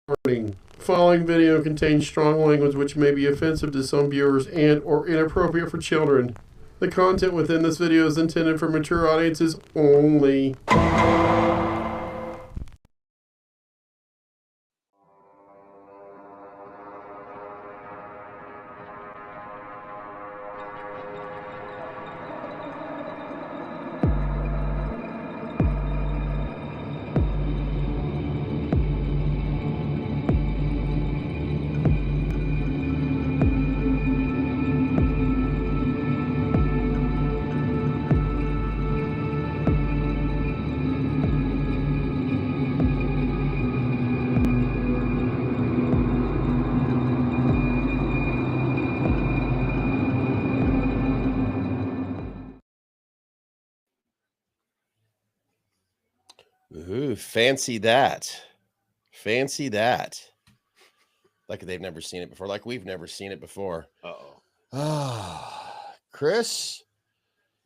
Warning. The following video contains strong language which may be offensive to some viewers and or inappropriate for children. The content within this video is intended for mature audiences only. Ooh, fancy that. Fancy that. Like they've never seen it before. Like we've never seen it before. Uh-oh. Chris,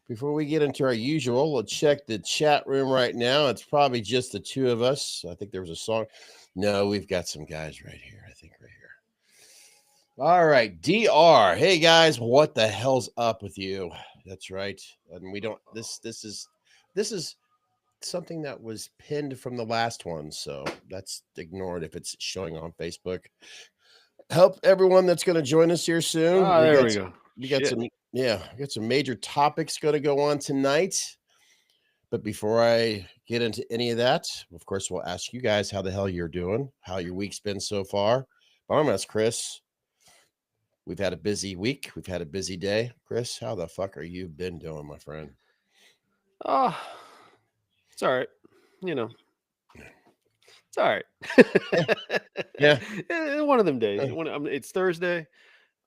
before we get into our usual, let's check the chat room right now. It's probably just the two of us. I think there was a song. No, we've got some guys right here. I think right here. All right, DR. Hey guys, what the hell's up with you? That's right. And we don't this is something that was pinned from the last one, so that's ignored if it's showing on Facebook. Help everyone that's going to join us here soon. There we go. We got some major topics going to go on tonight. But before I get into any of that, of course, we'll ask you guys how the hell you're doing, how your week's been so far. But I'm going to ask Chris. We've had a busy week. We've had a busy day. Chris, how the fuck are you been doing, my friend? It's all right. You know, it's all right. Yeah. One of them days. It's Thursday.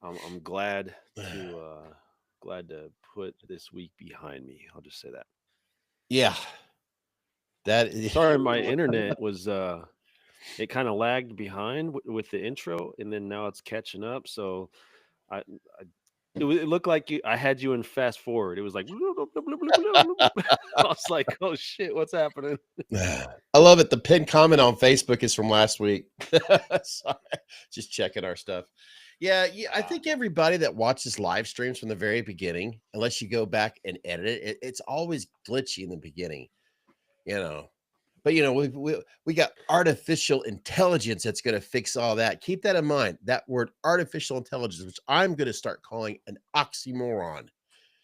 I'm glad to put this week behind me. I'll just say that. Yeah. Sorry, my internet was it kind of lagged behind with the intro, and then now it's catching up. So it looked like I had you in fast forward. It was like I was like, oh shit, what's happening? I love it. The pinned comment on Facebook is from last week. Sorry, just checking our stuff. Yeah, I think everybody that watches live streams from the very beginning, unless you go back and edit it, it's always glitchy in the beginning, you know. But you know, we got artificial intelligence that's going to fix all that. Keep that in mind. That word artificial intelligence, which I'm going to start calling an oxymoron.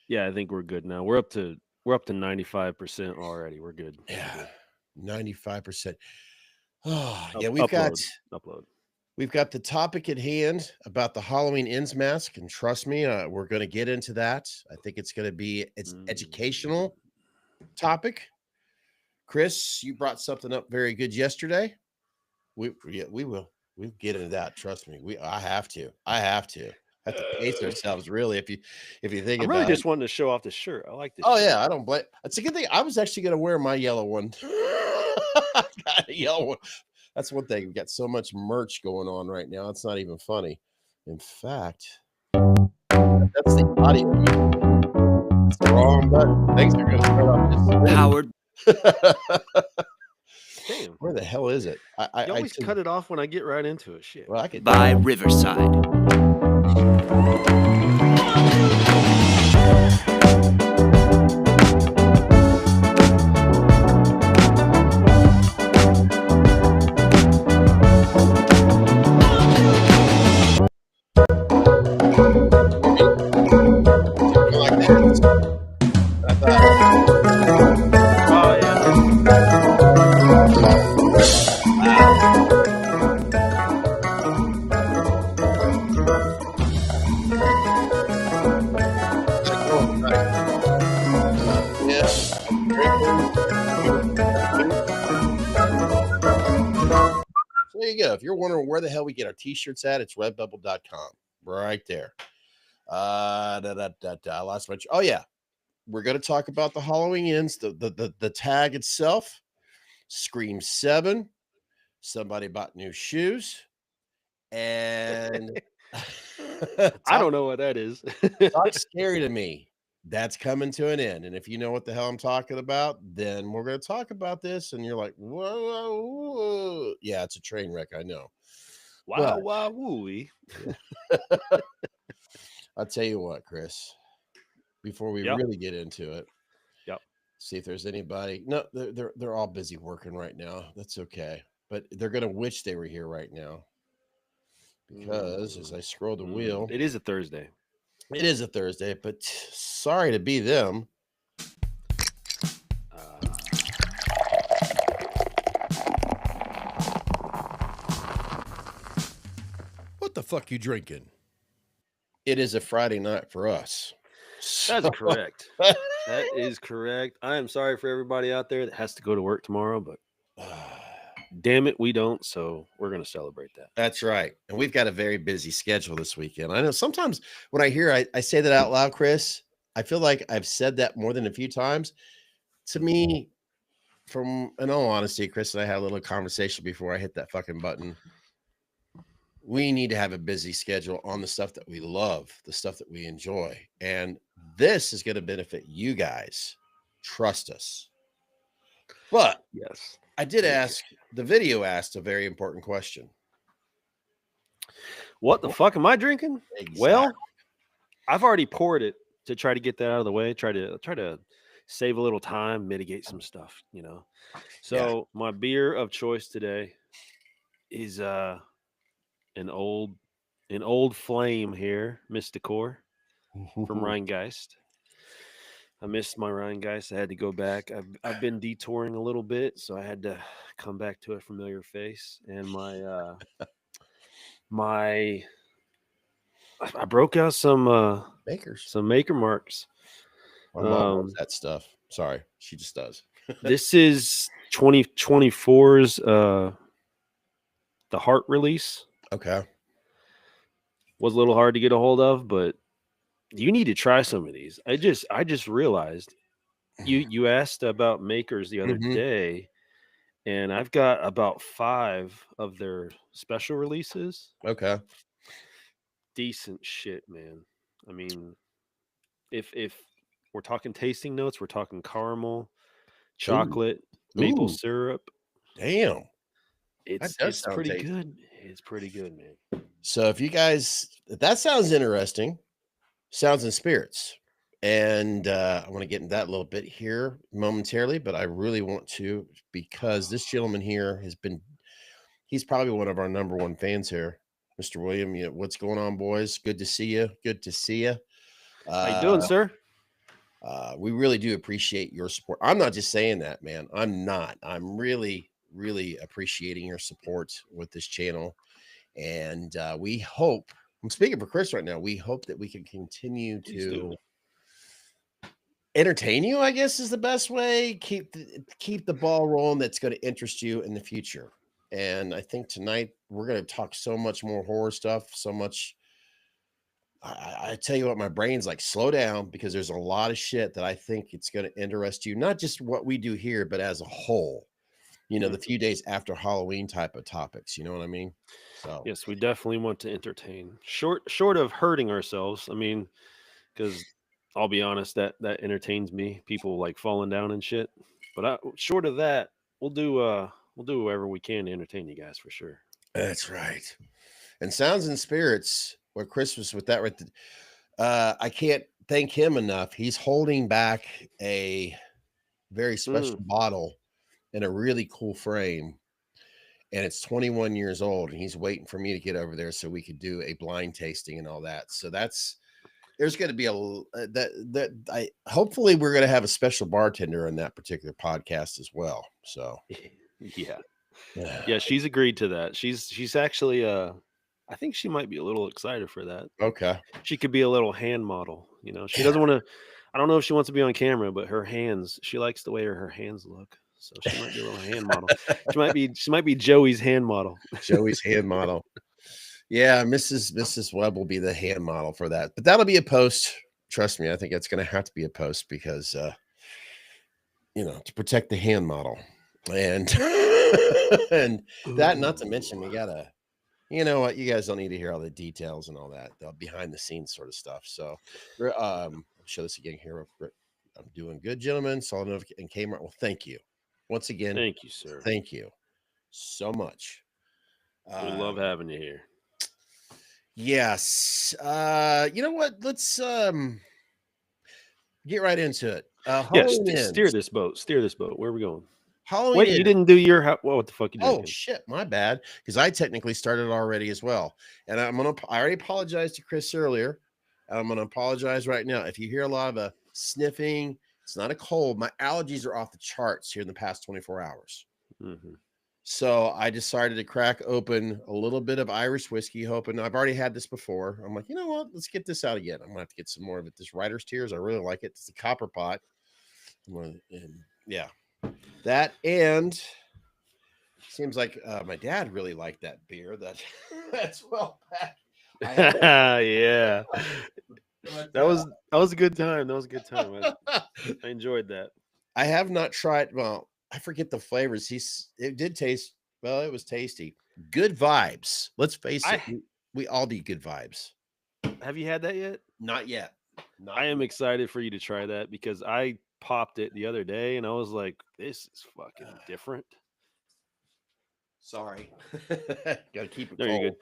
Yeah, I think we're good now. We're up to 95% already. We're good. Yeah, 95%. Oh, yeah, upload. We've got the topic at hand about the Halloween Ends mask, and trust me, we're going to get into that. I think it's going to be educational topic. Chris, you brought something up very good yesterday. We will. We'll get into that. Trust me. I have to pace ourselves, really. If you think I'm about really it. just wanting to show off the shirt. I like this. Oh shirt. Yeah, I don't blame. It's a good thing. I was actually going to wear my yellow one. Got a yellow one. That's one thing. We've got so much merch going on right now. It's not even funny. In fact, that's the audio. It's the wrong button. Things are going to start off just Howard. Damn. Where the hell is it? I always cut it off when I get right into it. Shit. Well, I could By Riverside. There you go. If you're wondering where the hell we get our t-shirts at, it's redbubble.com. Right there. I lost my. Oh yeah, we're going to talk about the Halloween Ends, the tag itself. Scream 7. Somebody bought new shoes, and I don't know what that is. Talk scary to me. that's coming to an end. And if you know what the hell I'm talking about, then we're going to talk about this. And you're like, whoa. Yeah, it's a train wreck. I know. Wow, wow, wooey. I'll tell you what, Chris, before we really get into it, see if there's anybody. No, they're all busy working right now. That's okay. But they're going to wish they were here right now. Because as I scroll the wheel, it is a Thursday. It is a Thursday, but sorry to be them. What the fuck you drinking? It is a Friday night for us. That's correct. That is correct. I am sorry for everybody out there that has to go to work tomorrow, but damn it, we don't. So we're going to celebrate that. That's right. And we've got a very busy schedule this weekend. I know sometimes when I hear I say that out loud, Chris, I feel like I've said that more than a few times. To me, in all honesty, Chris and I had a little conversation before I hit that fucking button. We need to have a busy schedule on the stuff that we love, the stuff that we enjoy. And this is going to benefit you guys. Trust us. But yes, I did ask, the video asked a very important question. What the fuck am I drinking? Exactly. Well, I've already poured it to try to get that out of the way. Try to save a little time, mitigate some stuff, you know. So my beer of choice today is an old flame here, Mysticor from Rheingeist. I missed my Rheingeist. I had to go back. I've been detouring a little bit, so I had to come back to a familiar face. And I broke out some makers, some maker marks. My mom loves that stuff. Sorry, she just does. This is 2024's the Heart release. Okay. Was a little hard to get a hold of, but you need to try some of these. I just realized you asked about makers the other day, and I've got about 5 of their special releases. Okay. Decent shit, man. I mean, if we're talking tasting notes, we're talking caramel, chocolate, maple syrup. Damn. It's pretty good. It's pretty good, man. So if that sounds interesting, sounds and spirits. And I want to get into that a little bit here momentarily, but I really want to, because this gentleman here he's probably one of our number one fans here. Mr. William, what's going on, boys? Good to see you. Good to see you. How you doing, sir? We really do appreciate your support. I'm not just saying that, man. I'm not. I'm really, really appreciating your support with this channel. And we hope, I'm speaking for Chris right now, we hope that we can continue to entertain you, I guess is the best way. Keep the ball rolling that's going to interest you in the future. And I think tonight we're going to talk so much more horror stuff, so much. I tell you what, my brain's like, slow down, because there's a lot of shit that I think it's going to interest you, not just what we do here, but as a whole, the few days after Halloween type of topics, you know what I mean? So yes, we definitely want to entertain, short of hurting ourselves. I mean, because I'll be honest, that entertains me, people like falling down and shit. But short of that, we'll do whatever we can to entertain you guys for sure. That's right. And Sounds and Spirits, what Chris was with that right I can't thank him enough. He's holding back a very special bottle in a really cool frame, and it's 21 years old, and he's waiting for me to get over there so we could do a blind tasting and all that. So there's going to be hopefully we're going to have a special bartender in that particular podcast as well. So yeah, she's agreed to that. She's actually I think she might be a little excited for that. Okay. She could be a little hand model, she doesn't want to, I don't know if she wants to be on camera, but her hands, she likes the way her hands look. So she might be a little hand model. She might be Joey's hand model. Joey's hand model. Yeah, Mrs. Webb will be the hand model for that. But that'll be a post. Trust me, I think it's going to have to be a post because to protect the hand model. And and that, not to mention, we gotta, you guys don't need to hear all the details and all that, the behind the scenes sort of stuff. So I'll show this again here. I'm doing good, gentlemen. Solid enough and came right. Well, thank you once again. Thank you, sir. Thank you so much. We love having you here. Yes. You know what? Let's get right into it. Steer this boat. Where are we going? Halloween. Wait, you didn't do your what the fuck you doing? Oh shit, my bad. Because I technically started already as well. And I already apologized to Chris earlier. And I'm gonna apologize right now. If you hear a lot of a sniffing, it's not a cold. My allergies are off the charts here in the past 24 hours. Mm-hmm. So I decided to crack open a little bit of Irish whiskey, hoping I've already had this before. I'm like, you know what? Let's get this out again. I'm gonna have to get some more of it. This Writer's Tears, I really like it. It's a copper pot. Yeah, that and seems like my dad really liked that beer. That's well packed. Yeah, that was a good time. I enjoyed that. I have not tried. Well, I forget the flavors. It did taste well. It was tasty. Good vibes. Let's face it. We all need good vibes. Have you had that yet? Not yet. I am excited for you to try that because I popped it the other day and I was like, "This is fucking different." Sorry, gotta keep it cold. You're good.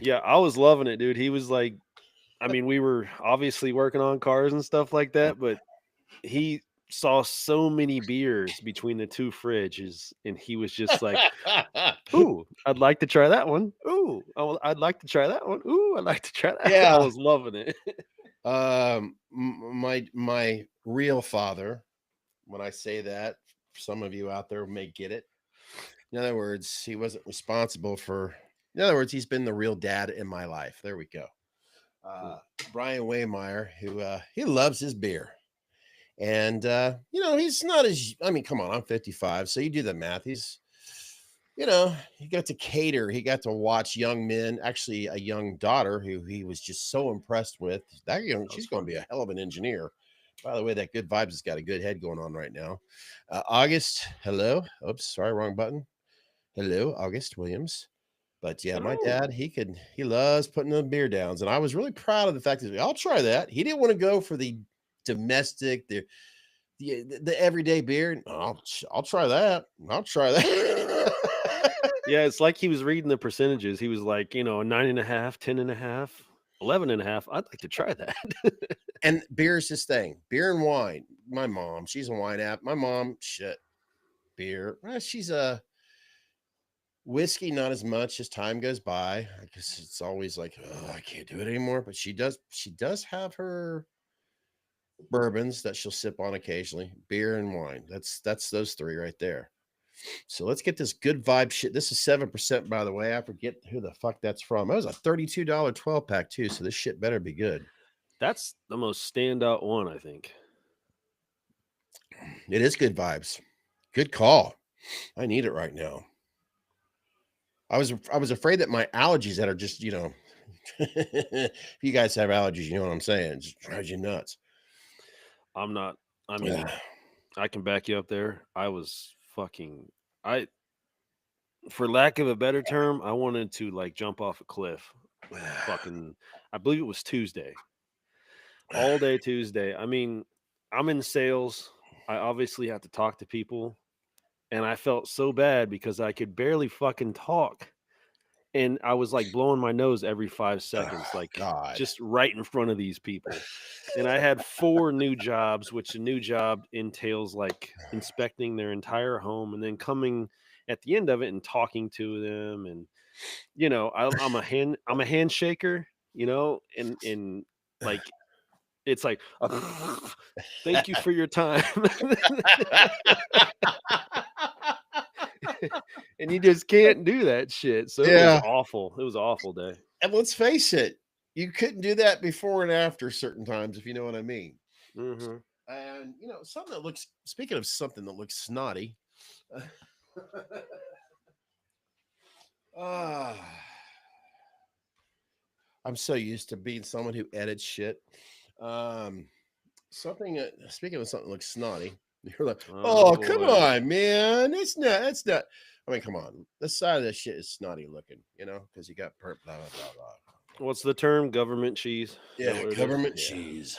Yeah, I was loving it, dude. He was like, I mean, we were obviously working on cars and stuff like that, but he saw so many beers between the two fridges, and he was just like, "Ooh, I'd like to try that one. Ooh, I'd like to try that one. Ooh, I'd like to try that." Yeah, I was loving it. My real father. When I say that, some of you out there may get it. In other words, he wasn't responsible for. In other words, he's been the real dad in my life. There we go. Brian Waymeyer, who he loves his beer. And, he's not as, I mean, come on, I'm 55. So you do the math. He's, he got to cater. He got to watch young men, actually a young daughter who he was just so impressed with. She's going to be a hell of an engineer. By the way, that Good Vibes has got a good head going on right now. August, hello. Oops, sorry, wrong button. Hello, August Williams. But yeah, my dad, he loves putting the beer downs. And I was really proud of the fact that I'll try that. He didn't want to go for the domestic, the everyday beer. I'll try that. I'll try that. Yeah, it's like he was reading the percentages. He was like, 9.5, 10.5, 11.5. I'd like to try that. And beer is his thing. Beer and wine. My mom, she's a wine app. My mom, beer. She's a whiskey, not as much as time goes by. I guess it's always like, oh, I can't do it anymore. But she does have her bourbons that she'll sip on occasionally. Beer and wine. That's those three right there. So let's get this Good Vibe shit. This is 7%, by the way. I forget who the fuck that's from. That was a $32 12-pack too. So this shit better be good. That's the most standout one, I think. It is Good Vibes. Good call. I need it right now. I was afraid that my allergies that are just, if you guys have allergies, you know what I'm saying? It just drives you nuts. I'm not. I mean, I can back you up there. I was for lack of a better term, I wanted to like jump off a cliff. I believe it was Tuesday. All day Tuesday. I mean, I'm in sales. I obviously have to talk to people. And I felt so bad because I could barely fucking talk. And I was like blowing my nose every 5 seconds, just right in front of these people. And I had 4 new jobs, which a new job entails like inspecting their entire home and then coming at the end of it and talking to them. And, I'm a handshaker, and like, it's like, thank you for your time. And you just can't do that shit. So it was awful. It was an awful day. And let's face it, you couldn't do that before and after certain times, if you know what I mean. Mm-hmm. And speaking of something that looks snotty. I'm so used to being someone who edits shit. Speaking of something that looks snotty, you're like, oh come on, man. That's not. I mean, come on. This side of this shit is snotty looking, because you got blah, blah, blah, blah. What's the term? Government cheese? Is that Yeah, what it is? government Yeah. cheese.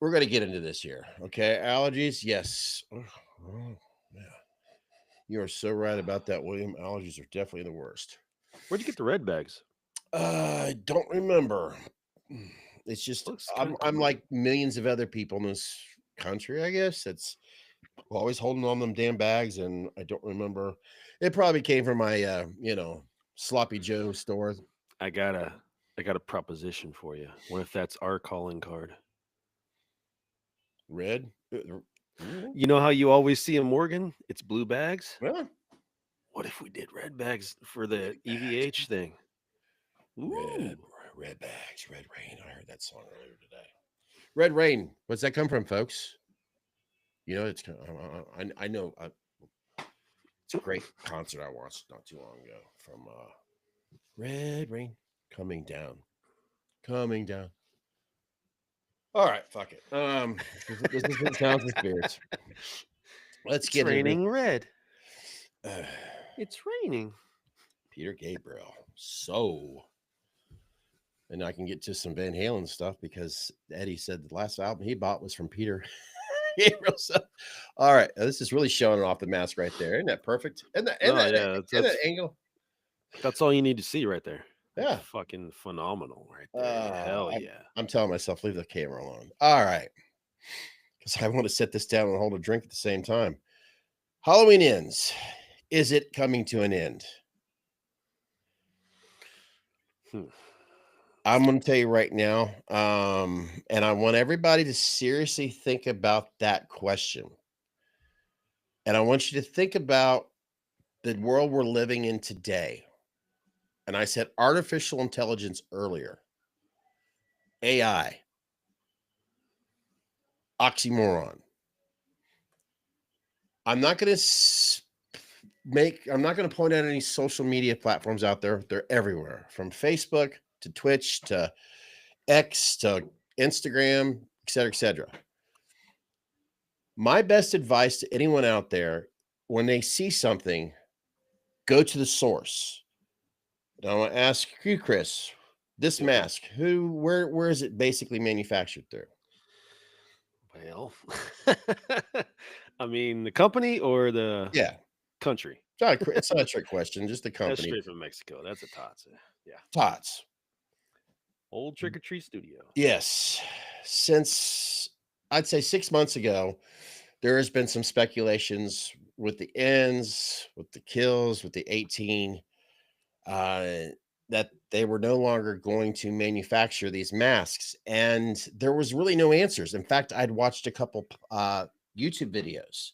We're going to get into this here. Okay. Allergies. Yes. Oh, yeah. You are so right about that, William. Allergies are definitely the worst. Where'd you get the red bags? I don't remember. It's just Looks I'm kinda I'm cool. like millions of other people in this country, I guess. That's always holding on them damn bags, and I don't remember. It probably came from my sloppy Joe store. I got a proposition for you. What if that's our calling card? Red. You know how you always see a Morgan? It's blue bags. Well, What if we did red bags for the EVH thing? red, Ooh. red bags, red rain. I heard that song earlier today. Red rain. What's that come from, folks? You know, it's I know it's a great concert I watched not too long ago from Red Rain coming down. All right, fuck it. This is Sounds and Spirits. Let's It's get raining red. into It's raining. Peter Gabriel. So, and I can get to some Van Halen stuff because Eddie said the last album he bought was from Peter Gabriel. So, all right, this is really showing off the mask right there. Isn't that perfect? And that that angle. That's all you need to see right there. That's Yeah. fucking phenomenal right there. Hell yeah. I'm telling myself, leave the camera alone. All right. Because I want to set this down and hold a drink at the same time. Halloween ends. Is it coming to an end? I'm going to tell you right now, and I want everybody to seriously think about that question. And I want you to think about the world we're living in today. And I said artificial intelligence earlier. AI. Oxymoron. I'm not going to point out any social media platforms out there. They're everywhere, from Facebook to Twitch to X to Instagram, et cetera, et cetera. My best advice to anyone out there, when they see something, go to the source. And I want to ask you, Chris, this mask, where is it basically manufactured through? Well, I mean, the company or the country? It's not a trick question, just the company. That's straight from Mexico. That's a Tots. Yeah. Tots. Old Trick or Treat Studio. Yes. Since I'd say 6 months ago, there has been some speculations with the ends, with the kills, with the 18, that they were no longer going to manufacture these masks. And there was really no answers. In fact, I'd watched a couple YouTube videos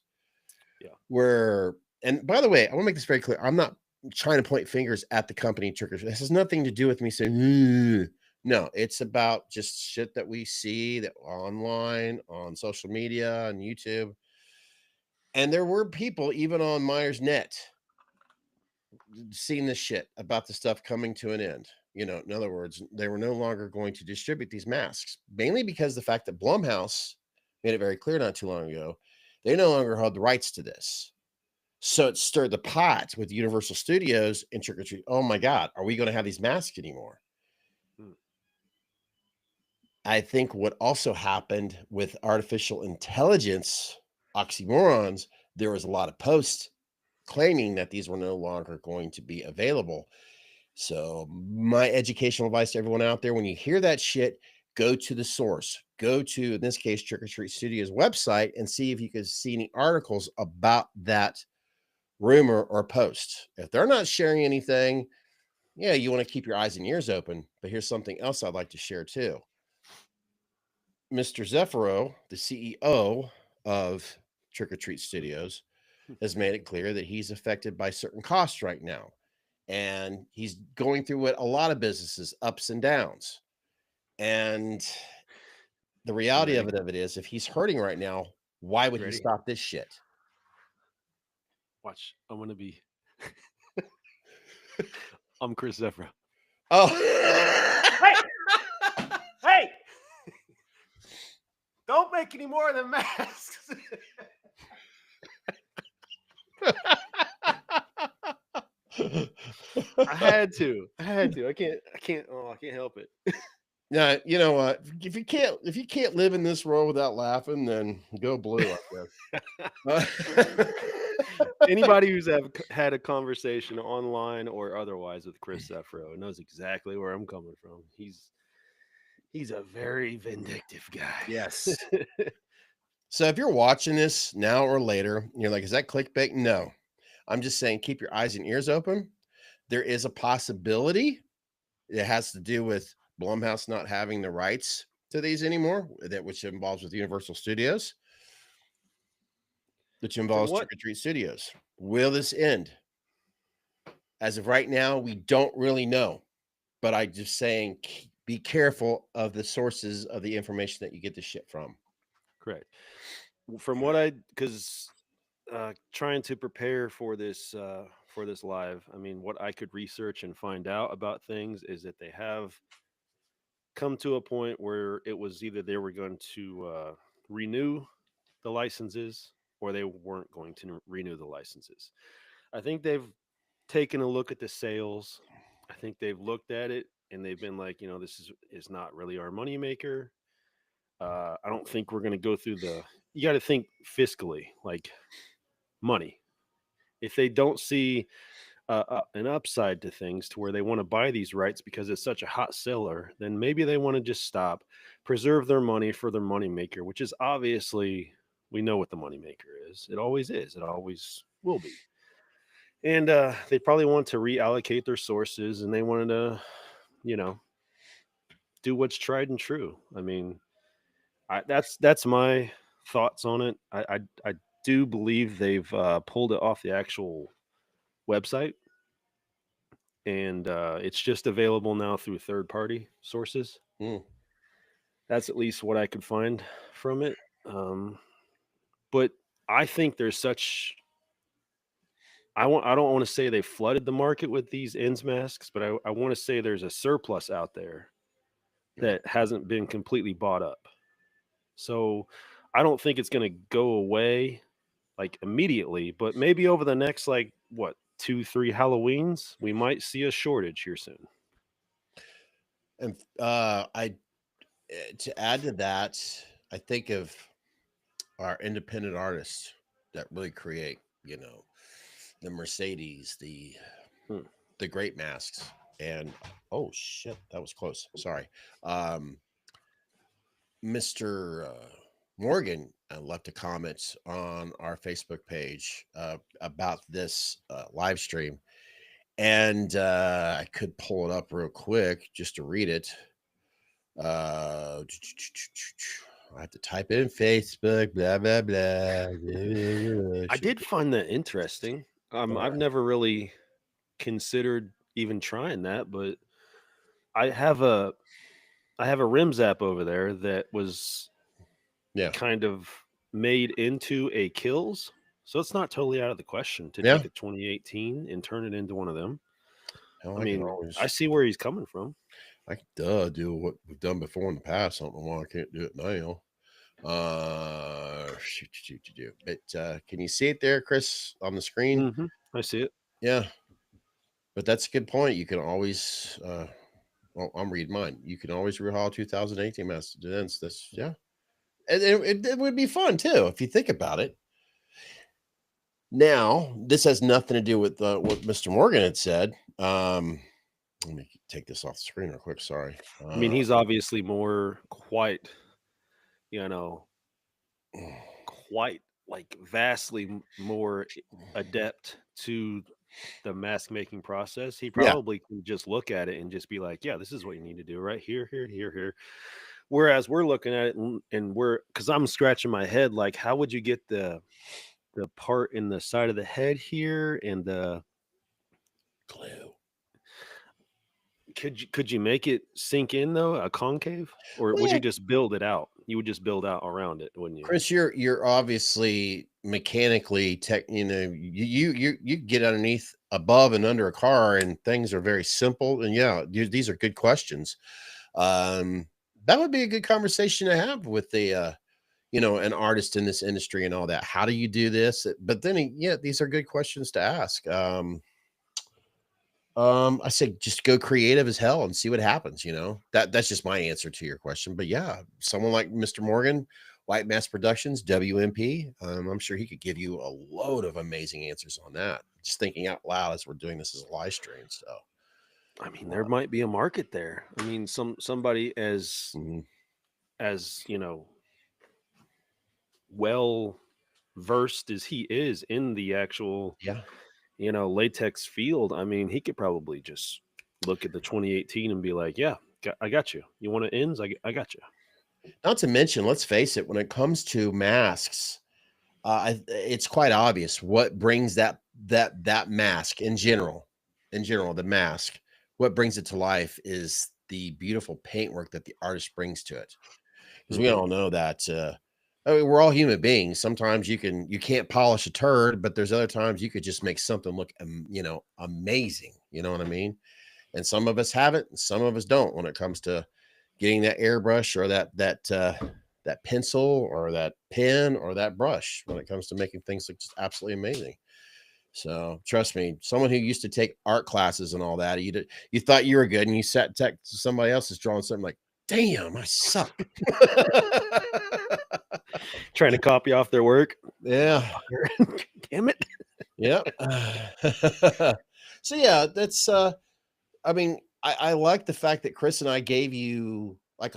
where, and by the way, I want to make this very clear. I'm not trying to point fingers at the company Trick or Treat. This has nothing to do with me saying, no, it's about just shit that we see that online, on social media, on YouTube. And there were people even on Myers Net seeing this shit about the stuff coming to an end. You know, in other words, they were no longer going to distribute these masks, mainly because the fact that Blumhouse made it very clear not too long ago, they no longer held the rights to this. So it stirred the pot with Universal Studios and Trick or Treat. Oh my God, are we going to have these masks anymore? I think what also happened with artificial intelligence oxymorons, there was a lot of posts claiming that these were no longer going to be available. So my educational advice to everyone out there, when you hear that shit, go to the source. Go to, in this case, Trick or Treat Studios website and see if you can see any articles about that rumor or post. If they're not sharing anything, yeah, you want to keep your eyes and ears open. But here's something else I'd like to share too. Mr. Zeffiro, the CEO of Trick or Treat Studios, has made it clear that he's affected by certain costs right now. And he's going through what a lot of businesses, ups and downs. And the reality of it is, if he's hurting right now, why would he stop this shit? Watch, I'm going to be... I'm Chris Zeffiro. Oh. Hey! Don't make any more of the masks. I had to. I can't. Oh, I can't help it. Now, you know what? If you can't live in this world without laughing, then go blue, I guess. Anybody who's had a conversation online or otherwise with Chris Sefro knows exactly where I'm coming from. He's a very vindictive guy. Yes. So if you're watching this now or later, and you're like, is that clickbait? No. I'm just saying keep your eyes and ears open. There is a possibility it has to do with Blumhouse not having the rights to these anymore, which involves with Universal Studios, which involves Trick or Treat Studios. Will this end? As of right now, we don't really know, but I'm just saying be careful of the sources of the information that you get this shit from. Correct. From what trying to prepare for this live, I mean, what I could research and find out about things is that they have come to a point where it was either they were going to renew the licenses or they weren't going to renew the licenses. I think they've taken a look at the sales. I think they've looked at it and they've been like, this is not really our moneymaker. I don't think we're going to go through you got to think fiscally, like money. If they don't see an upside to things to where they want to buy these rights because it's such a hot seller, then maybe they want to just stop, preserve their money for their moneymaker, which is obviously, we know what the moneymaker is. It always is. It always will be. And they probably want to reallocate their sources and they wanted to, do what's tried and true. I mean, that's my thoughts on it. I do believe they've pulled it off the actual website, and it's just available now through third-party sources. That's at least what I could find from it. But I think there's such. I don't want to say they flooded the market with these ends masks, but I want to say there's a surplus out there that hasn't been completely bought up. So I don't think it's going to go away like immediately, but maybe over the next 2-3 Halloweens, we might see a shortage here soon. And to add to that, I think of our independent artists that really create, the Mercedes, the great masks, and oh shit, that was close. Sorry. Mr. Morgan left a comment on our Facebook page about this live stream, and I could pull it up real quick just to read it. I have to type in Facebook, blah blah blah. I did find that interesting. I've never really considered even trying that, but I have a rims app over there that was kind of made into a Kills, so it's not totally out of the question to take a 2018 and turn it into one of them. I see where he's coming from. I could do what we've done before in the past. I don't know why I can't do it now. But can you see it there, Chris, on the screen? Mm-hmm. I see it. Yeah, but that's a good point. You can always I'm reading mine. You can always rehaul 2018 master events. That's it would be fun too if you think about it. Now, this has nothing to do with what Mr. Morgan had said. Let me take this off the screen real quick. Sorry. I mean, he's obviously quite vastly more adept to the mask making process. He probably can just look at it and just be like, yeah, this is what you need to do right here, here, here, here. Whereas we're looking at it and because I'm scratching my head, like, how would you get the part in the side of the head here and the glue? Could you make it sink in though, a concave, or would you just build it out? You would just build out around it, wouldn't you? Chris, you're obviously mechanically you get underneath, above, and under a car, and things are very simple. And these are good questions. That would be a good conversation to have with the an artist in this industry and all that. How do you do this? But then these are good questions to ask. I say just go creative as hell and see what happens. That's just my answer to your question. But yeah, someone like Mr. Morgan, White Mass Productions, WMP, I'm sure he could give you a load of amazing answers on that. Just thinking out loud as we're doing this as a live stream. So, I mean, there might be a market there. I mean, somebody as well versed as he is in the actual latex field. I mean, he could probably just look at the 2018 and be like, yeah, I got you. You want to ends? I got you. Not to mention, let's face it, when it comes to masks, it's quite obvious what brings that mask in general, the mask, what brings it to life is the beautiful paintwork that the artist brings to it. Because we all know that I mean, we're all human beings. Sometimes you can't polish a turd, but there's other times you could just make something look amazing. You know what I mean? And some of us have it, and some of us don't when it comes to getting that airbrush or that pencil or that pen or that brush when it comes to making things look just absolutely amazing. So trust me, someone who used to take art classes and all that, you thought you were good, and you sat to somebody else is drawing something like, damn, I suck. Trying to copy off their work. Yeah. Damn it. Yeah. So yeah, that's I mean, I like the fact that Chris and I gave you like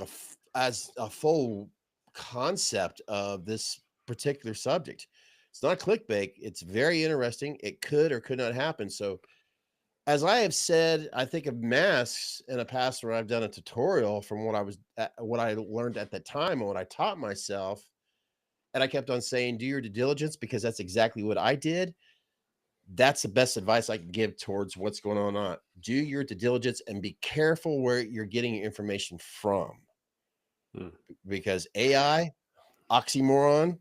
a full concept of this particular subject. It's not clickbait. It's very interesting. It could or could not happen. So, as I have said, I think of masks in a past where I've done a tutorial from what I learned at the time and what I taught myself, and I kept on saying, "Do your due diligence," because that's exactly what I did. That's the best advice I can give towards what's going on. Do your due diligence and be careful where you're getting your information from. Because AI, oxymoron,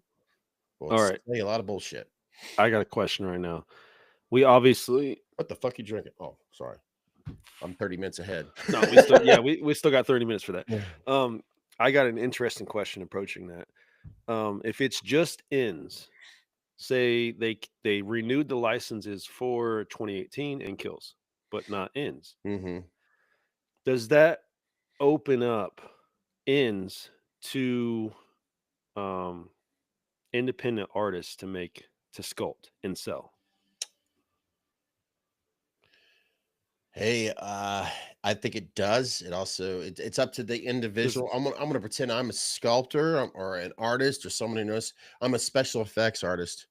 All right. Tell you a lot of bullshit. I got a question right now. We obviously... What the fuck you drinking? Oh, sorry. I'm 30 minutes ahead. No, we still got 30 minutes for that. I got an interesting question approaching that. If it's just ends, say they renewed the licenses for 2018 and kills, but not ends. Does that open up ends to independent artists to sculpt and sell? Hey, I think it does. It also it's up to the individual. I'm gonna pretend I'm a sculptor or an artist or someone who knows. I'm a special effects artist.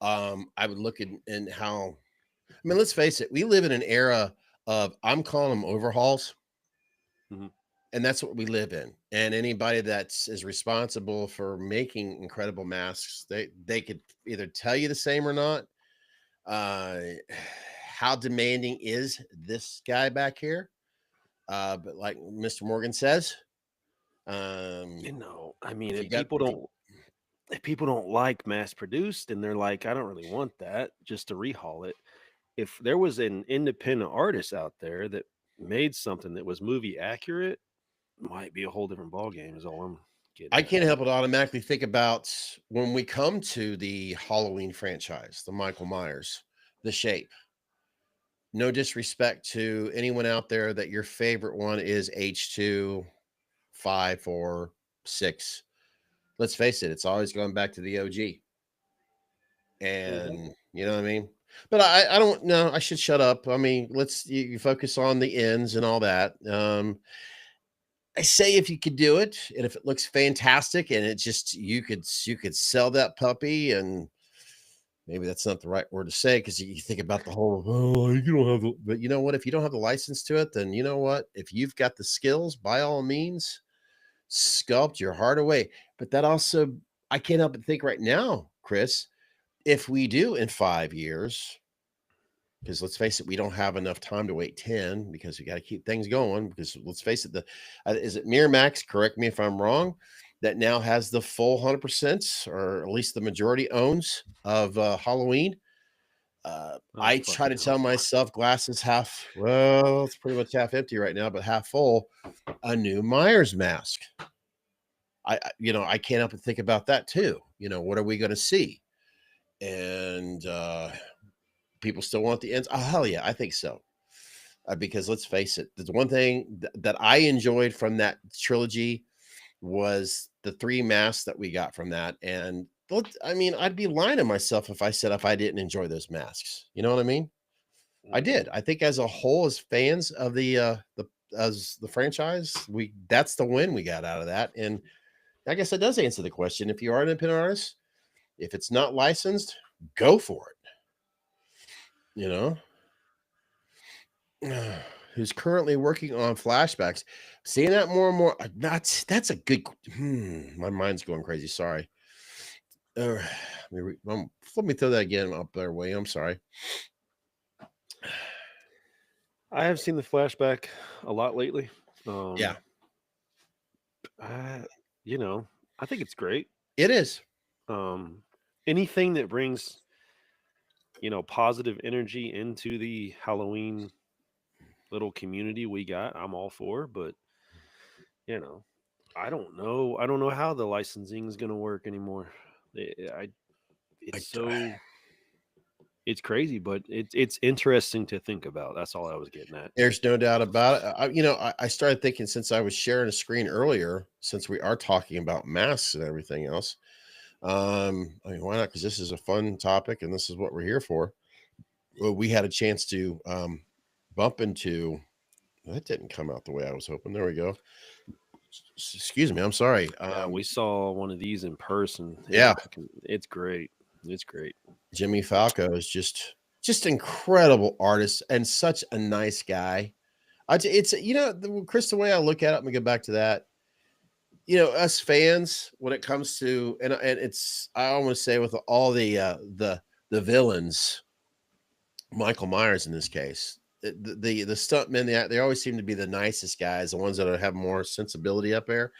I would look in how. I mean, let's face it. We live in an era of, I'm calling them overhauls, and that's what we live in. And anybody is responsible for making incredible masks, they could either tell you the same or not. How demanding is this guy back here? But like Mr. Morgan says, I mean, if people don't like mass produced and they're like, I don't really want that, just to rehaul it. If there was an independent artist out there that made something that was movie accurate, might be a whole different ballgame is all I'm getting. I can't help but automatically think about when we come to the Halloween franchise, the Michael Myers, the Shape. No disrespect to anyone out there that your favorite one is H2, 5, 4, 6. Let's face it, it's always going back to the OG. And you know what I mean? But I don't know. I should shut up. I mean, you focus on the ends and all that. I say if you could do it, and if it looks fantastic, and it just you could sell that puppy, and maybe that's not the right word to say because you think about the whole, you don't have, but you know what? If you don't have the license to it, then you know what? If you've got the skills, by all means, sculpt your heart away. But that also, I can't help but think right now, Chris, if we do in 5 years, because let's face it, we don't have enough time to wait 10 because we got to keep things going. Because let's face it, is it Miramax? Correct me if I'm wrong. That now has the full 100%, or at least the majority owns of Halloween. I try to tell myself glass is half, well, it's pretty much half empty right now, but half full. A new Myers mask. I can't help but think about that too. What are we going to see? And people still want the ends. Oh, hell yeah, I think so. because let's face it, the one thing that I enjoyed from that trilogy was the 3 masks that we got from that. And I mean, I'd be lying to myself if I didn't enjoy those masks. You know what I mean? I did. I think as a whole, as fans of the franchise, that's the win we got out of that. And I guess that does answer the question. If you are an independent artist, if it's not licensed, go for it. You know, who's currently working on flashbacks. Seeing that more and more. That's a good. My mind's going crazy. Sorry. Let me throw that again up there, William. I'm sorry. I have seen the flashback a lot lately. Yeah. You know, I think it's great. It is. Anything that brings, positive energy into the Halloween little community we got, I'm all for. But I don't know. I don't know how the licensing is going to work anymore. It's crazy, but it's interesting to think about. That's all I was getting at. There's no doubt about it. I started thinking, since I was sharing a screen earlier, since we are talking about masks and everything else. I mean, why not? Because this is a fun topic, and this is what we're here for. Well, we had a chance to bump into. That didn't come out the way I was hoping. There we go. Excuse me. I'm sorry. We saw one of these in person. Yeah, it's great. It's great. Jimmy Falco is just incredible artist and such a nice guy. It's Chris, the way I look at it, I'm gonna go back to that. Us fans, when it comes to and it's I almost say with all the villains, Michael Myers in this case, the stuntmen, they always seem to be the nicest guys, the ones that have more sensibility up there.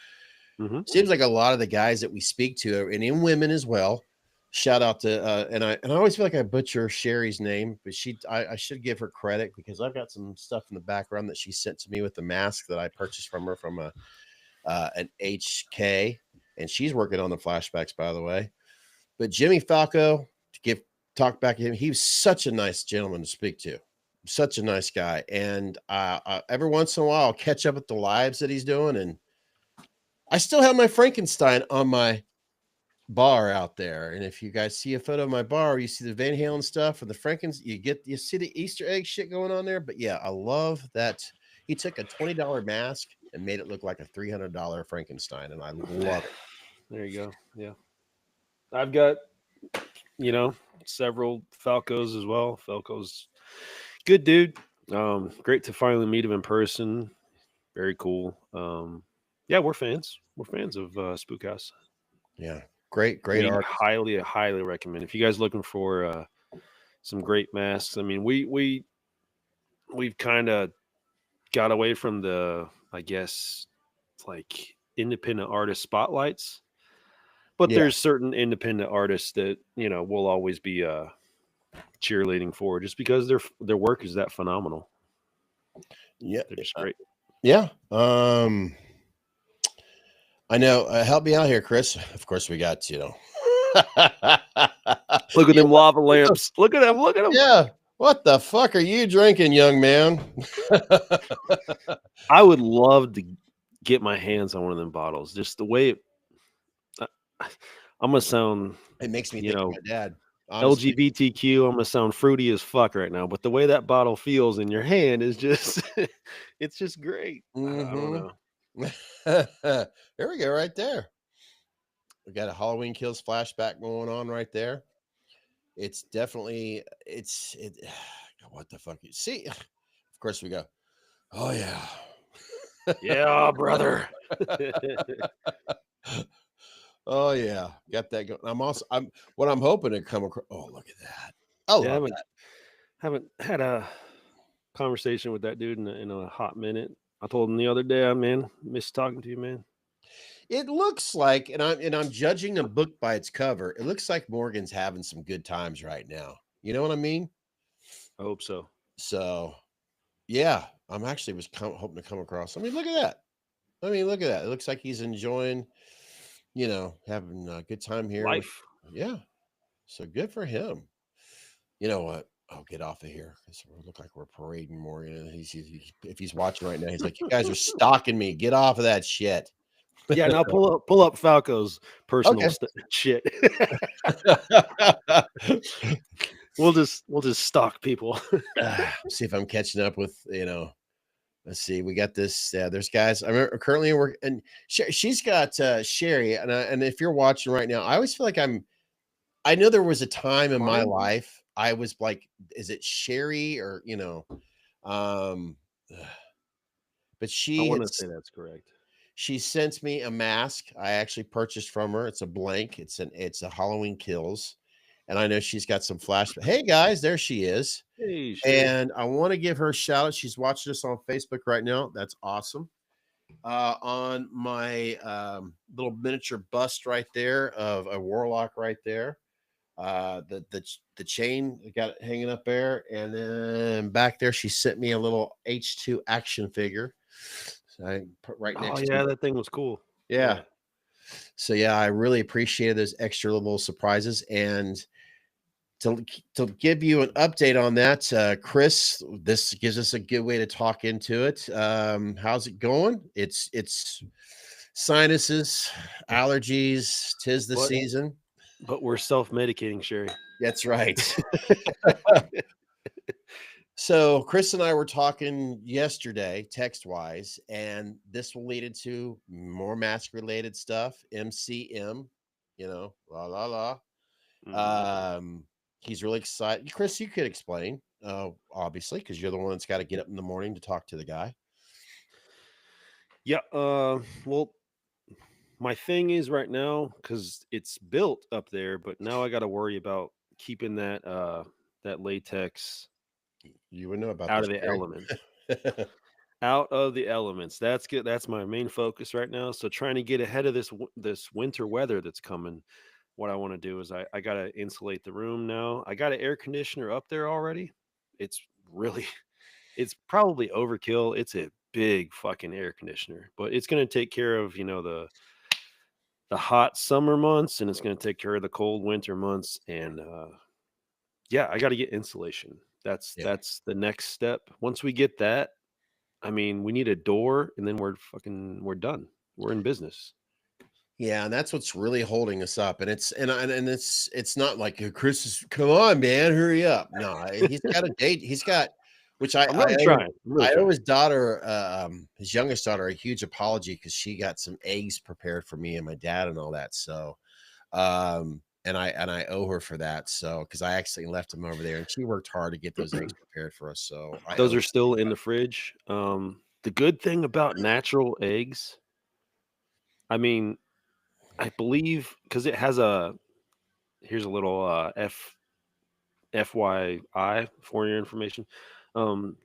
Mm-hmm. Seems like a lot of the guys that we speak to, and in women as well. Shout out to and I always feel like I butcher Sherry's name, but I should give her credit, because I've got some stuff in the background that she sent to me with the mask that I purchased from her from an HK, and she's working on the flashbacks, by the way. But Jimmy Falco, to talk back to him, he was such a nice gentleman to speak to, such a nice guy, and every once in a while I'll catch up with the lives that he's doing, and I still have my Frankenstein on my bar out there. And if you guys see a photo of my bar, you see the Van Halen stuff and the you see the Easter egg shit going on there. But yeah, I love that he took a $20 mask and made it look like a $300 Frankenstein, and I love it. There you go. Yeah, I've got several Falcos as well. Falco's good dude. Great to finally meet him in person. Very cool. Yeah, we're fans. We're fans of Spook House. Yeah. Great art. Highly recommend. If you guys looking for some great masks, I mean, we've kind of got away from the, I guess, like independent artist spotlights, but there's certain independent artists that we'll always be cheerleading for, just because their work is that phenomenal. Yeah, they're just great. Yeah. I know. Help me out here, Chris. Of course, we got, Look at them lava lamps. Look at them. Look at them. Yeah. What the fuck are you drinking, young man? I would love to get my hands on one of them bottles. Just the way I'm going to sound. It makes me think of my dad. Honestly. LGBTQ. I'm going to sound fruity as fuck right now. But the way that bottle feels in your hand is just, it's just great. Mm-hmm. I don't know. There we go, right there. We got a Halloween Kills flashback going on right there. It's definitely what the fuck you see. Of course we go. Oh yeah. Yeah, brother. Oh yeah, got that going. I'm hoping to come across. Oh, look at that. Oh, yeah, haven't had a conversation with that dude in a hot minute. I told him the other day, man, miss talking to you, man. It looks like, and I'm judging a book by its cover. It looks like Morgan's having some good times right now. You know what I mean? I hope so. So, yeah, I'm actually hoping to come across. I mean, look at that. It looks like he's enjoying, having a good time here. Life. Yeah. So good for him. You know what? Oh, get off of here. We look like we're parading more. You know, if he's watching right now, he's like, you guys are stalking me. Get off of that shit. Yeah, now pull up Falco's personal Okay. shit. We'll just stalk people. See if I'm catching up with, you know. Let's see. We got this. There's guys. I remember currently work, and she's got Sherry. And if you're watching right now, I always feel like I know there was a time in my life I was like, is it Sherry or you know? But I want to say that's correct. She sent me a mask I actually purchased from her. It's a blank. It's a Halloween Kills. And I know she's got some flashbacks. Hey guys, there she is. Hey, Sherry. And I want to give her a shout out. She's watching us on Facebook right now. That's awesome. On my little miniature bust right there of a warlock right there. The chain got it hanging up there, and then back there she sent me a little H2 action figure. So I put right next. Oh yeah, that thing was cool. Yeah. So yeah, I really appreciated those extra little surprises. And to give you an update on that, Chris, this gives us a good way to talk into it. How's it going? It's sinuses, allergies, 'tis the season. But we're self-medicating, Sherry. That's right. So Chris and I were talking yesterday, text-wise, and this will lead into more mask-related stuff. MCM, you know, la la la. Mm-hmm. He's really excited. Chris, you could explain, obviously, because you're the one that's got to get up in the morning to talk to the guy. Yeah. Well, my thing is right now, because it's built up there, but now I got to worry about keeping that that latex. You would know about out this, of the Sherry. element. Out of the elements. That's good. That's my main focus right now. So trying to get ahead of this winter weather that's coming. What I want to do is I got to insulate the room now. I got an air conditioner up there already. It's probably overkill. It's a big fucking air conditioner, but it's going to take care of, you know, the hot summer months, and it's going to take care of the cold winter months. And yeah, I got to get insulation. That's the next step. Once we get that, I mean, we need a door, and then we're done. We're in business. Yeah, and that's what's really holding us up. And it's not like Chris is, come on, man, hurry up. No, he's got a date. He's got, which I owe his daughter, his youngest daughter, a huge apology because she got some eggs prepared for me and my dad and all that. So, and I owe her for that. So, because I actually left them over there, and she worked hard to get those eggs prepared for us. So those are still in the fridge. The good thing about natural eggs, I mean, I believe because it has here's a little FYI for your information.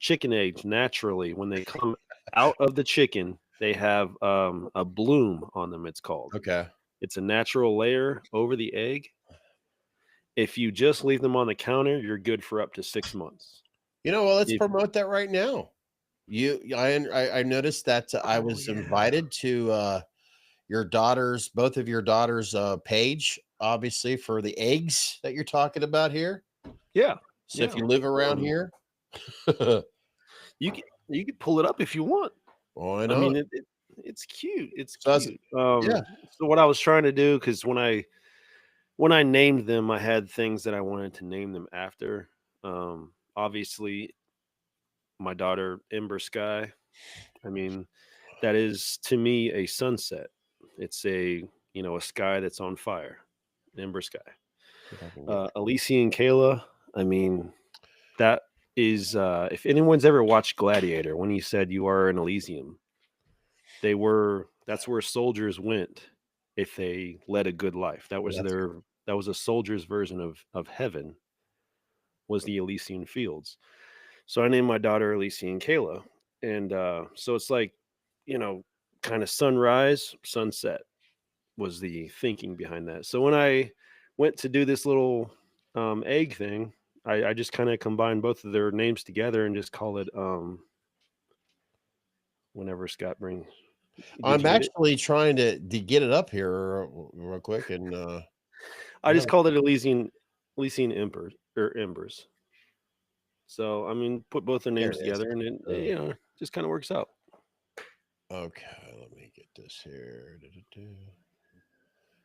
Chicken eggs naturally, when they come out of the chicken, they have a bloom on them. It's called. Okay. It's a natural layer over the egg. If you just leave them on the counter, you're good for up to 6 months. You know, well, let's promote that right now. I noticed that I was invited to both of your daughters' page, obviously, for the eggs that you're talking about here. Yeah. So if you live around here, you can pull it up if you want. Why not? I mean, it's cute. It's cute. So what I was trying to do, because when I named them, I had things that I wanted to name them after. Obviously, my daughter, Ember Sky. I mean, that is to me a sunset. It's a sky that's on fire. Ember Sky. Elysian Kayla. I mean, that is if anyone's ever watched Gladiator, when he said you are an Elysium, that's where soldiers went if they led a good life. That was a soldier's version of heaven, was the Elysian fields. So I named my daughter Elysian Kayla. And so it's like, kind of sunrise, sunset was the thinking behind that. So when I went to do this little egg thing, I just kind of combined both of their names together and just call it whenever Scott brings. I'm actually trying to get it up here real quick, and I just called it Elysian Embers or Embers. So I mean, put both their names together, and it just kind of works out. Okay, let me get this here.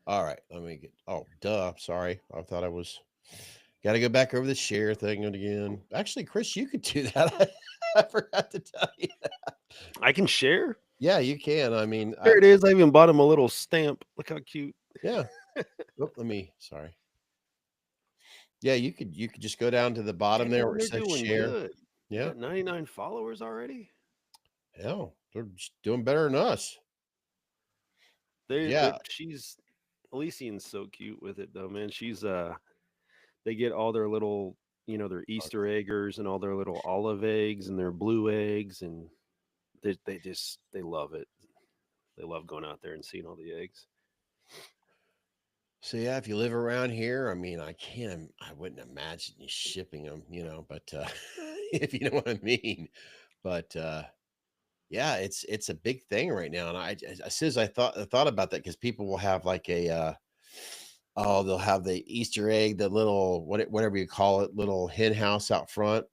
All right, let me get. Oh, duh. Sorry, I thought I was. Got to go back over the share thing again. Actually, Chris, you could do that. I forgot to tell you that. I can share. Yeah, you can. I mean, There it is. I even bought him a little stamp. Look how cute. Yeah. Oh, sorry. Yeah, you could just go down to the bottom there where it says share. Good. Yeah. Got 99 followers already. Hell, they're just doing better than us. She's Elysian's so cute with it though, man. She's they get all their little, their Easter eggers and all their little olive eggs and their blue eggs, and they love it. They love going out there and seeing all the eggs. So yeah, if you live around here, I mean, I wouldn't imagine you shipping them, but if you know what I mean. But yeah, it's a big thing right now. And as soon as I thought about that, because people will have like they'll have the Easter egg, the little whatever you call it, little hen house out front.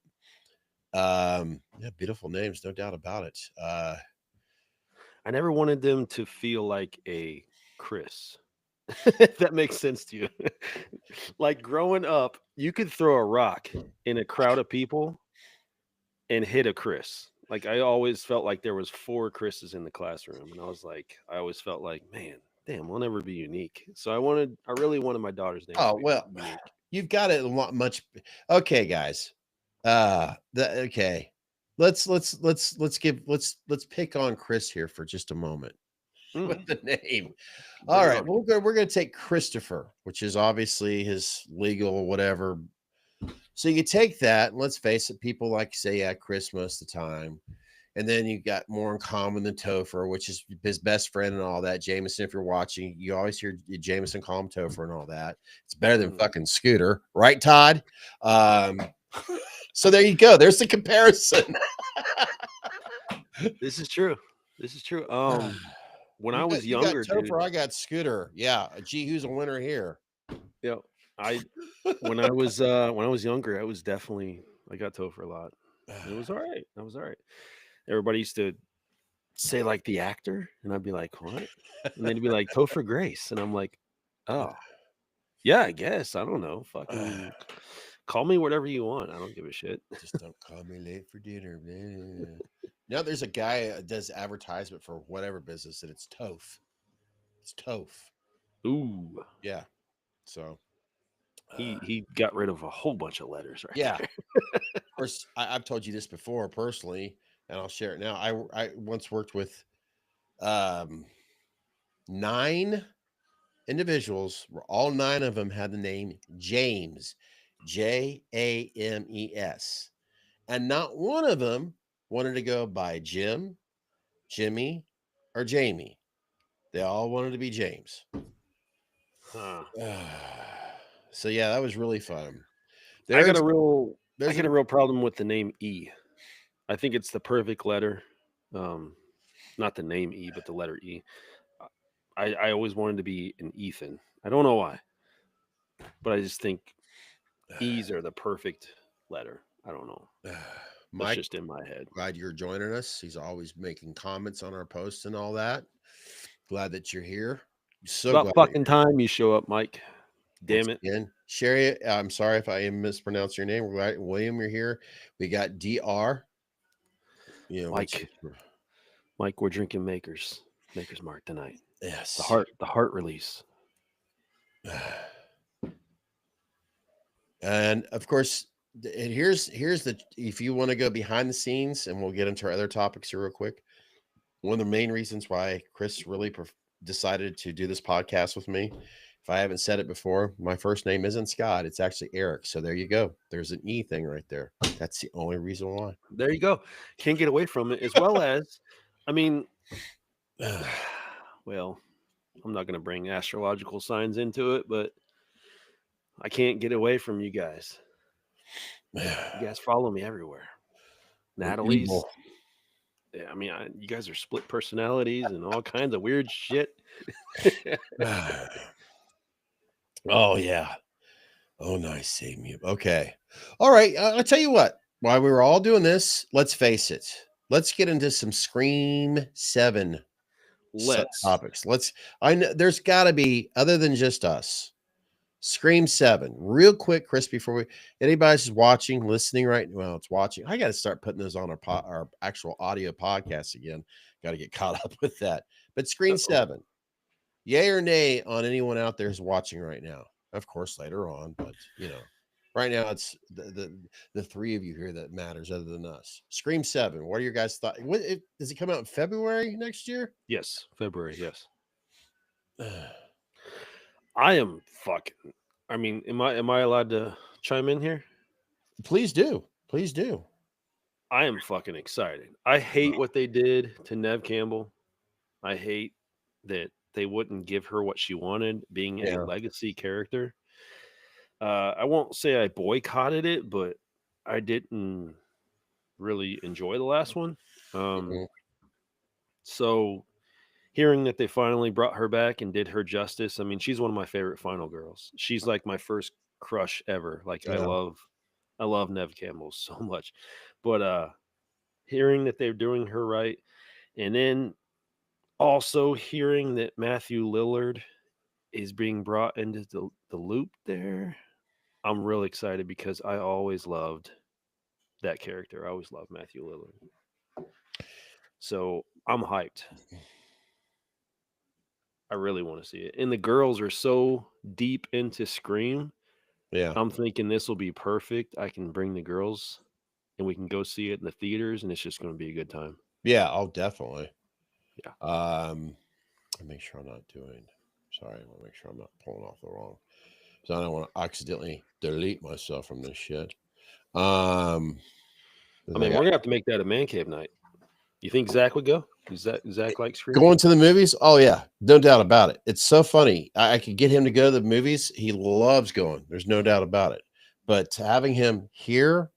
Yeah, beautiful names, no doubt about it. I never wanted them to feel like a Chris. If that makes sense to you. Like growing up, you could throw a rock in a crowd of people and hit a Chris. Like I always felt like there was 4 Chris's in the classroom, and I always felt like, man, damn, we'll never be unique. So I really wanted my daughter's name. Oh well, unique. You've got it a lot much. Okay, guys. Okay. Let's pick on Chris here for just a moment with the name. All right, we're going to take Christopher, which is obviously his legal whatever. So you take that, and let's face it, people like to say, yeah, Chris most of the time. And then you got more in common than Topher, which is his best friend and all that. Jameson, if you're watching, you always hear Jameson call him Topher and all that. It's better than fucking Scooter, right, Todd? So there you go. There's the comparison. This is true. When I was younger, you got Topher, I got Scooter. Yeah. Gee, who's a winner here? Yeah. When I was younger, I got Topher a lot. It was all right. Everybody used to say like the actor, and I'd be like, what? And they'd be like, Topher Grace. And I'm like, oh, yeah, I guess. I don't know. Fucking call me whatever you want. I don't give a shit. Just don't call me late for dinner, man. Now there's a guy that does advertisement for whatever business, and it's Toph. It's Toph. Ooh. Yeah. So he got rid of a whole bunch of letters, right? Yeah. Of course, I've told you this before personally, and I'll share it now. I once worked with 9 individuals, where all 9 of them had the name James, James, and not one of them wanted to go by Jim, Jimmy, or Jamie. They all wanted to be James. Huh. So yeah, that was really fun. I got a real problem with the name E. I think it's the perfect letter. Not the name E, but the letter E. I always wanted to be an Ethan. I don't know why, but I just think E's are the perfect letter. I don't know. Mike, just in my head. Glad you're joining us. He's always making comments on our posts and all that. Glad that you're here. So about fucking time you show up, Mike. Damn it. Again, Sherry, I'm sorry if I mispronounced your name. William, you're here. We got DR. Mike, we're drinking Maker's Mark tonight. Yes. The heart release. And of course, here's the, if you want to go behind the scenes, and we'll get into our other topics here real quick. One of the main reasons why Chris really decided to do this podcast with me, if I haven't said it before, my first name isn't Scott. It's actually Eric. So there you go. There's an E thing right there. That's the only reason why. There you go. Can't get away from it. As well as, I mean, well, I'm not going to bring astrological signs into it, but I can't get away from you guys. You guys follow me everywhere. Natalie's. Yeah, I mean, you guys are split personalities and all kinds of weird shit. Oh, yeah. Oh, nice. Save me. Okay. All right. I'll tell you what. while we were all doing this, let's face it. Let's get into some Scream 7 topics. I know there's got to be, other than just us, Scream 7. Real quick, Chris, before anybody's watching, listening right now, it's watching. I got to start putting those on our actual audio podcast again. Got to get caught up with that. But Scream 7, yay or nay on anyone out there who's watching right now? Of course, later on, but right now it's the three of you here that matters, other than us. Scream 7. What are your guys' thoughts? Does it come out in February next year? Yes, February. Yes. I am fucking. I mean, am I allowed to chime in here? Please do. Please do. I am fucking excited. I hate what they did to Neve Campbell. I hate that they wouldn't give her what she wanted, being a legacy character. I won't say I boycotted it, but I didn't really enjoy the last one. So hearing that they finally brought her back and did her justice, I mean, she's one of my favorite final girls. She's like my first crush ever. Like I love Neve Campbell so much. But hearing that they're doing her right, and then also hearing that Matthew Lillard is being brought into the loop there, I'm really excited because I always loved that character. I always loved Matthew Lillard. So I'm hyped. I really want to see it. And the girls are so deep into Scream. Yeah. I'm thinking this will be perfect. I can bring the girls and we can go see it in the theaters, and it's just going to be a good time. Yeah. Oh, definitely. Yeah. Make sure I'm not doing. Sorry, I want to make sure I'm not pulling off the wrong. So I don't want to accidentally delete myself from this shit. I mean, we're gonna have to make that a man cave night. You think Zach would go? Is Zach like Scream? Going to the movies? Oh yeah, no doubt about it. It's so funny. I could get him to go to the movies. He loves going. There's no doubt about it. But having him here,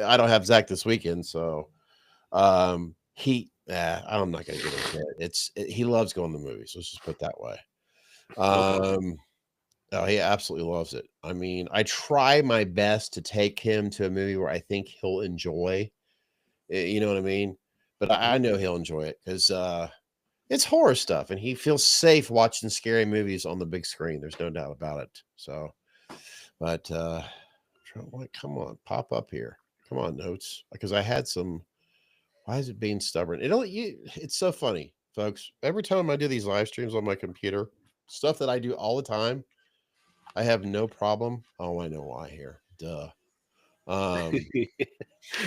I don't have Zach this weekend, so I'm not gonna get him there. He loves going to the movies. Let's just put it that way. Oh, he absolutely loves it. I mean, I try my best to take him to a movie where I think he'll enjoy. You know what I mean? But I know he'll enjoy it because it's horror stuff, and he feels safe watching scary movies on the big screen. There's no doubt about it. So, but come on, pop up here. Come on, notes, because I had some. Why is it being stubborn? It's so funny, folks. Every time I do these live streams on my computer, stuff that I do all the time, I have no problem. Oh, I know why here. Duh.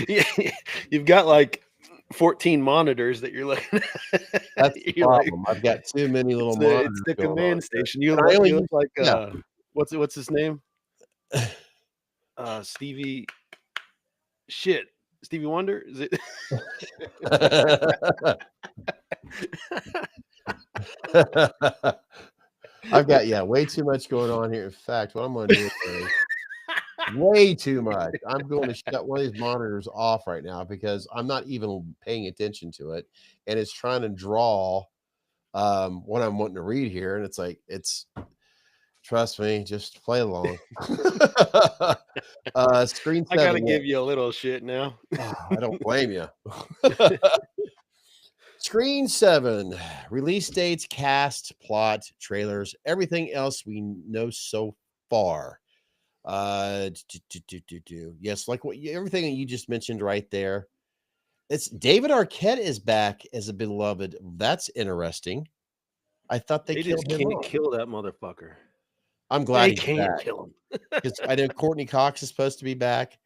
Yeah, you've got like 14 monitors that you're looking at. That's the problem. I've got too many little monitors. It's the command station. You look like what's his name? Stevie Wonder? Is it? I've got way too much going on here. In fact, what I'm going to do is way too much. I'm going to shut one of these monitors off right now because I'm not even paying attention to it, and it's trying to draw what I'm wanting to read here, and trust me, just play along. Screen 7. I gotta give you a little shit now. I don't blame you. Screen 7, release dates, cast, plot, trailers, everything else we know so far. Yes, like everything that you just mentioned right there. It's David Arquette is back as a beloved. That's interesting. I thought they just can't kill that motherfucker. I'm glad they can't kill him because I know Courtney Cox is supposed to be back.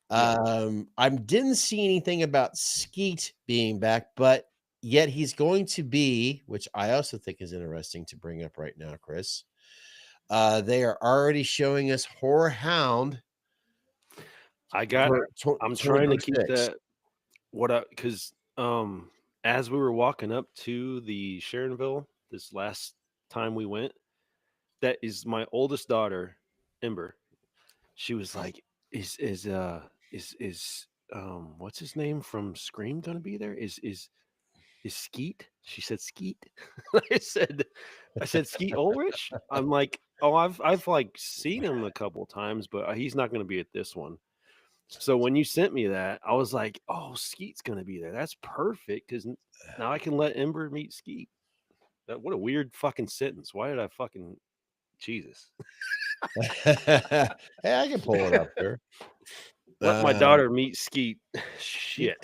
I didn't see anything about Skeet being back, but yet he's going to be, which I also think is interesting to bring up right now, Chris. They are already showing us Horror Hound. I'm trying to keep that. Because as we were walking up to the Sharonville this last time we went, that is my oldest daughter, Ember. She was like, "Is what's his name from Scream gonna be there? Is Skeet?" She said Skeet. I said Skeet Ulrich. I'm like, oh, I've like seen him a couple times, but he's not gonna be at this one. So when you sent me that, I was like, "Oh, Skeet's gonna be there. That's perfect because now I can let Ember meet Skeet." What a weird fucking sentence. Why did I fucking Jesus? Hey, I can pull it up here. Let my daughter meet Skeet. Shit.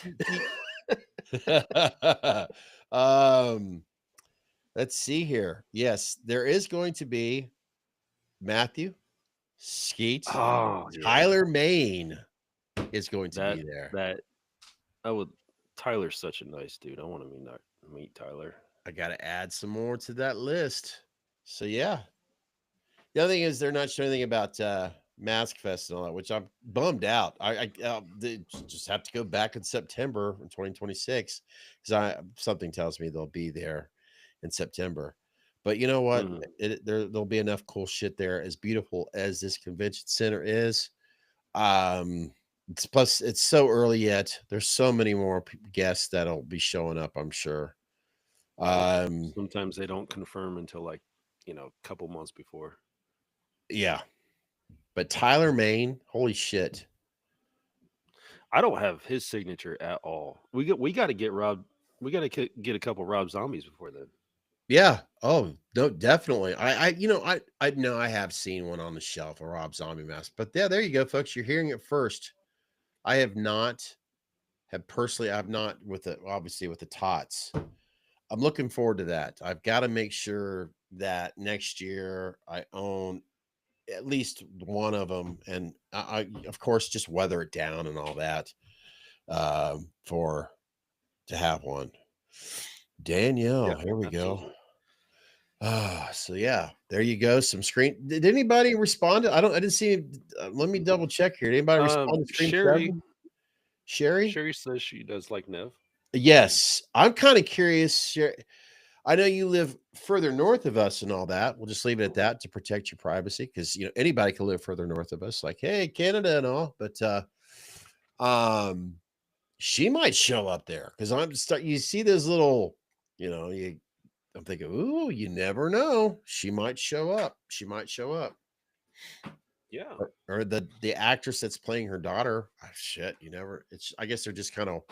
Let's see here. Yes, there is going to be Matthew, Skeet, Oh yeah. Tyler Maine is going to be there. That I would. Tyler's such a nice dude. I want to meet Tyler. I got to add some more to that list. So yeah. The other thing is they're not showing anything about Mask Fest and all that, which I'm bummed out. I they just have to go back in September in 2026 because something tells me they'll be there in September. But you know what? There'll be enough cool shit there. As beautiful as this convention center is, it's so early yet. There's so many more guests that'll be showing up, I'm sure. Sometimes they don't confirm until like a couple months before. Yeah, but Tyler Maine, holy shit! I don't have his signature at all. We got to get Rob. We got to get a couple Rob Zombies before then. Yeah. Oh, no, definitely. I know I have seen one on the shelf, a Rob Zombie mask. But yeah, there you go, folks. You're hearing it first. I have not obviously with the tots. I'm looking forward to that. I've got to make sure that next year I own at least one of them, and I of course just weather it down and all that to have one. Danielle, here we go. So yeah, there you go. Some screen. Did anybody respond? I didn't see. Let me double check here. Did anybody respond to screen Sherry? Sherry says she does like Nev. Yes, I'm kind of curious. Sherry, I know you live further north of us and all that. We'll just leave it at that to protect your privacy, because anybody can live further north of us. Like, hey, Canada and all, but she might show up there because you see those little, I'm thinking, ooh, you never know. She might show up. Yeah. Or the actress that's playing her daughter. Oh, shit, I guess they're just kind of,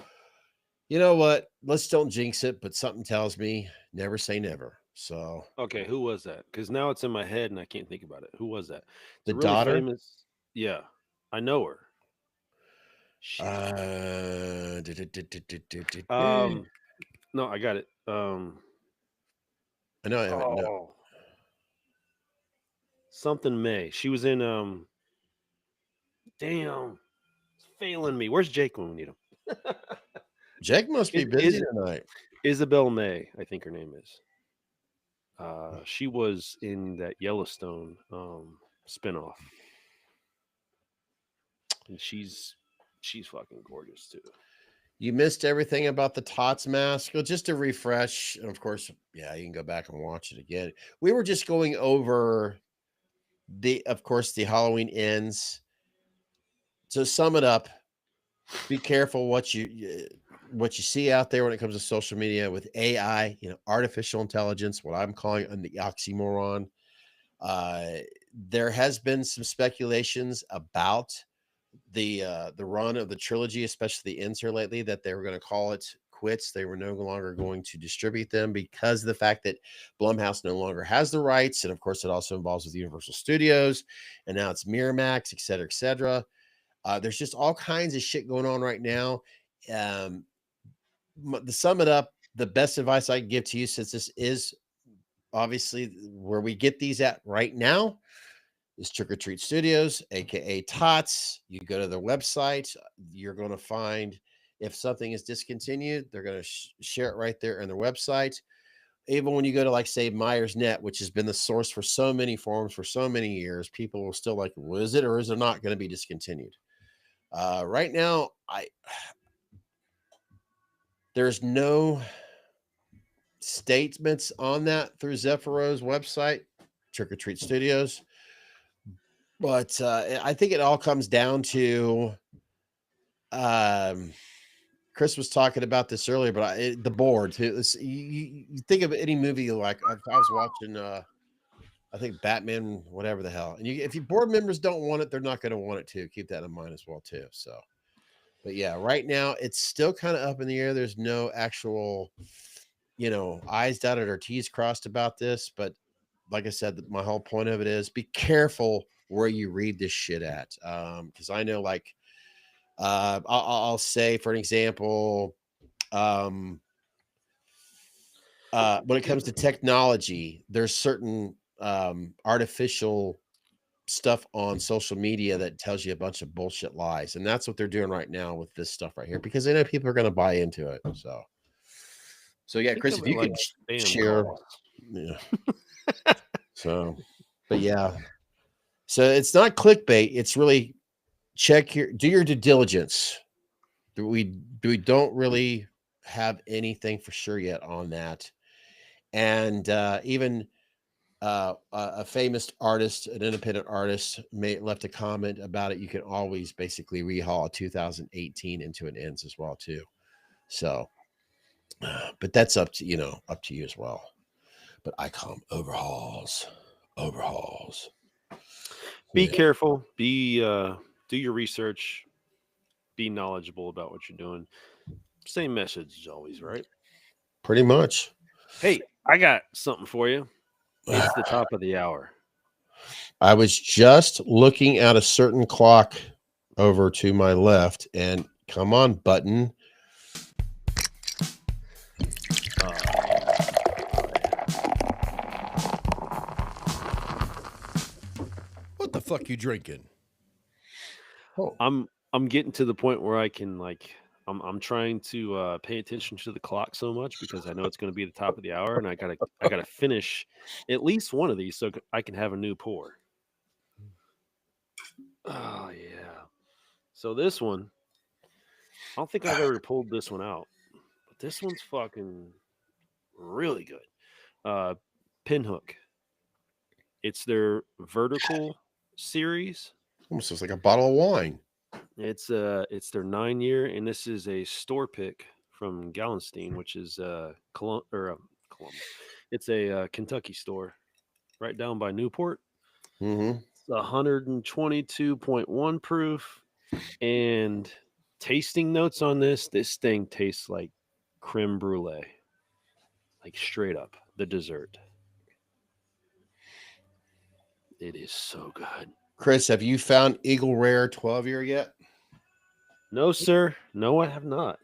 you know what? Let's don't jinx it, but something tells me never say never. So okay, who was that? Because now it's in my head and I can't think about it. Who was that? The really daughter? Famous. Yeah, I know her. No, I got it. I know I haven't. No. Something May. She was in damn, it's failing me. Where's Jake when we need him? Jake must be busy tonight. Isabel May, I think her name is. She was in that Yellowstone spinoff. And she's fucking gorgeous too. You missed everything about the Tots mask. Well, just to refresh, and of course, yeah, you can go back and watch it again. We were just going over the Halloween ends. To sum it up, be careful what you see out there when it comes to social media with AI, artificial intelligence, what I'm calling the oxymoron. There has been some speculations about the run of the trilogy, especially the ends here lately, that they were going to call it quits. They were no longer going to distribute them because of the fact that Blumhouse no longer has the rights. And of course, it also involves with Universal Studios, and now it's Miramax, et cetera, et cetera. There's just all kinds of shit going on right now. To sum it up, the best advice I can give to you, since this is obviously where we get these at right now, is Trick or Treat Studios, aka Tots. You go to their website, you're going to find if something is discontinued, they're going to share it right there on their website. Even when you go to, like, say, Myers Net, which has been the source for so many forums for so many years, people will still like, well, is it or is it not going to be discontinued? Right now, there's no statements on that through Zephyro's website, Trick or Treat Studios. But I think it all comes down to, Chris was talking about this earlier, but the board. You think of any movie, like I was watching I think Batman, whatever the hell. And if your board members don't want it, they're not going to want it too. Keep that in mind as well too. So, but yeah, right now it's still kind of up in the air. There's no actual, I's dotted or T's crossed about this. But like I said, my whole point of it is be careful where you read this shit at. Because I know, like, I'll say for an example, when it comes to technology, there's certain artificial stuff on social media that tells you a bunch of bullshit lies, and that's what they're doing right now with this stuff right here, because they know people are going to buy into it. So yeah, Think Chris, of if it you like could spam share, calls. yeah. So, but yeah, so it's not clickbait. It's really do your due diligence. We don't really have anything for sure yet on that, and even. A famous artist, an independent artist, left a comment about it. You can always basically rehaul a 2018 into an ends as well too. So, but that's up to you as well. But I call them overhauls. Be careful. Be do your research. Be knowledgeable about what you're doing. Same message as always, right? Pretty much. Hey, I got something for you. It's the top of the hour. I was just looking at a certain clock over to my left, and come on, button. What the fuck you drinking? Oh. I'm getting to the point where I can I'm trying to pay attention to the clock so much because I know it's going to be the top of the hour, and I gotta finish at least one of these so I can have a new pour. Oh yeah. So this one, I don't think I've ever pulled this one out, but this one's fucking really good. Pinhook. It's their vertical series. Almost looks like a bottle of wine. It's their 9-year, and this is a store pick from Gallenstein, which is Columbus. It's a Kentucky store right down by Newport. Mm-hmm. It's 122.1 proof, and tasting notes on this thing tastes like creme brulee, like straight up the dessert. It is so good. Chris, have you found Eagle Rare 12-year yet? No, sir. No, I have not.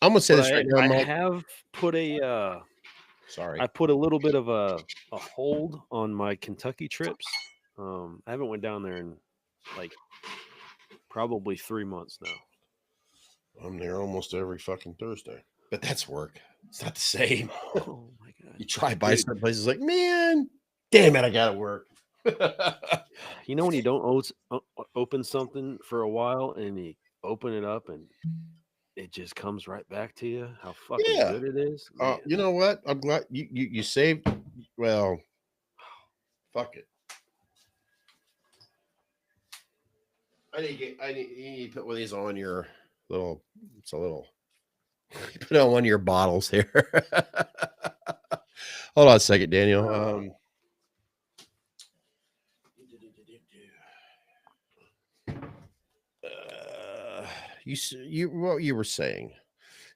I'm gonna say this right now, Mike. I have put a sorry. I put a little bit of a hold on my Kentucky trips. I haven't went down there in like probably 3 months now. I'm there almost every fucking Thursday, but that's work. It's not the same. Oh my god! You try buy some places like, man, damn it, I gotta work. You know when you don't open something for a while and you open it up and it just comes right back to you how fucking good it is. You know what? I'm glad you saved. Well, fuck it. I need you to put one of these on your little. It's a little. You put on one of your bottles here. Hold on a second, Daniel. What you were saying?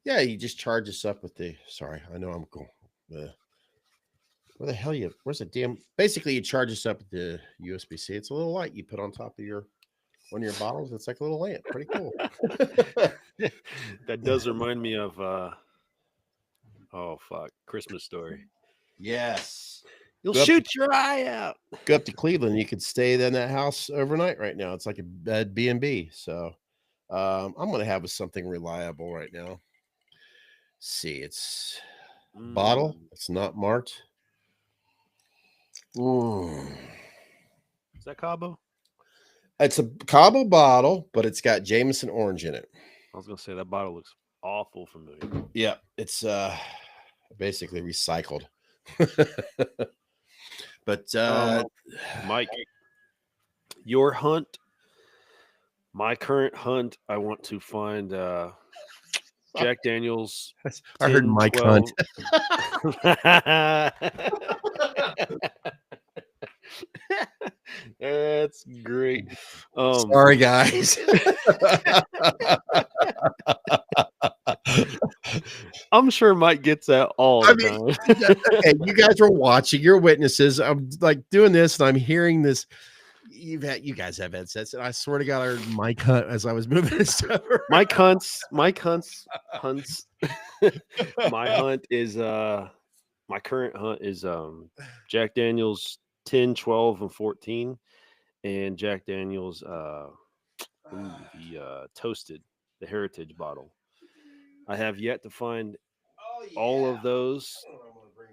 Yeah, you just charge us up with the. Sorry, I know I'm going. Where the hell you? Where's the damn? Basically, you charge us up with the USB-C. It's a little light you put on top of one of your bottles. It's like a little lamp. Pretty cool. That does remind me of oh fuck, Christmas Story. Yes. You'll shoot your eye out. Go up to Cleveland. You could stay in that house overnight right now. It's like a bed B&B. So I'm going to have something reliable right now. See, it's bottle. It's not marked. Is that Cabo? It's a Cabo bottle, but it's got Jameson orange in it. I was going to say that bottle looks awful familiar. Yeah, it's basically recycled. But Mike, your hunt, my current hunt, I want to find Jack Daniels. 10, I heard Mike 12. Hunt. That's great. Sorry, guys. I'm sure Mike gets that all the time. Okay, you guys are watching. You're witnesses. I'm like doing this, and I'm hearing this. You guys have headsets, and I swear to God, I heard Mike Hunt as I was moving this stuff around. Mike hunts. My hunt is my current hunt is Jack Daniel's 10, 12, and 14, and Jack Daniel's toasted, the heritage bottle. I have yet to find all of those,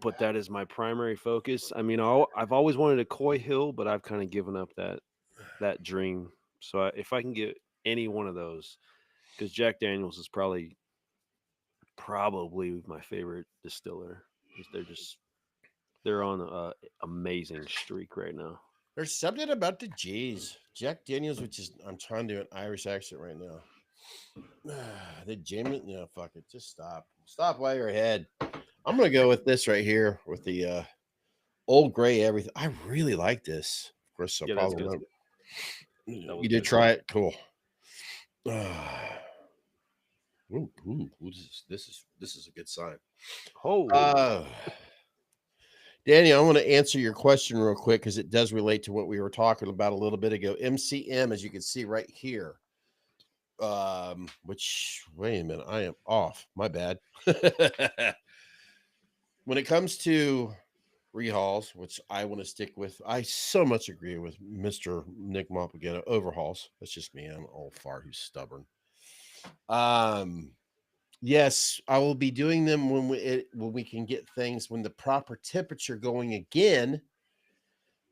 but that is my primary focus. I mean, I've always wanted a Coy Hill, but I've kind of given up that dream. So if I can get any one of those, because Jack Daniel's is probably my favorite distiller. They're on a amazing streak right now. There's something about the G's. Jack Daniels, which is, I'm trying to do an Irish accent right now. The Jamie, fuck it. Just stop. Stop while you're ahead. I'm going to go with this right here with the Old Gray everything. I really like this. Of course, I probably won't. You did try it? Cool. This is a good sign. Oh. Danny, I want to answer your question real quick because it does relate to what we were talking about a little bit ago. MCM, as you can see right here, which, wait a minute, I am off. My bad. When it comes to rehauls, which I want to stick with, I so much agree with Mr. Nick Mompagano. Overhauls. That's just me. I'm an old fart who's stubborn. Yes, I will be doing them when we can get things when the proper temperature going again.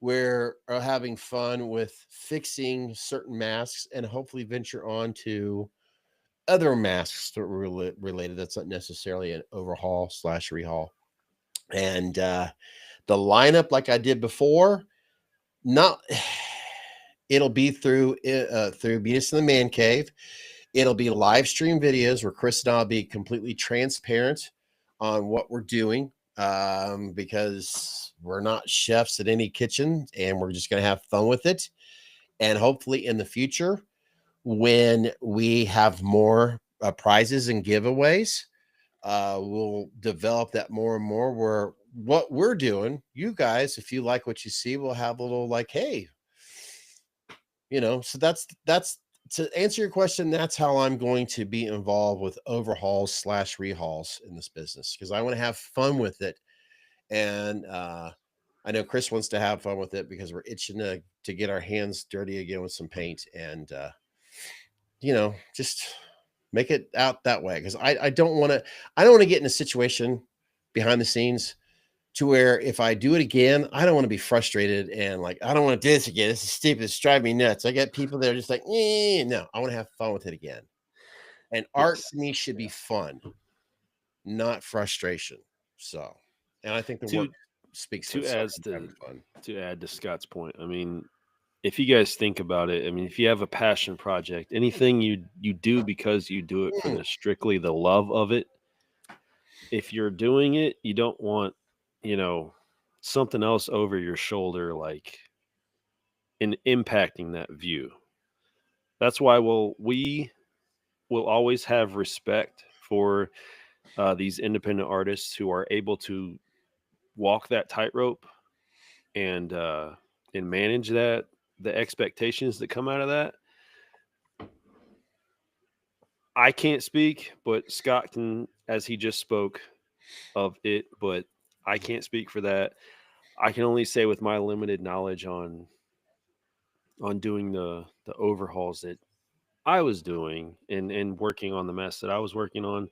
We're having fun with fixing certain masks and hopefully venture on to other masks that were related. That's not necessarily an overhaul / rehaul. And the lineup, like I did before, it'll be through Venus in the Man Cave. It'll be live stream videos where Chris and I'll be completely transparent on what we're doing because we're not chefs at any kitchen and we're just going to have fun with it. And hopefully in the future, when we have more prizes and giveaways, we'll develop that more and more where what we're doing, you guys, if you like what you see, we'll have a little like, hey, so that's to answer your question. That's how I'm going to be involved with overhauls / rehauls in this business because I want to have fun with it. And I know Chris wants to have fun with it because we're itching to get our hands dirty again with some paint and, just make it out that way. Because I don't want to get in a situation behind the scenes to where if I do it again, I don't want to be frustrated and like, I don't want to do this again. This is stupid. It's driving me nuts. I got people that are just like, no, I want to have fun with it again. And art to me should be fun, not frustration. So, and I think the work speaks to add to Scott's point. I mean, if you guys think about it, I mean, if you have a passion project, anything you do because you do it for strictly the love of it. If you're doing it, you don't want, something else over your shoulder, like in impacting that view. That's why we will always have respect for these independent artists who are able to walk that tightrope and manage the expectations that come out of that. I can't speak, but Scott can, as he just spoke of it, but I can't speak for that. I can only say with my limited knowledge on doing the overhauls that I was doing and working on the mess that I was working on,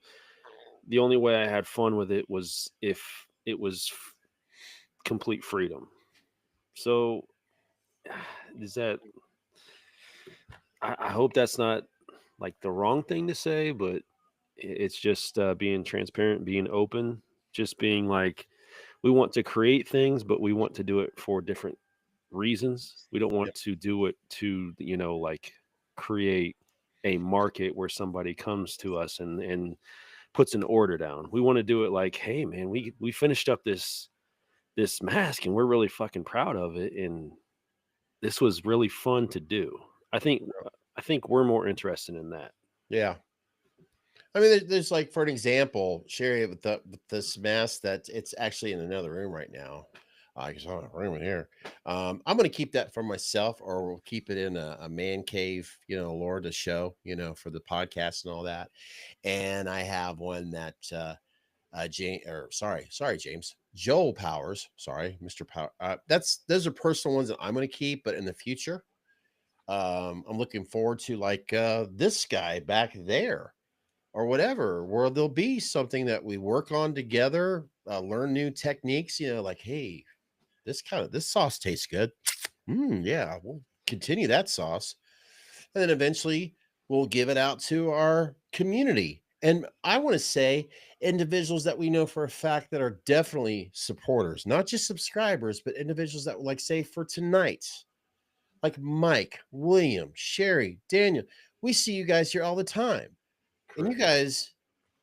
the only way I had fun with it was if it was complete freedom. So is that, I hope that's not like the wrong thing to say, but it's just being transparent, being open, just being like, we want to create things, but we want to do it for different reasons. We don't want to do it to, like create a market where somebody comes to us and puts an order down. We want to do it like, hey man, we finished up this this mask, and we're really fucking proud of it. And this was really fun to do. I think we're more interested in that. Yeah. I mean, there's like, for an example, Sherry, with this mask that it's actually in another room right now. I guess I don't have a room in here. I'm going to keep that for myself, or we'll keep it in a man cave, Laura, to show, for the podcast and all that. And I have one that James Joel Powers, Mr. Power. Those are personal ones that I'm going to keep, but in the future, I'm looking forward to like this guy back there, or whatever, where there'll be something that we work on together, learn new techniques, like, hey, this sauce tastes good. Yeah, we'll continue that sauce. And then eventually we'll give it out to our community. And I want to say individuals that we know for a fact that are definitely supporters, not just subscribers, but individuals that, like, say for tonight, like Mike, William, Sherry, Daniel, we see you guys here all the time. And you guys,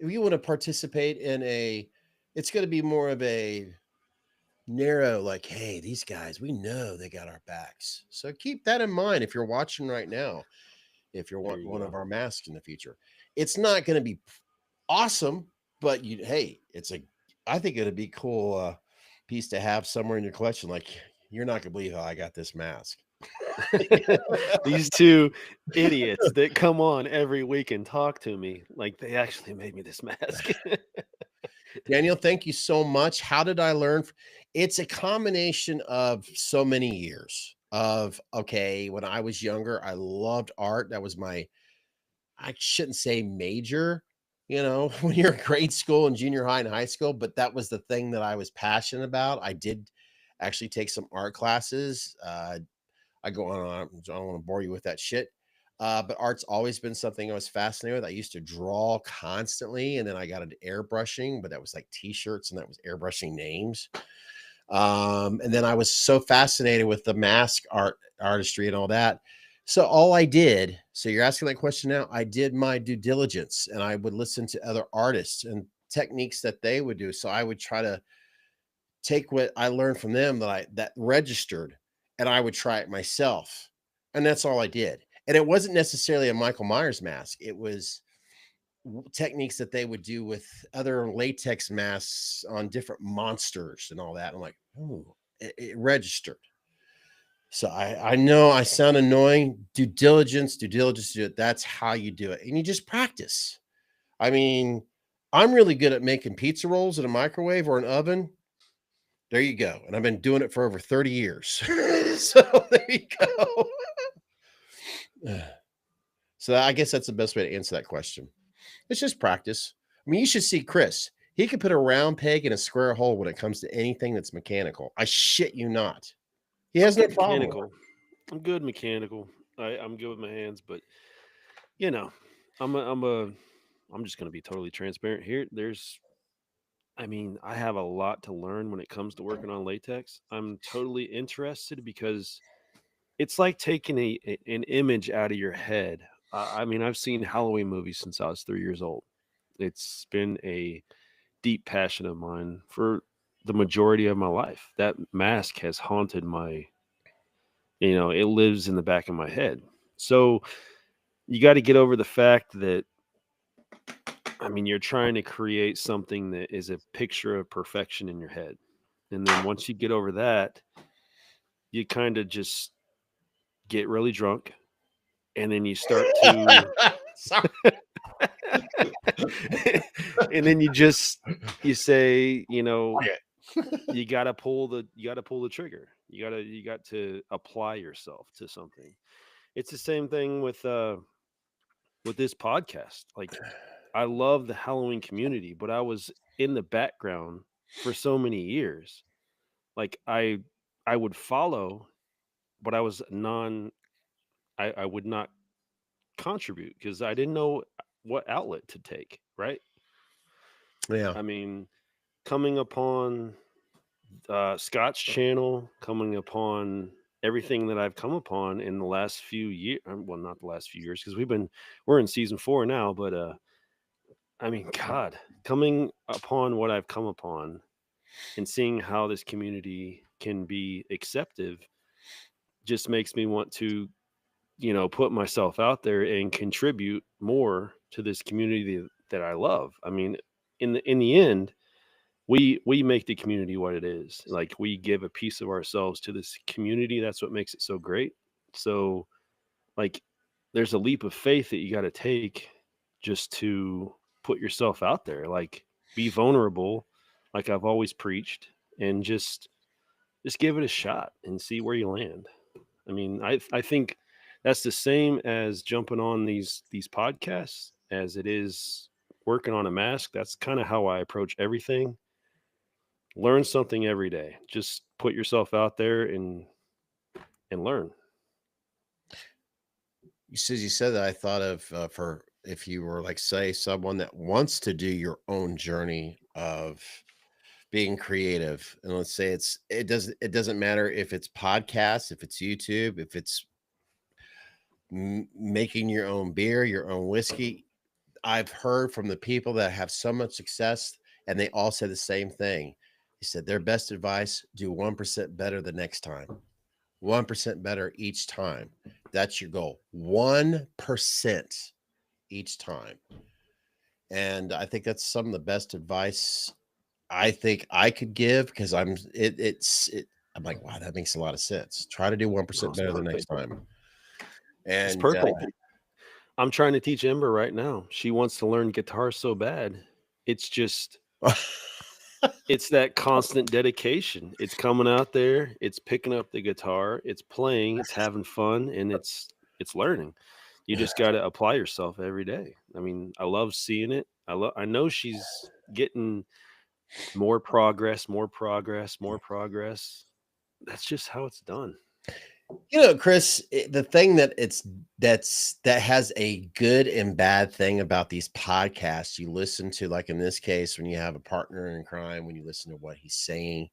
if you want to participate in it's going to be more of a narrow, like, hey, these guys, we know they got our backs. So keep that in mind if you're watching right now, if you're one of our masks in the future. It's not going to be awesome, but I think it'd be cool piece to have somewhere in your collection. Like, you're not going to believe how I got this mask. These two idiots that come on every week and talk to me, like, they actually made me this mask. Daniel, thank you so much. How did I learn? It's a combination of so many years of, when I was younger, I loved art. That was I shouldn't say major, when you're in grade school and junior high and high school, but that was the thing that I was passionate about. I did actually take some art classes. I go on, I don't want to bore you with that shit. But art's always been something I was fascinated with. I used to draw constantly, and then I got into airbrushing, but that was like t-shirts, and that was airbrushing names. And then I was so fascinated with the mask artistry and all that. So all I did, so you're asking that question now, I did my due diligence, and I would listen to other artists and techniques that they would do. So I would try to take what I learned from them that registered, and I would try it myself. And that's all I did. And it wasn't necessarily a Michael Myers mask. It was techniques that they would do with other latex masks on different monsters and all that. I'm like, oh, it registered. So I know I sound annoying. Due diligence, that's how you do it. And you just practice. I mean, I'm really good at making pizza rolls in a microwave or an oven. There you go. And I've been doing it for over 30 years. So there you go. So I guess that's the best way to answer that question. It's just practice. I mean, you should see Chris. He can put a round peg in a square hole when it comes to anything that's mechanical. I shit you not. He has no problem. Mechanical. I'm good mechanical. I'm good with my hands, but I'm just going to be totally transparent here. I have a lot to learn when it comes to working on latex. I'm totally interested because it's like taking an image out of your head. I've seen Halloween movies since I was 3 years old. It's been a deep passion of mine for the majority of my life. That mask has haunted it lives in the back of my head. So you got to get over the fact that, you're trying to create something that is a picture of perfection in your head. And then once you get over that, you kind of just get really drunk, and then you start to and then you say, you got to pull the trigger. You got to apply yourself to something. It's the same thing with this podcast. Like, I love the Halloween community, but I was in the background for so many years. Like, I would follow, but I would not contribute because I didn't know what outlet to take, right? Yeah. Coming upon Scott's channel, coming upon everything that I've come upon in the last few years, well, not the last few years, because we're in season 4 now, but God, coming upon what I've come upon and seeing how this community can be acceptive just makes me want to, put myself out there and contribute more to this community that I love. I mean, in the end, we make the community what it is. Like, we give a piece of ourselves to this community. That's what makes it so great. So, like, there's a leap of faith that you got to take just to put yourself out there. Like, be vulnerable, like I've always preached, and just give it a shot and see where you land. I mean, I think that's the same as jumping on these podcasts as it is working on a mask. That's kind of how I approach everything. Learn something every day. Just put yourself out there and learn. You said that, I thought of for if you were like, say, someone that wants to do your own journey of being creative, and let's say it doesn't matter if it's podcasts, if it's YouTube, if it's making your own beer, your own whiskey. I've heard from the people that have so much success, and they all said the same thing. They said their best advice: do 1% better the next time. 1% better each time. That's your goal. 1% each time. And I think that's some of the best advice I think I could give, because I'm like, wow, that makes a lot of sense. Try to do 1% better the next time. It's And perfect. I'm trying to teach Ember right now. She wants to learn guitar so bad. It's just it's that constant dedication. It's coming out there, it's picking up the guitar, it's playing, it's having fun, and it's learning. You just got to apply yourself every day. I mean, I love seeing it. I know she's getting more progress, more progress, more progress. That's just how it's done. Chris, the thing that has a good and bad thing about these podcasts, you listen to, like in this case, when you have a partner in crime, when you listen to what he's saying,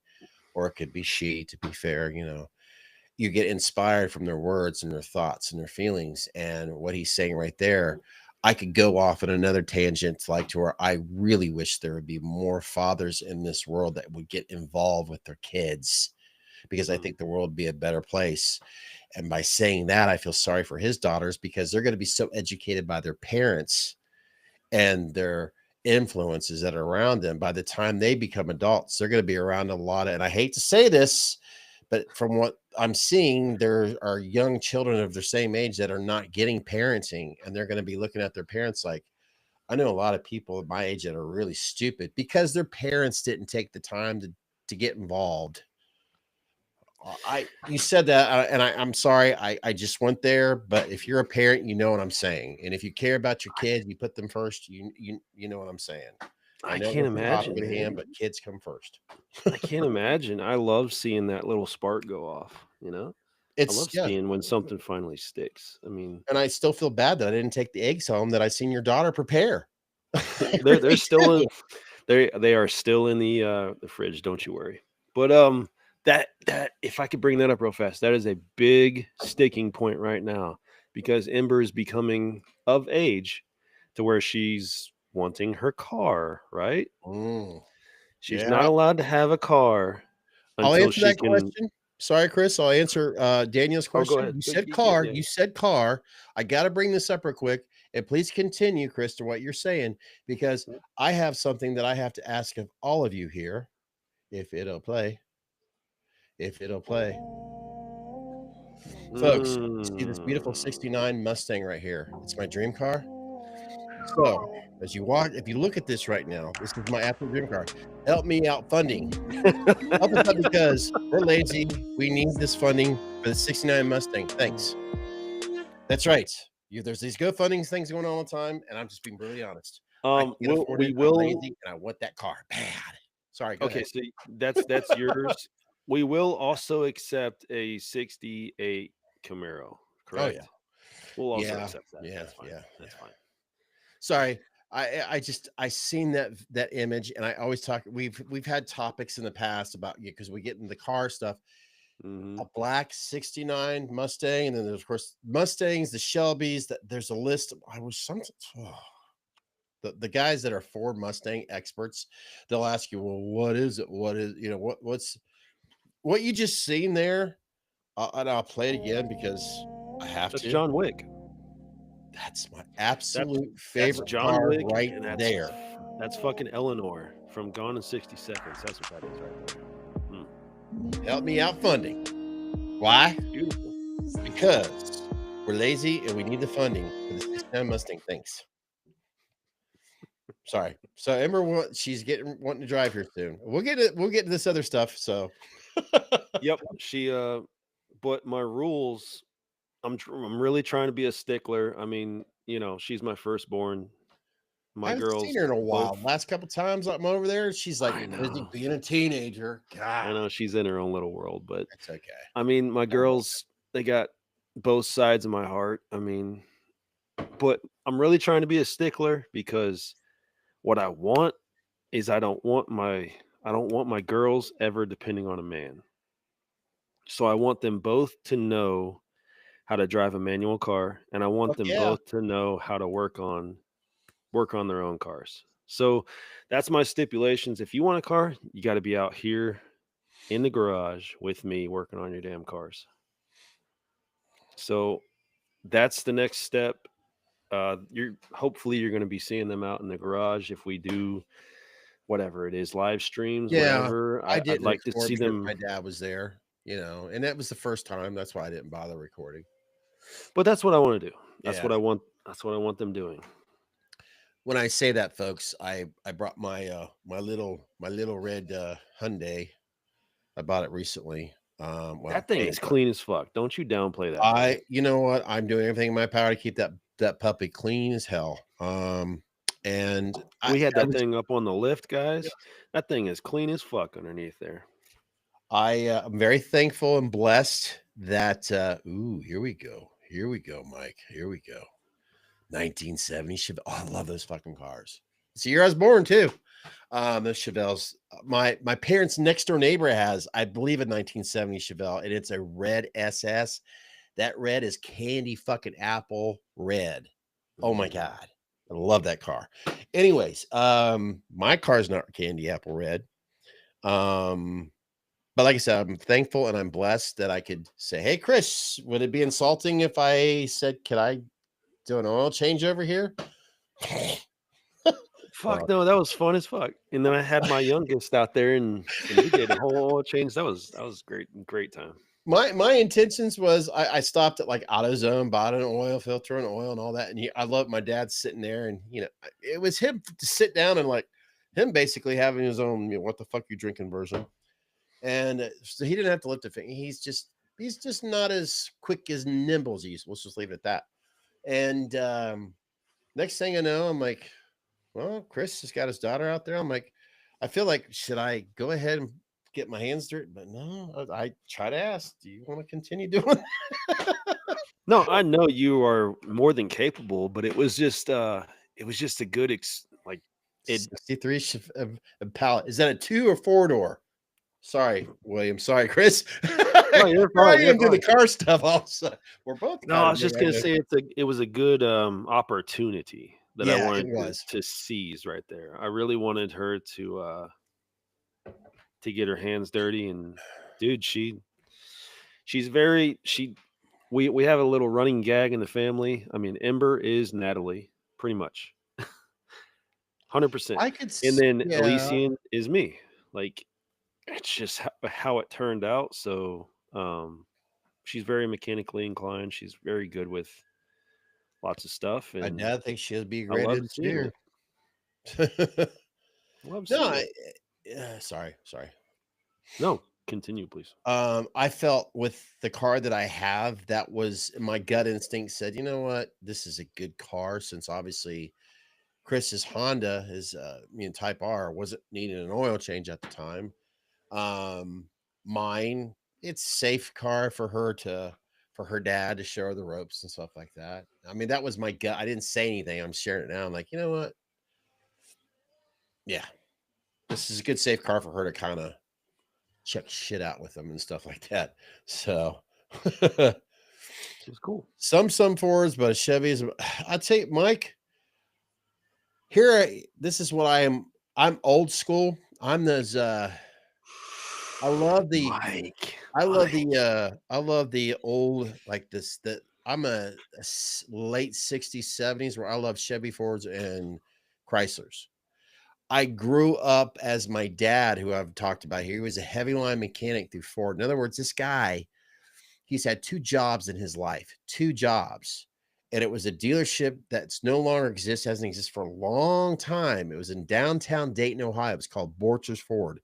or it could be she, to be fair, you get inspired from their words and their thoughts and their feelings, and what he's saying right there. I could go off on another tangent, like to where I really wish there would be more fathers in this world that would get involved with their kids, because I think the world would be a better place. And by saying that, I feel sorry for his daughters, because they're going to be so educated by their parents and their influences that are around them. By the time they become adults, they're going to be around a lot of, and I hate to say this, but from what I'm seeing, there are young children of their same age that are not getting parenting, and they're going to be looking at their parents like, I know a lot of people at my age that are really stupid because their parents didn't take the time to get involved. You said that, and I'm sorry, I just went there. But if you're a parent, you know what I'm saying, and if you care about your kids, you put them first. You know what I'm saying. I know can't it's a imagine, popular man. hand, but kids come first. I can't imagine. I love seeing that little spark go off, I love seeing when something finally sticks. I mean, and I still feel bad that I didn't take the eggs home that I seen your daughter prepare. they're still in they are still in the fridge, don't you worry. But that if I could bring that up real fast, that is a big sticking point right now, because Ember is becoming of age to where she's wanting her car, right? She's not Yeah. allowed to have a car I'll until answer she that can. question. Sorry, Chris. I'll answer Daniel's Oh, go question. ahead. You Go- said yeah, car. yeah. You said car. I got to bring this up real quick. And please continue, Chris, to what you're saying, because I have something that I have to ask of all of you here. If it'll play. If it'll play. Folks, you see this beautiful 69 Mustang right here. It's my dream car. So, as you walk, if you look at this right now, this is my absolute dream car. Help me out funding. Help us out, because we're lazy. We need this funding for the 69 Mustang. Thanks. That's right. There's these GoFunding things going on all the time, and I'm just being brutally honest. I can't afford it. I'm lazy, and I want that car bad. Sorry, go Okay, ahead. so that's yours. We will also accept a 68 Camaro, Oh yeah, correct? We'll also yeah, accept that. yeah, That's fine. yeah. That's fine. Sorry. I seen that image, and I always talk. We've had topics in the past about you, because we get into the car stuff. Mhm. A black 69 Mustang, and then there's of course Mustangs, the Shelbys. That there's a list. I was something. Oh. The guys that are Ford Mustang experts, they'll ask you, well, what is it? What is, you know, what you just seen there? And I'll play it again because I have That's to. John Wick. That's my absolute That's favorite John car Wick, right and there. that's fucking Eleanor from Gone in 60 Seconds. That's what that is right there. Help me out funding. Why? Beautiful. Because we're lazy and we need the funding for the 69 Mustang. Thanks. Sorry. So Ember, she's wanting to drive here soon. We'll get to this other stuff. So Yep. She but my rules, I'm really trying to be a stickler. I mean, you know, she's my firstborn. I My haven't girls seen her in a while. both, Last couple times I'm over there, she's like I busy know. being a teenager. God, I know she's in her own little world, but it's okay. I mean, my girls, they got both sides of my heart. I mean, but I'm really trying to be a stickler because what I want is I don't want my girls ever depending on a man. So I want them both to know how to drive a manual car, and I want Fuck them yeah. both to know how to work on their own cars. So that's my stipulations. If you want a car, you got to be out here in the garage with me working on your damn cars. So that's the next step. Hopefully you're going to be seeing them out in the garage if we do whatever it is, live streams, Yeah, whatever. I I'd didn't like to record see because them, my dad was there, you know, and that was the first time. That's why I didn't bother recording. but that's what I want to do. That's Yeah. what I want. That's what I want them doing. When I say that, folks, I brought my my little red Hyundai. I bought it recently. Well, That thing is clean as fuck. Don't you downplay that thing. you know what? I'm doing everything in my power to keep that puppy clean as hell. And We had that thing up on the lift, guys. That thing is clean as fuck underneath there. I'm very thankful and blessed that ooh, here we go, Mike, here we go. 1970 Chevelle. Oh, I love those fucking cars. It's the year I was born too. Those Chevelles. My parents' next door neighbor has, I believe, a 1970 Chevelle, and it's a red SS. That red is candy fucking apple red. Oh my god, I love that car. Anyways, my car's not candy apple red. But like I said, I'm thankful and I'm blessed that I could say, "Hey, Chris, would it be insulting if I said, can I do an oil change over here?" Fuck no, that was fun as fuck. And then I had my youngest out there, and we did a whole oil change. That was great time. My intentions was I stopped at like AutoZone, bought an oil filter and oil and all that. And I love my dad sitting there, and you know, it was him to sit down and like him basically having his own, you know, what the fuck you drinking version. And so he didn't have to lift a finger. He's just not as quick as nimble as he used. Let's just leave it at that. And next thing I know, I'm like, well, Chris has got his daughter out there. I'm like, I feel like, should I go ahead and get my hands dirty? But no, I try to ask, do you want to continue doing that? No, I know you are more than capable, but it was just a good 63 pallet. Is that a 2 or 4-door? Sorry, William. Sorry, Chris. No, you're fine. You're do the car stuff also. We're both. No, I was just gonna say it was a good opportunity that I wanted to seize right there. I really wanted her to get her hands dirty, and dude, we have a little running gag in the family. I mean, Ember is Natalie, pretty much. 100%. I could, and then Elysian is me. Like, it's just how it turned out. So she's very mechanically inclined. She's very good with lots of stuff. And I think she'll be great engineer. Sorry. No, continue, please. I felt with the car that I have, that was my gut instinct said, you know what, this is a good car, since obviously Chris's Honda is Type R wasn't needing an oil change at the time. Mine, it's safe car for her dad to show her the ropes and stuff like that. I mean, that was my gut. I didn't say anything. I'm sharing it now. I'm like, you know what? Yeah, this is a good safe car for her to kind of check shit out with them and stuff like that. So it's cool. Some Fords, but a Chevy is. I'd say, Mike, This is what I am. I'm old school. I'm those. I love the. Mike. I love the old like this. That I'm late '60s, '70s where I love Chevy Fords and Chryslers. I grew up as my dad, who I've talked about here. He was a heavy line mechanic through Ford. In other words, this guy, he's had 2 jobs in his life, 2 jobs. And it was a dealership that's no longer exists, hasn't existed for a long time. It was in downtown Dayton, Ohio. It was called Borchers Ford.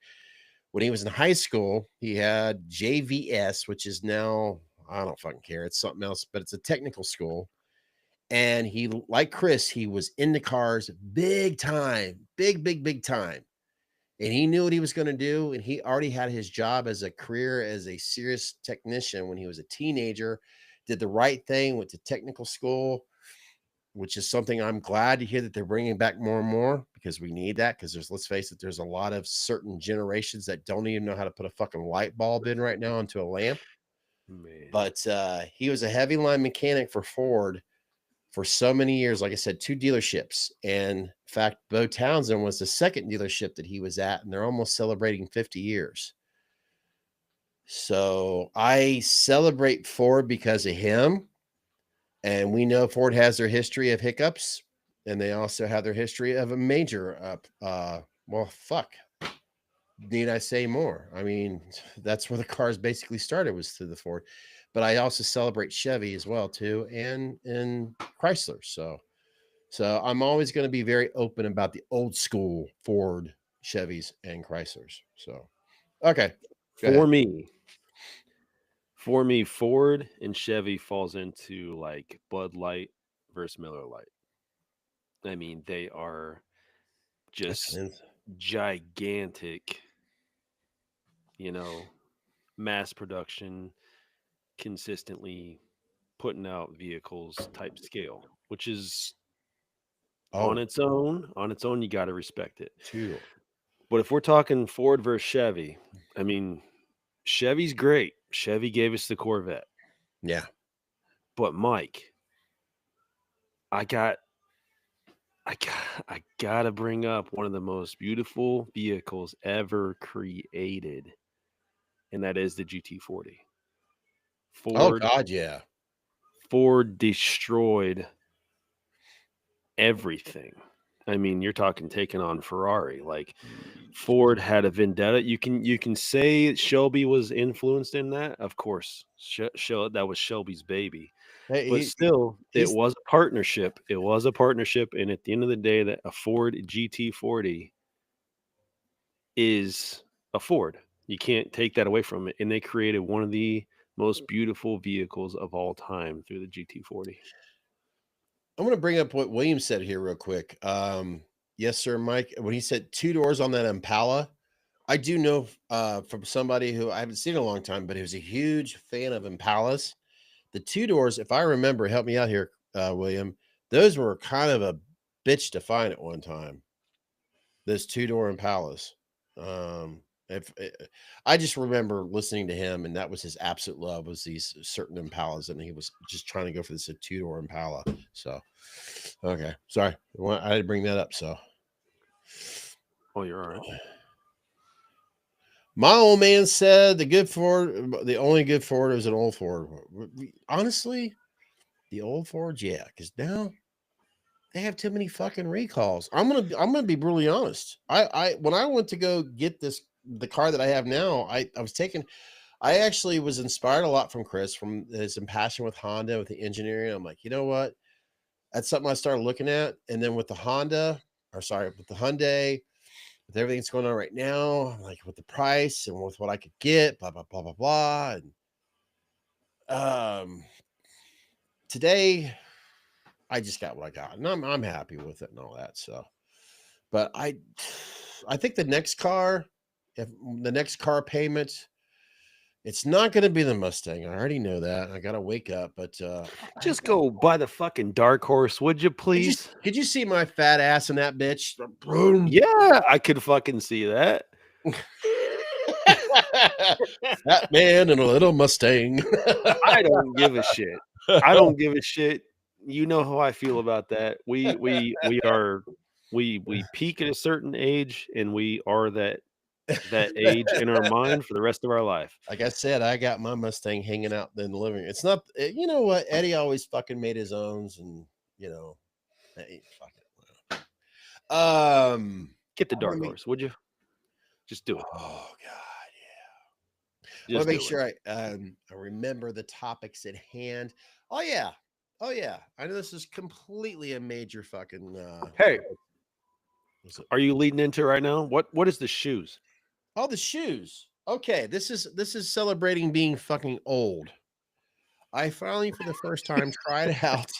When he was in high school, he had JVS, which is now, I don't fucking care. It's something else, but it's a technical school. And he, like Chris, he was into cars big time, big time. And he knew what he was going to do. And he already had his job as a career as a serious technician when he was a teenager, did the right thing, went to technical school, which is something I'm glad to hear that they're bringing back more and more because we need that. Because let's face it, there's a lot of certain generations that don't even know how to put a fucking light bulb in right now into a lamp. Man. But he was a heavy line mechanic for Ford for so many years. Like I said, 2 dealerships. And in fact, Bo Townsend was the second dealership that he was at, and they're almost celebrating 50 years. So I celebrate Ford because of him. And we know Ford has their history of hiccups, and they also have their history of a major, well, fuck. Need I say more? I mean, that's where the cars basically started, was through the Ford. But I also celebrate Chevy as well too, and Chrysler. So I'm always going to be very open about the old school Ford, Chevys, and Chryslers. So, okay. For me, Ford and Chevy falls into like Bud Light versus Miller Lite. I mean, they are just gigantic, mass production, consistently putting out vehicles type scale, which is on its own, you got to respect it. Two. But if we're talking Ford versus Chevy, I mean, Chevy's great. Chevy gave us the Corvette. Yeah. But Mike, I gotta bring up one of the most beautiful vehicles ever created, and that is the GT40. Oh God, yeah. Ford destroyed everything. I mean, you're talking taking on Ferrari. Like, Ford had a vendetta. You can say Shelby was influenced in that. Of course, that was Shelby's baby. But still, it was a partnership. It was a partnership, and at the end of the day, that a Ford GT40 is a Ford. You can't take that away from it. And they created one of the most beautiful vehicles of all time through the GT40. I'm going to bring up what William said here real quick. Yes, sir, Mike. When he said 2 doors on that Impala, I do know from somebody who I haven't seen in a long time, but he was a huge fan of Impalas. The 2 doors, if I remember, help me out here, William, those were kind of a bitch to find at one time. Those 2-door Impalas. I just remember listening to him, and that was his absolute love, was these certain Impalas, and he was just trying to go for this 2-door Impala. So, okay, sorry, I had to bring that up. So, oh, you're all right. My old man said the only good Ford was an old Ford. Honestly, the old Fords, yeah, because now they have too many fucking recalls. I'm gonna be brutally honest. When I went to go get the car that I have now, I actually was inspired a lot from Chris, from his passion with Honda, with the engineering. I'm like, you know what? That's something I started looking at. And then with the Hyundai, with everything that's going on right now, like with the price and with what I could get, blah, blah, blah, blah, blah. And today I just got what I got, and I'm happy with it and all that. So, but I think the next car payment, it's not going to be the Mustang. I already know that. I got to wake up, but just go buy the fucking Dark Horse, would you please? Could you see my fat ass in that bitch? Yeah, I could fucking see that. Fat man and a little Mustang. I don't give a shit. I don't give a shit. You know how I feel about that. We are We peak at a certain age, and we are that age in our mind for the rest of our life. Like I said, I got my Mustang hanging out in the living room. It's not, you know what? Eddie always fucking made his own, and you know, fuck it. Get the dark horse, would you? Just do it. Oh God, yeah. I Just want to make do sure I remember the topics at hand. Oh yeah, I know this is completely a major fucking. Hey, are you leading into right now? What is the shoes? Oh, the shoes. Okay, this is celebrating being fucking old. I finally, for the first time, tried out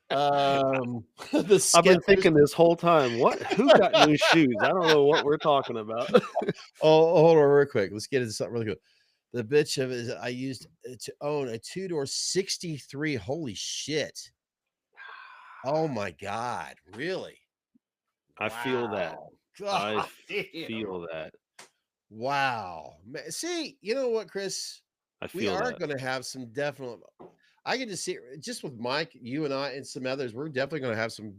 the I've been thinking this whole time. Who got new shoes? I don't know what we're talking about. Oh, hold on real quick. Let's get into something really good. The bitch of it, I used to own a 2-door 63. Holy shit. Oh my God. Really? I feel that. God, I feel that. Wow. See, you know what, Chris? We are going to have some definite. I can just see just with Mike, you and I, and some others, we're definitely going to have some.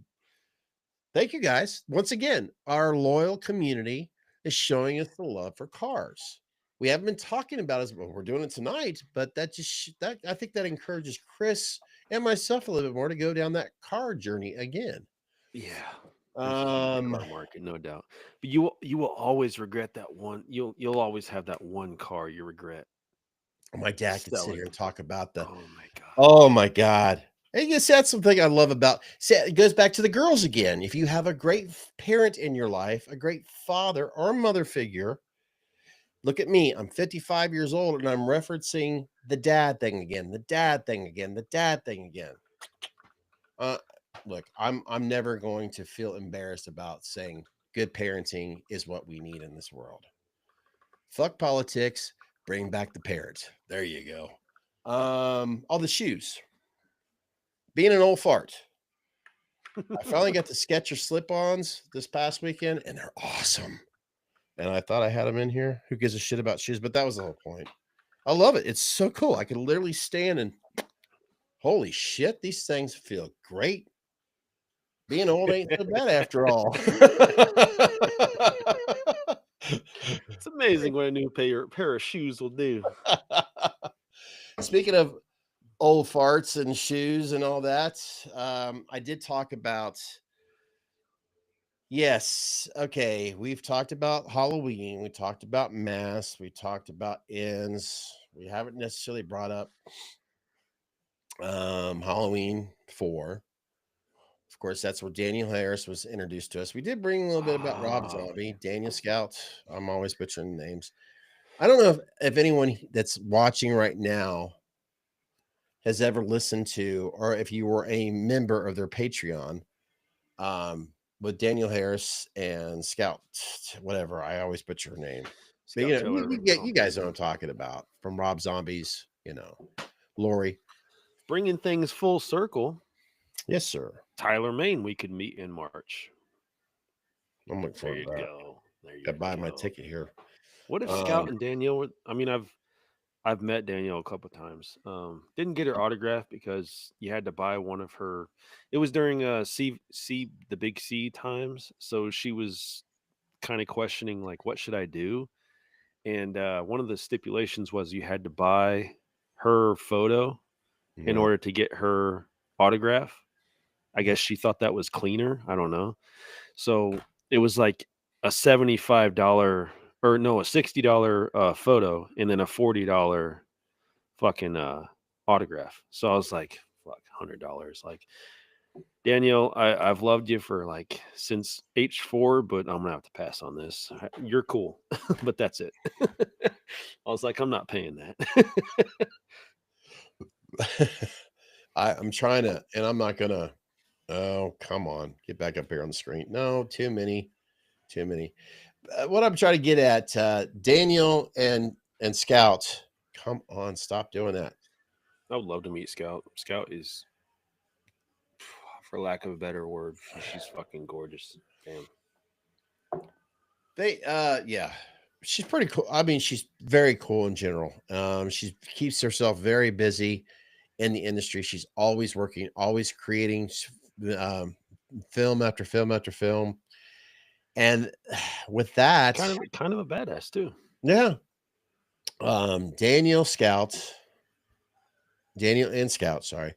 Thank you guys. Once again, our loyal community is showing us the love for cars. We haven't been talking about it, we're doing it tonight, but that I think that encourages Chris and myself a little bit more to go down that car journey again. Yeah. Car market, no doubt. But you will always regret that one. You'll always have that one car you regret. My dad could sit here and talk about the. Oh my God. Oh my God. And yes, that's something I love about. See, it goes back to the girls again. If you have a great parent in your life, a great father or mother figure, look at me. I'm 55 years old and I'm referencing the dad thing again, the dad thing again, the dad thing again. Look, I'm never going to feel embarrassed about saying good parenting is what we need in this world. Fuck politics, bring back the parent. There you go. All the shoes. Being an old fart. I finally got the Skechers slip-ons this past weekend, and they're awesome. And I thought I had them in here. Who gives a shit about shoes? But that was the whole point. I love it. It's so cool. I could literally stand and holy shit, these things feel great. Being old ain't so bad after all. It's amazing what a new pair of shoes will do. Speaking of old farts and shoes and all that, I did talk about. Yes. Okay. We've talked about Halloween. We talked about masks. We talked about ends. We haven't necessarily brought up Halloween 4. Of course, that's where Danielle Harris was introduced to us. We did bring a little bit about Rob Zombie, Daniel Scout. I'm always butchering names. I don't know if anyone that's watching right now has ever listened to, or if you were a member of their Patreon, with Danielle Harris and Scout, whatever. I always butcher her name. But, you guys know what I'm talking about from Rob Zombie's, Lori. Bringing things full circle. Yes, sir. Tyler, Maine, we could meet in March. I'm looking forward to that. There you go. Got to buy my ticket here. What if Scout and Danielle were? I mean, I've met Danielle a couple of times. Didn't get her autograph because you had to buy one of her. It was during the Big C times, so she was kind of questioning like, what should I do? And one of the stipulations was you had to buy her photo in order to get her autograph. I guess she thought that was cleaner. I don't know. So it was like a $75 or no, a $60 photo and then a $40 fucking autograph. So I was like, fuck, $100. Like, Danielle, I've loved you for like since H4, but I'm gonna have to pass on this. You're cool, but that's it. I was like, I'm not paying that. I'm trying to, and I'm not gonna. Oh, come on, get back up here on the screen. No, too many. What I'm trying to get at, Daniel and Scout. Come on, stop doing that. I would love to meet Scout. Scout is, for lack of a better word, she's fucking gorgeous. Damn. Yeah, she's pretty cool. I mean, she's very cool in general. She keeps herself very busy in the industry. She's always working, always creating film after film after film. And with that, kind of a badass too. yeah. Danielle and Scout, sorry.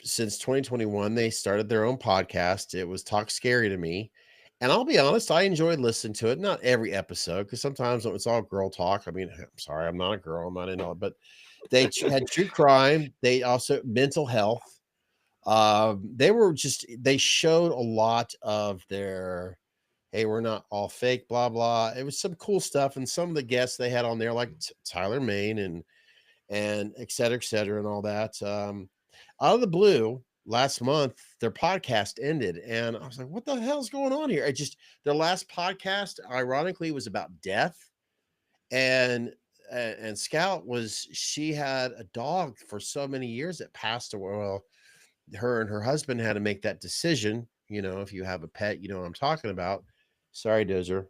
Since 2021, they started their own podcast. It was Talk Scary to Me. And I'll be honest, I enjoyed listening to it. Not every episode, because sometimes it's all girl talk. I mean, I'm sorry, I'm not a girl. I'm not in all, but they had true crime. They also mental health. They showed a lot of their, hey, we're not all fake, blah, blah. It was some cool stuff. And some of the guests they had on there, like Tyler Main and et cetera, and all that. Out of the blue, last month, their podcast ended. And I was like, what the hell's going on here? Their last podcast, ironically, was about death. And Scout she had a dog for so many years that passed away. Well, her and her husband had to make that decision. You know, if you have a pet, you know what I'm talking about. Sorry, Dozer,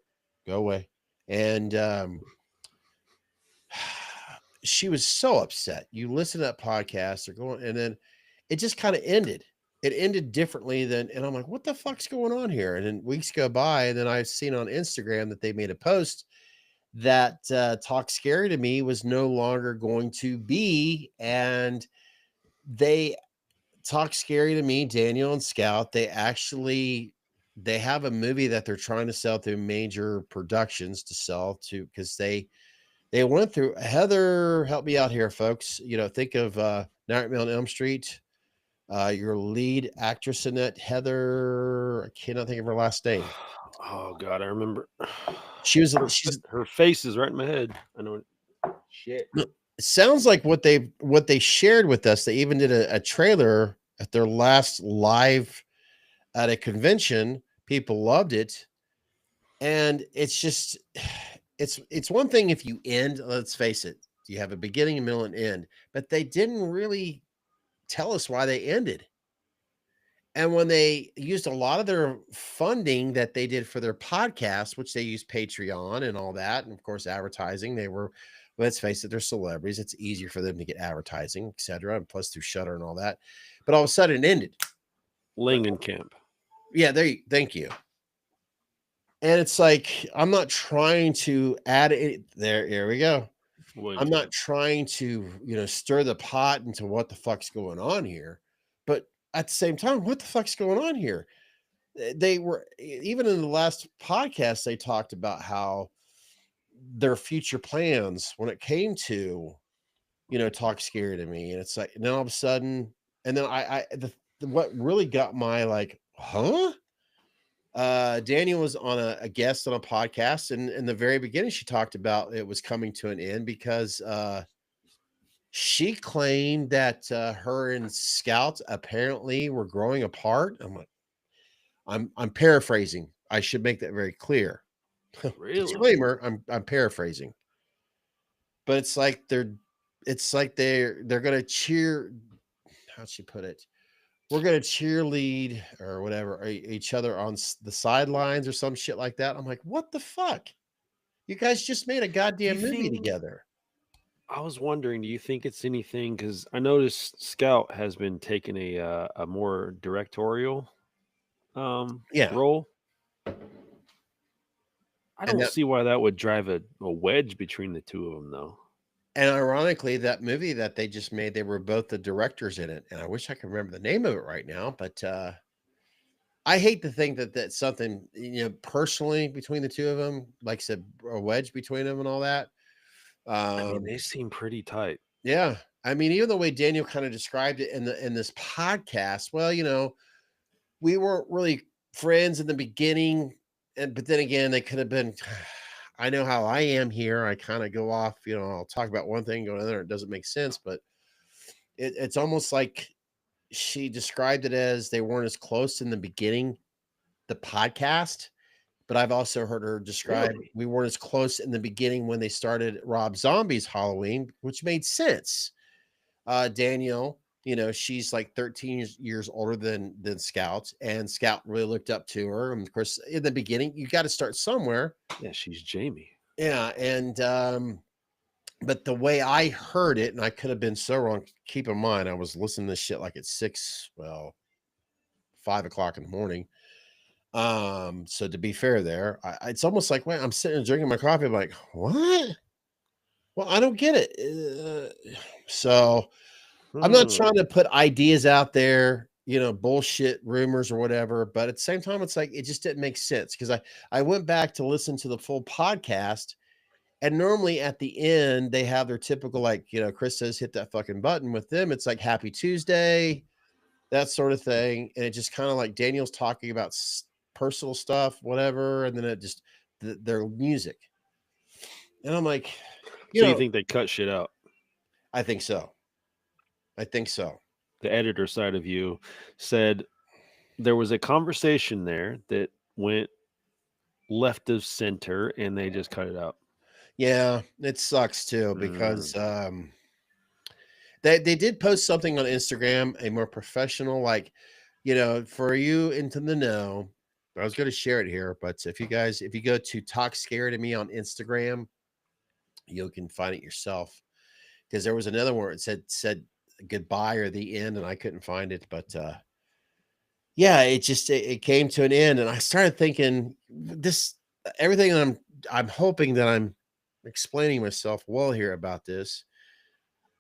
go away. And she was so upset. You listen to that podcast, they're going, and then it just kind of ended. It ended differently and I'm like, what the fuck's going on here? And then weeks go by, and then I've seen on Instagram that they made a post that Talk Scary to Me was no longer going to be. And they Talk Scary to Me, Daniel and Scout, they have a movie that they're trying to sell through major productions to sell to, because they went through. Heather, help me out here, folks. You know, think of Nightmare on Elm Street. Your lead actress in that, Heather, I cannot think of her last name. Oh God, I remember. She's her face is right in my head. I know. Shit. It sounds like what they shared with us. They even did a trailer at their last live at a convention. People loved it, and it's just it's one thing if you end. Let's face it, you have a beginning, a middle, and end, but they didn't really tell us why they ended. And when they used a lot of their funding that they did for their podcast, which they used Patreon and all that, and of course advertising, let's face it, they're celebrities. It's easier for them to get advertising, etc. And plus through Shutter and all that. But all of a sudden it ended. Langenkamp. Yeah, thank you. And it's like, I'm not trying to add it there. Here we go. I'm not trying to, stir the pot into what the fuck's going on here. But at the same time, what the fuck's going on here? They were, even in the last podcast, they talked about how their future plans when it came to, Talk Scary to Me. And it's like, and then all of a sudden, and then what really got my like, huh? Daniel was on a guest on a podcast, and in the very beginning, she talked about it was coming to an end because she claimed that her and Scout apparently were growing apart. I'm like, I'm paraphrasing. I should make that very clear. Really? Disclaimer, I'm paraphrasing. But it's like they're gonna cheer. How'd she put it? We're gonna cheerlead or whatever each other on the sidelines or some shit like that. I'm like, what the fuck? You guys just made a goddamn movie together. I was wondering, do you think it's anything? Because I noticed Scout has been taking a more directorial role. I don't see why that would drive a wedge between the two of them, though. And ironically, that movie that they just made, they were both the directors in it. And I wish I could remember the name of it right now, but I hate to think that that's something, personally between the two of them, like I said, a wedge between them and all that. I mean, they seem pretty tight. Yeah. I mean, even the way Daniel kind of described it in this podcast, well, we weren't really friends in the beginning. But then again, they could have been. I know how I am here. I kind of go off, I'll talk about one thing, go another. It doesn't make sense, but it's almost like she described it as they weren't as close in the beginning, the podcast. But I've also heard her describe we weren't as close in the beginning when they started Rob Zombie's Halloween, which made sense. Danielle, she's like 13 years older than Scout, and Scout really looked up to her. And of course, in the beginning, you got to start somewhere. Yeah, she's Jamie. Yeah, and but the way I heard it, and I could have been so wrong. Keep in mind, I was listening to this shit like at 5 5 o'clock in the morning. So to be fair there, it's almost like, wait, I'm sitting and drinking my coffee. I'm like, what? Well, I don't get it. So I'm not trying to put ideas out there, bullshit rumors or whatever. But at the same time, it's like, it just didn't make sense because I went back to listen to the full podcast. And normally at the end, they have their typical, like, Chris says, hit that fucking button. With them, it's like Happy Tuesday, that sort of thing. And it just kind of like Daniel's talking about personal stuff, whatever. And then it just, their music. And I'm like, so you think they cut shit out? I think so. The editor side of you said there was a conversation there that went left of center and they just cut it out. Yeah, it sucks too because they did post something on Instagram, a more professional, like, for you into the know. I was going to share it here, but if you go to Talk Scary to Me on Instagram, you can find it yourself. Because there was another one it said goodbye or the end, and I couldn't find it. But yeah, it came to an end, and I started thinking everything that I'm hoping that I'm explaining myself well here about this.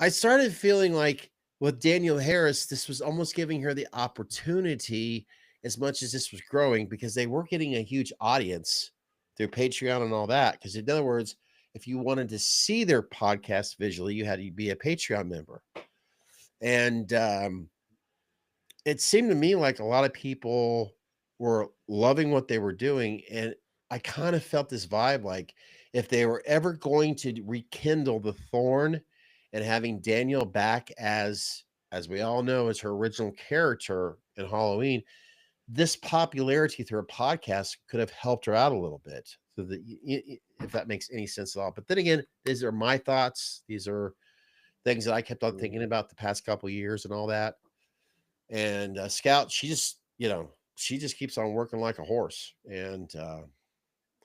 I started feeling like with Danielle Harris, this was almost giving her the opportunity as much as this was growing, because they were getting a huge audience through Patreon and all that. Because in other words, if you wanted to see their podcast visually, you had to be a Patreon member. And it seemed to me like a lot of people were loving what they were doing. And I kind of felt this vibe, like if they were ever going to rekindle the Thorn and having Danielle back as we all know, as her original character in Halloween, this popularity through a podcast could have helped her out a little bit. So that, if that makes any sense at all. But then again, these are my thoughts. These are things that I kept on thinking about the past couple of years and all that. And Scout, she just keeps on working like a horse. And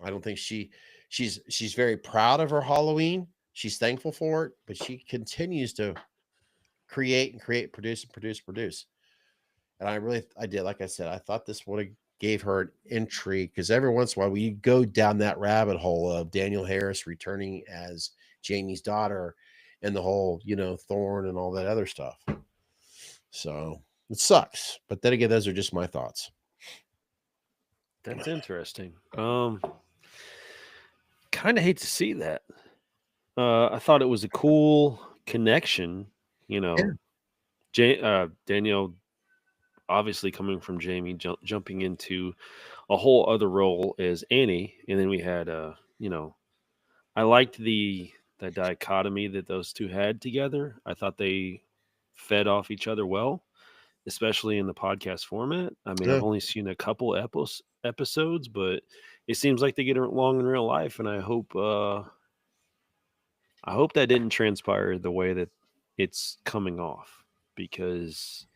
I don't think she's very proud of her Halloween. She's thankful for it, but she continues to create, produce. And I did, like I said, I thought this would have gave her an entry, because every once in a while we go down that rabbit hole of Danielle Harris returning as Jamie's daughter and the whole, Thorn and all that other stuff. So it sucks. But then again, those are just my thoughts. That's interesting. Kind of hate to see that. I thought it was a cool connection, Danielle obviously coming from Jamie, jumping into a whole other role as Annie. And then we had, I liked the dichotomy that those two had together. I thought they fed off each other well, especially in the podcast format. I mean, I've only seen a couple episodes, but it seems like they get along in real life. And I hope that didn't transpire the way that it's coming off, because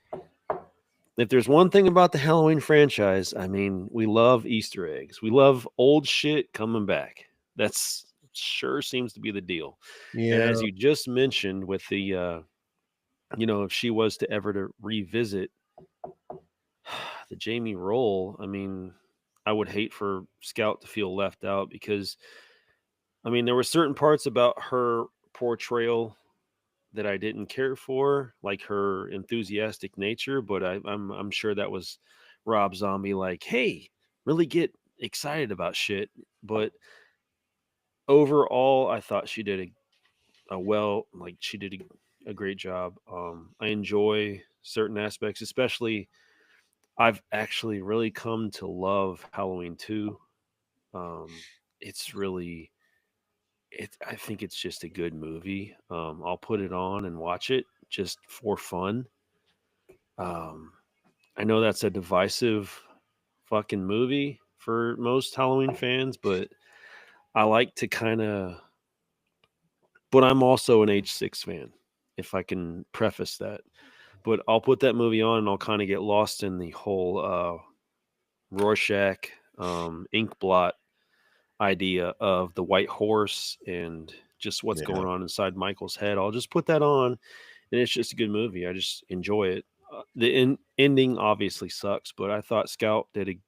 if there's one thing about the Halloween franchise, I mean, we love Easter eggs. We love old shit coming back. That's sure seems to be the deal. Yeah. And as you just mentioned with the, if she was to ever to revisit the Jamie role, I mean, I would hate for Scout to feel left out, because, I mean, there were certain parts about her portrayal that I didn't care for, like her enthusiastic nature, but I'm sure that was Rob Zombie, like, hey, really get excited about shit. But overall, I thought she did she did a great job. I enjoy certain aspects, especially I've actually really come to love Halloween 2. It's really, I think it's just a good movie. I'll put it on and watch it just for fun. I know that's a divisive fucking movie for most Halloween fans, but I like to but I'm also an H6 fan, if I can preface that. But I'll put that movie on and I'll kind of get lost in the whole Rorschach ink blot idea of the white horse and just what's going on inside Michael's head. I'll just put that on, and it's just a good movie. I just enjoy it. the ending obviously sucks, but I thought Scout did a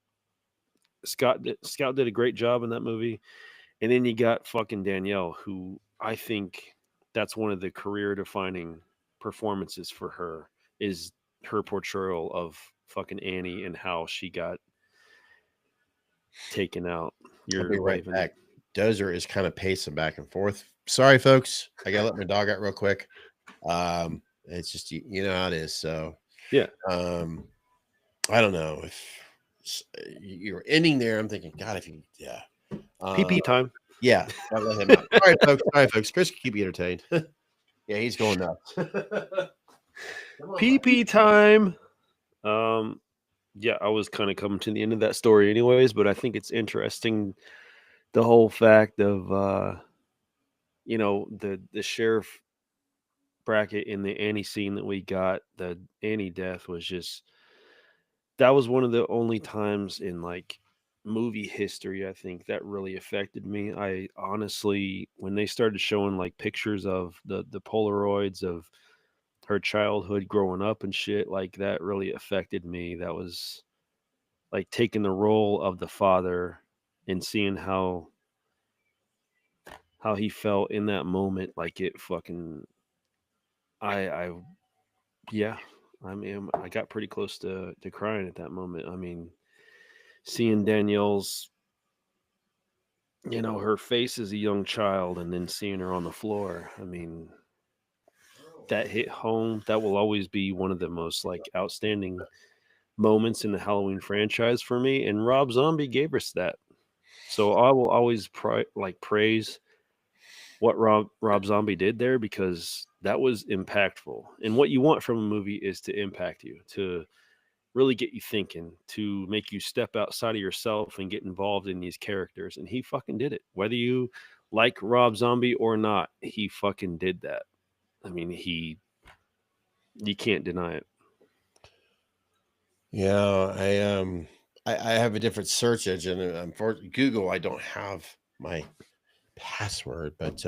great job in that movie. And then you got fucking Danielle, who I think that's one of the career defining performances for her, is her portrayal of fucking Annie and how she got taken out. I'll be You're right waving. back. Dozer is kind of pacing back and forth. Sorry, folks. I gotta let my dog out real quick. It's just you know how it is. So Yeah. I don't know if you're ending there. I'm thinking, God, if you PP time. Yeah, gotta let him out. All right, folks. All right, folks. Chris can keep you entertained. Yeah, he's going nuts. PP time. Yeah, I was kind of coming to the end of that story anyways, but I think it's interesting, the whole fact of the sheriff bracket in the Annie scene that we got. The Annie death was just, that was one of the only times in like movie history I think that really affected me. I honestly, when they started showing like pictures of the Polaroids of her childhood growing up and shit, like that really affected me. That was like taking the role of the father and seeing how he felt in that moment. Like it fucking, I yeah, I mean, I got pretty close to crying at that moment. I mean, seeing Danielle's, her face as a young child and then seeing her on the floor. I mean, that hit home. That will always be one of the most like outstanding moments in the Halloween franchise for me. And Rob Zombie gave us that. So I will always praise what Rob Zombie did there, because that was impactful. And what you want from a movie is to impact you, to really get you thinking, to make you step outside of yourself and get involved in these characters. And he fucking did it. Whether you like Rob Zombie or not, he fucking did that. I mean, you can't deny it. Yeah, I have a different search engine, and for Google, I don't have my password. But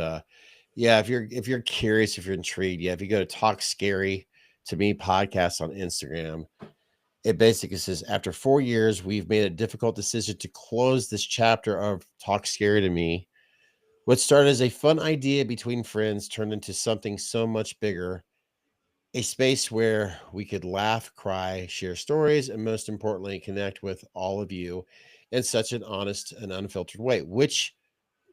yeah, if you're curious, if you're intrigued, yeah, if you go to Talk Scary to Me podcast on Instagram, it basically says, after 4 years, we've made a difficult decision to close this chapter of Talk Scary to Me. What started as a fun idea between friends turned into something so much bigger. A space where we could laugh, cry, share stories, and most importantly, connect with all of you in such an honest and unfiltered way. Which,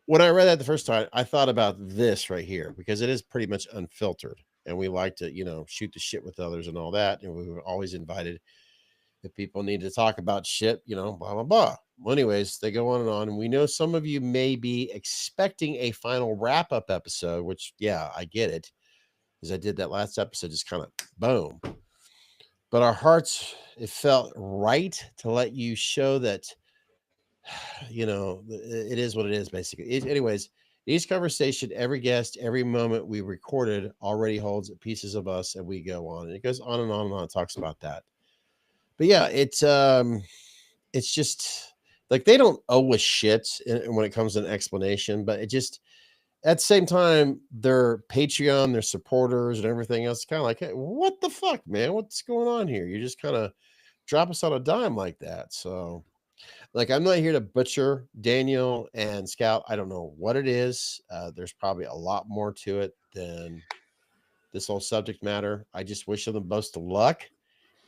when I read that the first time, I thought about this right here, because it is pretty much unfiltered. And we like to, shoot the shit with others and all that. And we were always invited if people need to talk about shit, blah, blah, blah. Well, anyways, they go on and on. And we know some of you may be expecting a final wrap up episode, which, yeah, I get it, because I did that last episode, just kind of boom. But our hearts, it felt right to let you show that, it is what it is, basically. Anyways, each conversation, every guest, every moment we recorded already holds pieces of us, and we go on. And it goes on and on and on. It talks about that. But yeah, it's just like they don't owe us shit when it comes to an explanation, but it just, at the same time, their Patreon, their supporters, and everything else, kind of like, hey, what the fuck, man? What's going on here? You just kind of drop us on a dime like that. So, like, I'm not here to butcher Daniel and Scout. I don't know what it is. There's probably a lot more to it than this whole subject matter. I just wish them the most of luck.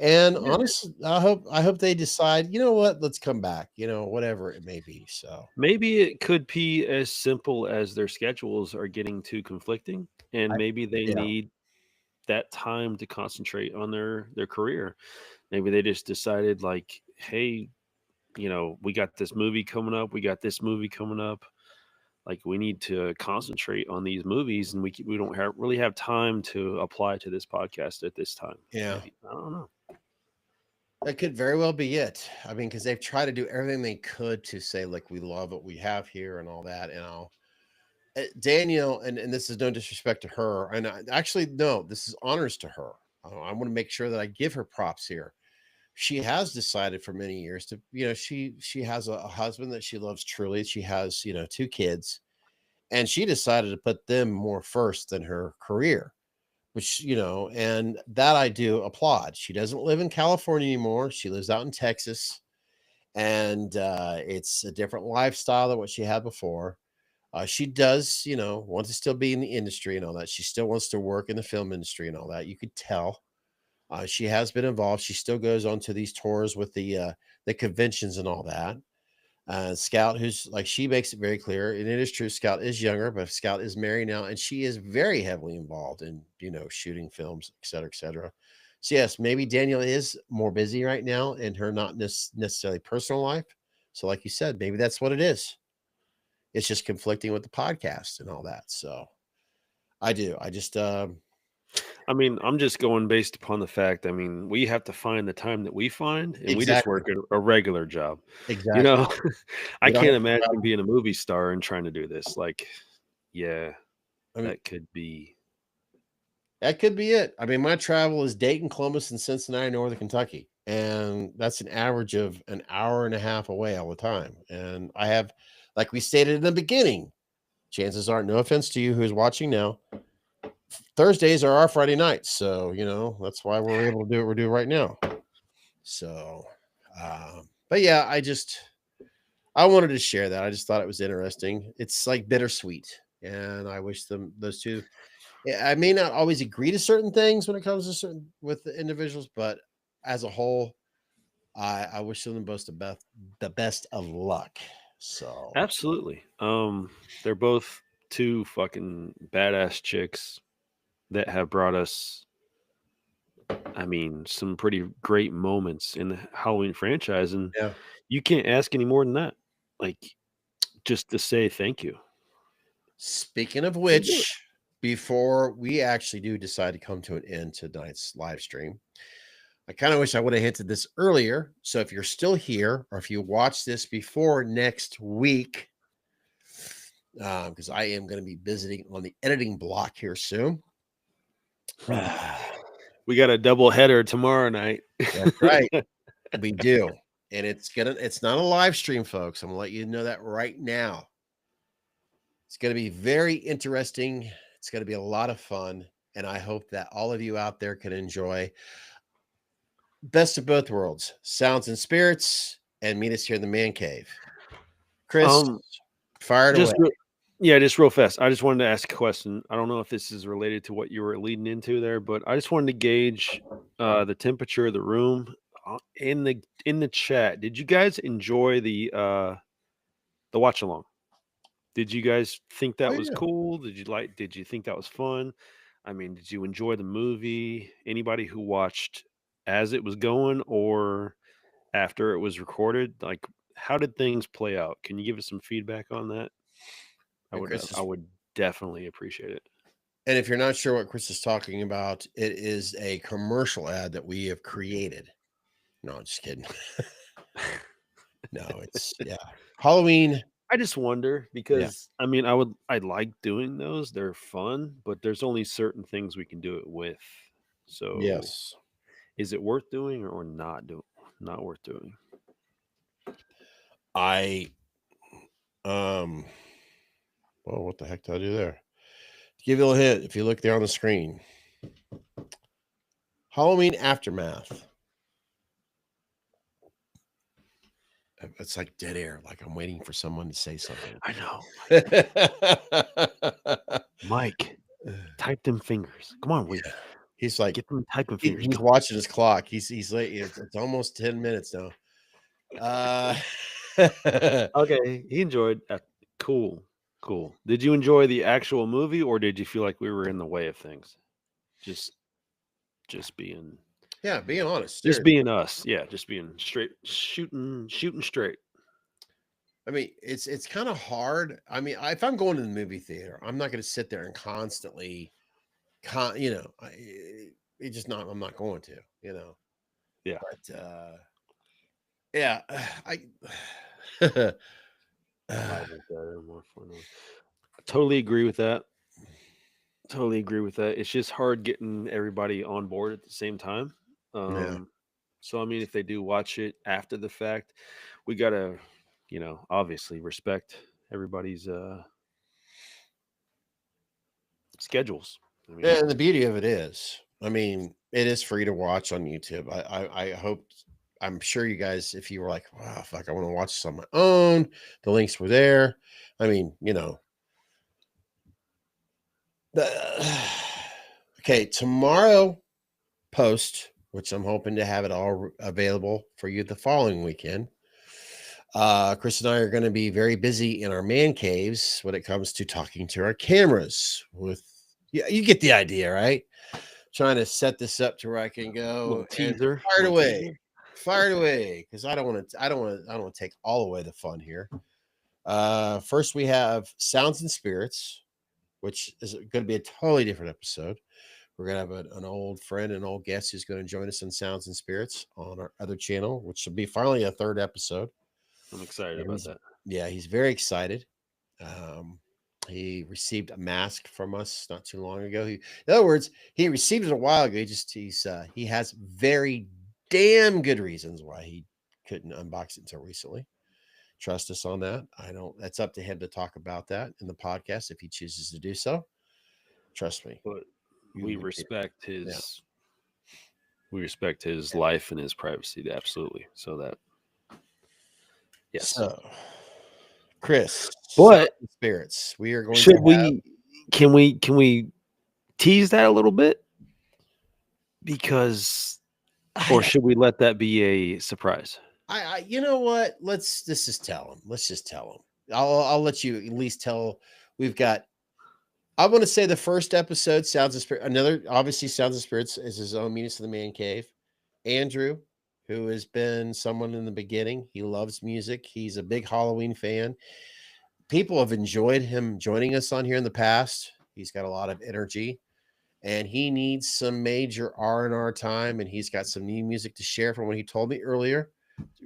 And honestly, I hope they decide, you know what, let's come back, whatever it may be. So Maybe it could be as simple as their schedules are getting too conflicting, and maybe they need that time to concentrate on their career. Maybe they just decided like, hey, we got this movie coming up, like we need to concentrate on these movies, and we don't really have time to apply to this podcast at this time. yeah, Maybe. I don't know. that could very well be it. I mean, because they've tried to do everything they could to say, like, we love what we have here and all that. And Danielle, and this is no disrespect to her, and actually, no, this is honors to her. I want to make sure that I give her props here. She has decided for many years to, she has a husband that she loves truly. She has, 2 kids, and she decided to put them more first than her career. which, you know, and that I do applaud. She doesn't live in California anymore. She lives out in Texas, and it's a different lifestyle than what she had before. She does, you know, want to still be in the industry and all that. She still wants to work in the film industry and all that. You could tell. She has been involved. She still goes on to these tours with the conventions and all that. Scout, who's like, she makes it very clear, and it is true, Scout is younger, but Scout is married now, and she is very heavily involved in, you know, shooting films, et cetera, et cetera. So yes, maybe Daniel is more busy right now in her not necessarily personal life. So like you said, maybe that's what it is. It's just conflicting with the podcast and all that. So I just I mean, I'm just going based upon the fact. I mean, we have to find the time that we find, and we just exactly, work a regular job. You exactly. know, I We don't can't have to imagine travel. being a movie star and trying to do this. Like, yeah, I mean, that could be. that could be it. I mean, my travel is Dayton, Columbus, and Cincinnati, Northern Kentucky. And that's an average of an hour and a half away all the time. And I have, like we stated in the beginning, chances are, no offense to you who's watching now, Thursdays are our Friday nights. So, you know, that's why we're able to do what we're doing right now. So, but yeah, I wanted to share that. I just thought it was interesting. It's like bittersweet. And I wish those two, yeah, I may not always agree to certain things when it comes to certain with the individuals, but as a whole, I wish them both the best of luck. So Absolutely. They're both two fucking badass chicks that have brought us, I mean, some pretty great moments in the Halloween franchise, and yeah. you can't ask any more than that. Like, just to say thank you. Speaking of Can't do it. which, before we actually do decide to come to an end to tonight's live stream, I kind of wish I would have hinted this earlier. So if you're still here, or if you watch this before next week, because I am going to be visiting on the editing block here soon. We got a double header tomorrow night. That's right. We do. And it's not a live stream, folks. I'm gonna let you know that right now. It's gonna be very interesting. It's gonna be a lot of fun. And I hope that all of you out there can enjoy best of both worlds, sounds and spirits, and meet us here in the man cave. Chris, fire it away. Just real fast. I just wanted to ask a question. I don't know if this is related to what you were leading into there, but I just wanted to gauge the temperature of the room in the chat. Did you guys enjoy the watch along? Did you guys think that was Yeah. cool? Did you think that was fun? I mean, did you enjoy the movie? Anybody who watched as it was going or after it was recorded? Like, how did things play out? Can you give us some feedback on that? I would definitely appreciate it. And if you're not sure what Chris is talking about, it is a commercial ad that we have created. No, I'm just kidding. No, it's Halloween. I just wonder because I mean, I like doing those. They're fun, but there's only certain things we can do it with. So Yes. is it worth doing or not worth doing? Well, what the heck did I do there? To give you a little hint, if you look there on the screen, Halloween Aftermath. It's like dead air. Like I'm waiting for someone to say something. I know. Mike, type them fingers. Come on, he's like, get them typing fingers. He's watching his clock. He's late. It's almost 10 minutes now. Okay, he enjoyed. Cool. Did you enjoy the actual movie, or did you feel like we were in the way of things? Just being. Yeah, being honest. Just being us. Yeah, just being straight, shooting straight. I mean, it's kind of hard. I mean, if I'm going to the movie theater, I'm not going to sit there and constantly, I'm not going to, Yeah. But yeah, I totally agree with that. It's just hard getting everybody on board at the same time. So I mean, if they do watch it after the fact, we gotta, obviously respect everybody's schedules. I mean, Yeah, and the beauty of it is, I mean, it is free to watch on YouTube. I hope, I'm sure you guys, if you were like, wow, fuck, I want to watch this on my own, the links were there. I mean, okay, tomorrow post, which I'm hoping to have it all available for you the following weekend. Chris and I are going to be very busy in our man caves when it comes to talking to our cameras. Yeah, you get the idea, right? Trying to set this up to where I can go little and teaser. fire it away, because I don't want to take all away the fun here. First we have Sounds and Spirits, which is going to be a totally different episode. We're going to have an old friend, an old guest who's going to join us on Sounds and Spirits on our other channel, which will be finally a third episode. I'm excited about that. Yeah, he's very excited. He received a mask from us not too long ago. In other words, he received it a while ago. He has very damn good reasons why he couldn't unbox it until recently. Trust us on that. That's up to him to talk about that in the podcast if he chooses to do so. Trust me. But we respect his life and his privacy, absolutely. So that, yes. So, Chris, but Spirits, we are going. Can we tease that a little bit? Because, or should we let that be a surprise? You know what? Let's just tell him. Let's just tell him. I'll let you at least tell. We've got. I want to say the first episode, Sounds of Spirit. Obviously, Sounds of Spirits is his own Meetings of the Man Cave. Andrew, who has been someone in the beginning, he loves music. He's a big Halloween fan. People have enjoyed him joining us on here in the past. He's got a lot of energy, and he needs some major R&R time, and he's got some new music to share from what he told me earlier.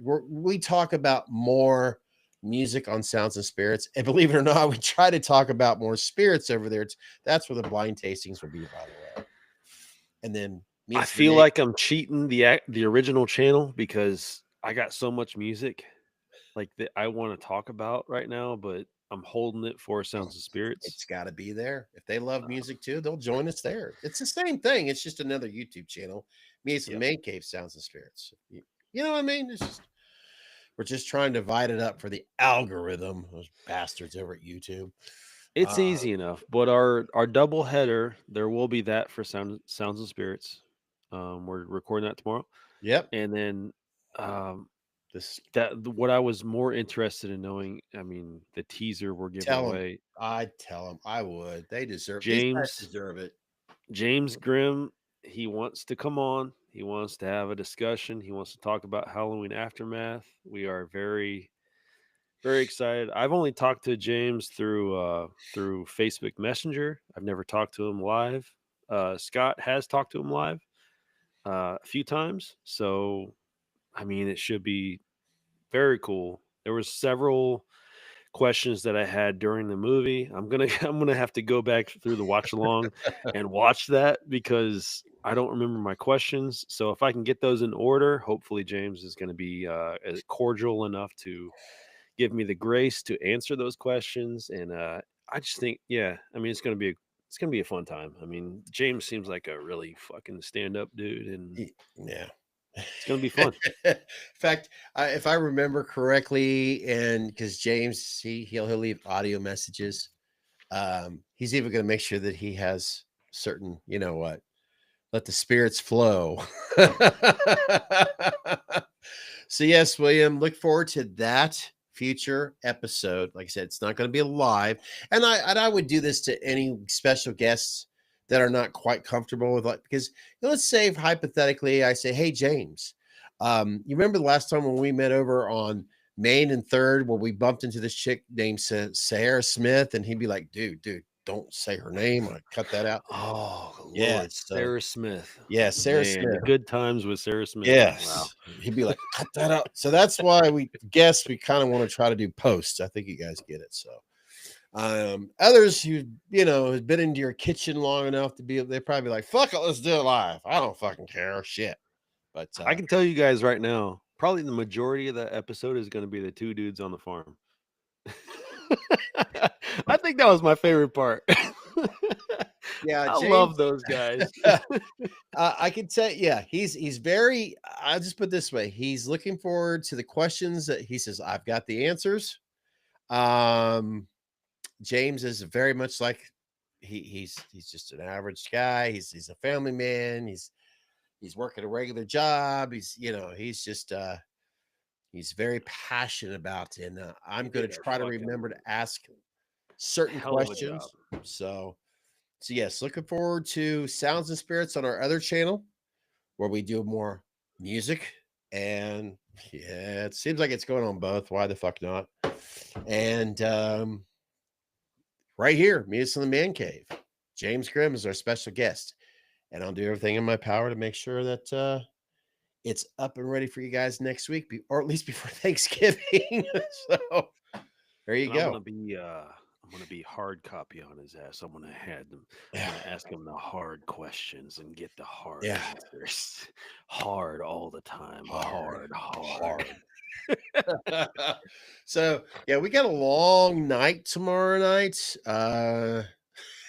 We talk about more music on Sounds and Spirits, and believe it or not, we try to talk about more spirits over there. That's where the blind tastings will be, by the way. And then I feel like I'm cheating the original channel because I got so much music like that I want to talk about right now, but I'm holding it for Sounds of Spirits. It's got to be there. If they love music too, they'll join us there. It's the same thing. It's just another YouTube channel. Meets the Man Cave, Sounds and Spirits. You know what I mean? We're just trying to divide it up for the algorithm. Those bastards over at YouTube. It's easy enough, but our double header, there will be that for Sounds and Spirits. We're recording that tomorrow. Yep. And then what I was more interested in knowing, I mean, the teaser we're giving away. I'd tell them. I would. They deserve. James deserve it. James Grimm, he wants to come on. He wants to have a discussion. He wants to talk about Halloween Aftermath. We are very, very excited. I've only talked to James through Facebook Messenger. I've never talked to him live. Scott has talked to him live a few times. So, I mean, it should be very cool. There were several questions that I had during the movie. I'm gonna have to go back through the watch along and watch that because I don't remember my questions. So if I can get those in order, hopefully James is going to be cordial enough to give me the grace to answer those questions. And I just think, I mean, it's gonna be a fun time. I mean, James seems like a really fucking stand-up dude, and it's going to be fun. In fact, if I remember correctly, and because James, he'll leave audio messages. He's even going to make sure that he has certain, let the spirits flow. So yes, William, look forward to that future episode. Like I said, it's not going to be live, and I would do this to any special guests that are not quite comfortable with, because let's say hypothetically I say, hey James, you remember the last time when we met over on Main and 3rd where we bumped into this chick named Sarah Smith, and he'd be like, dude, don't say her name. I cut that out. Oh yeah, Sarah Smith. Yeah, Sarah Smith. The good times with Sarah Smith. Yes. Wow. He'd be like, cut that out. So that's why we kind of want to try to do posts. I think you guys get it. So others who has been into your kitchen long enough to be, they're probably like, fuck it, let's do it live. I don't fucking care, shit. But I can tell you guys right now, probably the majority of that episode is going to be the two dudes on the farm. I think that was my favorite part. Yeah, I James, love those guys. I can tell. Yeah, he's very. I'll just put it this way: he's looking forward to the questions that he says. I've got the answers. James is very much like he's just an average guy. He's a family man. He's working a regular job. He's just he's very passionate about it. And I'm going to try to remember to ask certain Hell of a job. questions. So yes, looking forward to Sounds and Spirits on our other channel where we do more music. And yeah, it seems like it's going on both. Why the fuck not? And right here, meet us in the man cave. James Grimm is our special guest. And I'll do everything in my power to make sure that it's up and ready for you guys next week, or at least before Thanksgiving. So there you go. I'm gonna be hard copy on his ass. I'm gonna ask him the hard questions and get the hard answers. Hard all the time. Hard. So yeah, we got a long night tomorrow night.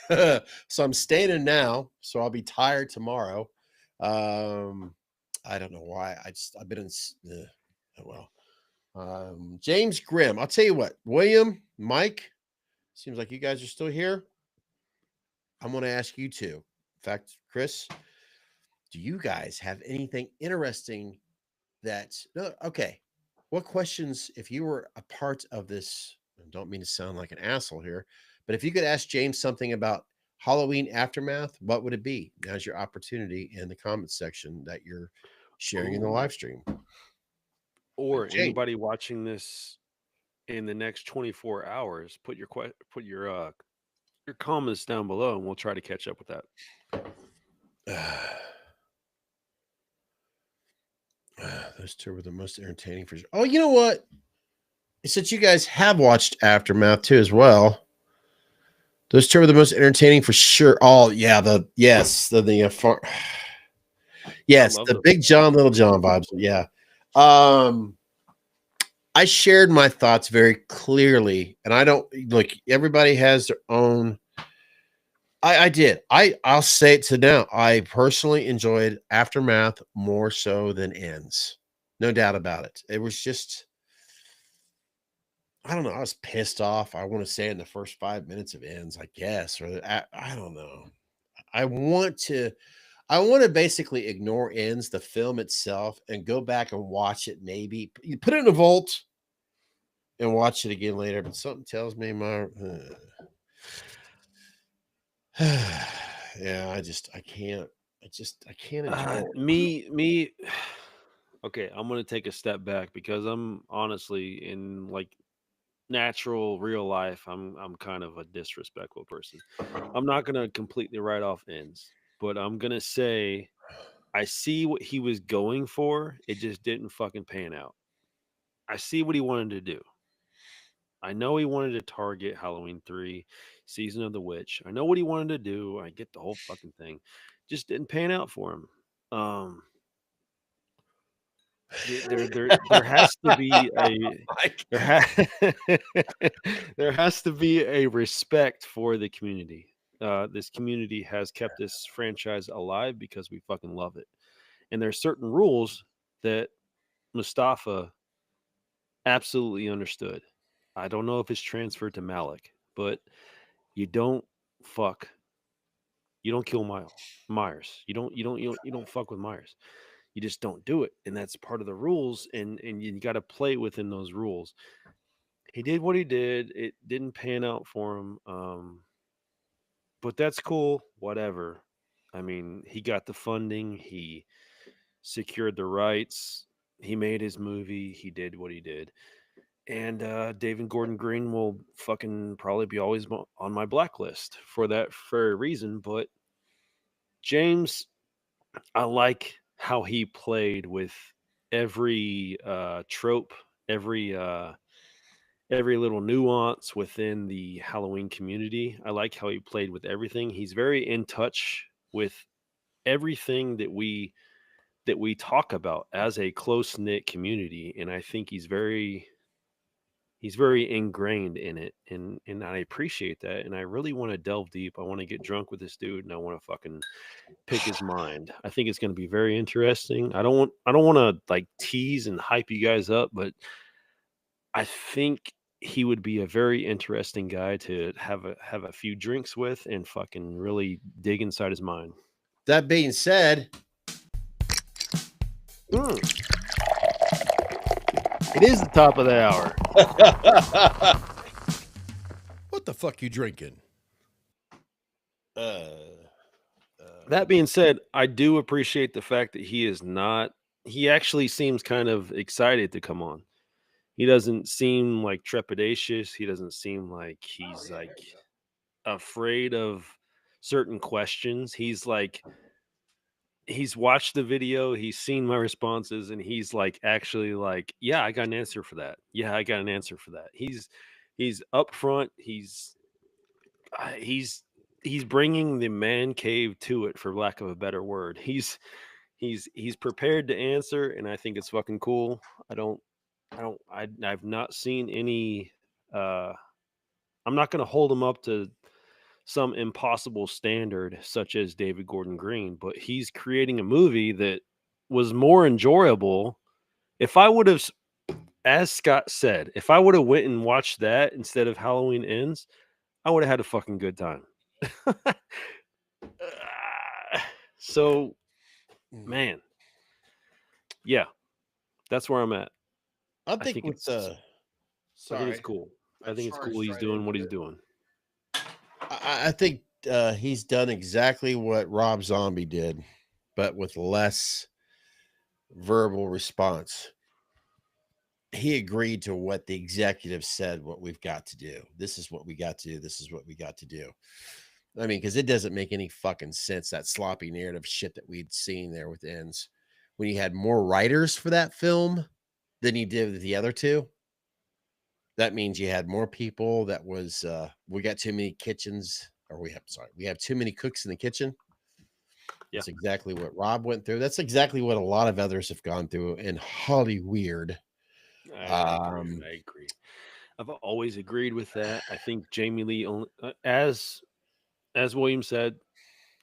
So I'm staying in now, so I'll be tired tomorrow. I don't know why. I've been in. James Grimm. I'll tell you what, William, Mike. Seems like you guys are still here. I'm going to ask you two. In fact, Chris, do you guys have anything interesting okay. What questions, if you were a part of this, I don't mean to sound like an asshole here, but if you could ask James something about Halloween aftermath, what would it be? Now's your opportunity in the comments section that you're sharing in the live stream. Or anybody watching this in the next 24 hours, put your comments down below and we'll try to catch up with that. Those two were the most entertaining for sure. Oh, you know what? Since you guys have watched Aftermath too as well, those two were the most entertaining for sure. Oh yeah, the Big John, Little John vibes. Yeah. I shared my thoughts very clearly, and I don't look. Everybody has their own. I did. I'll say it to now. I personally enjoyed Aftermath more so than Ends. No doubt about it. It was just, I don't know. I was pissed off. I want to say in the first 5 minutes of Ends, I guess, or I don't know. I want to basically ignore Ends, the film itself, and go back and watch it. Maybe you put it in a vault and watch it again later. But something tells me yeah, I can't enjoy it. Me. Okay, I'm gonna take a step back because I'm honestly in like natural real life. I'm kind of a disrespectful person. I'm not gonna completely write off Ends, but I'm gonna say I see what he was going for. It just didn't fucking pan out. I see what he wanted to do. I know he wanted to target Halloween 3, Season of the Witch. I know what he wanted to do. I get the whole fucking thing. Just didn't pan out for him. There has to be there has to be a respect for the community. This community has kept this franchise alive because we fucking love it. And there's certain rules that Mustafa absolutely understood. I don't know if it's transferred to Malik, but you don't fuck. You don't kill Myers. You don't fuck with Myers. You just don't do it, and that's part of the rules. And you got to play within those rules. He did what he did. It didn't pan out for him, but that's cool. Whatever. I mean, he got the funding. He secured the rights. He made his movie. He did what he did. And David Gordon Green will fucking probably be always on my blacklist for that very reason. But James, I like how he played with every trope, every little nuance within the Halloween community. I like how he played with everything. He's very in touch with everything that we talk about as a close knit community, and I think he's very he's very ingrained in it, and I appreciate that, and I really want to delve deep. I want to get drunk with this dude, and I want to fucking pick his mind. I think it's going to be very interesting. I don't want to like tease and hype you guys up, but I think he would be a very interesting guy to have a few drinks with and fucking really dig inside his mind. That being said, it is the top of the hour. What the fuck you drinking? That being said, I do appreciate the fact that he actually seems kind of excited to come on. He doesn't seem like trepidatious. He doesn't seem like he's like afraid of certain questions. He's watched the video, he's seen my responses, and he's like actually like, yeah, I got an answer for that. Yeah, I got an answer for that. He's upfront. He's bringing the man cave to it, for lack of a better word. He's prepared to answer, and I think it's fucking cool. I've not seen any. I'm not going to hold him up to some impossible standard such as David Gordon Green, but he's creating a movie that was more enjoyable. If I would have, as Scott said, if I would have went and watched that instead of Halloween Ends, I would have had a fucking good time. So, man, yeah, that's where I'm at. I think it's cool. I think it's cool he's doing what he's doing. I think he's done exactly what Rob Zombie did, but with less verbal response. He agreed to what the executive said, what we've got to do. This is what we got to do. This is what we got to do. I mean, because it doesn't make any fucking sense, that sloppy narrative shit that we'd seen there with Ends, when you had more writers for that film than you did with the other two. That means you had more people. That was we got too many kitchens, or we have too many cooks in the kitchen. Yeah. That's exactly what Rob went through. That's exactly what a lot of others have gone through in Hollyweird. I agree. I've always agreed with that. I think Jamie Lee, as William said,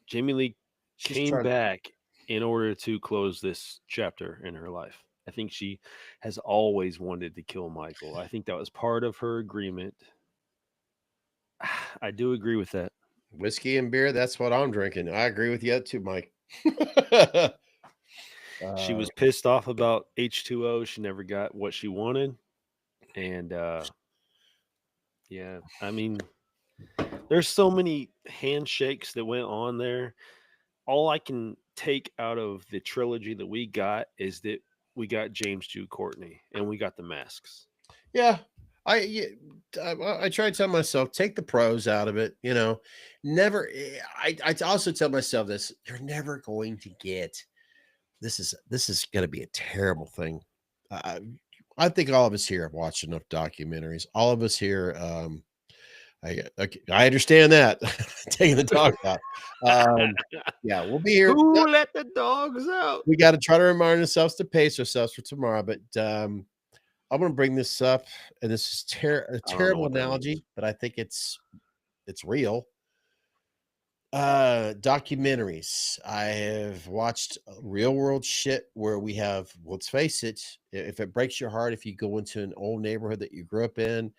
Jamie Lee came back in order to close this chapter in her life. I think she has always wanted to kill Michael. I think that was part of her agreement. I do agree with that. Whiskey and beer, that's what I'm drinking. I agree with you too, Mike. She was pissed off about H2O. She never got what she wanted. And yeah, I mean, there's so many handshakes that went on there. All I can take out of the trilogy that we got is that we got James Jude Courtney and we got the masks. Yeah. I try to tell myself, take the pros out of it, never. I also tell myself this, you're never going to get, this is going to be a terrible thing. I think all of us here have watched enough documentaries. All of us here, I understand that. Taking the dogs out. Yeah, we'll be here. Who let the dogs out? We got to try to remind ourselves to pace ourselves for tomorrow. But I'm going to bring this up, and this is a terrible analogy, but I think it's real. Documentaries. I have watched real world shit where we have, let's face it, if it breaks your heart, if you go into an old neighborhood that you grew up in,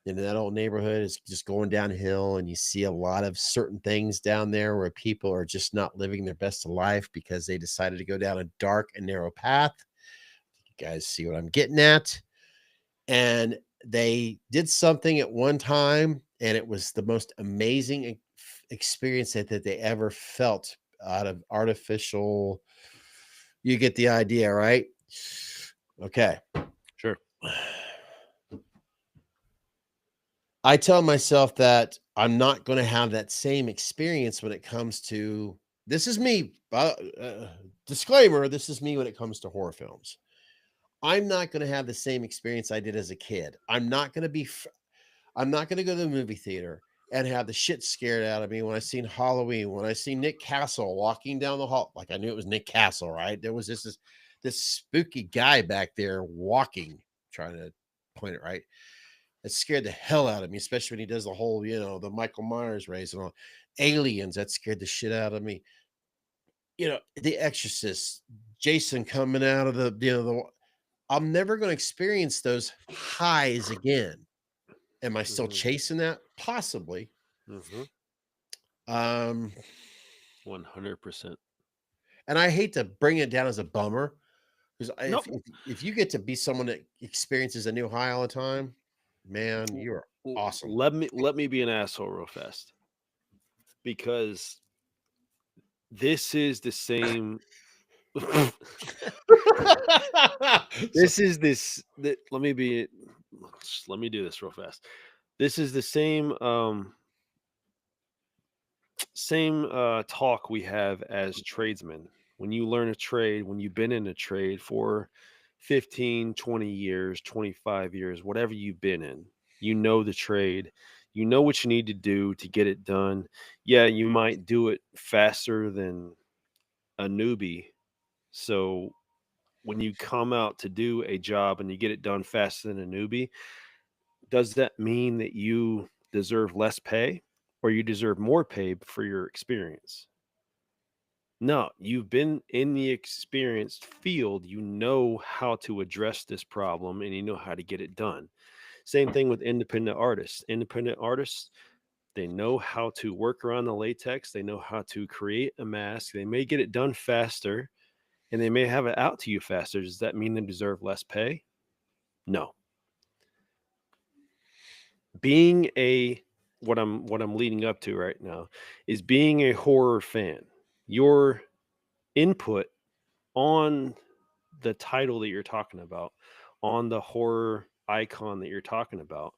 and that old neighborhood is just going downhill, and you see a lot of certain things down there where people are just not living their best life because they decided to go down a dark and narrow path. You guys see what I'm getting at? And they did something at one time, and it was the most amazing experience that they ever felt out of artificial. You get the idea, right? Okay. Sure. I tell myself that I'm not going to have that same experience when it comes to, this is me, disclaimer, this is me when it comes to horror films. I'm not going to have the same experience I did as a kid. I'm not going to go to the movie theater and have the shit scared out of me when I seen Halloween, when I seen Nick Castle walking down the hall. Like, I knew it was Nick Castle, right? There was this spooky guy back there walking, trying to point it right. That scared the hell out of me, especially when he does the whole, the Michael Myers race and all. Aliens, that scared the shit out of me. The Exorcist, Jason coming out of the I'm never going to experience those highs again. Am I still chasing that? Possibly. 100%. And I hate to bring it down as a bummer, because No. if you get to be someone that experiences a new high all the time, man, you're awesome. Let me be an asshole real fast, because this is the same. Let me do this real fast. This is the same talk we have as tradesmen. When you learn a trade, when you've been in a trade for 15, 20 years, 25 years, whatever you've been in, you know the trade, you know what you need to do to get it done. Yeah, you might do it faster than a newbie. So when you come out to do a job and you get it done faster than a newbie, does that mean that you deserve less pay or you deserve more pay for your experience? No, you've been in the experienced field. You know how to address this problem and you know how to get it done. Same thing with independent artists. Independent artists, they know how to work around the latex. They know how to create a mask. They may get it done faster and they may have it out to you faster. Does that mean they deserve less pay? No. Being what I'm leading up to right now is being a horror fan. Your input on the title that you're talking about, on the horror icon that you're talking about,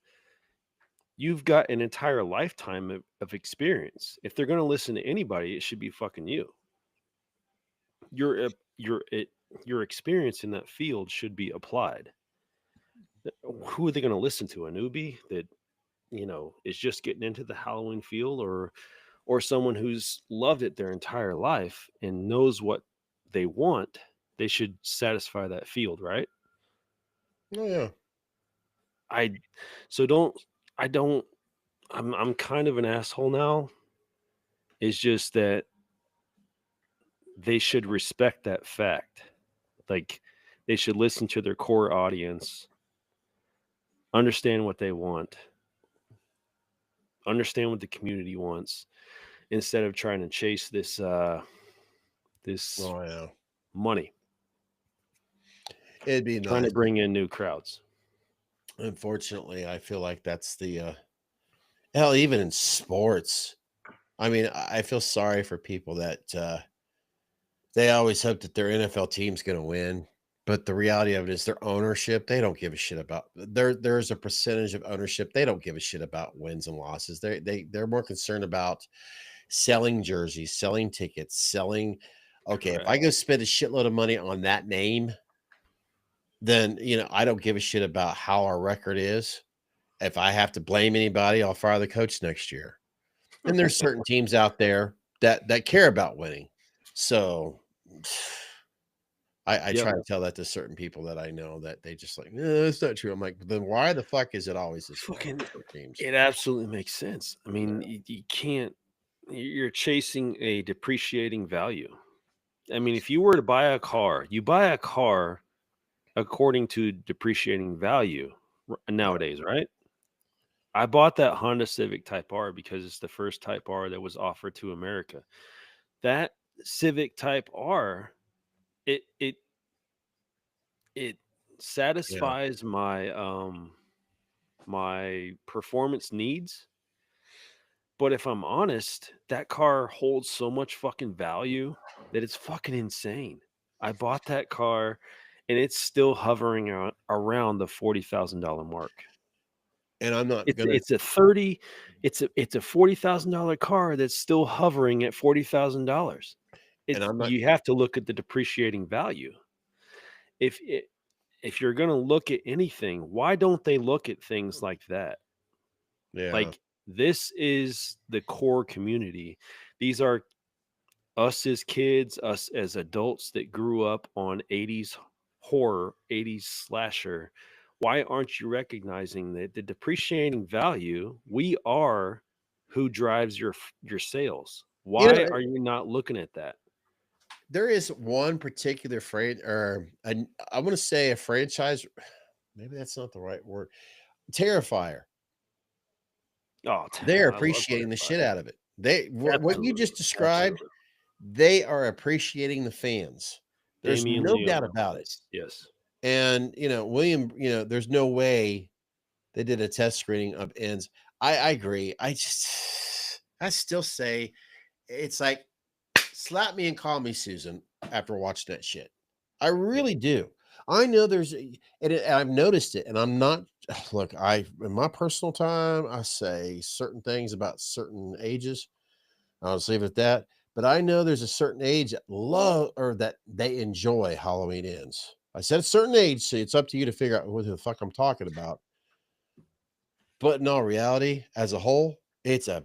you've got an entire lifetime of experience. If they're going to listen to anybody, it should be fucking you. Your experience in that field should be applied. Who are they going to listen to? A newbie that is just getting into the Halloween field, or someone who's loved it their entire life and knows what they want? They should satisfy that field, right? Oh yeah. I'm kind of an asshole now. It's just that they should respect that fact. Like, they should listen to their core audience, understand what they want, understand what the community wants, instead of trying to chase this money. It'd be trying nice to bring in new crowds. Unfortunately, I feel like that's the hell, even in sports. I mean, I feel sorry for people that they always hope that their NFL team's going to win, but the reality of it is their ownership, they don't give a shit about. There's a percentage of ownership, they don't give a shit about wins and losses. They're more concerned about selling jerseys, selling tickets, selling. Okay, Correct. if I go spend a shitload of money on that name, then I don't give a shit about how our record is. If I have to blame anybody, I'll fire the coach next year. And there's certain teams out there that care about winning. So I try to tell that to certain people that I know, that they just like, no, that's not true. I'm like, then why the fuck is it always this way for teams? It absolutely makes sense. I mean, you can't. You're chasing a depreciating value. I mean, if you were to buy a car, you buy a car according to depreciating value nowadays, right? I bought that Honda Civic Type R because it's the first Type R that was offered to America. That Civic Type R, it satisfies my performance needs. But if I'm honest, that car holds so much fucking value that it's fucking insane. I bought that car and it's still hovering around the $40,000 mark. And I'm not It's a $40,000 car that's still hovering at $40,000. You have to look at the depreciating value. If you're going to look at anything, why don't they look at things like that? Yeah. Like, this is the core community. These are us as kids, us as adults that grew up on 80s horror, 80s slasher, why aren't you recognizing that the depreciating value, we are who drives your sales? Why are you not looking at that? There is one particular I want to say a franchise. Maybe that's not the right word. Terrifier. Oh, They're I love appreciating the Terrifier. shit out of it. What you just described, Absolutely. they are appreciating the fans. There's Damien no Leone, doubt about it. Yes. And William, there's no way they did a test screening of Ends. I agree. I still say it's like slap me and call me Susan after watching that shit. I really do. I know and I've noticed it, and I'm not. Look, in my personal time, I say certain things about certain ages. I'll just leave it at that. But I know there's a certain age that that they enjoy Halloween Ends. I said a certain age, so it's up to you to figure out what the fuck I'm talking about. But in all reality, as a whole, it's a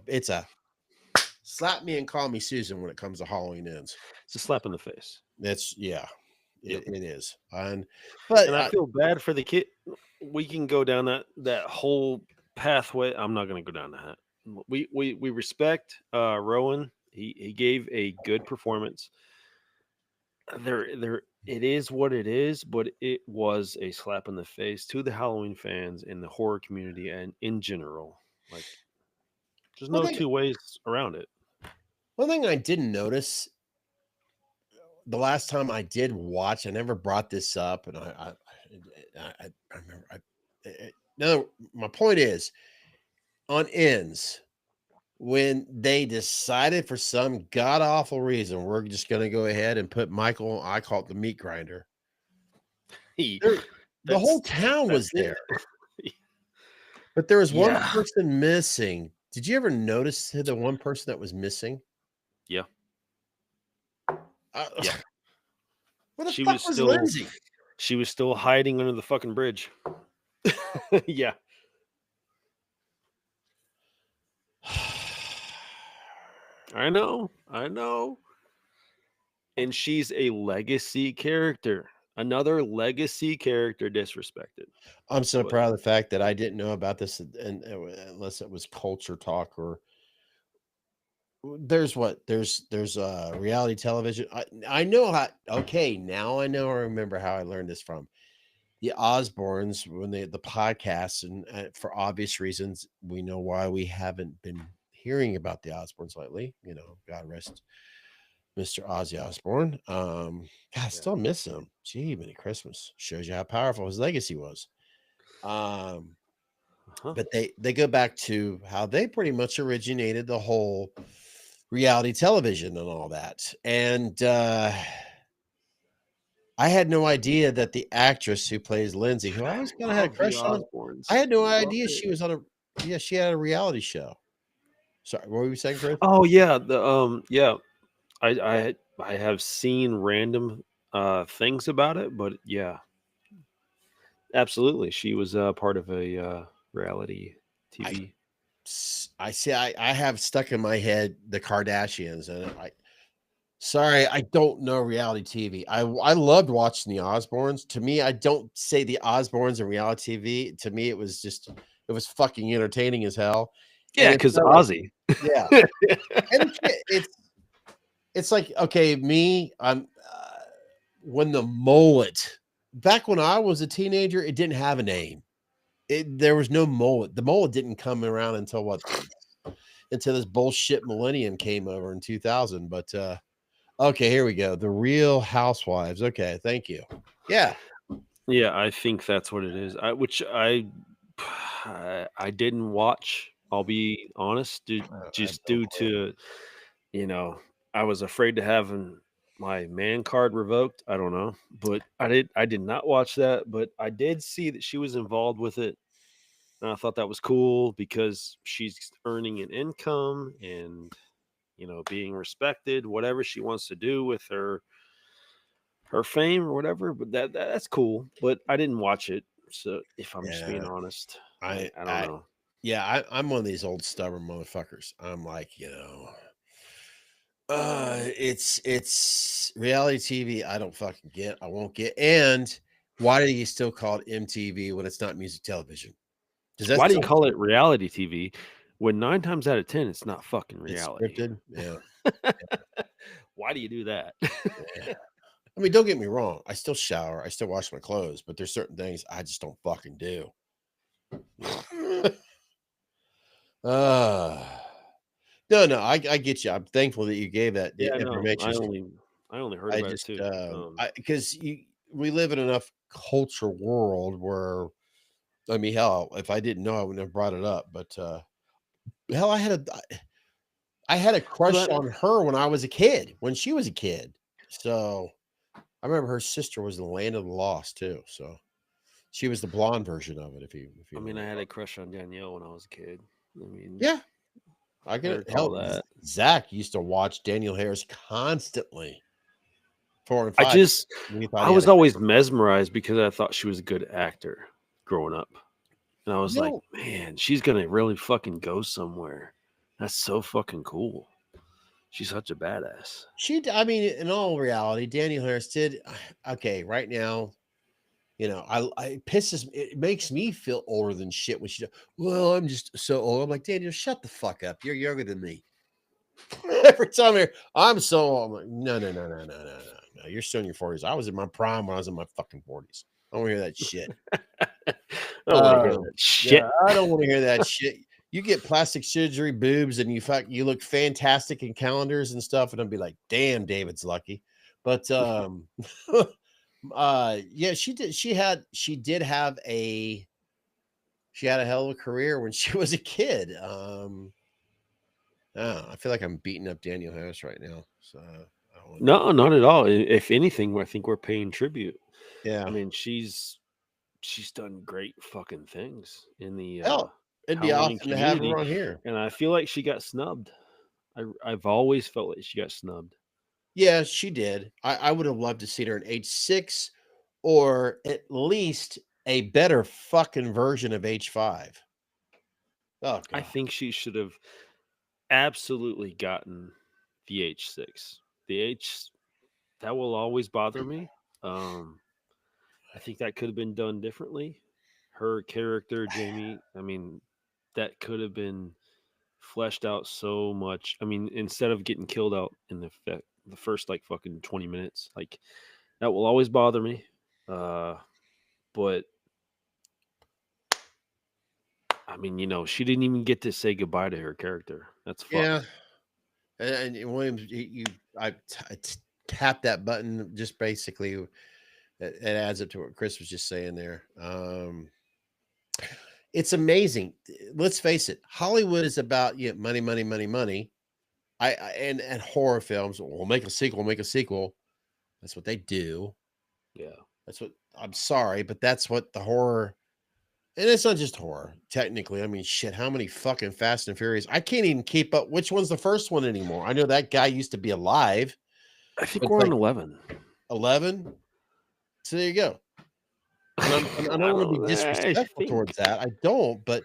slap me and call me Susan when it comes to Halloween Ends. It's a slap in the face. It is. And I feel bad for the kid. We can go down that whole pathway. I'm not going to go down that. We respect Rowan. He gave a good performance. It is what it is, but it was a slap in the face to the Halloween fans and the horror community and in general. Like, there's no two ways around it. One thing I didn't notice the last time I did watch, I never brought this up, and I remember. No, my point is on Ends, when they decided for some god awful reason we're just going to go ahead and put Michael, I call it the meat grinder. The whole town was there, but there was one person missing. Did you ever notice the one person that was missing? Yeah. Yeah. Where the fuck was Lindsay? She was still hiding under the fucking bridge. Yeah. I know. And she's a legacy character. Another legacy character disrespected. I'm so proud of the fact that I didn't know about this, and unless it was culture talk or there's reality television. I know how. Okay, now I remember how I learned this from the Osbournes when the podcast, and for obvious reasons, we know why we haven't been hearing about the Osbournes lately. God rest Mr. Ozzy Osbourne. I still miss him. Gee, many Christmas. Shows you how powerful his legacy was. But they go back to how they pretty much originated the whole reality television and all that. And I had no idea that the actress who plays Lindsay, who I always kind of had a crush on, I had no idea she was on she had a reality show. Sorry, what were you saying, Chris? Oh yeah, I have seen random things about it, but yeah, absolutely, she was part of a reality TV. I see. I have stuck in my head the Kardashians, and I don't know reality TV. I loved watching the Osbournes. To me, I don't say the Osbournes and reality TV. To me, it was fucking entertaining as hell. Yeah, because Ozzy. Yeah, and it's like, okay, I'm when the mullet, back when I was a teenager, it didn't have a name. There was no mullet. The mullet didn't come around until this bullshit millennium came over in 2000. But okay, here we go. The Real Housewives. Okay, thank you. Yeah, I think that's what it is. Which I didn't watch. I'll be honest, due to I was afraid to have my man card revoked. I don't know, but I did not watch that, but I did see that she was involved with it. And I thought that was cool because she's earning an income and being respected, whatever she wants to do with her fame or whatever. But that's cool. But I didn't watch it. So if I'm just being honest, I don't know. Yeah, I'm one of these old stubborn motherfuckers. I'm like, it's reality TV. I don't fucking get. I won't get. And Why do you still call it MTV when it's not music television? Why do you call it reality TV when 9 times out of 10 it's not fucking It's reality? scripted. Yeah. Why do you do that? Yeah. I mean, don't get me wrong. I still shower. I still wash my clothes, but there's certain things I just don't fucking do. No, I get you. I'm thankful that you gave that information. I only heard about it too. Because we live in enough culture world where, I mean, hell, if I didn't know, I wouldn't have brought it up. But hell, I had a crush on her when I was a kid, when she was a kid. So I remember her sister was in the Land of the Lost too. So she was the blonde version of it. If you I mean, I had a crush on Danielle when I was a kid. I mean, yeah, I can recall that. Zach used to watch Danielle Harris constantly. 4 and 5. I was always mesmerized because I thought she was a good actor growing up. And I was like, man, she's going to really fucking go somewhere. That's so fucking cool. She's such a badass. I mean, in all reality, Danielle Harris did. Okay, right now, you know, it makes me feel older than shit when well, I'm just so old. I'm like, Danielle, shut the fuck up. You're younger than me. Every time I'm so old, I'm like, no. You're still in your 40s. I was in my prime when I was in my fucking 40s. I don't want to hear that shit. I don't want to hear that shit. Yeah, I don't want to hear that shit. You get plastic surgery, boobs, and you look fantastic in calendars and stuff, and I'll be like, damn, David's lucky. But yeah, she did. She had a hell of a career when she was a kid. I feel like I'm beating up Danielle Harris right now. So no, not at all. If anything, I think we're paying tribute. Yeah, I mean, she's done great fucking things in the it'd be awesome to have her on here. And I feel like she got snubbed. I've always felt like she got snubbed. Yeah, she did. I would have loved to see her in H6 or at least a better fucking version of H5. Oh, God. I think she should have absolutely gotten the H6. That will always bother me. I think that could have been done differently. Her character, Jamie, I mean, that could have been fleshed out so much. I mean, instead of getting killed out in the first like fucking 20 minutes, like that will always bother me. But I mean, you know, she didn't even get to say goodbye to her character. That's fucked. Yeah. And Williams, I tapped that button. Just basically, it adds up to what Chris was just saying there. It's amazing. Let's face it, Hollywood is about money, money, money, money. And horror films. We'll make a sequel. That's what they do. Yeah, that's what. I'm sorry, but that's what the horror. And it's not just horror, technically. I mean, shit, how many fucking Fast and Furious? I can't even keep up. Which one's the first one anymore? I know that guy used to be alive. I think we're on 11. 11? So there you go. And I don't want to be disrespectful towards that. I don't, but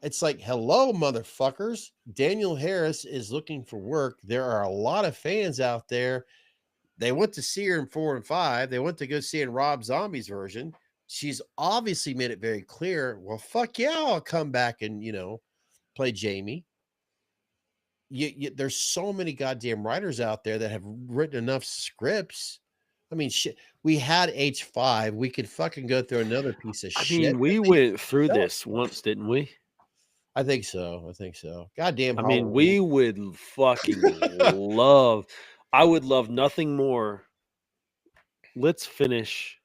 it's like, hello, motherfuckers. Danielle Harris is looking for work. There are a lot of fans out there. They went to see her in 4 and 5. They went to go see in Rob Zombie's version. She's obviously made it very clear. Well, fuck yeah, I'll come back and play Jamie. There's so many goddamn writers out there that have written enough scripts. I mean, shit. We had H5. We could fucking go through another piece of shit. I mean, we went through this once, didn't we? I think so. Goddamn. I mean, we would fucking love. I would love nothing more. Let's finish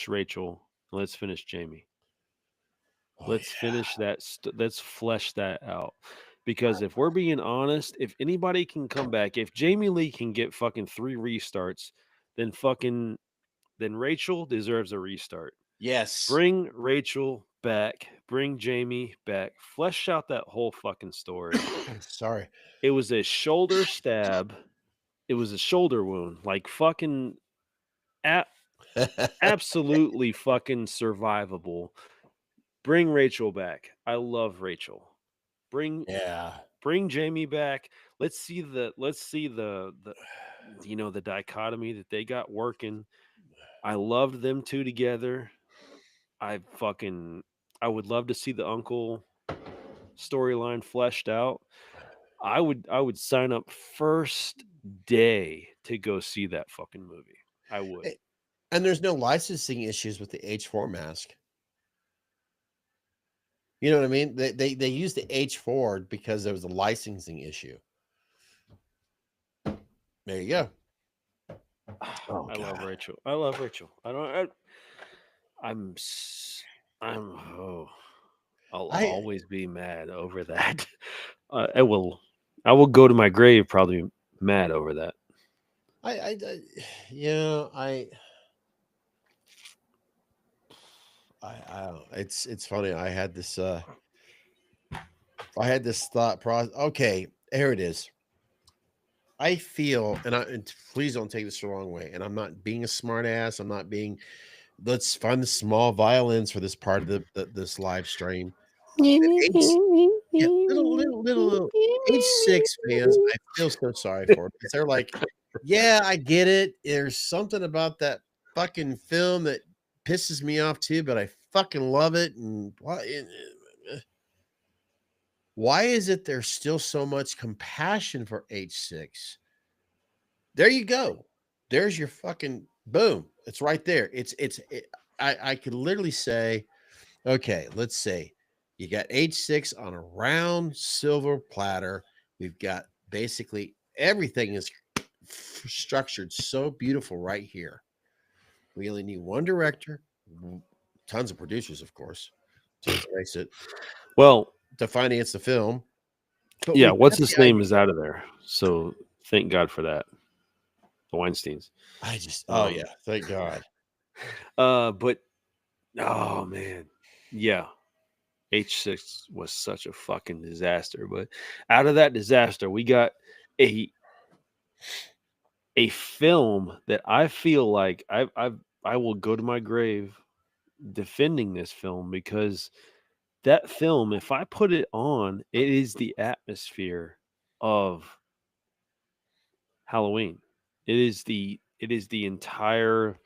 Rachel. Let's finish Jamie. Let's finish that. Let's flesh that out. Because if we're being honest, if anybody can come back, if Jamie Lee can get fucking 3 restarts, then Rachel deserves a restart. Yes. Bring Rachel back. Bring Jamie back. Flesh out that whole fucking story. Sorry. It was a shoulder stab. It was a shoulder wound. Like fucking absolutely fucking survivable. Bring Rachel back. I love Rachel. Bring Jamie back. Let's see the the dichotomy that they got working. I loved them two together. I would love to see the uncle storyline fleshed out. I would sign up first day to go see that fucking movie. I would. And there's no licensing issues with the H4 mask. You know what I mean? They used the H4 because there was a licensing issue. There you go. Oh, I love God. Rachel. I love Rachel. I'm oh, I'll always be mad over that. I will go to my grave probably mad over that. I don't. It's funny. I had this thought process. Okay, here it is. I feel, and please don't take this the wrong way. And I'm not being a smart ass. I'm not being. Let's find the small violins for this part of this live stream. Little H6 fans. I feel so sorry for them because they're like, yeah, I get it. There's something about that fucking film that pisses me off too, but I fucking love it. And why is it there's still so much compassion for H6? There you go. There's your fucking boom. It's right there. I could literally say, okay, let's say you got H6 on a round silver platter. We've got basically everything is structured so beautiful right here. We only need one director, tons of producers, of course, to erase it. Well, to finance the film. But yeah, what's his name is out of there. So thank God for that. The Weinsteins. Yeah, thank God. But oh man, yeah. H6 was such a fucking disaster. But out of that disaster, we got a film that I feel like I will go to my grave defending this film, because that film, if I put it on, it is the atmosphere of Halloween. It is the entire,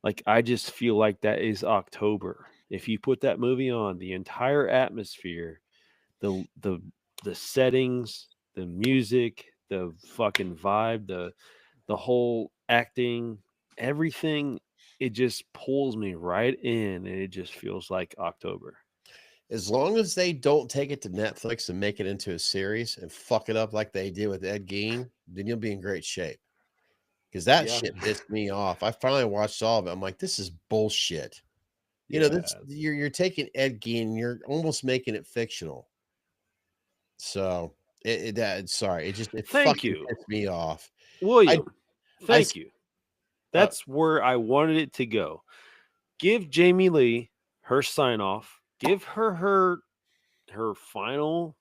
like, I just feel like that is October. If you put that movie on, the entire atmosphere, the settings, the music, the fucking vibe, the whole acting, everything, it just pulls me right in, and it just feels like October. As long as they don't take it to Netflix and make it into a series and fuck it up like they did with Ed Gein, then you'll be in great shape. Because that shit pissed me off. I finally watched all of it. I'm like, this is bullshit. You know, this you're taking Ed Gein, you're almost making it fictional. So sorry, it fucking pissed me off. William, thank you. That's where I wanted it to go. Give Jamie Lee her sign off. Give her final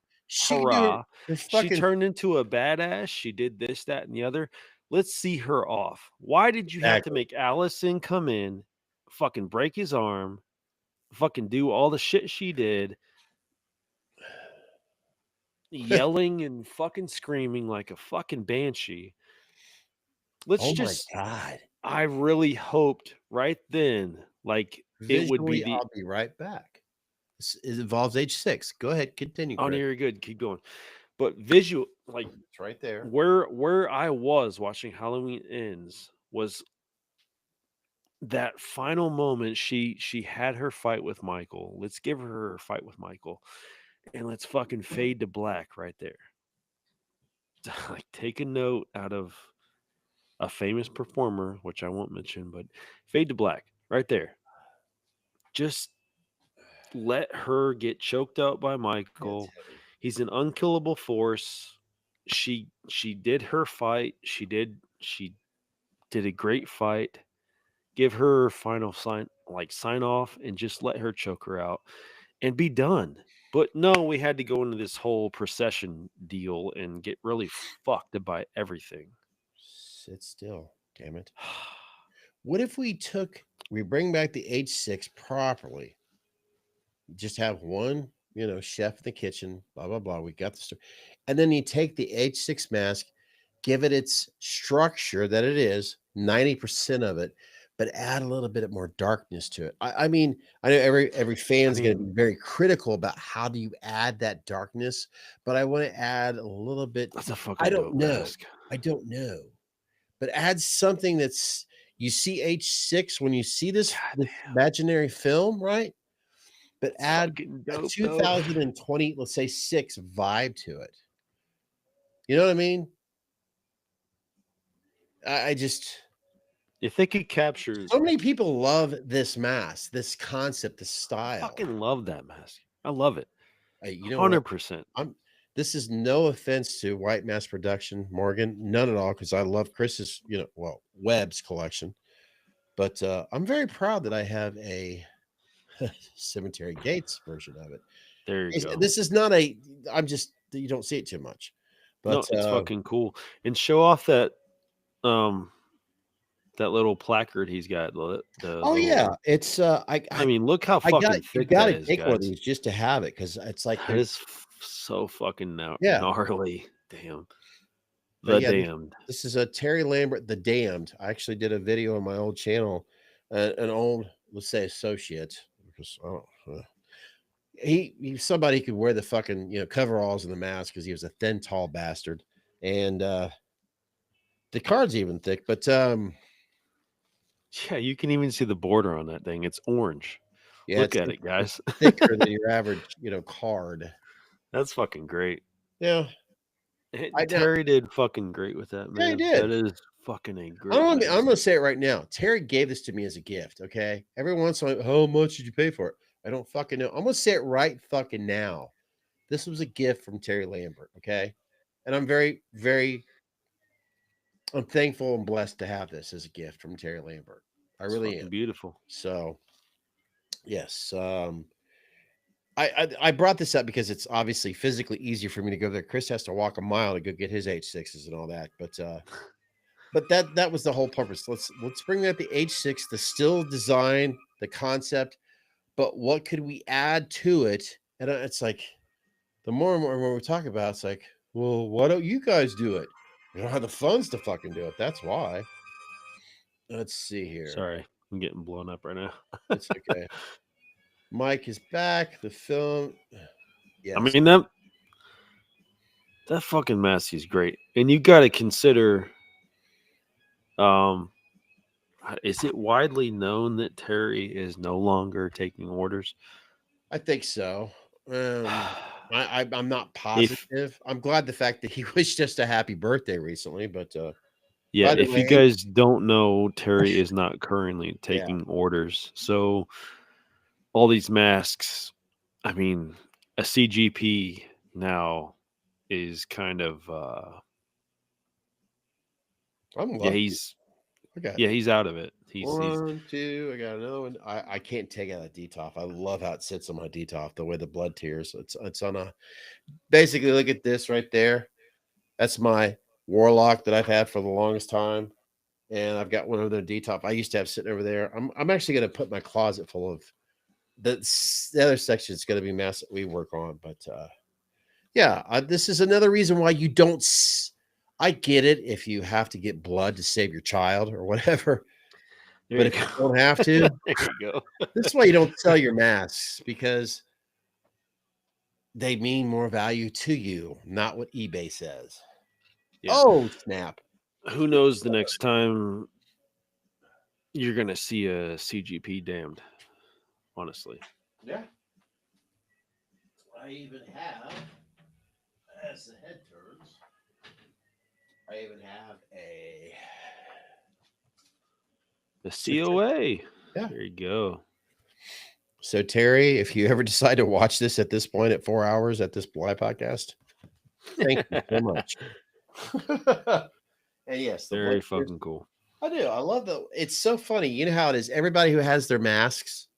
hurrah. She turned into a badass. She did this, that, and the other. Let's see her off. Why did you have to make Allison come in, fucking break his arm, fucking do all the shit she did, yelling and fucking screaming like a fucking banshee? My God. I really hoped right then, like, visually, it would be I'll be right back. It involves H6. Go ahead, continue. Oh, you're good. Keep going. But visual, like, it's right there. Where I was watching Halloween Ends was that final moment. She had her fight with Michael. Let's give her her fight with Michael, and let's fucking fade to black right there. Like, take a note out of a famous performer, which I won't mention, but fade to black right there. Just let her get choked out by Michael. He's an unkillable force. She did her fight. She did a great fight. Give her final sign off, and just let her choke her out and be done. But no, we had to go into this whole procession deal and get really fucked by everything. Sit still, damn it. What if we bring back the H6 properly? Just have one, chef in the kitchen, blah, blah, blah. We got the story. And then you take the H6 mask, give it its structure that it is, 90% of it, but add a little bit more darkness to it. I mean, I know every fan's going to be very critical about how do you add that darkness, but I want to add a little bit. That's a fucking I don't dope know. mask. I don't know, but add something that's you see H6 when you see this imaginary film, right? But It's add a dope, 2020, let's say 6 vibe to it. You know what I mean? I just if they could capture so many people love this mask, this concept, this I style. fucking love that mask. I love it. You know 100%. This is no offense to White Mask Production, Morgan, none at all, because I love Chris's, Webb's collection. But I'm very proud that I have a Cemetery Gates version of it. There you go. This is not you don't see it too much. But no, it's fucking cool. And show off that that little placard he's got. It's I mean, look how fucking thick you that gotta is, take one of guys. these just to have it, because it's like That is so fucking Yeah. gnarly. Damn. But The Damned. This is a Terry Lambert, The Damned. I actually did a video on my old channel, an old, let's say, associate, because he's somebody who could wear the fucking coveralls and the mask because he was a thin, tall bastard, and the card's even thick. But yeah, you can even see the border on that thing. It's orange. yeah, Look at it, guys. It's thicker than your average, card. That's fucking great. Yeah. Terry did fucking great with that, man. Yeah, he did. That is fucking a great. I'm gonna say it right now. Terry gave this to me as a gift. Okay, every once in a while, how much did you pay for it? I don't fucking know. I'm gonna say it right fucking now. This was a gift from Terry Lambert. Okay, and I'm very, very, I'm thankful and blessed to have this as a gift from Terry Lambert. I really am. Beautiful. So, yes, I brought this up because it's obviously physically easier for me to go there. Chris has to walk a mile to go get his H6s and all that, but that was the whole purpose. Let's bring up the H6, the still design, the concept, but what could we add to it? And it's like the more and more we talk about, it's like, well, why don't you guys do it? You don't have the funds to fucking do it. That's why. Let's see here. Sorry, I'm getting blown up right now. It's okay. Mike is back. The film. Yes. I mean that fucking mask is great, and you got to consider. Is it widely known that Terry is no longer taking orders? I think so. I'm not positive. I'm glad the fact that he wished us a happy birthday recently, but yeah, if you guys don't know, Terry is not currently taking orders. So all these masks, I mean, a CGP now is kind of he's out of it. One, two, I got another one. I can't take out a DTOF. I love how it sits on my DTOF, the way the blood tears. It's on a basically, look at this right there. That's my Warlock that I've had for the longest time. And I've got one of their DTOF I used to have sitting over there. I'm actually going to put my closet full of the other section. It's going to be mass that we work on. But this is another reason why you don't. I get it if you have to get blood to save your child or whatever. But if you don't have to, there you go. This is why you don't sell your masks, because they mean more value to you, not what eBay says. Yeah. Oh, snap. Who knows the next time you're going to see a CGP damned, honestly. Yeah. I even have, as the head turns, I even have the COA. Yeah. There you go. So, Terry, if you ever decide to watch this at this point at 4 hours at this live podcast, thank you so much. And yes, very fucking cool. I do. I love it's so funny. You know how it is. Everybody who has their masks,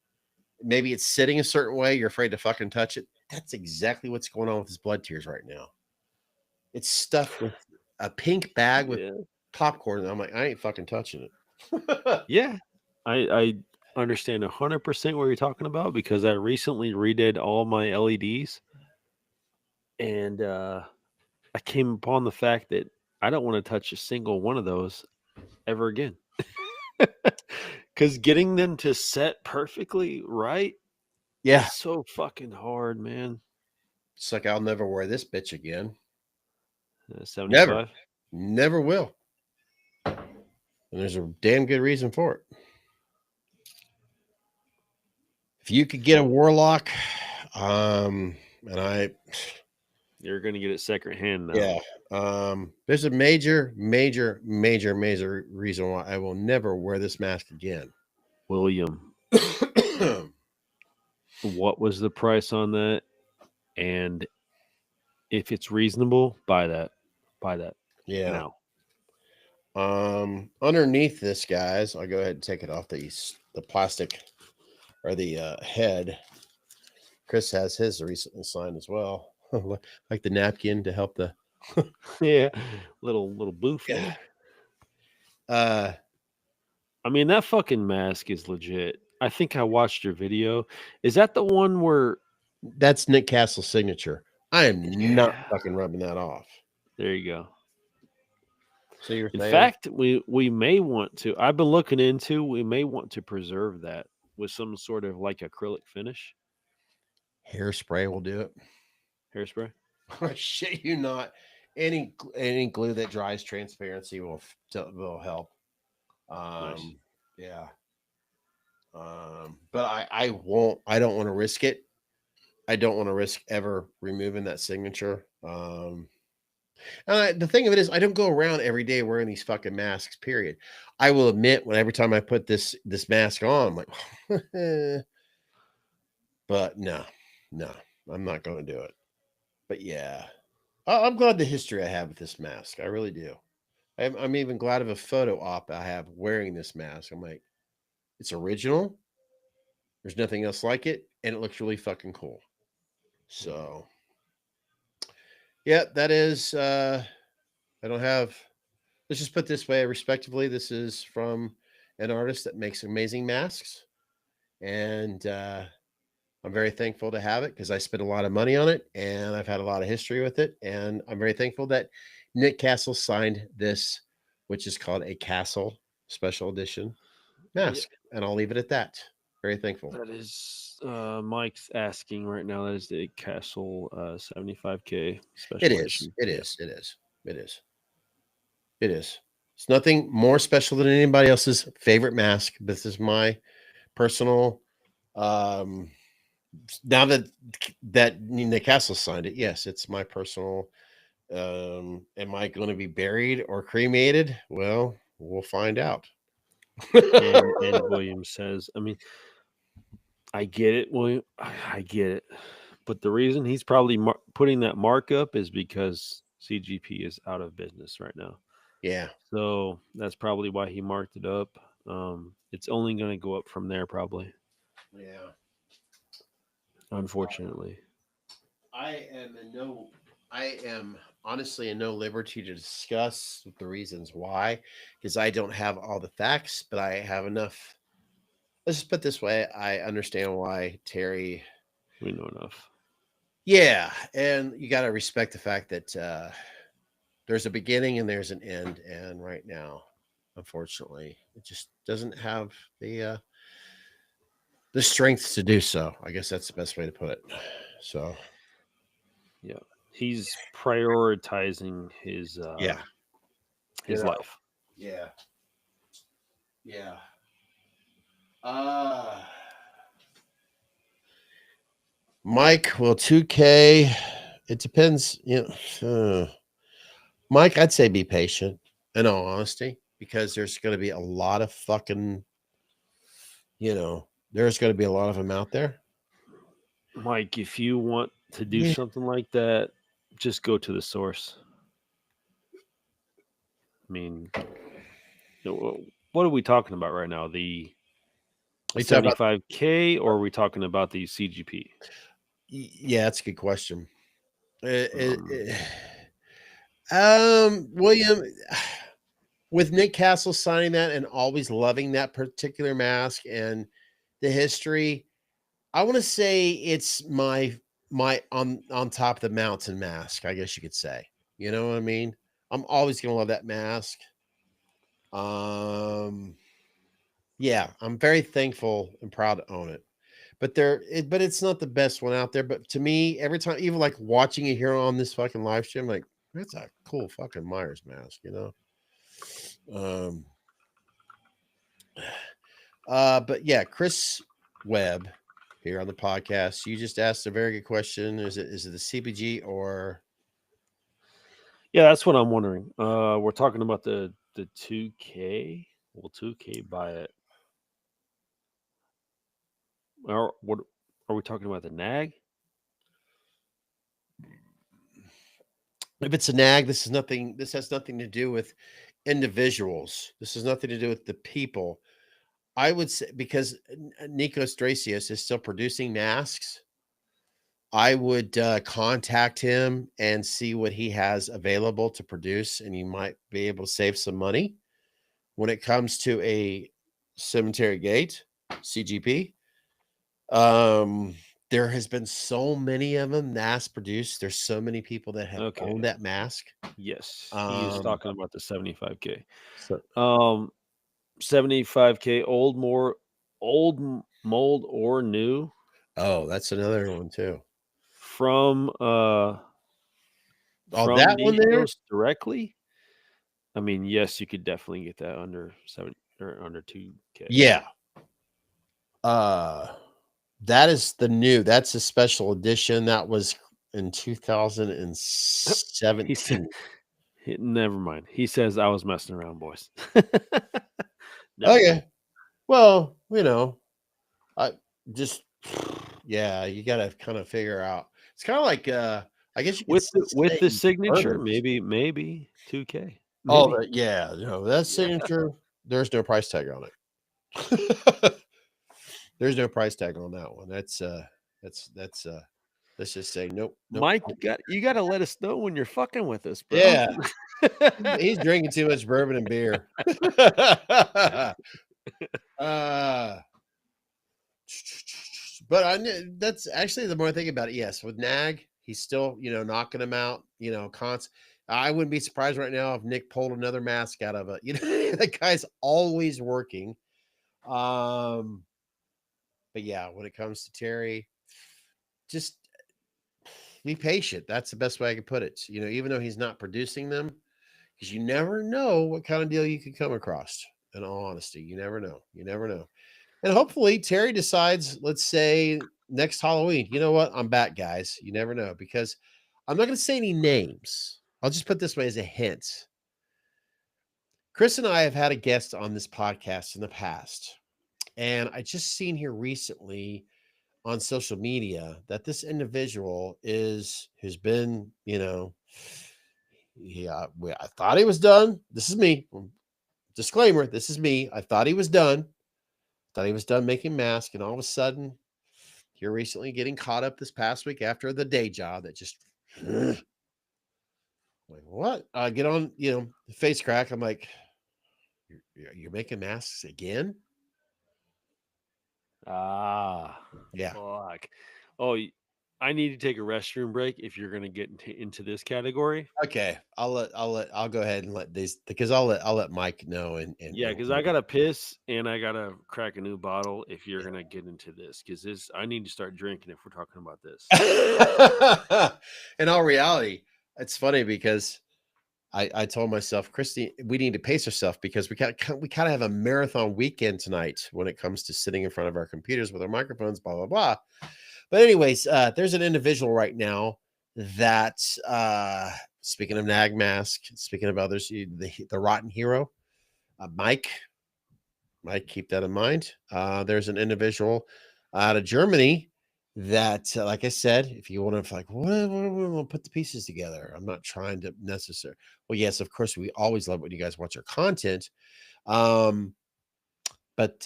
maybe it's sitting a certain way, you're afraid to fucking touch it. That's exactly what's going on with his blood tears right now. It's stuffed with a pink bag with popcorn. And I'm like, I ain't fucking touching it. Yeah. I understand 100% what you're talking about, because I recently redid all my LEDs, and I came upon the fact that I don't want to touch a single one of those ever again. Because getting them to set perfectly right Yeah. is so fucking hard, man. It's like I'll never wear this bitch again. 75. Never will. And there's a damn good reason for it. If you could get a Warlock, and you're gonna get it secondhand now. Yeah. There's a major reason why I will never wear this mask again. William, what was the price on that? And if it's reasonable, buy that. Buy that. Yeah. Now. Underneath this, guys, I'll go ahead and take it off the plastic or the head. Chris has his recently signed as well. Like the napkin to help the yeah, little booth. Yeah. I mean, that fucking mask is legit. I think I watched your video. Is that the one where that's Nick Castle's signature? I am not fucking rubbing that off. There you go. So you're in fact, we may want to. I've been looking into. We may want to preserve that with some sort of like acrylic finish. Hairspray will do it. Hairspray? I shit you not. Any glue that dries transparency will help. Nice. Yeah. But I won't. I don't want to risk it. I don't want to risk ever removing that signature. And the thing of it is, I don't go around every day wearing these fucking masks. Period. I will admit, when every time I put this mask on, I'm like, but no, I'm not going to do it. But yeah, I'm glad the history I have with this mask. I really do. I'm even glad of a photo op I have wearing this mask. I'm like, it's original. There's nothing else like it, and it looks really fucking cool. So, yeah, that is. I don't have. Let's just put it this way, respectively. This is from an artist that makes amazing masks, and I'm very thankful to have it because I spent a lot of money on it, and I've had a lot of history with it, and I'm very thankful that Nick Castle signed this, which is called a Castle Special Edition mask, and I'll leave it at that. Very thankful. That is Mike's asking right now. That is the Castle 75K special edition. It is. It's nothing more special than anybody else's favorite mask. This is my personal. Now that Nick Castle signed it, yes, it's my personal. Am I going to be buried or cremated? Well, we'll find out. and William says, I mean, I get it, William. I get it. But the reason he's probably putting that markup is because CGP is out of business right now. Yeah. So that's probably why he marked it up. It's only going to go up from there, probably. Yeah. Unfortunately. I am honestly in no liberty to discuss the reasons why, because I don't have all the facts, but I have enough. Let's just put it this way. I understand why Terry. We know enough. Yeah. And you got to respect the fact that there's a beginning and there's an end. And right now, unfortunately, it just doesn't have the strength to do so. I guess that's the best way to put it. So. Yeah. He's prioritizing his life. Yeah. Mike, well, 2K, it depends. Mike, I'd say be patient, in all honesty, because there's going to be a lot of fucking, there's going to be a lot of them out there. Mike, if you want to do something like that, just go to the source. I mean, what are we talking about right now? The 75K, or are we talking about the CGP? Yeah, that's a good question. William, with Nick Castle signing that and always loving that particular mask and the history, I want to say it's my on top of the mountain mask, I guess you could say. You know what I mean? I'm always gonna love that mask. Yeah, I'm very thankful and proud to own it. But but it's not the best one out there. But to me, every time, even like watching it here on this fucking live stream, like that's a cool fucking Myers mask, you know. But yeah, Chris Webb here on the podcast. You just asked a very good question. Is it the CBG or? Yeah, that's what I'm wondering. We're talking about the 2K. Will 2K buy it? Or what are we talking about? The NAG? If it's a nag, this has nothing to do with individuals. This has nothing to do with the people. I would say because Nikos Dracios is still producing masks, I would contact him and see what he has available to produce, and you might be able to save some money when it comes to a cemetery gate CGP. There has been so many of them mass produced. There's so many people that have owned that mask. Yes, he's talking about the 75K. So 75K old mold or new. oh, that's another one too. From that one there directly. I mean, yes, you could definitely get that under 7 or under 2K. Yeah. That is that's a special edition. That was in 2017. He said, never mind. He says I was messing around, boys. Okay. Mind. Well, you know, I just you got to kind of figure out. It's kind of like I guess you with the signature, maybe 2K. Maybe. Oh, yeah, that signature. There's no price tag on it. There's no price tag on that one. That's let's just say nope. Mike, you got to let us know when you're fucking with us, bro. Yeah. He's drinking too much bourbon and beer. But that's actually the more I think about it. Yes, with Nag, he's still, knocking him out, I wouldn't be surprised right now if Nick pulled another mask out of it. That guy's always working. But yeah, when it comes to Terry, just be patient. That's the best way I can put it. Even though he's not producing them, because you never know what kind of deal you could come across. In all honesty, you never know. And hopefully Terry decides, let's say next Halloween, you know what? I'm back, guys. You never know, because I'm not going to say any names. I'll just put this way as a hint. Chris and I have had a guest on this podcast in the past, and I just seen here recently on social media that this individual has been, I thought he was done. This is me. Disclaimer, this is me. I thought he was done. Thought he was done making masks, and all of a sudden, here recently getting caught up this past week after the day job that just like what? I get on, the face crack. I'm like, you're making masks again? Yeah. Fuck. Oh, I need to take a restroom break if you're going to get into this category. Okay, I'll go ahead and let these, because I'll let Mike know. And yeah, because I gotta piss and I gotta crack a new bottle if you're gonna get into this, because I need to start drinking if we're talking about this. In all reality, it's funny because I told myself, Christy, we need to pace ourselves because we kind of have a marathon weekend tonight when it comes to sitting in front of our computers with our microphones, blah blah blah. But anyways, there's an individual right now that, speaking of Nag Mask, speaking of others, the Rotten Hero, Mike, keep that in mind. There's an individual out of Germany that, like I said, if you want to we'll put the pieces together. I'm not trying to necessarily. Well, yes, of course, we always love when you guys watch our content. But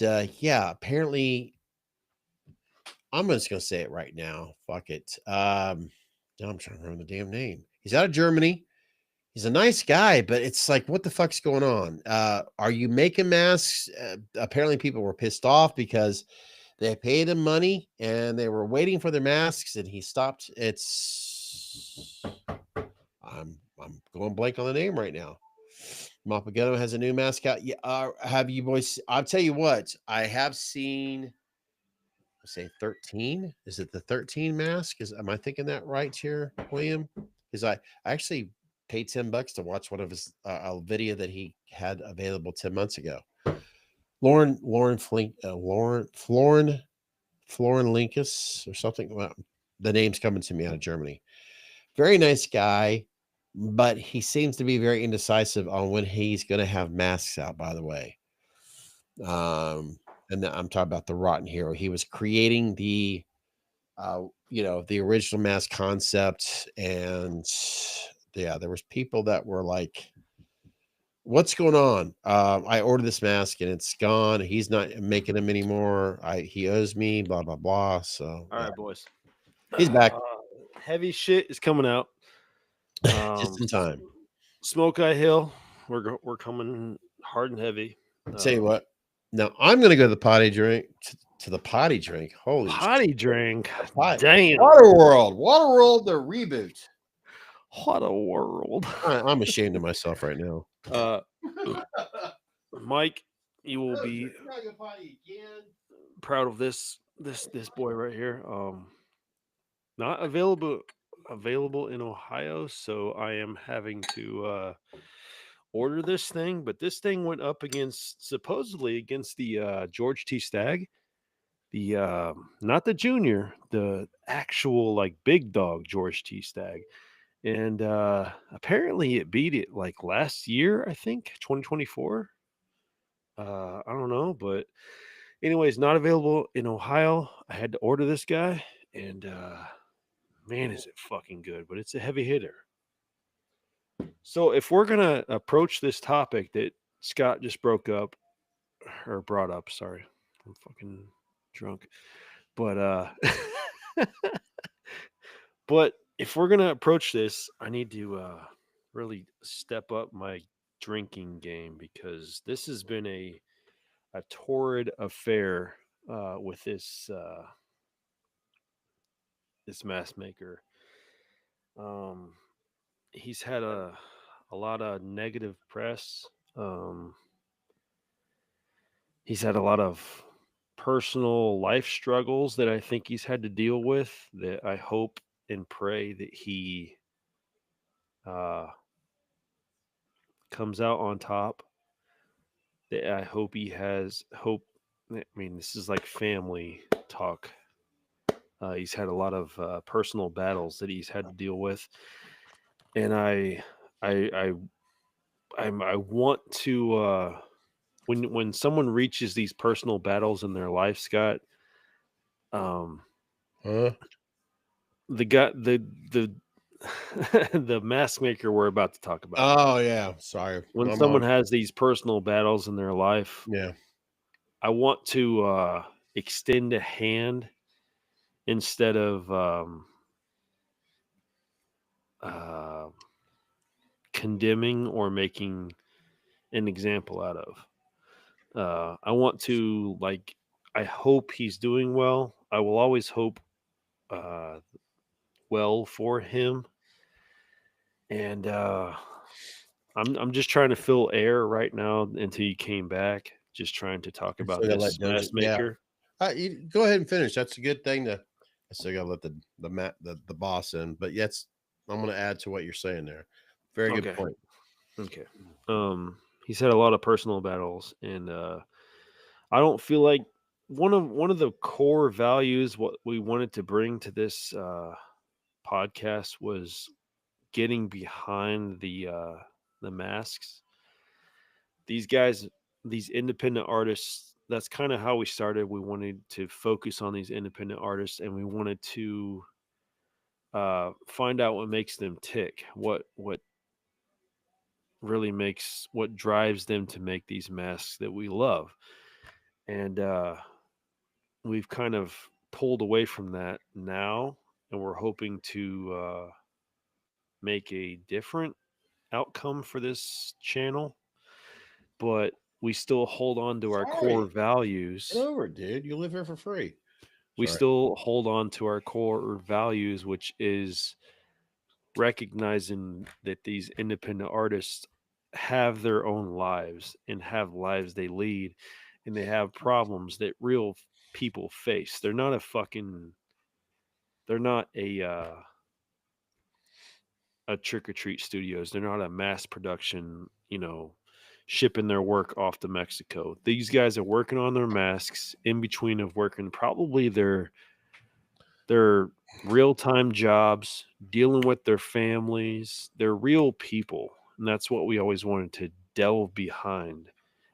yeah, apparently, I'm just going to say it right now. Fuck it. I'm trying to remember the damn name. He's out of Germany. He's a nice guy, but it's like, what the fuck's going on? Are you making masks? Apparently people were pissed off because they paid him money and they were waiting for their masks and he stopped. I'm going blank on the name right now. Mapagano has a new mascot. Yeah, have you boys? I'll tell you what. I have seen. Let's say 13. Is it the 13 mask? Am I thinking that right here, William? Because I actually paid $10 to watch one of his a video that he had available 10 months ago. Lauren Linkus or something. Well, the name's coming to me out of Germany. Very nice guy, but he seems to be very indecisive on when he's going to have masks out, by the way. And I'm talking about the Rotten Hero. He was creating the the original mask concept, and yeah, there was people that were like, what's going on? I ordered this mask and it's gone. He's not making them anymore. He owes me, blah blah blah. So All right, boys. he's back. Heavy shit is coming out. Just in time. Smoke Eye Hill, we're coming hard and heavy. Tell you what. Now I'm gonna go to the potty drink. To the potty drink. Holy potty drink. Damn. Waterworld, the reboot. What a world. I'm ashamed of myself right now. Mike, you will be proud of this boy right here. Not available in Ohio, so I am having to order this thing, but this thing went up supposedly against the George T. Stagg, the not the junior, the actual like big dog George T. Stagg, and apparently it beat it like last year, I think 2024. I don't know, but anyways, not available in Ohio. I had to order this guy, and man, is it fucking good, but it's a heavy hitter. So if we're gonna approach this topic that Scott just brought up, sorry, I'm fucking drunk, but but if we're gonna approach this, I need to really step up my drinking game, because this has been a torrid affair with this mask maker. He's had a lot of negative press. He's had a lot of personal life struggles that I think he's had to deal with, that I hope and pray that he comes out on top. That I hope he has hope. I mean, this is like family talk. He's had a lot of personal battles that he's had to deal with, and I want to when someone reaches these personal battles in their life, Scott, the guy the the mask maker we're about to talk about. Oh yeah, sorry. When someone has these personal battles in their life, yeah, I want to extend a hand instead of condemning or making an example out of. I want to, like, I hope he's doing well. I will always hope well for him. And I'm just trying to fill air right now until you came back. Just trying to talk about this mask maker. You go ahead and finish. That's a good thing. I still gotta let the boss in, but yes, I'm gonna add to what you're saying there. Very good point. Okay. He's had a lot of personal battles, and I don't feel like one of the core values what we wanted to bring to this podcast was getting behind the masks. These guys, these independent artists, that's kind of how we started. We wanted to focus on these independent artists, and we wanted to find out what makes them tick, what really makes, what drives them to make these masks that we love. And we've kind of pulled away from that now, and we're hoping to make a different outcome for this channel, but we still hold on to our core values. Get over it, dude. You live here for free. We still hold on to our core values, which is recognizing that these independent artists have their own lives and have lives they lead, and they have problems that real people face. They're not a Trick or Treat Studios. They're not a mass production, shipping their work off to Mexico. These guys are working on their masks in between of working probably their real-time jobs, dealing with their families. They're real people. And that's what we always wanted to delve behind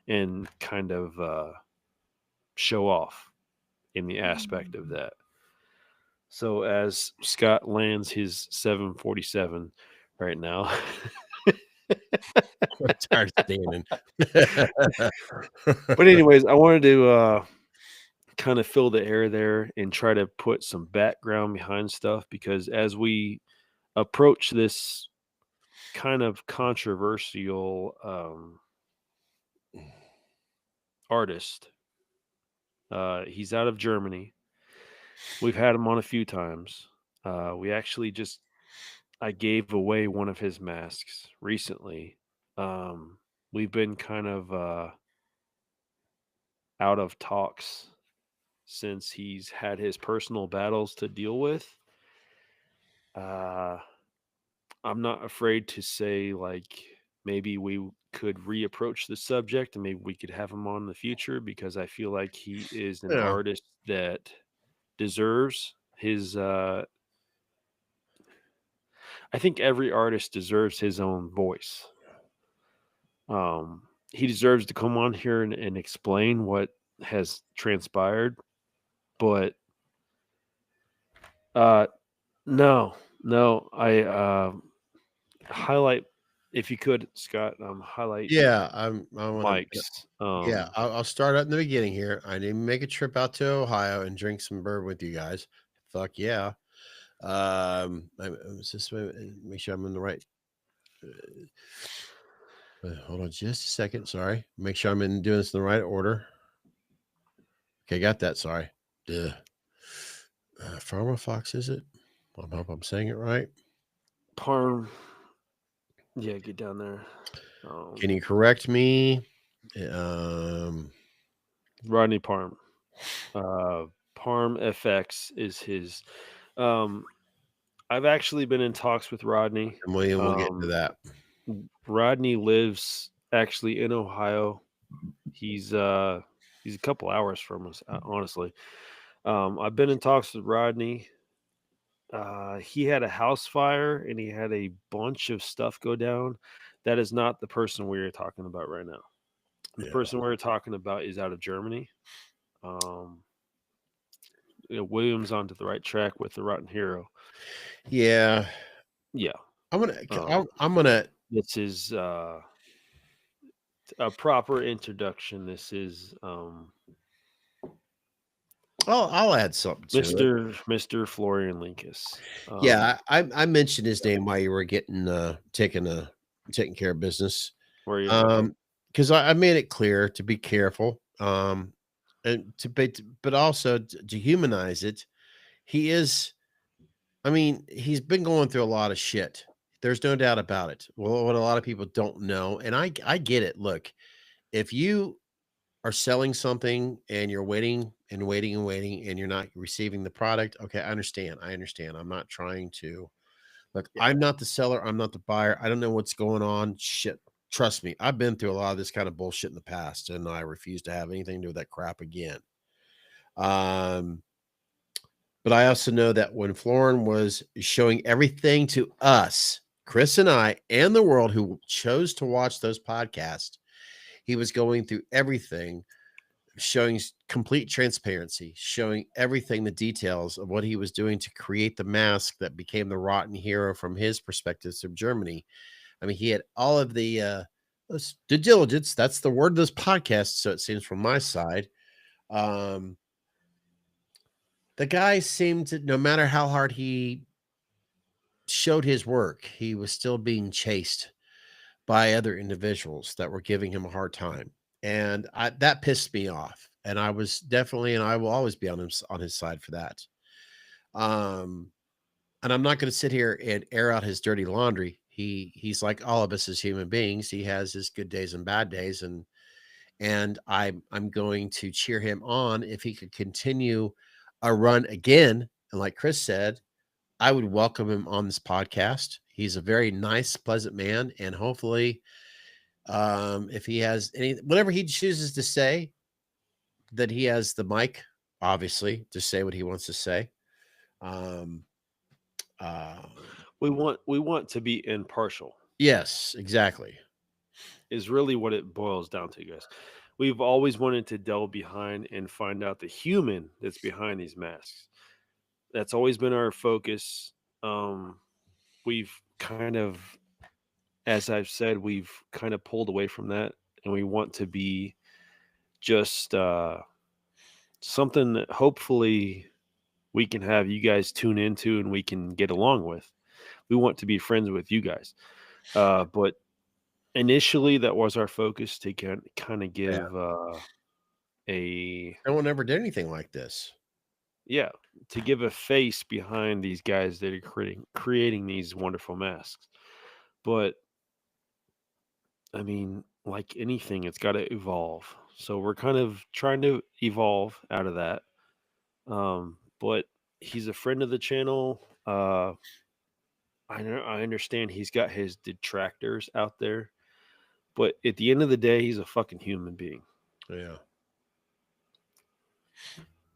and kind of show off in the aspect of that. So as Scott lands his 747 right now, I'm tired of standing. but anyways, I wanted to kind of fill the air there and try to put some background behind stuff, because as we approach this kind of controversial artist, he's out of Germany. We've had him on a few times. We actually I gave away one of his masks recently. We've been kind of out of talks since he's had his personal battles to deal with. I'm not afraid to say, like, maybe we could reapproach the subject and maybe we could have him on in the future, because I feel like he is an Yeah. artist that deserves his I think every artist deserves his own voice. He deserves to come on here and explain what has transpired, but no, I highlight, if you could, Scott, highlight Yeah, I want to. Mike's. Yeah, I'll start out in the beginning here. I didn't make a trip out to Ohio and drink some bourbon with you guys. Fuck yeah. Just make sure I'm in the right. Hold on just a second. Sorry. Make sure I'm doing this in the right order. Okay, got that. Sorry. Duh. Pharma Fox, is it? I hope I'm saying it right. Parm. Yeah, get down there. Can you correct me? Rodney Parm. Parm FX is his. I've actually been in talks with Rodney. And we'll get to that. Rodney lives actually in Ohio. He's a couple hours from us, honestly. I've been in talks with Rodney. He had a house fire and he had a bunch of stuff go down. That is not the person we are talking about right now. The person we're talking about is out of Germany. Williams onto the right track with the Rotten Hero. Yeah. I'm gonna. This is a proper introduction. This is I'll add something to it. Mr. Florian Linkus. Yeah, I mentioned his name while you were getting taking care of business. Where you? Because I made it clear to be careful. And but also to humanize it. He is. I mean, he's been going through a lot of shit. There's no doubt about it. Well, what a lot of people don't know, and I get it. Look, if you are selling something and you're waiting and waiting and waiting and you're not receiving the product, okay, I understand. I'm not trying to look. Yeah. I'm not the seller. I'm not the buyer. I don't know what's going on. Shit. Trust me, I've been through a lot of this kind of bullshit in the past, and I refuse to have anything to do with that crap again. But I also know that when Florin was showing everything to us, Chris and I, and the world who chose to watch those podcasts, he was going through everything, showing complete transparency, showing everything, the details of what he was doing to create the mask that became the Rotten Hero from his perspectives of Germany. I mean, he had all of the due diligence. That's the word of this podcast. So it seems from my side. The guy seemed to, no matter how hard he showed his work, he was still being chased by other individuals that were giving him a hard time. And that pissed me off. And I was definitely, and I will always be on his side for that. And I'm not going to sit here and air out his dirty laundry. He's like all of us as human beings. He has his good days and bad days, and I'm going to cheer him on if he could continue a run again. And like Chris said, I would welcome him on this podcast. He's a very nice, pleasant man, and hopefully, if he has whatever he chooses to say, that he has the mic, obviously, to say what he wants to say. Um, We want to be impartial. yes, exactly. Is really what it boils down to, guys. We've always wanted to delve behind and find out the human that's behind these masks. That's always been our focus. We've kind of, as I've said, we've kind of pulled away from that, and we want to be just something that hopefully we can have you guys tune into and we can get along with. We want to be friends with you guys. But initially, that was our focus, to kind of give No one ever did anything like this. Yeah, to give a face behind these guys that are creating these wonderful masks. But I mean, like anything, it's got to evolve. So we're kind of trying to evolve out of that. But he's a friend of the channel. I understand he's got his detractors out there, but at the end of the day, he's a fucking human being. Yeah.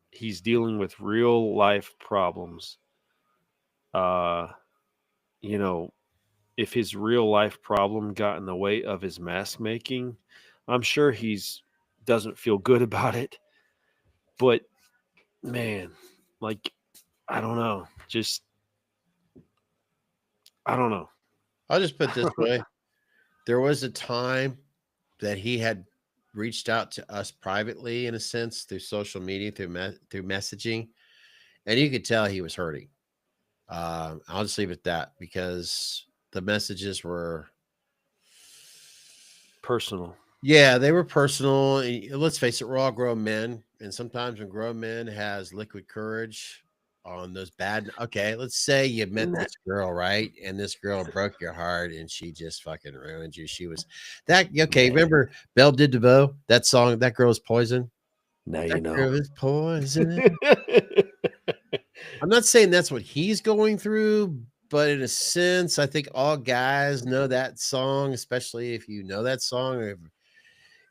He's dealing with real life problems. You know, if his real life problem got in the way of his mask making, I'm sure he's doesn't feel good about it. But man, like, I don't know. I don't know. I'll just put it this way. There was a time that he had reached out to us privately, in a sense, through social media, through messaging, and you could tell he was hurting. I'll just leave it at that, because the messages were Personal. Yeah, they were personal. Let's face it, we're all grown men, and sometimes when grown men has liquid courage on those bad. Okay, let's say you met this girl, right? And this girl broke your heart, and she just fucking ruined you. She was that okay. Man. Remember Belle de DeVoe? That song, that girl is poison. Now That you know. girl is poison. I'm not saying that's what he's going through, but in a sense, I think all guys know that song, especially if you know that song, or if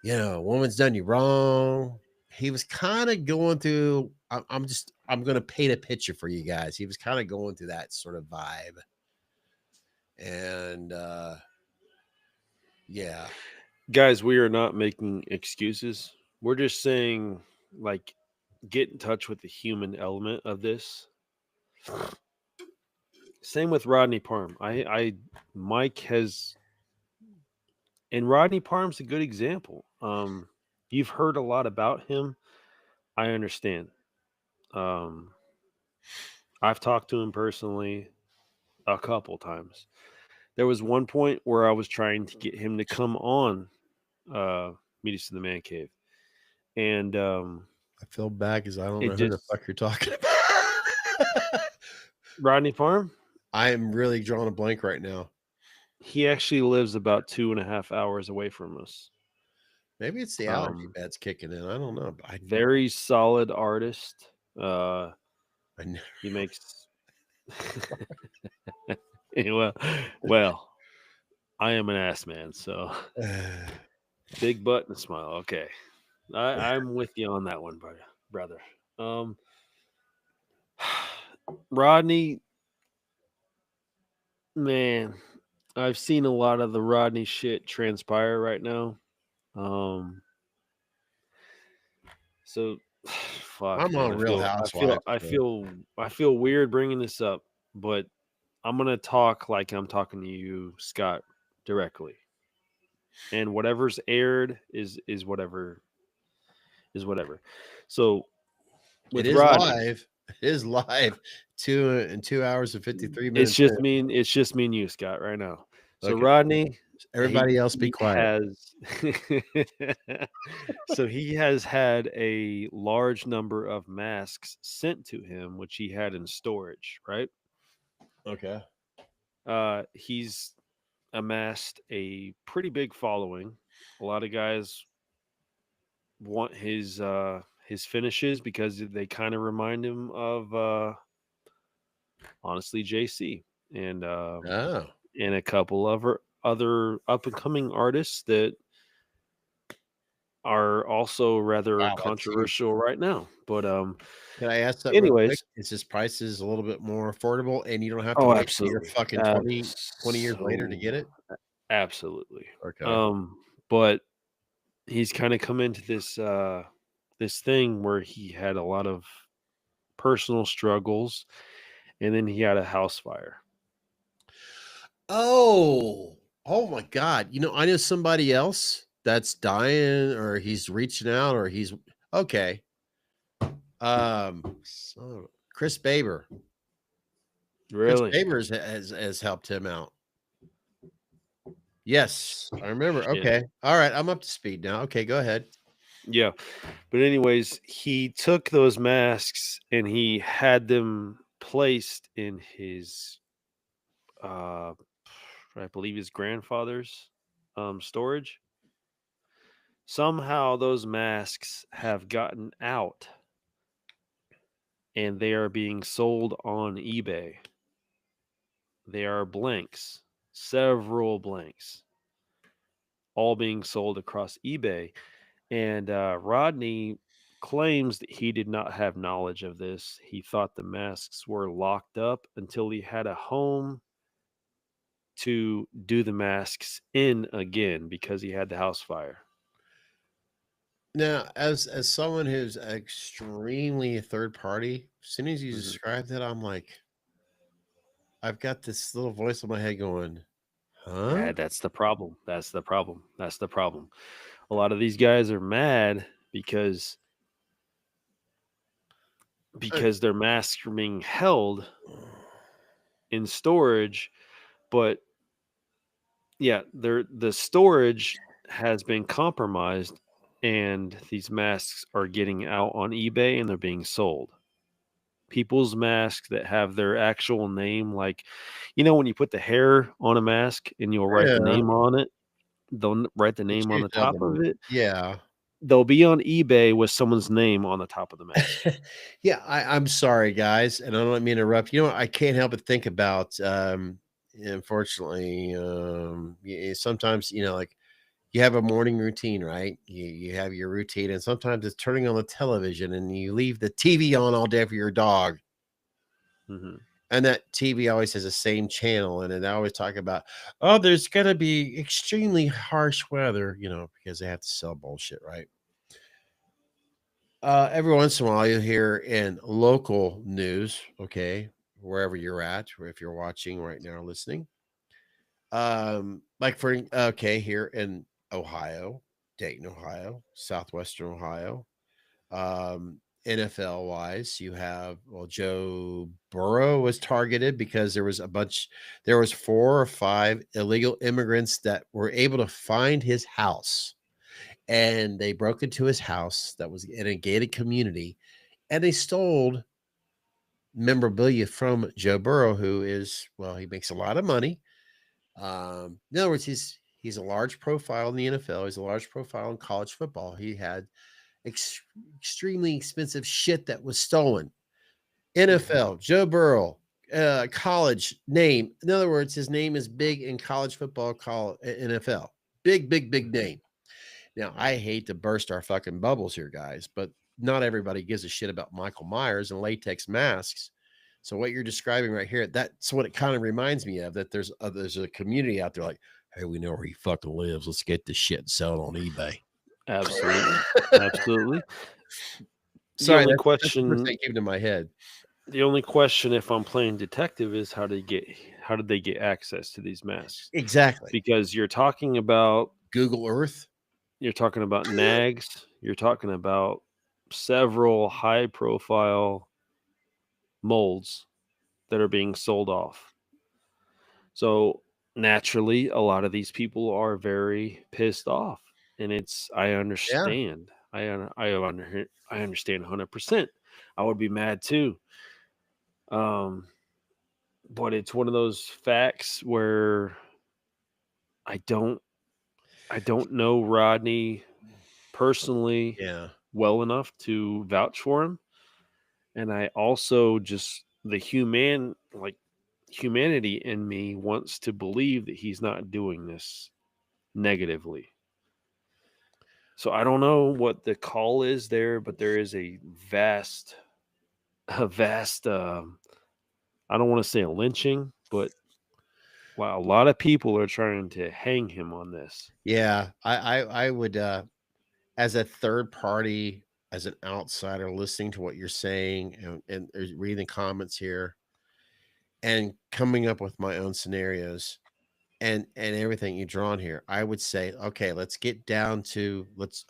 a woman's done you wrong. He was kind of going through. I'm going to paint a picture for you guys. He was kind of going through that sort of vibe, and yeah, Guys, we are not making excuses. We're just saying, like, get in touch with the human element of this. Same with Rodney Parham. Mike has, and Rodney Parham's a good example. You've heard a lot about him. I understand. I've talked to him personally a couple times. There was one point where I was trying to get him to come on Meet Us in the Man Cave. And I feel bad because I don't know it who the just- fuck you're talking about. Rodney Parham, I am really drawing a blank right now. he actually lives about 2.5 hours away from us. Maybe it's the allergy bad's kicking in. I don't know. But Very solid artist. I know. He makes well, I am an ass man, so big butt and a smile. Okay. I'm with you on that one, brother. Rodney, man, I've seen a lot of the Rodney shit transpire right now. So fuck. I'm man, on Real Housewives. I feel weird bringing this up, but I'm gonna talk like I'm talking to you, Scott, directly. And whatever's aired is whatever. So with It is Rodney, live. It is live. 2 hours and 53 minutes. It's just me and you, Scott, right now. So Okay. Rodney, Everybody else be quiet. So he has had a large number of masks sent to him, which he had in storage, right? Okay. He's amassed a pretty big following. A lot of guys want his finishes because they kind of remind him of honestly JC and Oh, and a couple of other up and coming artists that are also rather wow, that's huge. controversial right now. But Can I ask that real quick? anyways, Is his prices a little bit more affordable and you don't have to oh wait till you're absolutely. fucking 20 years later to get it? Absolutely. Okay. But he's kind of come into this thing where he had a lot of personal struggles, and then he had a house fire. Oh, oh my God. You know, I know somebody else that's dying or he's reaching out or he's okay. So Chris Baber. Chris Really? Baber has helped him out. Yes, I remember. Shit. Okay. All right. I'm up to speed now. Okay, go ahead. Yeah. But anyways, he took those masks and he had them placed in his I believe his grandfather's storage. Somehow those masks have gotten out and they are being sold on eBay. They are blanks, several blanks, all being sold across eBay. And Rodney claims that he did not have knowledge of this. He thought the masks were locked up until he had a home to do the masks in again because he had the house fire. Now, as someone who's extremely third party, as soon as you describe that, I'm like, I've got this little voice in my head going, huh? Yeah, that's the problem. That's the problem. That's the problem. A lot of these guys are mad because their masks are being held in storage, but yeah, the storage has been compromised and these masks are getting out on eBay and they're being sold. People's masks that have their actual name, like, when you put the hair on a mask and you'll write the Yeah. name on it, they'll write the It's name on the usually on top of it. yeah. They'll be on eBay with someone's name on the top of the mask. Yeah, I'm sorry, guys, and I don't mean to interrupt. You know, I can't help but think about, unfortunately, sometimes, like you have a morning routine, right? You have your routine, and sometimes it's turning on the television, and you leave the TV on all day for your dog. Mm-hmm. And that TV always has the same channel, and they always talk about, oh, there's going to be extremely harsh weather, because they have to sell bullshit, right? Every once in a while, you'll hear in local news, okay, wherever you're at, or if you're watching right now or listening, like here in Ohio, Dayton, Ohio, southwestern Ohio, NFL wise, you have, Joe Burrow was targeted because there was 4 or 5 illegal immigrants that were able to find his house, and they broke into his house that was in a gated community, and they stole memorabilia from Joe Burrow, who is, he makes a lot of money. In other words, he's a large profile in the NFL. He's a large profile in college football. He had extremely expensive shit that was stolen. NFL, Joe Burrow, college name. In other words, his name is big in college football, NFL. Big name. Now, I hate to burst our fucking bubbles here, guys, but not everybody gives a shit about Michael Myers and latex masks. So what you're describing right here, that's what it kind of reminds me of, that there's a community out there like, hey, we know where he fucking lives. Let's get this shit and sell it on eBay. Absolutely. Absolutely. Sorry, the only that's the first question thing came to my head. the only question if I'm playing detective is how did they get access to these masks? Exactly. Because you're talking about Google Earth. You're talking about nags. You're talking about several high profile molds that are being sold off. So naturally, a lot of these people are very pissed off, and I understand. I understand 100%. I would be mad too. But it's one of those facts where I don't know Rodney personally Yeah. well enough to vouch for him. And I also just the humanity in me wants to believe that he's not doing this negatively. So I don't know what the call is there, but there is a vast I don't want to say a lynching, but wow, a lot of people are trying to hang him on this. Yeah. I would as a third party, as an outsider listening to what you're saying and reading the comments here and coming up with my own scenarios and everything you drawn here, I would say, okay, let's get down to let's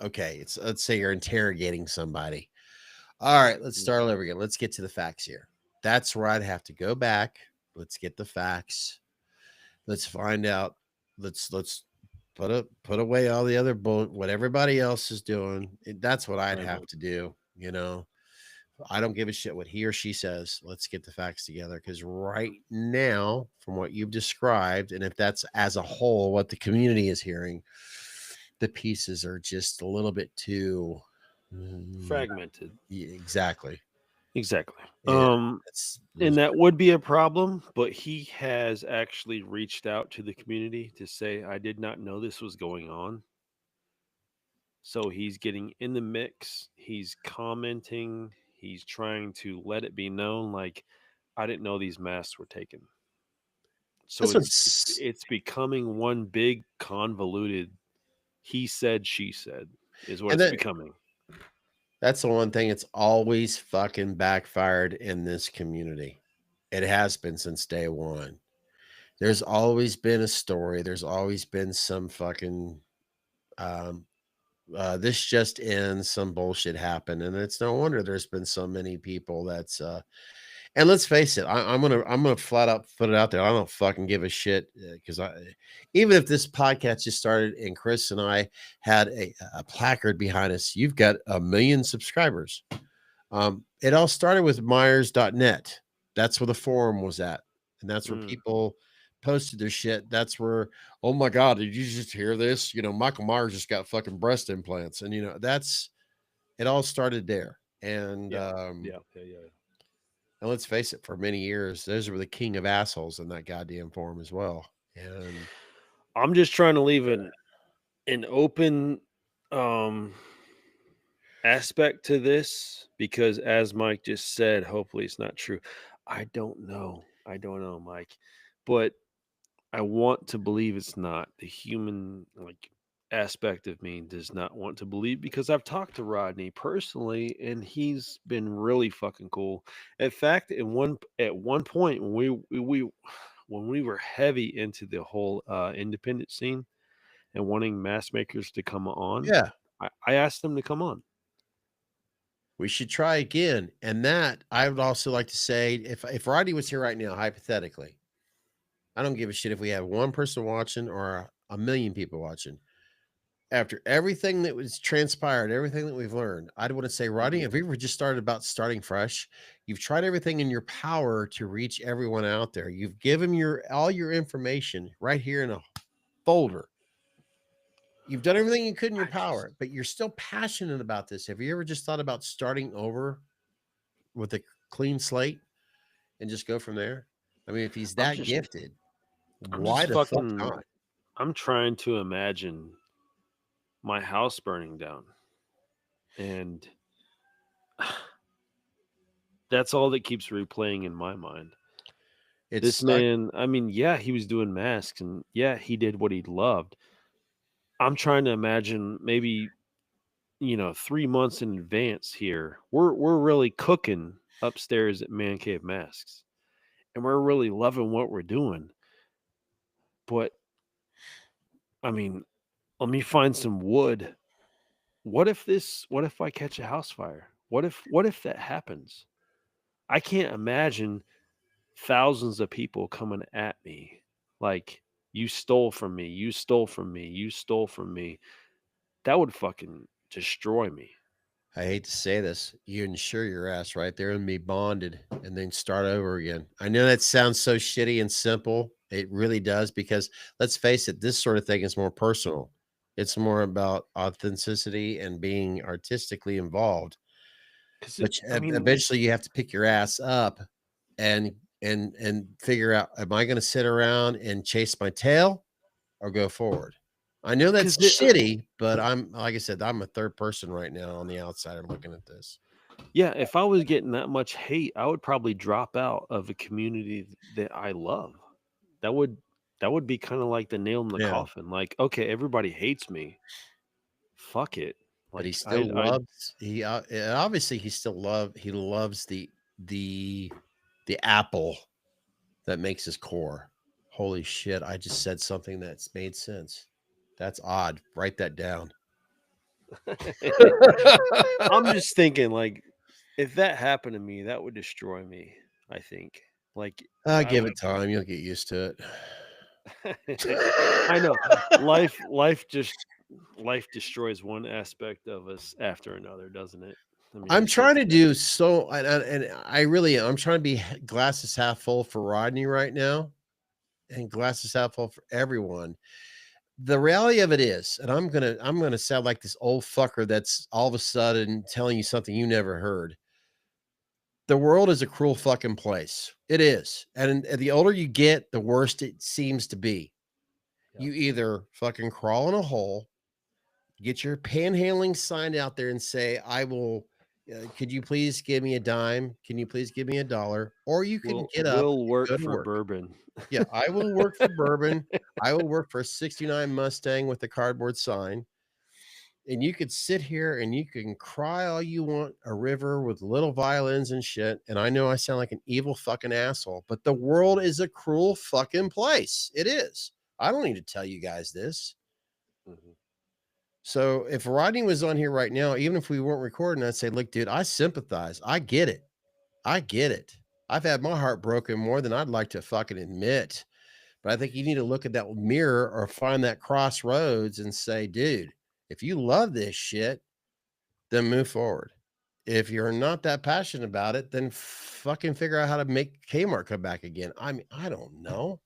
say you're interrogating somebody. All right, let's start all over again. Let's get to the facts here. That's where I'd have to go back. Let's get the facts. Let's find out. Let's put away all the other what everybody else is doing. That's what I'd have to do. I don't give a shit what he or she says. Let's get the facts together. Because right now, from what you've described, and if that's as a whole what the community is hearing, the pieces are just a little bit too Fragmented. Exactly. Exactly. Yeah, And that would be a problem, but he has actually reached out to the community to say, I did not know this was going on. So he's getting in the mix. He's commenting. He's trying to let it be known, like, I didn't know these masks were taken. So it's becoming one big convoluted he said, she said is what it's becoming. That's the one thing. It's always fucking backfired in this community. It has been since day one. There's always been a story. There's always been some fucking this just ends, some bullshit happened, and it's no wonder there's been so many people that's and let's face it, I'm gonna flat out put it out there. I don't fucking give a shit because even if this podcast just started and Chris and I had a placard behind us, you've got 1 million subscribers. It all started with Myers.net. That's where the forum was at, and that's where people posted their shit. That's where, oh my god, did you just hear this? Michael Myers just got fucking breast implants, and that's it. All started there, and and let's face it, for many years, those were the king of assholes in that goddamn forum as well. And I'm just trying to leave an open aspect to this because, as Mike just said, hopefully it's not true. I don't know, Mike, but I want to believe it's not. The human aspect of me does not want to believe because I've talked to Rodney personally and he's been really fucking cool. In fact, at one point when we were heavy into the whole independent scene and wanting mask makers to come on, yeah, I asked them to come on. We should try again. And that I would also like to say, if Rodney was here right now, hypothetically, I don't give a shit if we have one person watching or 1 million people watching. After everything that was transpired, everything that we've learned, I'd want to say, Rodney, if we were just starting fresh, you've tried everything in your power to reach everyone out there. You've given all your information right here in a folder. You've done everything you could in your power, but you're still passionate about this. Have you ever just thought about starting over with a clean slate and just go from there? I mean, if he's that gifted, why the fuck not? I'm trying to imagine my house burning down. And that's all that keeps replaying in my mind. This man, I mean, yeah, he was doing masks and yeah, he did what he loved. I'm trying to imagine maybe 3 months in advance here. We're really cooking upstairs at Man Cave Masks. And we're really loving what we're doing. But I mean, let me find some wood. What if I catch a house fire? What if that happens? I can't imagine thousands of people coming at me like, you stole from me, you stole from me, you stole from me. That would fucking destroy me. I hate to say this, you insure your ass right there and be bonded and then start over again. I know that sounds so shitty and simple, It really does, because let's face it, this sort of thing is more personal. It's more about authenticity and being artistically involved. But eventually you have to pick your ass up and figure out, am I going to sit around and chase my tail or go forward? I know that's shitty, but I'm, like I said, I'm a third person right now on the outside. I'm looking at this. Yeah, if I was getting that much hate, I would probably drop out of a community that I love. That would be kind of like the nail in the coffin. Like, okay, everybody hates me. Fuck it. Like, but he still loves. Obviously he loves the apple that makes his core. Holy shit! I just said something that's made sense. That's odd. Write that down. I'm just thinking, like, if that happened to me, that would destroy me. I think. Like, give it time. You'll get used to it. I know. Life destroys one aspect of us after another, doesn't it? I mean, I'm trying to do so, and I really am. I'm trying to be glasses half full for Rodney right now, and glasses half full for everyone. The reality of it is, and I'm gonna sound like this old fucker that's all of a sudden telling you something you never heard. The world is a cruel fucking place. It is, and the older you get, the worse it seems to be. Yeah. You either fucking crawl in a hole, get your panhandling sign out there and say, I will, could you please give me a dime? Can you please give me $1? Or you can get up. We'll work for bourbon. Yeah, I will work for bourbon. I will work for a 69 Mustang with a cardboard sign. And you could sit here and you can cry all you want, a river with little violins and shit. And I know I sound like an evil fucking asshole, but the world is a cruel fucking place. It is. I don't need to tell you guys this. Mm-hmm. So if Rodney was on here right now, even if we weren't recording, I'd say, look, dude, I sympathize. I get it. I get it. I've had my heart broken more than I'd like to fucking admit. But I think you need to look at that mirror or find that crossroads and say, dude, if you love this shit, then move forward. If you're not that passionate about it, then fucking figure out how to make Kmart come back again. I mean, I don't know.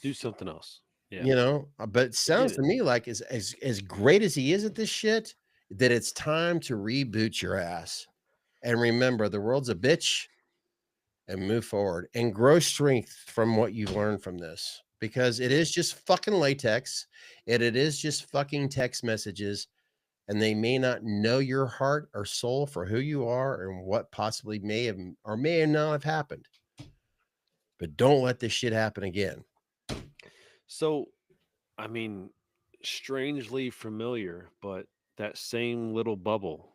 Do something else. Yeah. You know, but it sounds to me like as great as he is at this shit, that it's time to reboot your ass. And remember, the world's a bitch, and move forward and grow strength from what you've learned from this, because it is just fucking latex and it is just fucking text messages, and they may not know your heart or soul for who you are and what possibly may have or may not have happened. But don't let this shit happen again. So, I mean, strangely familiar, but that same little bubble,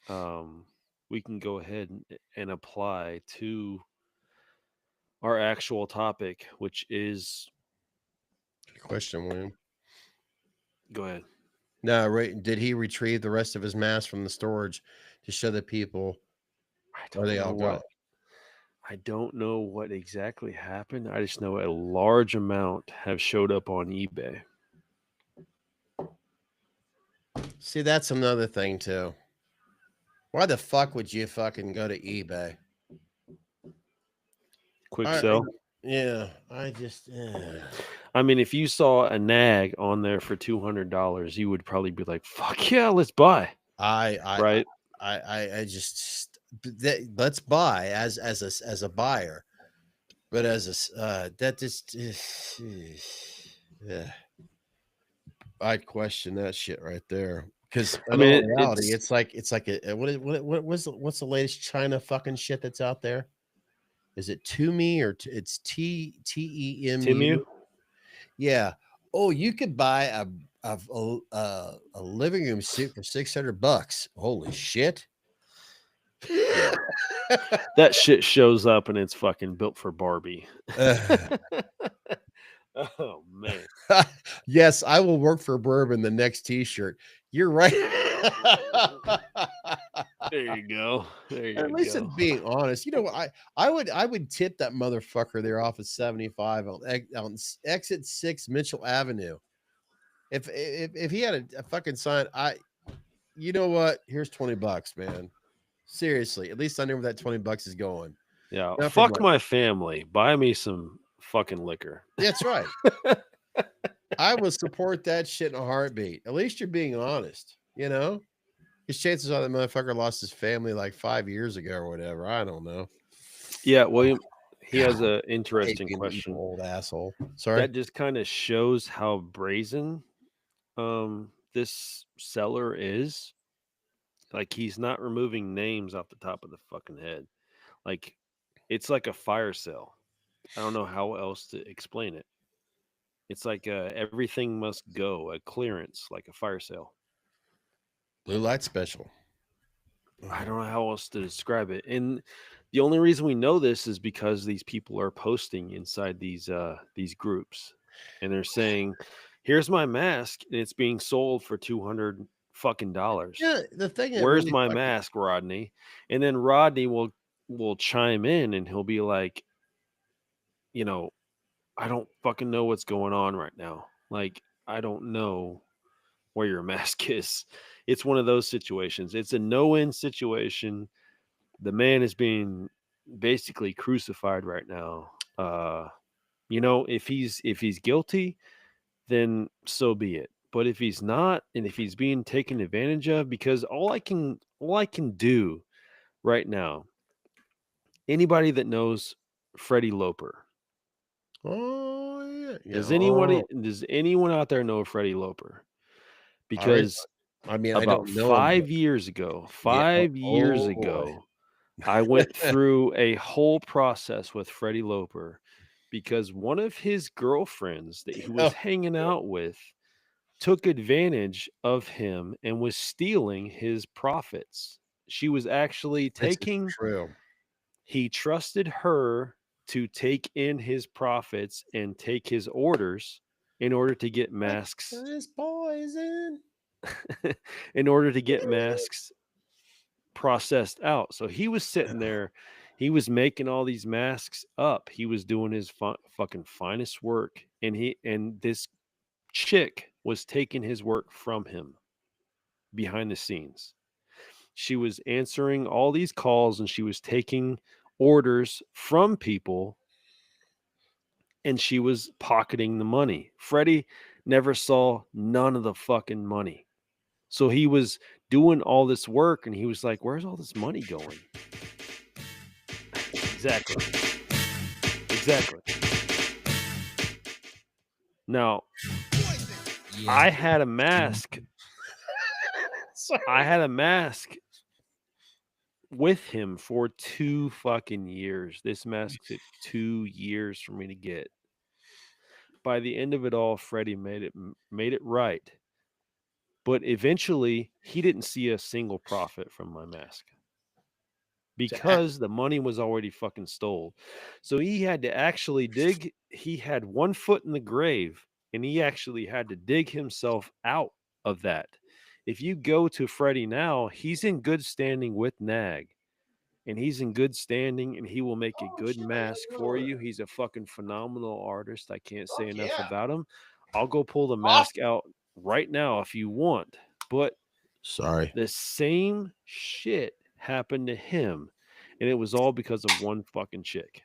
we can go ahead and apply to our actual topic, which is. Good question, William. Go ahead. No, right. Did he retrieve the rest of his mask from the storage to show the people where they all go? I don't know what exactly happened. I just know a large amount have showed up on eBay. See, that's another thing too. Why the fuck would you fucking go to eBay? Quick sell? I just. I mean, if you saw a nag on there for $200, you would probably be like, "Fuck yeah, let's buy." I just let's buy as a buyer, but as a that just yeah, I'd question that shit right there, because I mean, in reality, it's like what's the latest China fucking shit that's out there? Is it Temu or it's TEMU? Temu? Yeah. Oh, you could buy a living room suit for $600. Holy shit. That shit shows up and it's fucking built for Barbie. Oh man. Yes, I will work for bourbon. The next t-shirt. You're right. There you go. At least it's being honest. You know, I would tip that motherfucker there off of 75 on exit 6 Mitchell Avenue. If he had a fucking sign, you know what? Here's $20, man. Seriously, at least I know where that $20 is going. Yeah. Fuck my family. Buy me some fucking liquor. That's right. I would support that shit in a heartbeat. At least you're being honest, you know? His chances are that motherfucker lost his family like 5 years ago or whatever. I don't know. Yeah, William, he has God, an I hate interesting being an question. evil old asshole. Sorry. That just kind of shows how brazen this seller is. Like, he's not removing names off the top of the fucking head. Like, it's like a fire sale. I don't know how else to explain it. It's like everything must go, a clearance, like a fire sale. Blue light special. I don't know how else to describe it. And the only reason we know this is because these people are posting inside these groups, and they're saying, "Here's my mask, and it's being sold for $200 fucking dollars. Yeah, the thing that Where's really my fucking- mask, Rodney?" And then Rodney will chime in, and he'll be like, "You know, I don't fucking know what's going on right now. Like, I don't know where your mask is." It's one of those situations. It's a no-win situation. The man is being basically crucified right now. You know, if he's guilty, then so be it. But if he's not, and if he's being taken advantage of, because all I can do right now, anybody that knows Freddie Loper, Oh yeah. does Oh, anyone out there know Freddie Loper? I already- Because I mean, I about don't know him. 5 years ago, Yeah. 5 years Oh, boy. ago, I went through a whole process with Freddie Loper because one of his girlfriends that he was hanging out with took advantage of him and was stealing his profits. She was actually This is taking, true. he trusted her to take in his profits and take his orders in order to get masks. This poison. In order to get masks processed out. So he was sitting there, he was making all these masks up. He was doing his fucking finest work, and this chick was taking his work from him behind the scenes. She was answering all these calls, and she was taking orders from people, and she was pocketing the money. Freddie never saw none of the fucking money. So he was doing all this work, and he was like, "Where's all this money going?" Exactly. Now, I had a mask. I had a mask with him for 2 fucking years. This mask took 2 years for me to get. By the end of it all, Freddie made it right. But eventually, he didn't see a single profit from my mask because the money was already fucking stole. So he had to actually dig. He had 1 foot in the grave, and he actually had to dig himself out of that. If you go to Freddie now, he's in good standing with NAG, and he's in good standing, and he will make a good mask for you. He's a fucking phenomenal artist. I can't say enough about him. I'll go pull the mask out right now if you want. But sorry, the same shit happened to him, and it was all because of one fucking chick.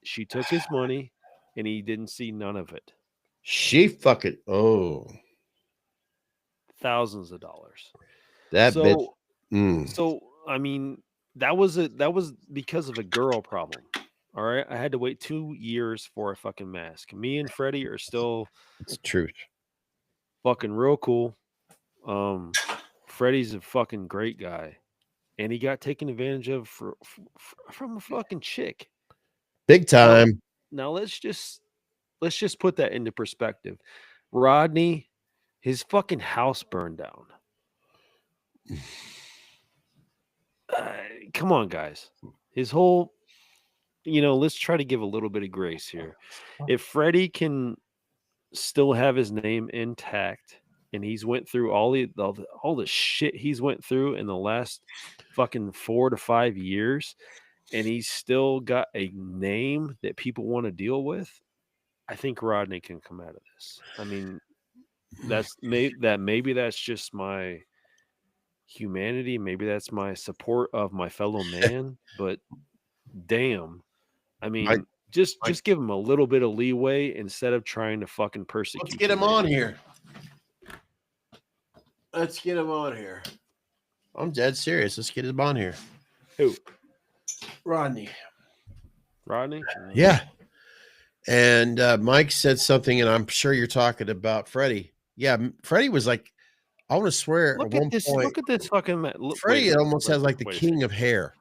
She took his money, and he didn't see none of it. She fucking Thousands of dollars. That bitch. So I mean, that was because of a girl problem. All right, I had to wait 2 years for a fucking mask. Me and Freddie are still, it's the truth, fucking real cool. Freddie's a fucking great guy, and he got taken advantage of from a fucking chick. Big time. Now let's just put that into perspective. Rodney, his fucking house burned down. Come on, guys. His whole, let's try to give a little bit of grace here. If Freddie can still have his name intact, and he's went through all the shit he's went through in the last fucking 4 to 5 years, and he's still got a name that people want to deal with, I think Rodney can come out of this. I mean, maybe that's just my humanity. Maybe that's my support of my fellow man. But damn, I mean, Just give him a little bit of leeway instead of trying to fucking persecute. Let's get him on here. Let's get him on here. I'm dead serious. Let's get him on here. Who? Rodney. Yeah. And Mike said something, and I'm sure you're talking about Freddie. Yeah, Freddie was like, I want to swear Look at at this. point, Look at this fucking. Freddie almost has like the king of hair.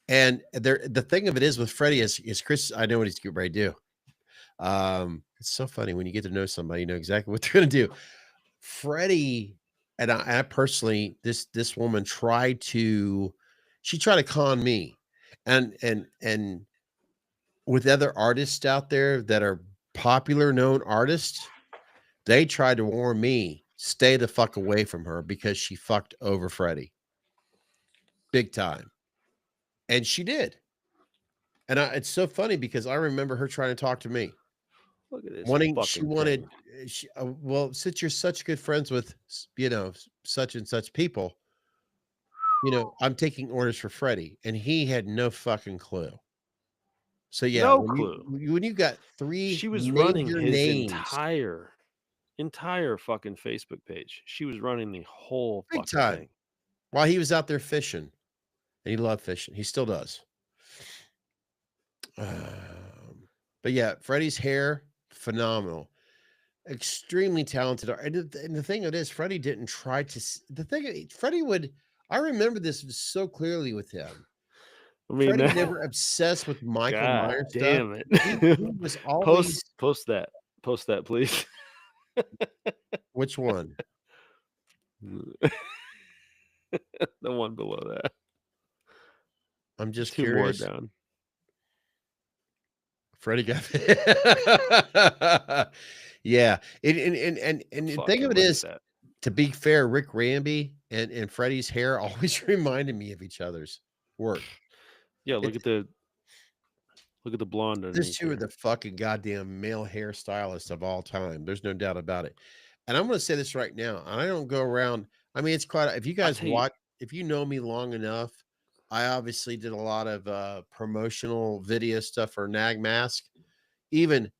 And the thing of it is with Freddie is Chris. I know what he's getting ready to do. It's so funny when you get to know somebody, you know exactly what they're going to do. Freddie and I personally, this woman tried to con me, and with other artists out there that are popular known artists, they tried to warn me, stay the fuck away from her because she fucked over Freddie big time. And she did. And it's so funny because I remember her trying to talk to me. Look at this. Well, since you're such good friends with, such and such people, I'm taking orders for Freddie. And he had no fucking clue. So yeah, no clue. When you got three, she was running his entire fucking Facebook page. She was running the whole big fucking time thing while he was out there fishing, and he loved fishing. He still does. But yeah, Freddie's hair, phenomenal, extremely talented. And the thing of it is, Freddie didn't try to. Freddie would. I remember this so clearly with him. I mean, Freddie never obsessed with Michael Myers. Damn stuff. it! He was always post that, please. Which one? The one below that. I'm just 2 curious. more down. Freddie got yeah. And the thing of it is, to be fair, Rick Ramby and Freddie's hair always reminded me of each other's work. Yeah, look at the blonde. These two are the fucking goddamn male hairstylists of all time. There's no doubt about it. And I'm going to say this right now. And I don't go around. I mean, it's quite. If you guys watch, if you know me long enough, I obviously did a lot of promotional video stuff for Nag Mask. Even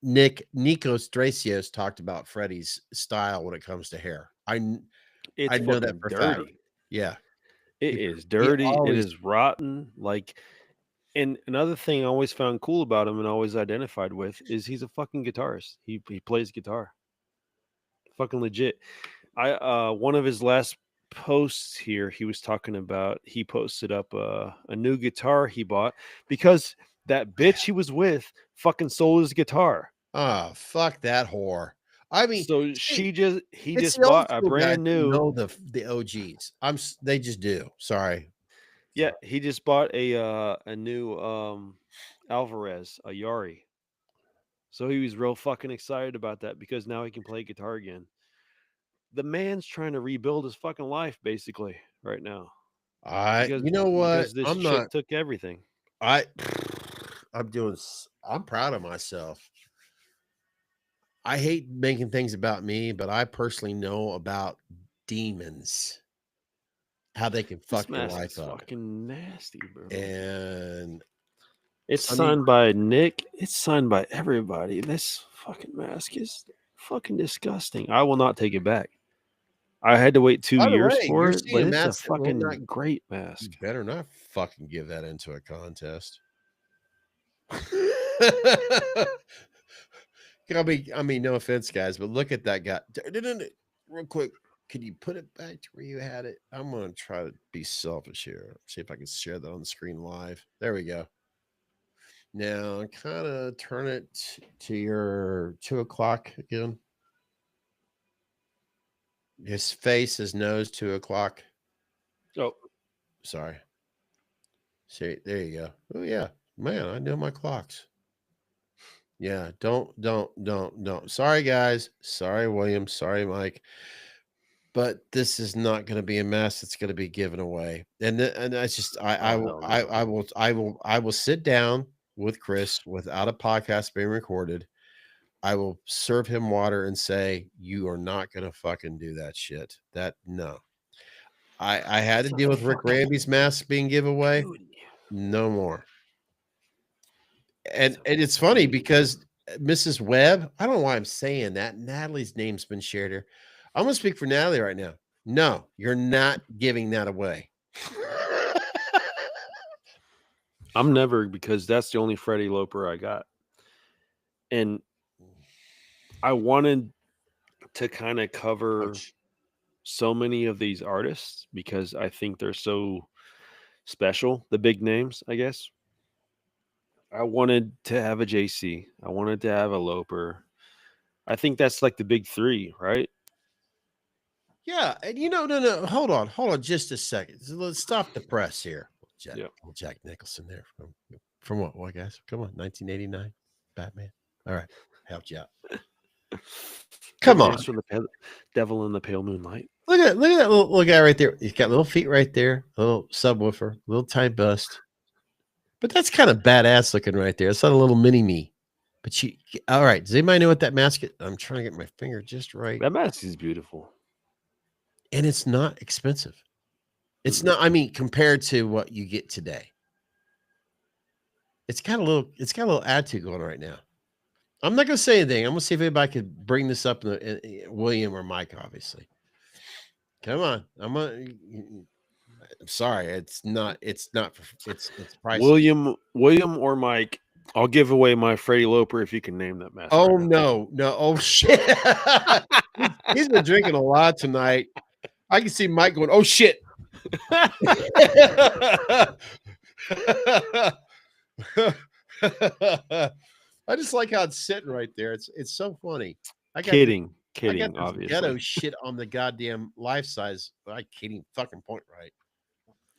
Nico Stracios talked about Freddie's style when it comes to hair. I know that for dirty. Fact. Yeah, it is dirty. It is rotten. Like, and another thing I always found cool about him and always identified with is he's a fucking guitarist. He plays guitar. Fucking legit. One of his last posts here, he was talking about, he posted up a new guitar he bought because that bitch he was with fucking sold his guitar. Oh, fuck that whore. I mean, so he just bought a brand new. Know the OGs. They just do. Sorry. Yeah, he just bought a new Alvarez, a Yari. So he was real fucking excited about that because now he can play guitar again. The man's trying to rebuild his fucking life basically right now. You know what? Because this shit took everything. I'm proud of myself. I hate making things about me, but I personally know about demons. How they can fuck your life up. Fucking nasty, bro. And it's signed by Nick. It's signed by everybody. This fucking mask is fucking disgusting. I will not take it back. I had to wait 2 years for it, but it's a fucking great mask. You better not fucking give that into a contest. I mean, no offense, guys, but look at that guy. Real quick, can you put it back to where you had it? I'm going to try to be selfish here. See if I can share that on the screen live. There we go. Now, kind of turn it to your 2 o'clock again. His face, his nose, 2 o'clock. Oh, sorry. See, there you go. Oh, yeah. Man, I know my clocks. Yeah, don't. Sorry, guys. Sorry, William. Sorry, Mike. But this is not going to be a mess. It's going to be given away. And that's just, I will sit down with Chris without a podcast being recorded. I will serve him water and say, you are not going to fucking do that shit. No. I had to deal with Rick Ramby's mask being given away. No more. And it's funny because Mrs. Webb, I don't know why I'm saying that. Natalie's name's been shared here. I'm gonna speak for Natalie right now. No, you're not giving that away. I'm never, because that's the only Freddie Loper I got. And I wanted to kind of cover Ouch. so many of these artists because I think they're so special, the big names, I guess. I wanted to have a JC. I wanted to have a Loper. I think that's like the big three, right? Yeah, and no, hold on, just a second. So let's stop the press here. Yeah. Jack Nicholson there from what guys? Come on, 1989, Batman. All right, helped you out. Come on, Dance from the Devil in the Pale Moonlight. look at that little guy right there. He's got little feet right there, a little subwoofer, little tight bust. But that's kind of badass looking right there. It's not a little mini me. But all right. Does anybody know what that mask is? I'm trying to get my finger just right. That mask is beautiful. And it's not expensive. It's not, I mean, compared to what you get today. It's got a little attitude going right now. I'm not gonna say anything. I'm gonna see if anybody could bring this up in William or Mike, obviously. Come on. I'm sorry. It's pricey. William or Mike, I'll give away my Freddie Loper if you can name that mask. Oh right no. Oh shit. He's been drinking a lot tonight. I can see Mike going, oh shit. I just like how it's sitting right there. It's so funny. Kidding, I got obviously. Ghetto shit on the goddamn life size. I can't even fucking point right.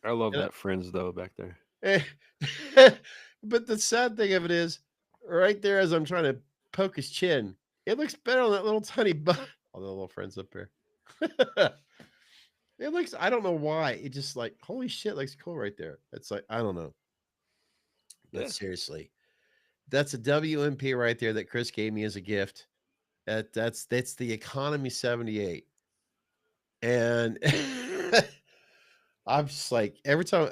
I love that Friends though back there. But the sad thing of it is, right there as I'm trying to poke his chin, it looks better on that little tiny butt. All the little friends up there. It looks, I don't know why. It just like, holy shit, looks cool right there. It's like, I don't know. But seriously, that's a WMP right there that Chris gave me as a gift. That's the Economy 78. And I'm just like, every time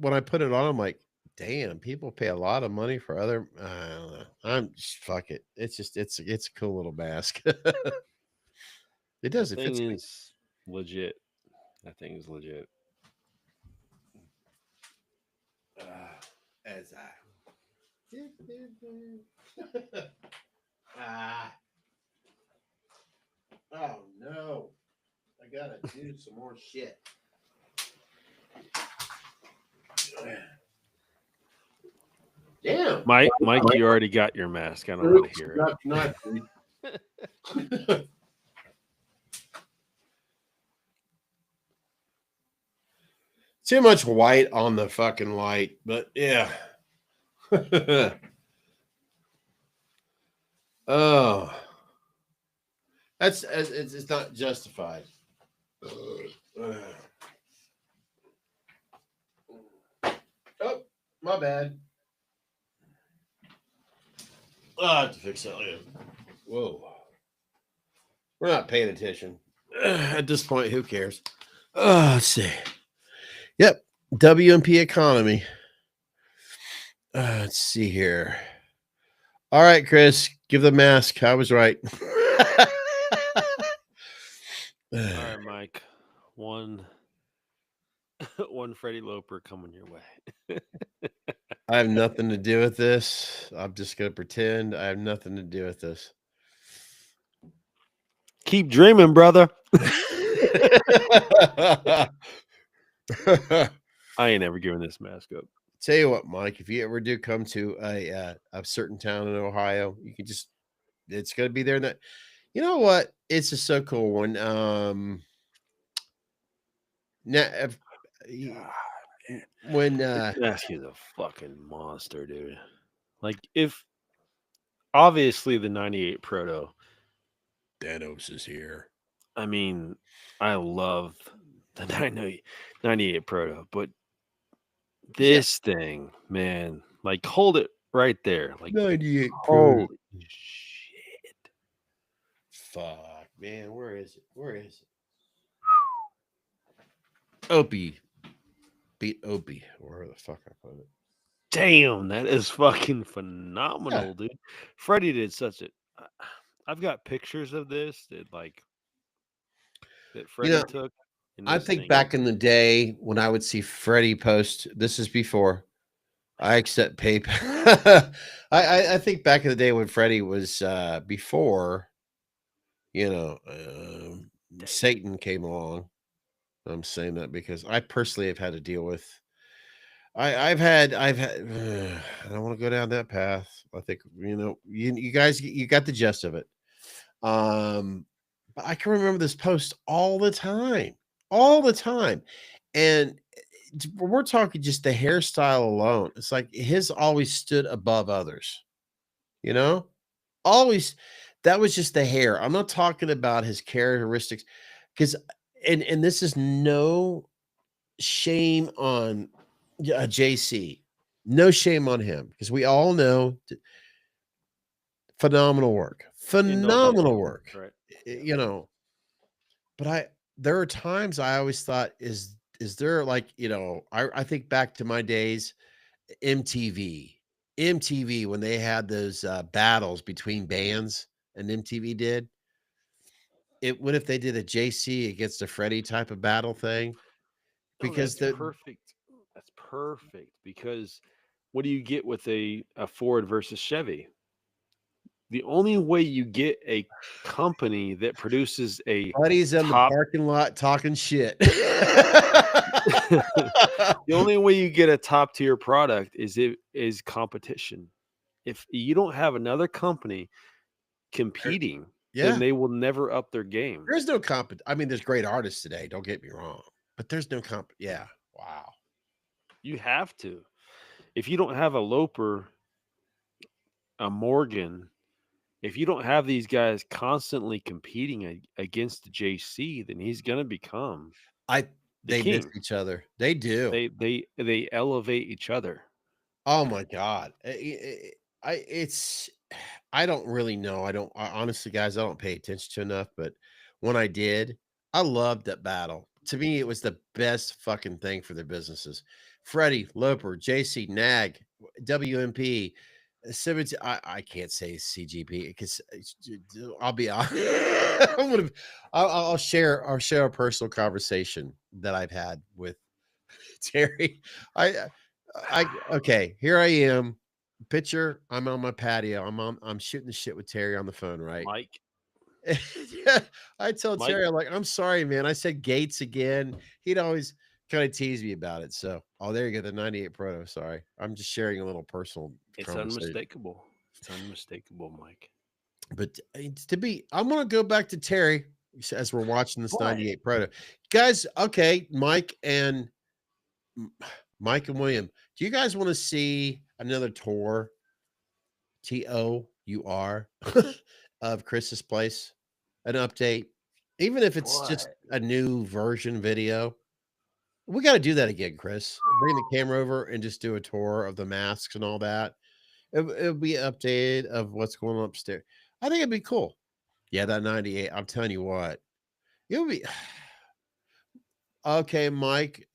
when I put it on, I'm like, damn, people pay a lot of money for other, I don't know. I'm just, fuck it. It's just, it's a cool little mask. It does. That thing is legit. That thing is legit. As I. Oh no. I gotta do some more shit. Damn. Mike, you already got your mask. I don't want to hear it. Too much white on the fucking light, but yeah. Oh, it's not justified. Oh, my bad. I have to fix that later. Whoa, we're not paying attention at this point. Who cares? Let's see. Yep, WMP Economy. Let's see here. All right, Chris, give the mask. I was right. All right, Mike. One Freddie Loper coming your way. I have nothing to do with this. I'm just going to pretend I have nothing to do with this. Keep dreaming, brother. I ain't ever giving this mask up. Tell you what, Mike, if you ever do come to a certain town in Ohio, you can just, it's going to be there. That, you know what? It's just so cool when, mask is a fucking monster, dude. Like, if obviously the 98 Proto, Thanos is here. I mean, I love the 98 Proto, but this thing, man, like, hold it right there. Like, 98 holy shit. Fuck, man. Where is it? Opie. Beat Opie. Where the fuck I put it? Damn, that is fucking phenomenal, dude. Freddie did such a. I've got pictures of this that Freddie took. And I this think thing back in the day when I would see Freddie post, this is before I accept PayPal. I think back in the day when Freddie was before, Satan came along. I'm saying that because I personally have had to deal with. I've had. I don't want to go down that path. I think you guys you got the gist of it. But I can remember this post all the time, and we're talking just the hairstyle alone. It's like his always stood above others. Always. That was just the hair. I'm not talking about his characteristics, because and this is no shame on JC. No shame on him, because we all know phenomenal work. Phenomenal work. right. But there are times I always thought, is there I think back to my days, MTV when they had those battles between bands, and MTV did it. What if they did a JC against a Freddie type of battle thing? Because that's perfect. That's perfect, because what do you get with a Ford versus Chevy? The only way you get a company that produces a buddies in the top parking lot talking shit. the only way you get a top tier product is competition. If you don't have another company competing, then they will never up their game. There's no I mean, there's great artists today, don't get me wrong, but there's no yeah. Wow. You have to. If you don't have a Loper, a Morgan, if you don't have these guys constantly competing against the JC, then he's going to become they miss each other. They do. They elevate each other. Oh my God. I don't really know. Honestly, guys, I don't pay attention to enough, but when I did, I loved that battle. To me, it was the best fucking thing for their businesses. Freddie, Loper, JC, Nag, WMP, I can't say CGP because I'll be I'll share a personal conversation that I've had with Terry. Okay, here I am. Picture, I'm on my patio. I'm shooting the shit with Terry on the phone, right? Mike. Yeah, I tell Terry, I'm like, I'm sorry, man. I said Gates again. He'd always kind of tease me about it. So, there you go, the 98 Proto. Sorry. I'm just sharing a little personal It's unmistakable. It's unmistakable, Mike. But I'm going to go back to Terry as we're watching this 98 Proto. Guys, okay, Mike and William, do you guys want to see another tour? TOUR of Chris's place, an update, even if it's just a new version video. We got to do that again, Chris. Bring the camera over and just do a tour of the masks and all that. It'll be updated of what's going on upstairs. I think it'd be cool. Yeah, that 98. I'm telling you what, it'll be okay, Mike.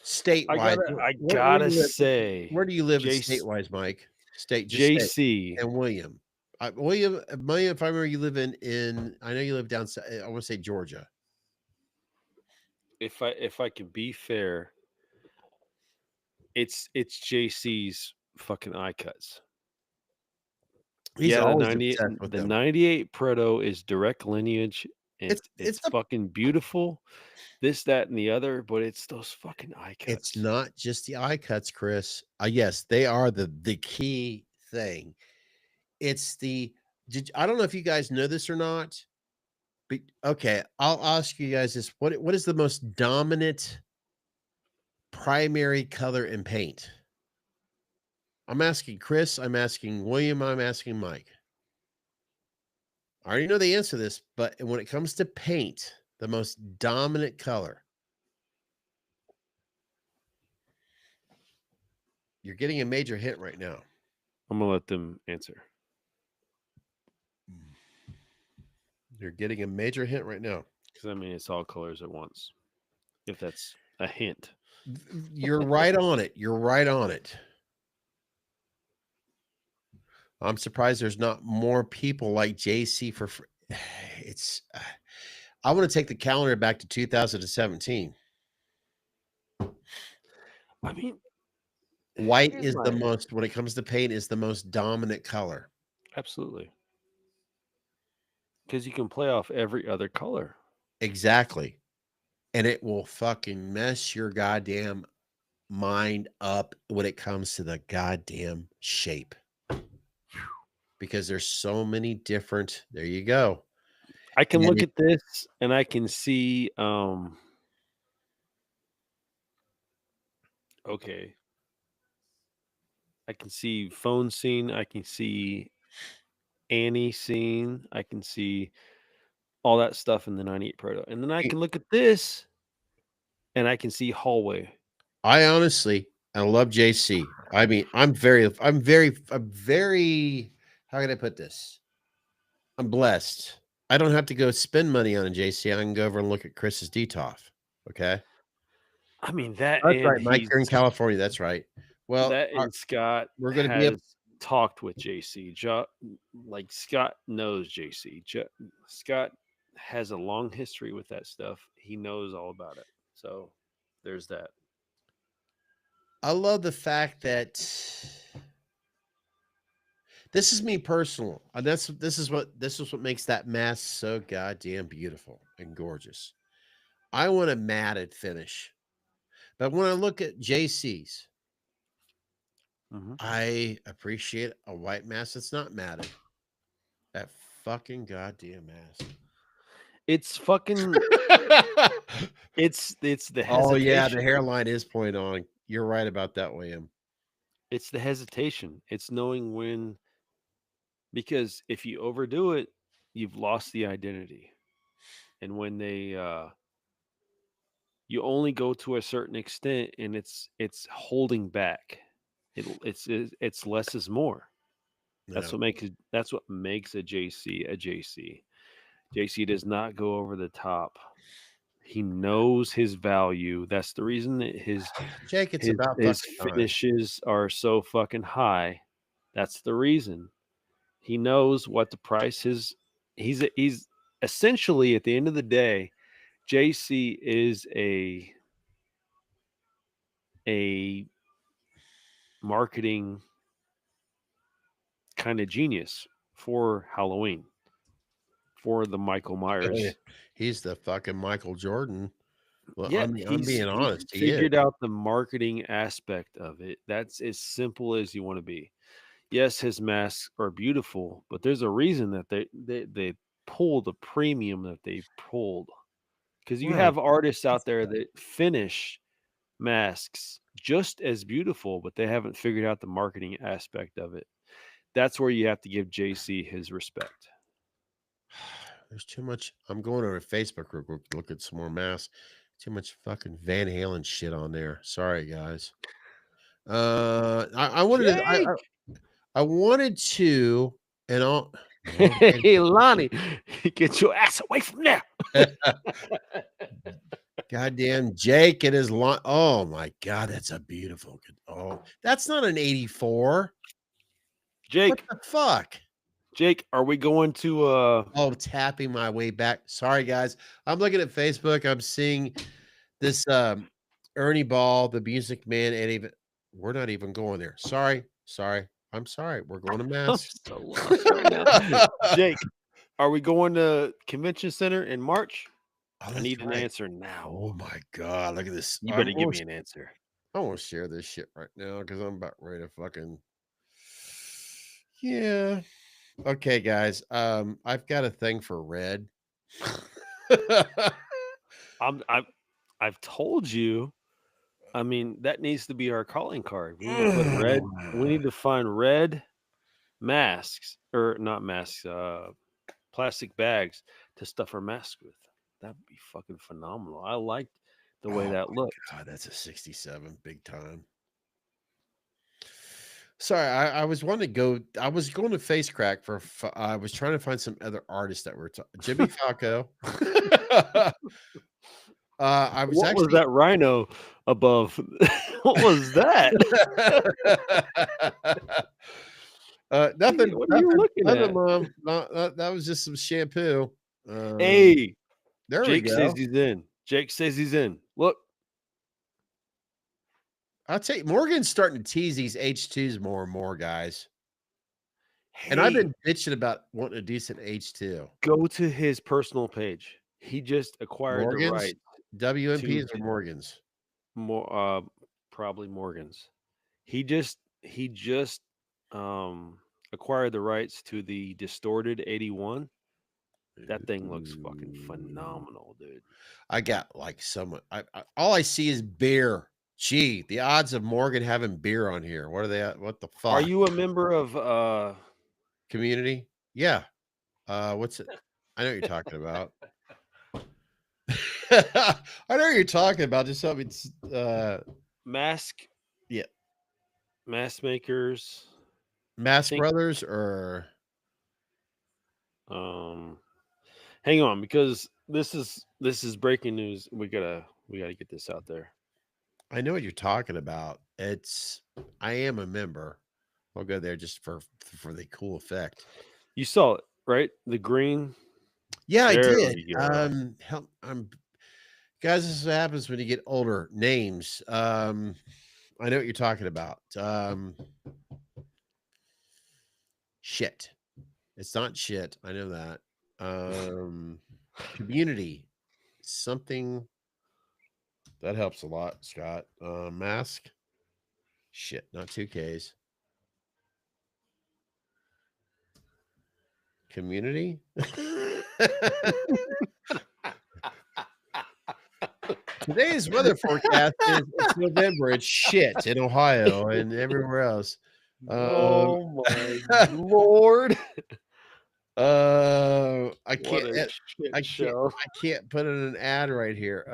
Statewide, I gotta say, where do you live state-wise, Mike? JC state. And William. William, if I remember, you live in I know you live down. I want to say Georgia. If I can be fair, it's JC's fucking eye cuts. He's always obsessed with the 98 Proto is direct lineage. And it's fucking beautiful. This, that, and the other, but it's those fucking eye cuts. It's not just the eye cuts, Chris. Yes, they are the key thing. It's I don't know if you guys know this or not, but okay, I'll ask you guys this. What is the most dominant primary color in paint? I'm asking Chris, I'm asking William, I'm asking Mike. I already know the answer to this, but when it comes to paint, the most dominant color. You're getting a major hint right now. I'm going to let them answer. You're getting a major hint right now. Because, I mean, it's all colors at once. If that's a hint. You're right on it. You're right on it. I'm surprised there's not more people like JC for free. It's. I want to take the calendar back to 2017. I mean, white here's is the my- most, when it comes to paint, is the most dominant color. absolutely, because you can play off every other color. Exactly. And it will fucking mess your goddamn mind up when it comes to the goddamn shape. Because there's so many different, there you go. I can And look at this and I can see okay. I can see phone scene, I can see Annie scene, I can see all that stuff in the 98 Proto. And then I can look at this and I can see hallway. I honestly, I love JC. I mean, I'm very, how can I put this? I'm blessed. I don't have to go spend money on a JC. I can go over and look at Chris's DTOF. Okay. I mean that, That's and right, Mike. You're in California. That's right. Well, that and Scott we're going to be has talked with JC. Like Scott knows JC. Scott has a long history with that stuff. He knows all about it. So there's that. I love the fact that this is me personal. And this is what makes that mask so goddamn beautiful and gorgeous. I want a matted finish. But when I look at JC's, I appreciate a white mask that's not matted. That fucking goddamn mask. It's fucking it's the hesitation. Oh yeah, the hairline is point on. You're right about that, William. It's the hesitation. It's knowing when, because if you overdo it, you've lost the identity. And when they you only go to a certain extent, and it's holding back. It's less is more. That's what makes a JC a JC. JC does not go over the top. He knows his value. That's the reason that his Jake, it's his, about his fucking time. finishes are so fucking high. That's the reason. He knows what the price is. He's essentially, at the end of the day, JC is a marketing kind of genius for Halloween, for the Michael Myers. He's the fucking Michael Jordan. Well, Yeah, I'm being honest. He figured out the marketing aspect of it. That's as simple as you want to be. Yes, his masks are beautiful, but there's a reason that they pulled the premium that they pulled. Because you have artists out there that finish masks just as beautiful, but they haven't figured out the marketing aspect of it. That's where you have to give JC his respect. There's too much. I'm going over to Facebook real quick to look at some more masks. Too much fucking Van Halen shit on there. Sorry, guys. I wanted to. I wanted to, and I'll. Hey, Lonnie, get your ass away from there. Goddamn Jake and his line. Oh my God, that's a beautiful. Oh, that's not an 84. Jake, what the fuck? Jake, are we going to oh, tapping my way back? Sorry, guys. I'm looking at Facebook. I'm seeing this Ernie Ball, the Music Man, and even we're not even going there. Sorry. I'm sorry. We're going to Mass. I'm so lost right now. Jake, are we going to Convention Center in March? Oh, I need an answer now. Oh my God, look at this. You better give me an answer. I want to share this shit right now because I'm about ready to fucking. Yeah. Okay, guys. I've got a thing for red. I've told you. I mean, that needs to be our calling card. We need to put red. We need to find red masks, or not masks, plastic bags to stuff our masks with. That'd be fucking phenomenal. I liked the way that looked. God, that's a 67, big time. Sorry, I was wanting to go. I was going to Face Crack for. I was trying to find some other artists that were Jimmy Falco. I was What was actually that rhino above? What was that? nothing. What are you looking Nothing, at? Mom. That was just some shampoo. Hey, There we Jake says go. he's in. Jake says he's in. Look. I'll tell you, Morgan's starting to tease these H2s more and more, guys. Hey, And I've been bitching about wanting a decent H2. go to his personal page. He just acquired the Morgan's, right WMPs or Morgan's? more probably Morgan's. He just acquired the rights to the distorted 81. That thing looks fucking phenomenal, dude. I got like someone. All I see is beer. Gee, the odds of Morgan having beer on here. What are they at? What the fuck? Are you a member of Community? Yeah. What's it? I know what you're talking about. I know what you're talking about. Just something. Mask? Yeah. Mask makers. Mask Brothers or hang on, because this is breaking news. We gotta get this out there. I know what you're talking about. I am a member. I'll go there just for the cool effect. You saw it, right? The green. Yeah, There I did. we go. Guys, this is what happens when you get older. Names. I know what you're talking about. Shit. It's not shit. I know that. Community. Something that helps a lot, Scott. Mask. Shit, not 2Ks. Community. Today's weather forecast is it's November. It's shit in Ohio and everywhere else. Oh my Lord. I can't put in an ad right here.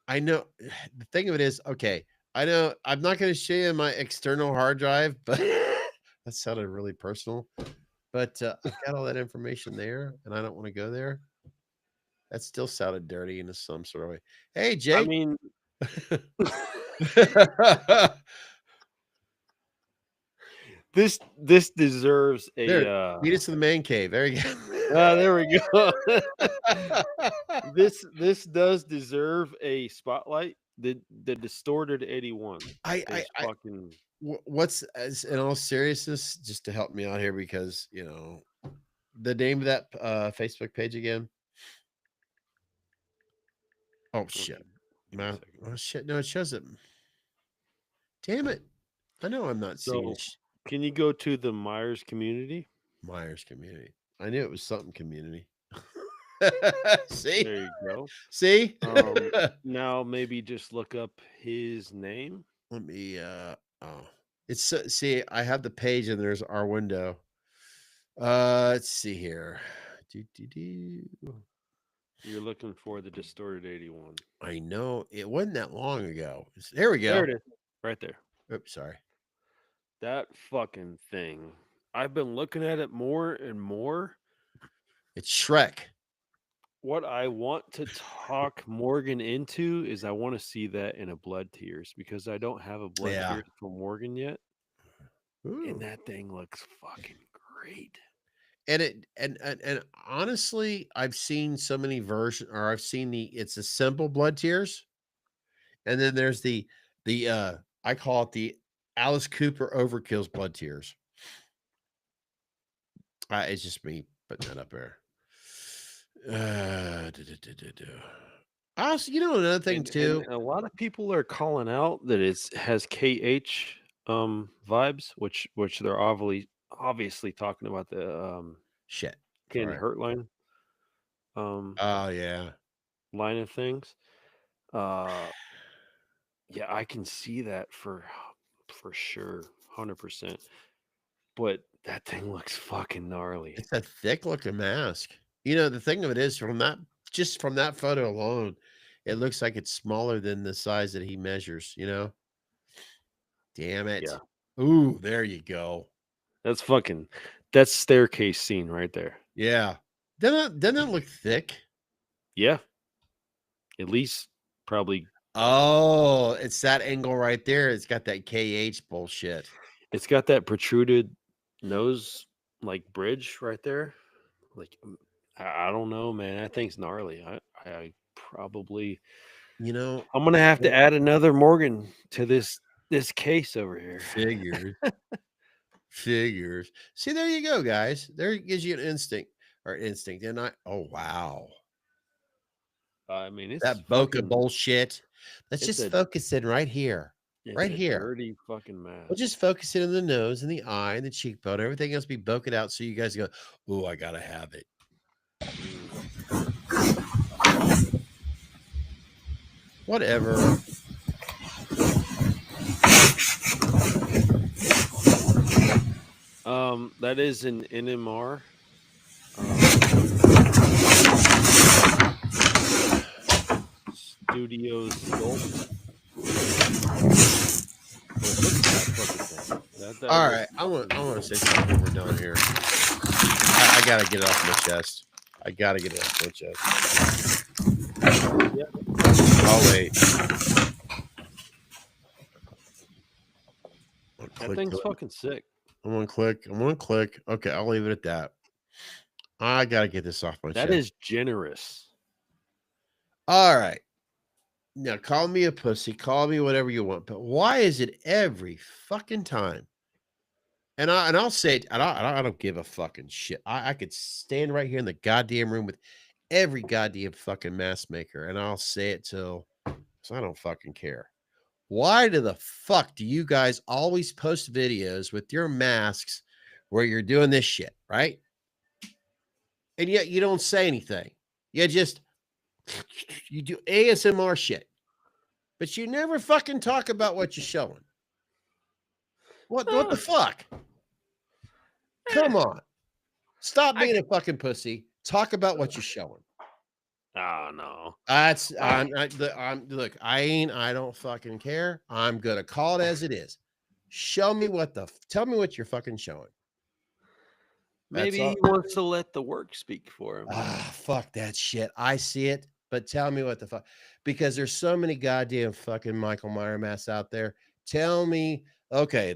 I know the thing of it is, okay, I know I'm not going to show you my external hard drive, but that sounded really personal. But I've got all that information there, and I don't want to go there. That still sounded dirty in some sort of way. Hey, Jake. I mean, this deserves a there, meet us in the man cave. There you go. There we go. This does deserve a spotlight. The distorted 81. What's in all seriousness, just to help me out here, because the name of that Facebook page again. Oh shit. Oh shit. No, it shows it. Damn it. I know I'm not seeing. Can you go to the Myers community? Myers community. I knew it was something community. See? There you go. See? Now maybe just look up his name. Let me it's see, I have the page and there's our window. Let's see here. You're looking for the distorted 81. I know it wasn't that long ago. There we go. There it is. Right there. Oops, sorry. That fucking thing. I've been looking at it more and more. It's Shrek. What I want to talk Morgan into is I want to see that in a Blood Tears, because I don't have a Blood Tears for Morgan yet. Ooh. And that thing looks fucking great. And honestly, I've seen so many versions, or I've seen it's a simple Blood Tears, and then there's the I call it the Alice Cooper Overkill's Blood Tears. It's just me putting that up there. Also, another thing too. And a lot of people are calling out that it has KH vibes, which they're obviously talking about the shit Candy Hurt line. Oh yeah, line of things. Yeah, I can see that for sure, 100%. But that thing looks fucking gnarly. It's a thick looking mask. The thing of it is, from that photo alone, it looks like it's smaller than the size that he measures. Damn it. Yeah. Ooh, there you go. That's staircase scene right there. Yeah. Doesn't that look thick? Yeah. At least probably. Oh, it's that angle right there. It's got that KH bullshit. It's got that protruded nose like bridge right there. Like I don't know, man. That thing's gnarly. I probably, I'm gonna have to add another Morgan to this case over here. Figures. See, there you go, guys. There gives you an instinct. And oh wow. I mean, it's that bokeh bullshit. Let's just focus in right here. Right here. Dirty fucking mask. We'll just focus in on the nose and the eye and the cheekbone. Everything else be bokeh out so you guys go, oh, I gotta have it. Whatever. That is an NMR. Studio sculpt. All right, I want to say something when we're done here. I gotta get it off my chest. Yeah. I'll wait. That thing's fucking sick. I'm gonna click. Okay, I'll leave it at that. I gotta get this off my chest. That is generous. All right. Now call me a pussy, call me whatever you want, but why is it every fucking time? And I'll say it, I don't give a fucking shit. I could stand right here in the goddamn room with every goddamn fucking mask maker, and I'll say it till so I don't fucking care. Why the fuck do you guys always post videos with your masks where you're doing this shit, right? And yet you don't say anything. You do ASMR shit. But you never fucking talk about what you're showing. What the fuck? Come on. Stop being a fucking pussy. Talk about what you're showing. Oh no. Look, I don't fucking care. I'm gonna call it as it is. Show me tell me what you're fucking showing. Maybe he wants to let the work speak for him. Fuck that shit. I see it, but tell me what the fuck, because there's so many goddamn fucking Michael Myers masks out there. Tell me, okay,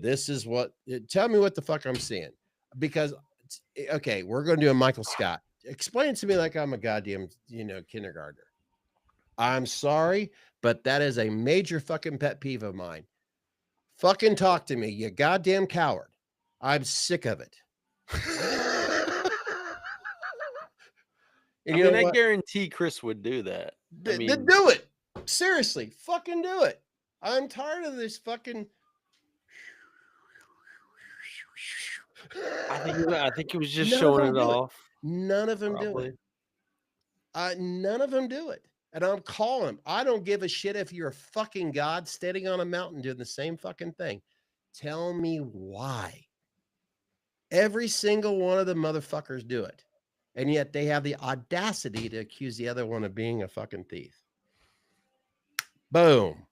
tell me what the fuck I'm seeing. Because, okay, we're going to do a Michael Scott. Explain it to me like I'm a goddamn, kindergartner. I'm sorry, but that is a major fucking pet peeve of mine. Fucking talk to me, you goddamn coward. I'm sick of it. And I guarantee Chris would do that. Do it. Seriously, fucking do it. I'm tired of this fucking. I think he was just showing it off. None of them do it. None of them do it. And I'm calling them. I don't give a shit if you're a fucking god standing on a mountain doing the same fucking thing. Tell me why. Every single one of the motherfuckers do it. And yet they have the audacity to accuse the other one of being a fucking thief. Boom.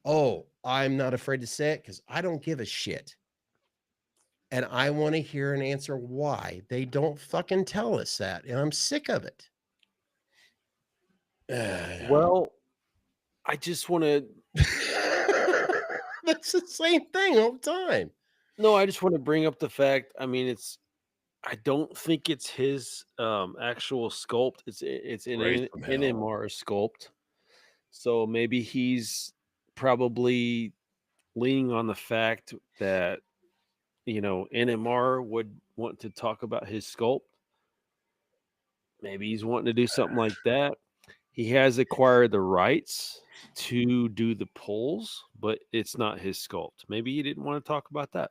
Oh, I'm not afraid to say it because I don't give a shit. And I want to hear an answer why they don't fucking tell us that. And I'm sick of it. Well, I just want to. That's the same thing all the time. No, I just want to bring up the fact. I mean, I don't think it's his actual sculpt. It's an NMR sculpt. So maybe he's probably leaning on the fact that NMR would want to talk about his sculpt. Maybe he's wanting to do something like that. He has acquired the rights to do the pulls, but it's not his sculpt. Maybe he didn't want to talk about that.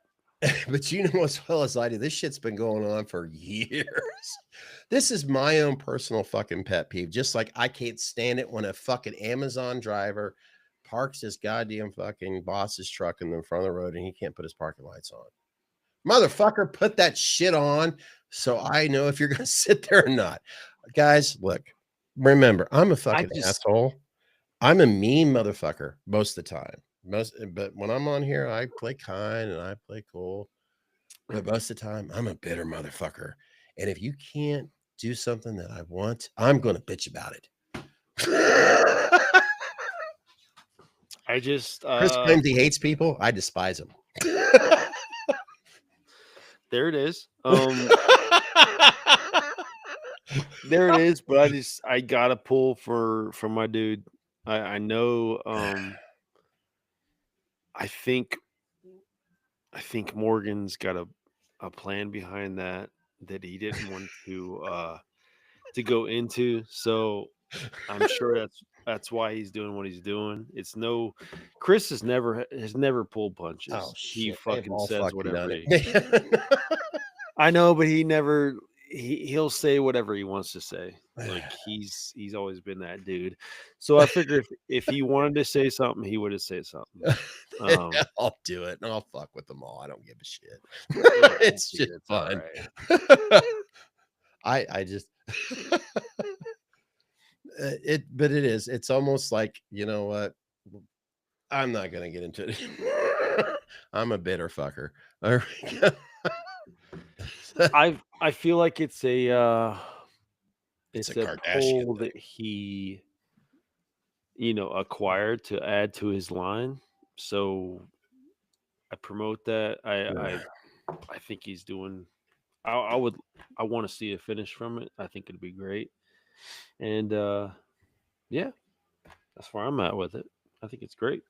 But you know as well as I do, this shit's been going on for years. This is my own personal fucking pet peeve. Just like I can't stand it when a fucking Amazon driver parks his goddamn fucking boss's truck in the front of the road and he can't put his parking lights on. Motherfucker, put that shit on so I know if you're going to sit there or not. Guys, look, remember, I'm a fucking asshole. I'm a mean motherfucker most of the time. But when I'm on here, I play kind and I play cool. But most of the time, I'm a bitter motherfucker. And if you can't do something that I want, I'm going to bitch about it. I just Chris claims he hates people. I despise him. There it is. There it is. But I gotta pull for my dude. I know. I think Morgan's got a plan behind that he didn't want to go into. So I'm sure that's why he's doing what he's doing. It's no Chris has never pulled punches. Oh He shit! They've fucking all says fucking whatever done it. I know, but he'll say whatever he wants to say. Like he's always been that dude. So I figure if he wanted to say something, he would have said something. I'll do it and I'll fuck with them all. I don't give a shit. Yeah, It's just fun. right. I just but it is. It's almost like, you know what? I'm not gonna get into it. I'm a bitter fucker. All right. I feel like it's a Kardashian pole thing. that he acquired to add to his line. So I promote that. I think he's doing. I want to see a finish from it. I think it'd be great. And yeah, that's where I'm at with it. I think it's great.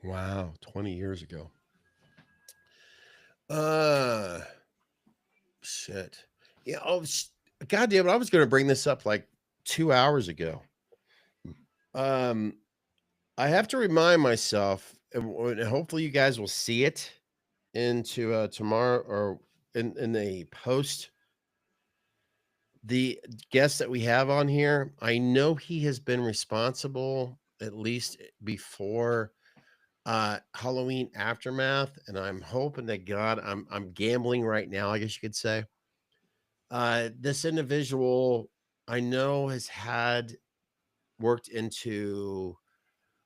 Wow, 20 years ago. Shit. Yeah. Oh, God damn it. I was going to bring this up like 2 hours ago. I have to remind myself, and hopefully you guys will see it into tomorrow or in the post. The guest that we have on here, I know he has been responsible at least before Halloween Aftermath, and I'm hoping that God, I'm gambling right now, I guess you could say. This individual I know has had worked into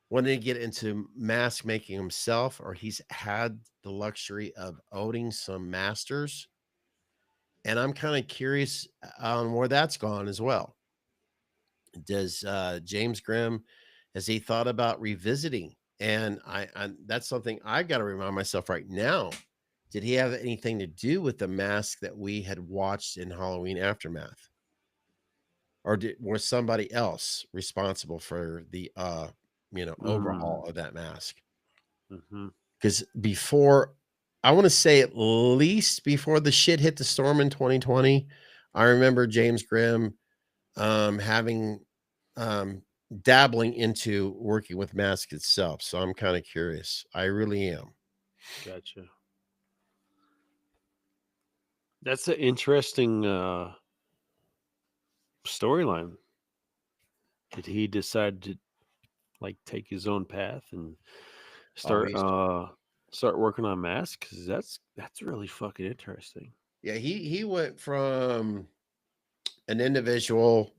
wanting to get into mask making himself, or he's had the luxury of owning some masters. And I'm kind of curious on where that's gone as well. Does James Grimm, has he thought about revisiting? And I that's something I got to remind myself right now. Did he have anything to do with the mask that we had watched in Halloween Aftermath? Or was somebody else responsible for the overhaul of that mask? Because before, I want to say at least before the shit hit the storm in 2020, I remember James Grimm having dabbling into working with mask itself. So I'm kind of curious. I really am. Gotcha. That's an interesting storyline. Did he decide to like take his own path and start working on masks? Because that's really fucking interesting. Yeah, he went from an individual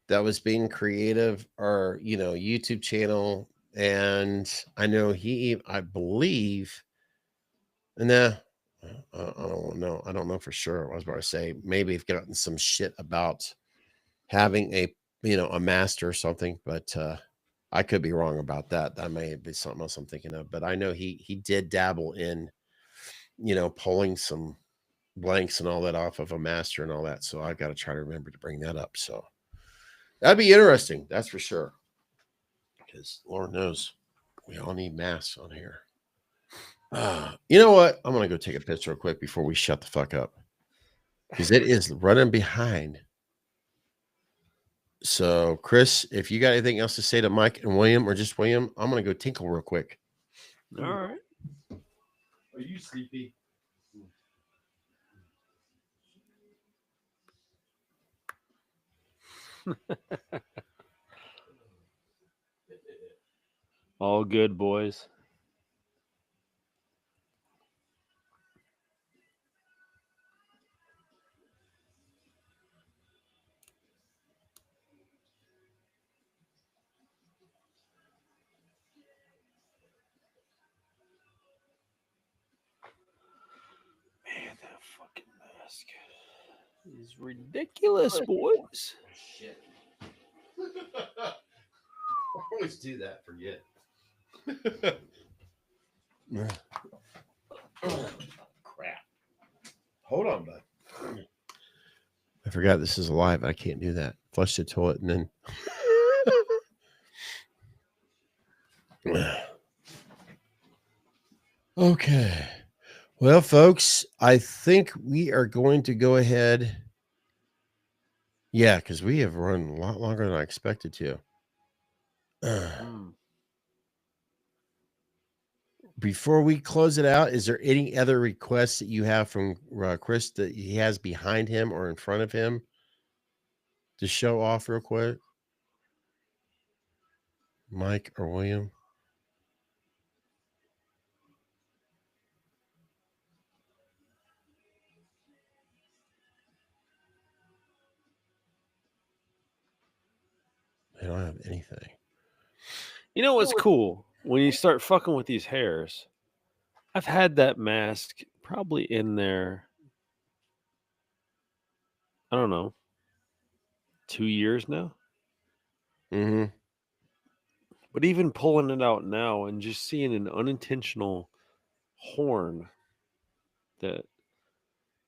that was being creative, or YouTube channel, and I know I believe, nah, I don't know. I don't know for sure. I was about to say maybe he's gotten some shit about having a master or something, but I could be wrong about that. That may be something else I'm thinking of. But I know he did dabble in pulling some blanks and all that off of a master and all that. So I got to try to remember to bring that up. So that'd be interesting. That's for sure. Because Lord knows we all need masks on here. You know what? I'm going to go take a piss real quick before we shut the fuck up. Because it is running behind. So, Chris, if you got anything else to say to Mike and William, or just William, I'm going to go tinkle real quick. All right. Are you sleepy? All good, boys. Man, that fucking mask. He's ridiculous, boys. Shit. I always do that. Forget. Crap. Hold on, bud. I forgot this is live. I can't do that. Flush the toilet and then. Okay. Well, folks, I think we are going to go ahead. Yeah, because we have run a lot longer than I expected to. Before we close it out, is there any other requests that you have from Chris that he has behind him or in front of him to show off real quick? Mike or William? I don't have anything. You know what's cool? When you start fucking with these hairs, I've had that mask probably in there, I don't know, 2 years now. Mm-hmm. But even pulling it out now and just seeing an unintentional horn that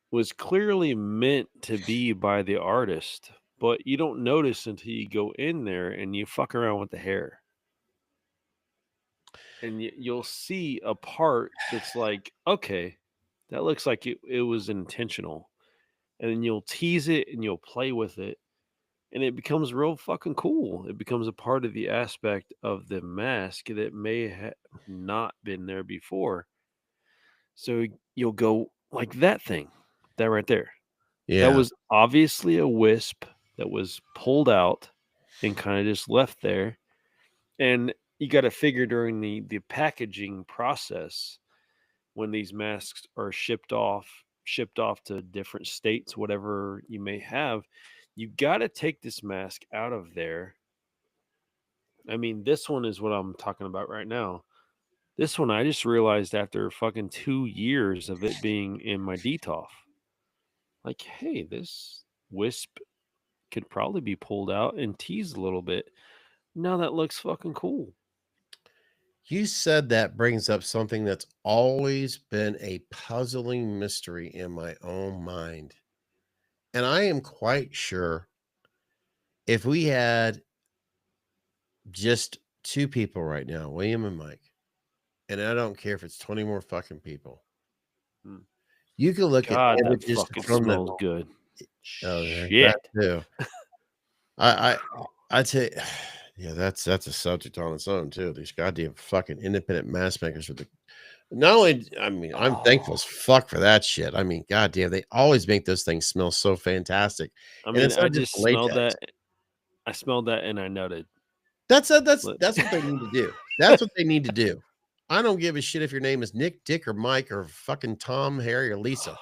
was clearly meant to be by the artist, but you don't notice until you go in there and you fuck around with the hair. And you'll see a part that's like, okay, that looks like it was intentional. And then you'll tease it and you'll play with it. And it becomes real fucking cool. It becomes a part of the aspect of the mask that may have not been there before. So you'll go like that thing, that right there. Yeah. That was obviously a wisp that was pulled out and kind of just left there. And you got to figure during the packaging process, when these masks are shipped off to different states, whatever you may have, you got to take this mask out of there. I mean, this one is what I'm talking about right now. This one, I just realized after fucking 2 years of it being in my DTOF, like, hey, this wisp could probably be pulled out and teased a little bit. Now that looks fucking cool. You said that brings up something that's always been a puzzling mystery in my own mind. And I am quite sure if we had just 2 people right now, William and Mike, and I don't care if it's 20 more fucking people, you can look God, at that images fucking from smells good. Oh, yeah, Shit. that too. I'd say, yeah, that's a subject on its own too. These goddamn fucking independent mask makers are the. Not only, I mean, I'm thankful as fuck for that shit. I mean, goddamn, they always make those things smell so fantastic. I And mean, it's I not just just smelled latex. that. I smelled that and I nutted. That's what they need to do. That's what they need to do. I don't give a shit if your name is Nick, Dick, or Mike, or fucking Tom, Harry, or Lisa.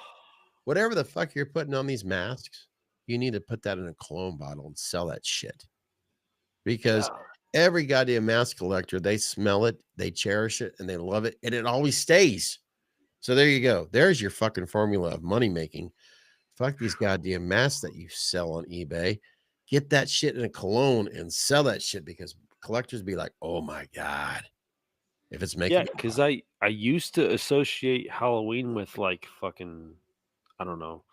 Whatever the fuck you're putting on these masks, you need to put that in a cologne bottle and sell that shit. Because every goddamn mask collector, they smell it, they cherish it, and they love it, and it always stays. So there you go. There's your fucking formula of money making. Fuck these goddamn masks that you sell on eBay. Get that shit in a cologne and sell that shit, because collectors be like, oh my God. If it's making because I used to associate Halloween with like fucking, I don't know,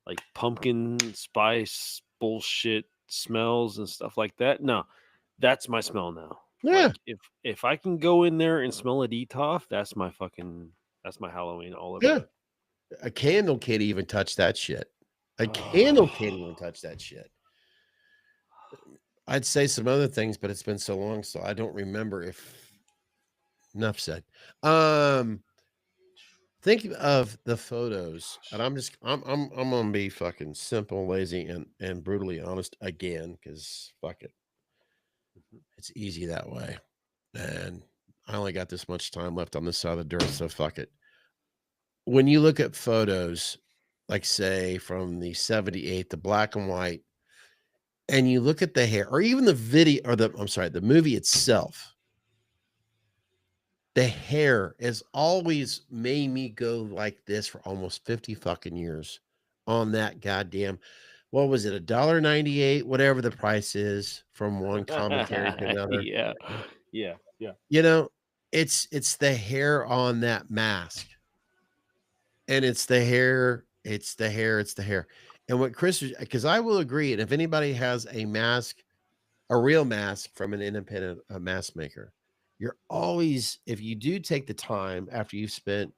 like pumpkin spice bullshit smells and stuff like that. No, that's my smell now. Yeah. Like if I can go in there and smell a detox, that's my Halloween all over. Yeah. A candle can't even touch that shit. A candle can't even touch that shit. I'd say some other things, but it's been so long, so I don't remember. If enough said. Think of the photos, and I'm gonna be fucking simple, lazy, and brutally honest again, because fuck it. It's easy that way. And I only got this much time left on this side of the dirt, so fuck it. When you look at photos, like say from the 78, the black and white, and you look at the hair, or even the video, or the movie itself, the hair has always made me go like this for almost 50 fucking years. on that goddamn, what was it, $1.98, whatever the price is from one commentary to another. Yeah. You know, it's the hair on that mask. And it's the hair, it's the hair, it's the hair. And what Chris, because I will agree, and if anybody has a mask, a real mask from an independent mask maker, you're always, if you do take the time after you've spent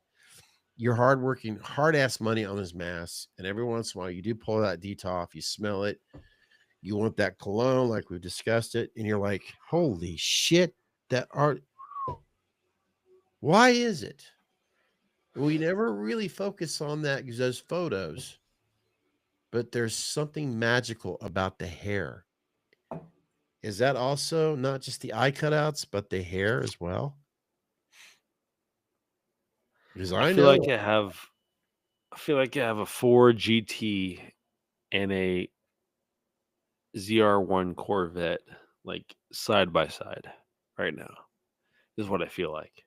your hardworking, hard ass money on this mask, and every once in a while you do pull that detox, you smell it, you want that cologne, like we've discussed it, and you're like, holy shit, that art. Why is it? We never really focus on that because those photos, but there's something magical about the hair. Is that also not just the eye cutouts, but the hair as well? Because I I feel know like I feel like I have a Ford GT and a ZR1 Corvette, like side by side right now. Is what I feel like.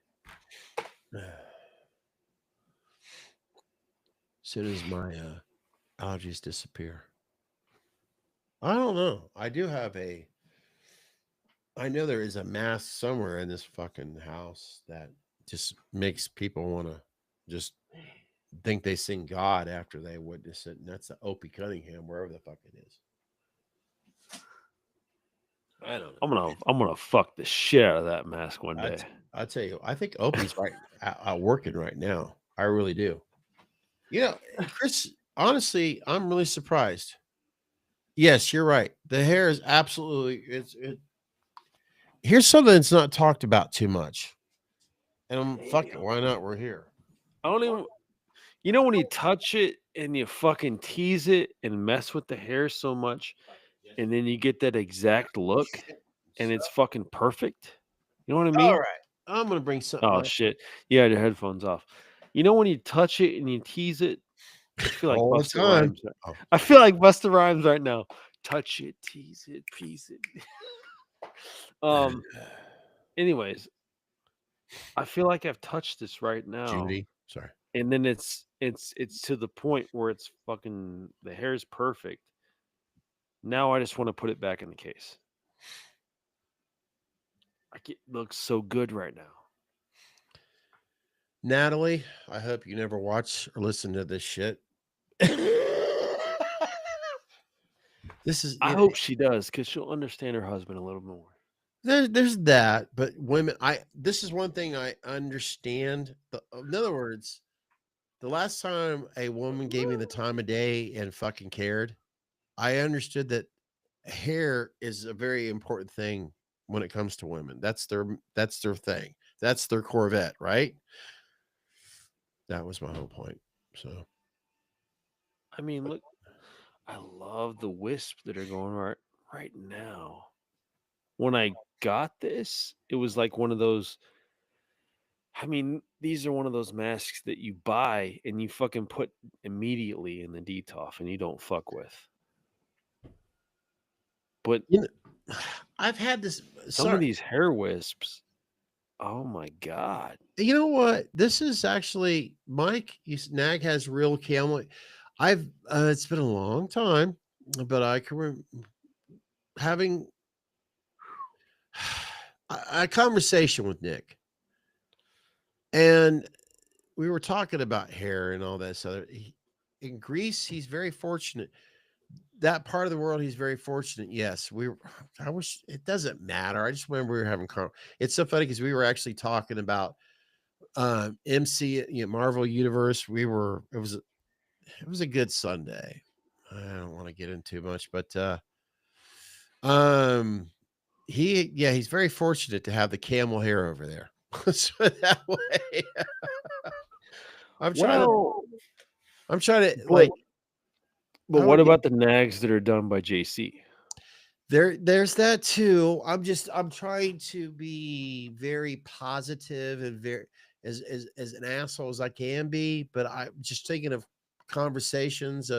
so does my allergies disappear. I don't know. I do have a. I know there is a mask somewhere in this fucking house that just makes people want to just think they sing God after they witness it, and that's the Opie Cunningham, wherever the fuck it is. I don't know. I'm gonna fuck the shit out of that mask one day. I tell you, I think Opie's right out working right now. I really do. You know, Chris, honestly, I'm really surprised. Yes, you're right. The hair is absolutely here's something that's not talked about too much. And I'm fuck it, why not? We're here. I don't even. You know when you touch it and you fucking tease it and mess with the hair so much, and then you get that exact look, and it's fucking perfect. You know what I mean? All right. I'm gonna bring something Oh up. shit! Yeah, your headphones off. You know when you touch it and you tease it. I feel like All the Busta time. Rhymes. Oh. I feel like Busta Rhymes right now. Touch it, tease it, piece it. Anyways, I feel like I've touched this right now, Judy. Sorry. and then it's to the point where it's fucking the hair is perfect. Now I just want to put it back in the case. Like it looks so good right now. Natalie, I hope you never watch or listen to this shit. This is I hope she does because she'll understand her husband a little more. there's that, but women, this is one thing I understand. In other words, the last time a woman gave me the time of day and fucking cared, I understood that hair is a very important thing when it comes to women. That's their thing. That's their Corvette, right? That was my whole point. So I mean, look, I love the wisps that are going right now. When I got this, it was like one of those. I mean, these are one of those masks that you buy and you fucking put immediately in the detox and you don't fuck with. But you know, I've had this. some of these hair wisps, oh my god! You know what? This is actually Mike. Nag has real camel. I've it's been a long time, but I can having a conversation with Nick, and we were talking about hair and all this other. In Greece, he's very fortunate. That part of the world, he's very fortunate. Yes, I wish it doesn't matter. I just remember we were having. It's so funny because we were actually talking about MC, Marvel Universe. It was a good Sunday. I don't want to get into much, but he's very fortunate to have the camel hair over there. So that way. I'm trying to but, like. But what about the nags that are done by JC? There's that too. I'm trying to be very positive and very as an asshole as I can be, but I'm just thinking of conversations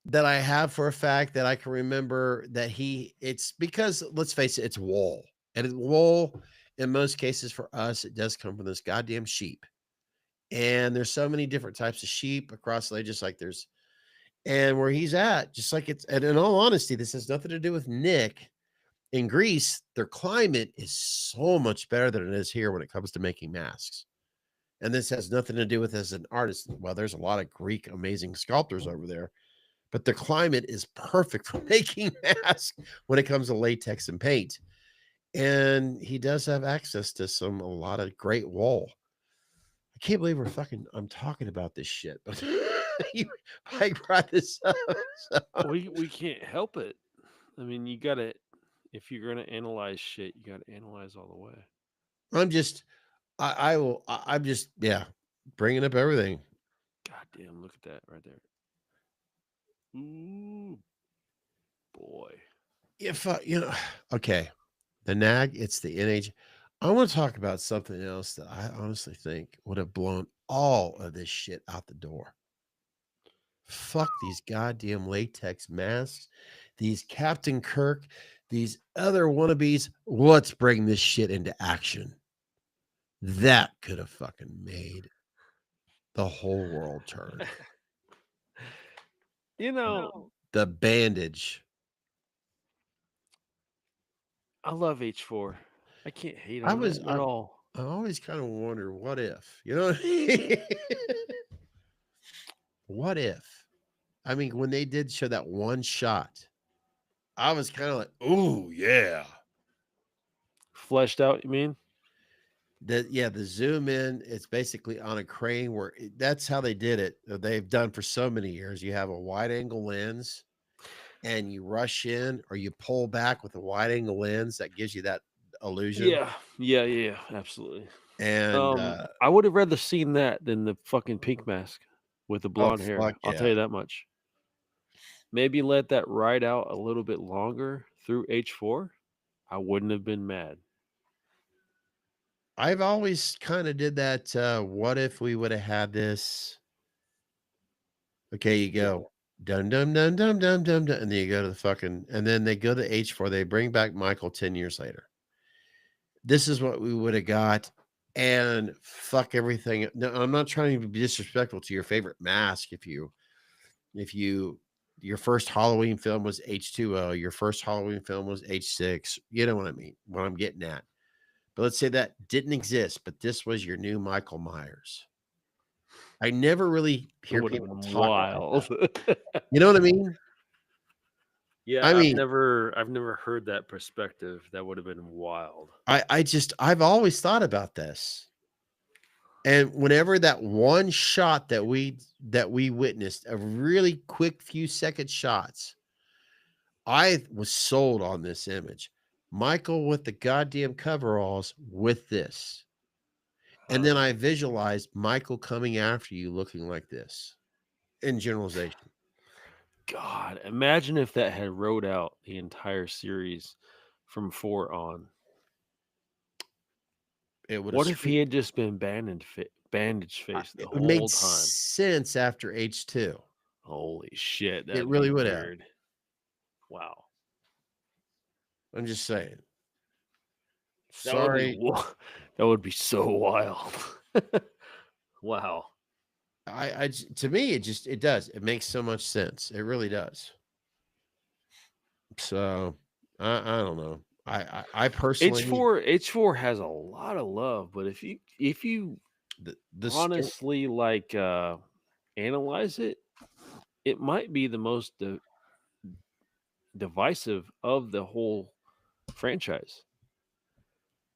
that I have for a fact that I can remember that it's because let's face it, it's wool. And wool, in most cases for us, it does come from this goddamn sheep. And there's so many different types of sheep across the lake, just like there's, and where he's at, just like it's, and in all honesty, this has nothing to do with Nick. In Greece, their climate is so much better than it is here when it comes to making masks. And this has nothing to do with as an artist. Well, there's a lot of Greek amazing sculptors over there, but the climate is perfect for making masks when it comes to latex and paint. And he does have access to a lot of great wool. I can't believe I'm talking about this shit, but I brought this up. So. We can't help it. I mean, you gotta, if you're gonna analyze shit, you gotta analyze all the way. I'm just bringing up everything. God damn, look at that right there. Ooh, boy. If okay, the nag, it's the NH. I want to talk about something else that I honestly think would have blown all of this shit out the door. Fuck these goddamn latex masks, these Captain Kirk, these other wannabes. Let's bring this shit into action. That could have fucking made the whole world turn. The bandage. I love H4. I can't hate on it at all. I always kind of wonder, what if? You know what I mean? What if? I mean, when they did show that one shot, I was kind of like, "Ooh, yeah." Fleshed out, you mean? The zoom in, it's basically on a crane where that's how they did it. They've done for so many years. You have a wide angle lens and you rush in or you pull back with a wide angle lens that gives you that illusion. Yeah, absolutely. And I would have rather seen that than the fucking pink mask with the blonde hair. Yeah. I'll tell you that much. Maybe let that ride out a little bit longer through H4. I wouldn't have been mad. I've always kind of did that. What if we would have had this? Okay, you go dum dum dum dum dum dum dum, and then you go to the fucking, and then they go to H4. They bring back Michael 10 years later. This is what we would have got, and fuck everything. No, I'm not trying to be disrespectful to your favorite mask. If your first Halloween film was H2O, your first Halloween film was H6. You know what I mean? What I'm getting at. But let's say that didn't exist, but this was your new Michael Myers. I never really hear people talk about that. You know what I mean? Yeah, I've never heard that perspective. That would have been wild. I've always thought about this. And whenever that one shot that we witnessed, a really quick few second shots, I was sold on this image. Michael with the goddamn coveralls with this. And then I visualized Michael coming after you looking like this in generalization. God, imagine if that had rode out the entire series from 4 on. What if he had just been bandage face the whole time? It made sense after H2. Holy shit. It really would have. Wow. I'm just saying. Sorry. That would be so wild. Wow. To me, it does. It makes so much sense. It really does. So I don't know. I personally, H4 has a lot of love, but if you honestly analyze it, it might be the most divisive of the whole franchise,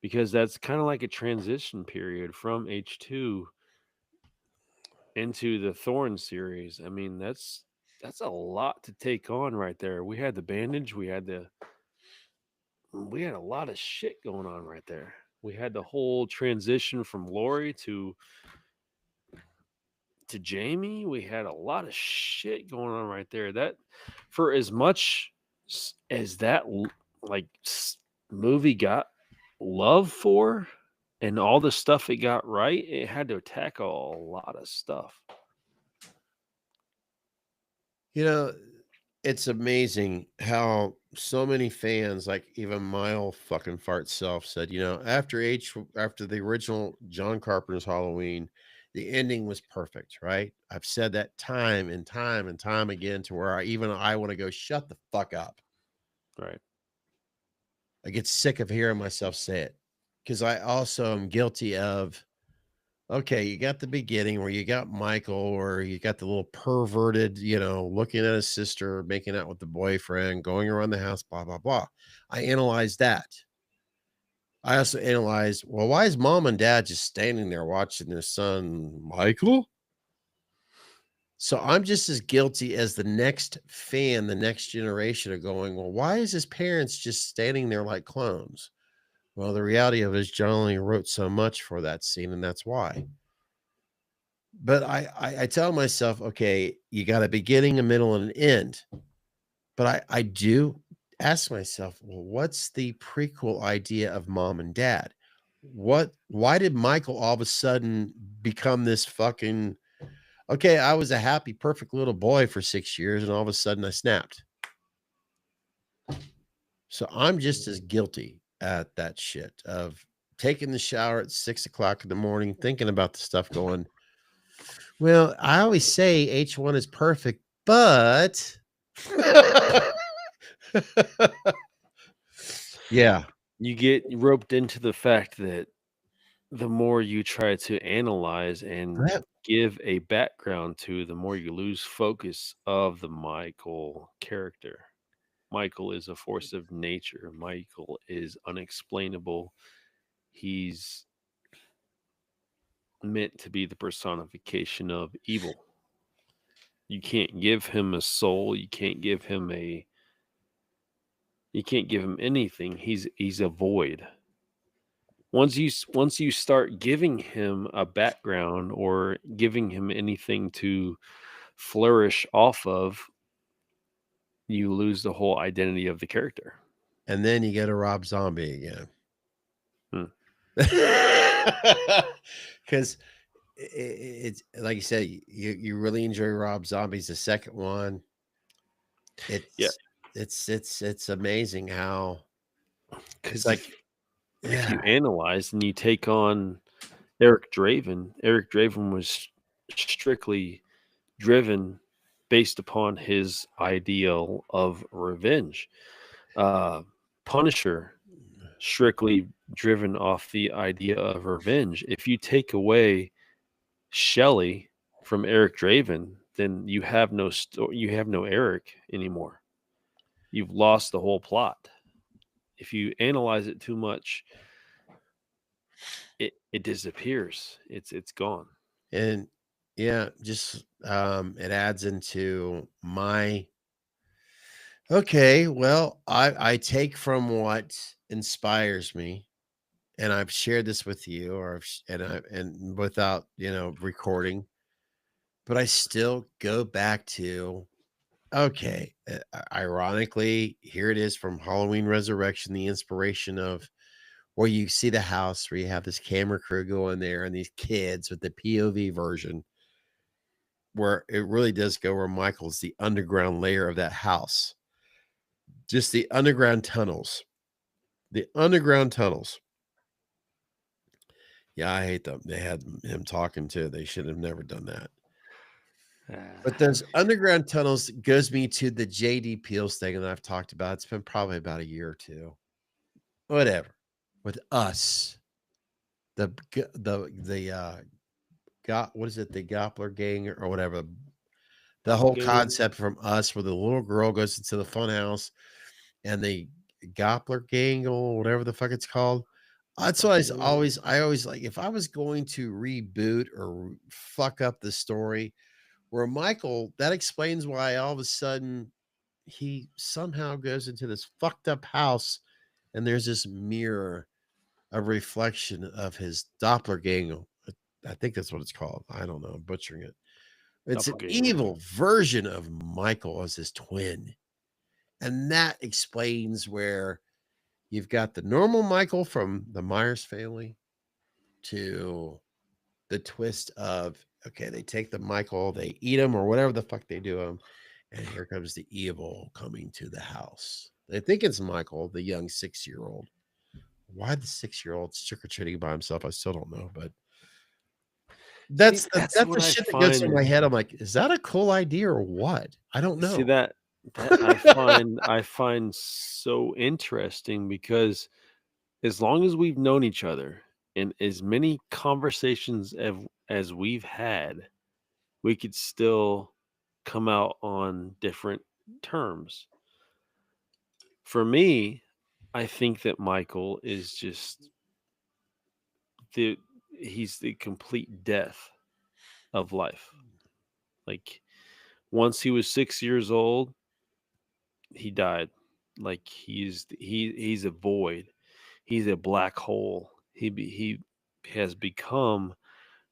because that's kind of like a transition period from H2 into the Thorn series. I mean, that's a lot to take on right there. We had the bandage, we had a lot of shit going on right there. We had the whole transition from Lori to Jamie. We had a lot of shit going on right there. That, for as much as that movie got love for and all the stuff it got right, it had to tackle a lot of stuff. You know, it's amazing how so many fans, like even my old fucking fart self, said, after the original John Carpenter's Halloween, the ending was perfect, right? I've said that time and time and time again to where I want to go, shut the fuck up. Right. I get sick of hearing myself say it because I also am guilty of, okay, you got the beginning where you got Michael, or you got the little perverted, looking at his sister, making out with the boyfriend, going around the house, blah, blah, blah. I analyzed that. I also analyzed, well, why is mom and dad just standing there watching their son, Michael? So I'm just as guilty as the next fan, the next generation are going, well, why is his parents just standing there like clones? Well, the reality of it is John only wrote so much for that scene, and that's why. But I tell myself, okay, you got a beginning, a middle, and an end. But I do ask myself, well, what's the prequel idea of mom and dad? Why did Michael all of a sudden become this fucking, okay, I was a happy, perfect little boy for 6 years, and all of a sudden I snapped. So I'm just as guilty at that shit of taking the shower at 6 o'clock in the morning, thinking about the stuff going, well, I always say H1 is perfect, but yeah. You get roped into the fact that the more you try to analyze and That- give a background to, the more you lose focus of the Michael character. Michael is a force of nature. Michael is unexplainable. He's meant to be the personification of evil. You can't give him a soul. You can't give him anything. He's a void. Once you start giving him a background or giving him anything to flourish off of, you lose the whole identity of the character. And then you get a Rob Zombie again. Because it's like you said, you really enjoy Rob Zombie's the second one. It's amazing how, Because like, if you analyze and you take on Eric Draven was strictly driven based upon his ideal of revenge. Punisher, strictly driven off the idea of revenge. If you take away Shelley from Eric Draven, then you have no Eric anymore. You've lost the whole plot. If you analyze it too much, it disappears. It's gone. And yeah, just it adds into my, okay, well, I take from what inspires me, and I've shared this with you, and without recording, but I still go back to, okay, ironically, here it is from Halloween Resurrection, the inspiration of where you see the house where you have this camera crew go in there and these kids with the POV version, where it really does go where Michael's the underground layer of that house. Just the underground tunnels. The underground tunnels. Yeah, I hate them. They had him talking too. They should have never done that. But those underground tunnels goes me to the JD Peels thing that I've talked about. It's been probably about a year or two. Whatever. With Us. The what is it? The Goppler gang or whatever. The whole concept from Us, where the little girl goes into the fun house and the Goppler gang or whatever the fuck it's called. That's why I always like, if I was going to reboot or fuck up the story where Michael, that explains why all of a sudden he somehow goes into this fucked up house and there's this mirror, a reflection of his doppelganger. I think that's what it's called. I don't know. I'm butchering it. It's an evil version of Michael as his twin. And that explains where you've got the normal Michael from the Myers family to the twist of, okay, they take the Michael, they eat him or whatever the fuck they do him. And here comes the evil coming to the house. They think it's Michael, the young 6-year-old. Why the 6-year-old trick-or-treating by himself, I still don't know, but That's See, that's the what I shit that goes through my find. head. I'm like, is that a cool idea or what? I don't See know. that I find so interesting because as long as we've known each other and as many conversations as we've had, we could still come out on different terms. For me, I think that Michael is just the he's the complete death of life. Like once he was 6 years old, he died. Like he's a void. He's a black hole. He has become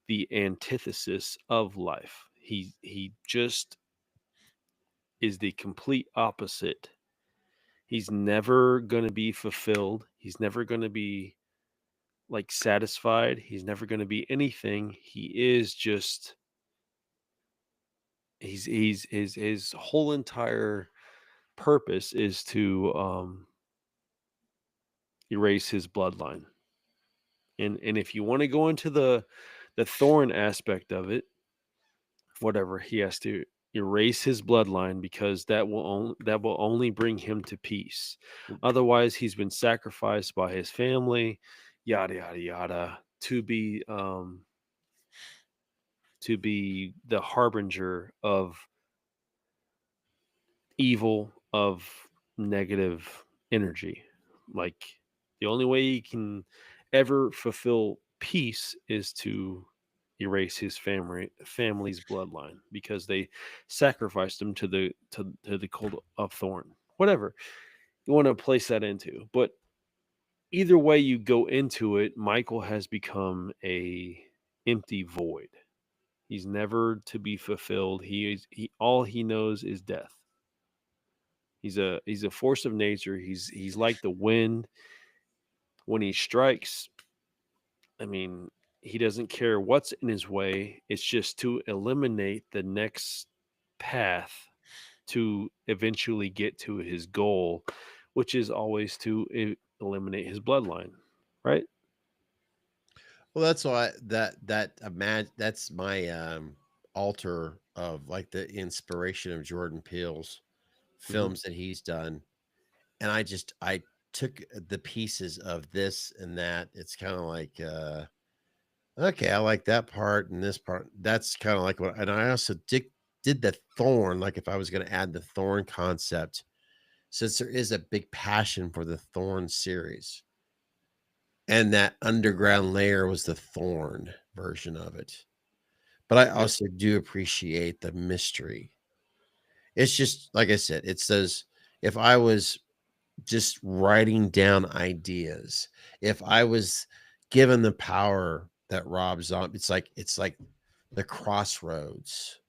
the antithesis of life. He just is the complete opposite. He's never going to be fulfilled. He's never going to be like satisfied. He's never going to be anything. He is just he's his whole entire purpose is to erase his bloodline. And if you want to go into the thorn aspect of it, whatever, he has to erase his bloodline because that will only bring him to peace. Otherwise, he's been sacrificed by his family, yada yada yada, to be the harbinger of evil, of negative energy. Like the only way he can ever fulfill peace is to erase his family's bloodline because they sacrificed him to the cold of thorn. Whatever you want to place that into, but either way you go into it, Michael has become a empty void. He's never to be fulfilled. He all he knows is death. He's a force of nature. He's like the wind. When he strikes, I mean, he doesn't care what's in his way. It's just to eliminate the next path to eventually get to his goal, which is always to eliminate his bloodline, right? Well, that's why that's my altar of like the inspiration of Jordan Peele's Hmm. films that he's done. And I took the pieces of this and that. It's kind of like okay, I like that part and this part. That's kind of like what, and I also did the thorn, like if I was going to add the thorn concept, since there is a big passion for the Thorn series. And that underground layer was the Thorn version of it. But I Yep. also do appreciate the mystery. It's just like I said, it says if I was just writing down ideas, if I was given the power that Rob Zombie, it's like the crossroads.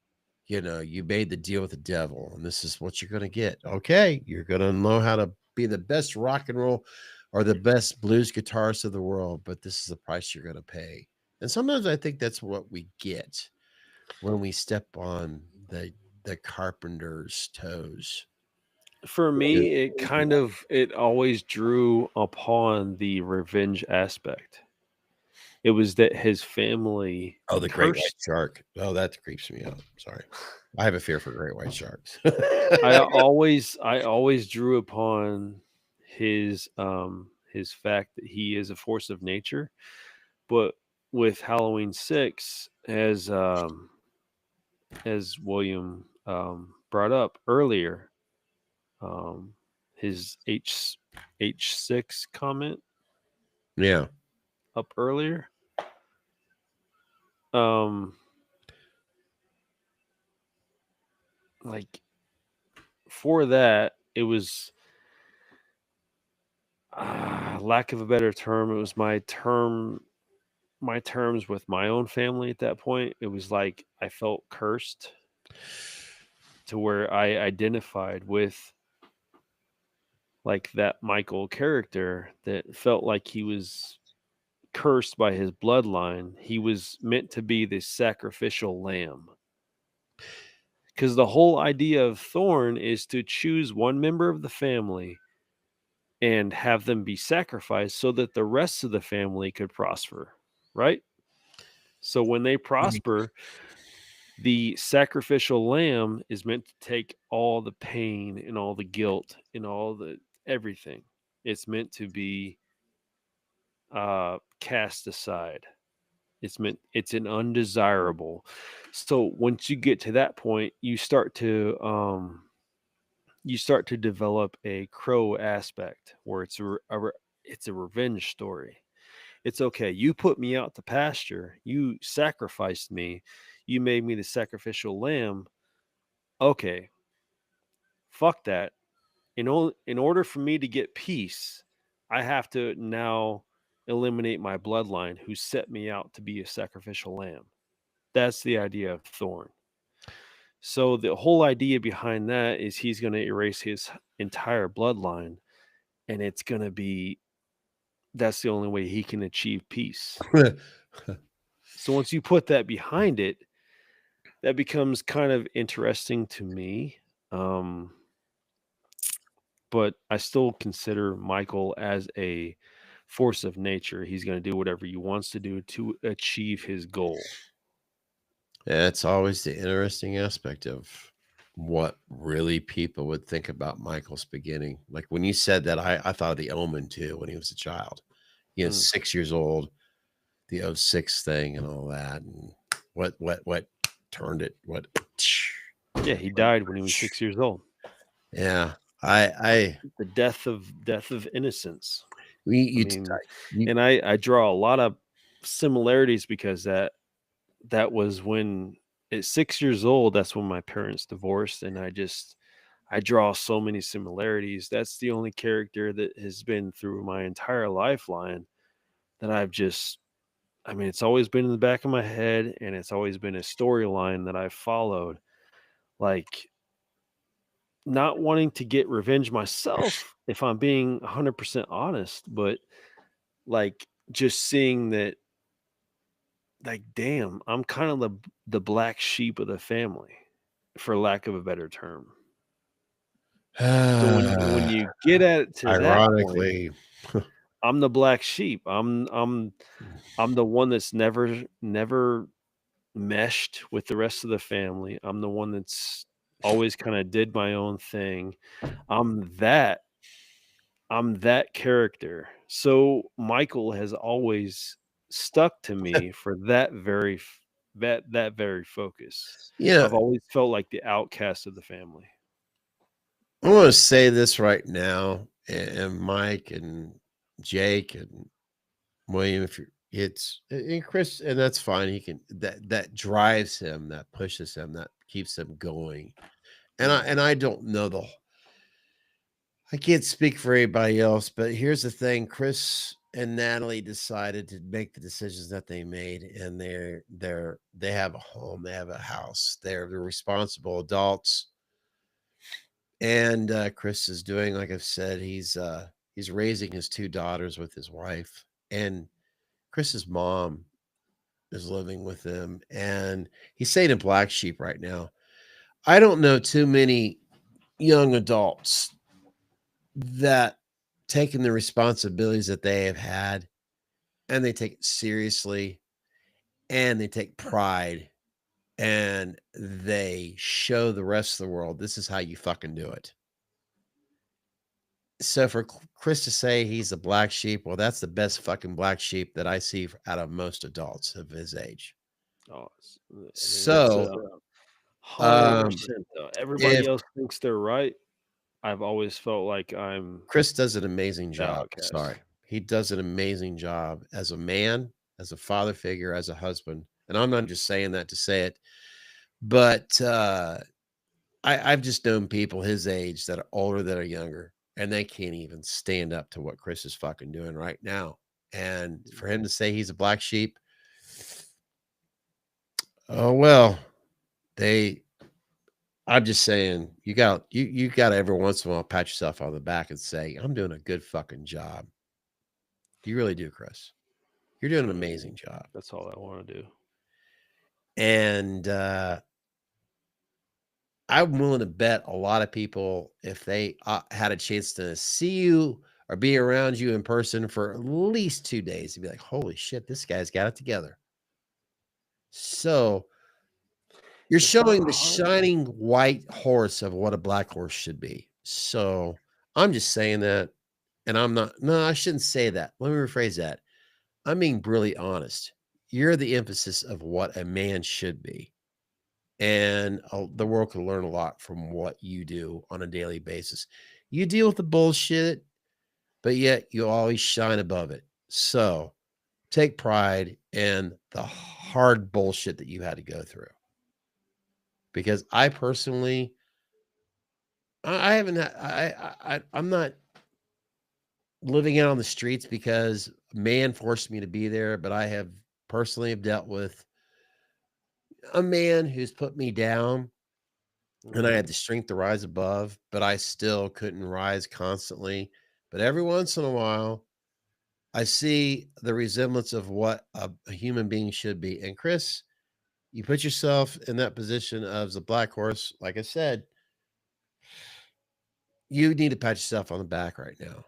You know, you made the deal with the devil, and this is what you're going to get. Okay, you're going to know how to be the best rock and roll or the best blues guitarist of the world, but this is the price you're going to pay. And sometimes I think that's what we get when we step on the carpenter's toes. For Yeah. me, it always drew upon the revenge aspect. It was that his family Oh, the great white cursed. shark. Oh, that creeps me out. Sorry. I have a fear for great white sharks. I always drew upon his fact that he is a force of nature, but with Halloween 6, as William brought up earlier, um, his H6 comment Yeah. up earlier. Um, like for that, it was lack of a better term. It was my terms with my own family at that point. It was like I felt cursed to where I identified with like that Michael character that felt like he was cursed by his bloodline. He was meant to be the sacrificial lamb. Because the whole idea of Thorn is to choose one member of the family and have them be sacrificed so that the rest of the family could prosper, right? So when they prosper, the sacrificial lamb is meant to take all the pain and all the guilt and all the everything. It's meant to be cast aside. It's an undesirable. So once you get to that point, you start to develop a crow aspect where it's a revenge story. It's okay. You put me out to pasture. You sacrificed me. You made me the sacrificial lamb. Okay, fuck that. In order for me to get peace, I have to now eliminate my bloodline who set me out to be a sacrificial lamb. That's the idea of Thorn. So the whole idea behind that is he's going to erase his entire bloodline, and it's going to be that's the only way he can achieve peace. So once you put that behind it, that becomes kind of interesting to me. But I still consider Michael as a force of nature. He's going to do whatever he wants to do to achieve his goal. That's always the interesting aspect of what really people would think about Michael's beginning. Like when you said that, I thought of the Omen too when he was a child. 6 years old, the 06 thing and all that. And what turned it? What? Yeah, he died when he was 6 years old. Yeah. The death of innocence. And I draw a lot of similarities because that was when at 6 years old, that's when my parents divorced, and I draw so many similarities. That's the only character that has been through my entire lifeline that it's always been in the back of my head, and it's always been a storyline that I've followed. Like, not wanting to get revenge myself, if I'm being 100% honest, but like just seeing that, like, damn, I'm kind of the black sheep of the family, for lack of a better term. So when you get at it to ironically, that point, I'm the black sheep. I'm the one that's never meshed with the rest of the family. I'm the one that's always kind of did my own thing. I'm that character. So Michael has always stuck to me for that very focus. Yeah. I've always felt like the outcast of the family. I want to say this right now, and Mike and Jake and William, if it's and Chris, and that's fine. He can that drives him, that pushes him, that keeps him going. And I don't know I can't speak for anybody else, but here's the thing: Chris and Natalie decided to make the decisions that they made, and they have a home, they have a house, they're responsible adults. And Chris is doing, like I've said, he's raising his 2 daughters with his wife, and Chris's mom is living with him, and he's saying a black sheep right now. I don't know too many young adults that taking the responsibilities that they have had, and they take it seriously, and they take pride, and they show the rest of the world, this is how you fucking do it. So for Chris to say he's a black sheep, well, that's the best fucking black sheep that I see out of most adults of his age. Oh, so 100%. Everybody else thinks they're right. I've always felt like Chris does an amazing job. Outcast. Sorry. He does an amazing job as a man, as a father figure, as a husband. And I'm not just saying that to say it, but I've just known people his age that are older, that are younger, and they can't even stand up to what Chris is fucking doing right now. And for him to say he's a black sheep, oh, well, I'm just saying, you got every once in a while pat yourself on the back and say, I'm doing a good fucking job. You really do, Chris. You're doing an amazing job. That's all I want to do. And I'm willing to bet a lot of people, if they had a chance to see you or be around you in person for at least 2 days, they'd be like, holy shit, this guy's got it together. So you're showing the shining white horse of what a black horse should be. So I'm just saying that, and I'm not, no, I shouldn't say that. Let me rephrase that. I'm being brutally honest. You're the emphasis of what a man should be. And the world can learn a lot from what you do on a daily basis. You deal with the bullshit, but yet you always shine above it. So take pride in the hard bullshit that you had to go through. Because I personally, I haven't, I'm not living out on the streets because man forced me to be there, but I have personally have dealt with a man who's put me down, and I had the strength to rise above, but I still couldn't rise constantly. But every once in a while, I see the resemblance of what a human being should be. And Chris, you put yourself in that position of the black horse. Like I said, you need to pat yourself on the back right now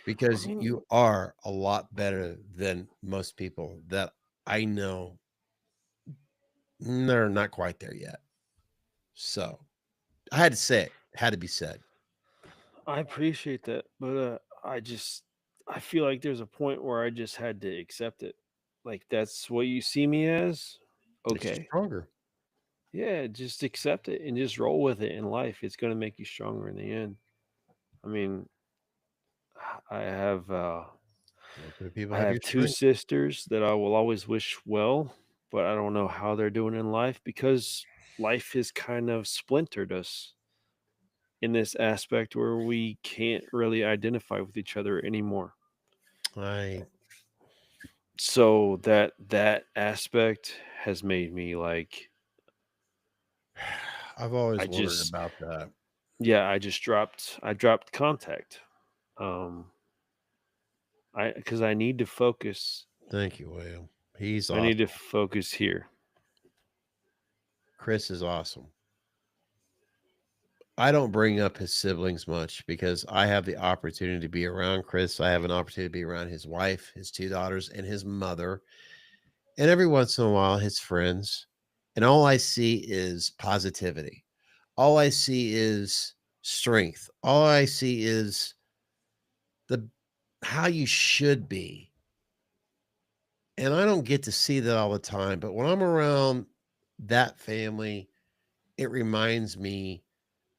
because you are a lot better than most people that I know. They're not quite there yet. So I had to say it, had to be said. I appreciate that, but I feel like there's a point where I just had to accept it. Like that's what you see me as. Makes you Okay. stronger. Yeah, just accept it and just roll with it in life. It's going to make you stronger in the end. I mean, I have People I have have your two strength. sisters that I will always wish well, but I don't know how they're doing in life because life has kind of splintered us in this aspect where we can't really identify with each other anymore. So that aspect has made me like I've always I wondered just about that. yeah, I dropped contact. Because I need to focus. Thank you, William. He's I awesome. need to focus here. Chris is awesome. I don't bring up his siblings much because I have the opportunity to be around Chris. I have an opportunity to be around his wife, his two daughters, and his mother. And every once in a while, his friends. And all I see is positivity. All I see is strength. All I see is how you should be. And I don't get to see that all the time, but when I'm around that family, it reminds me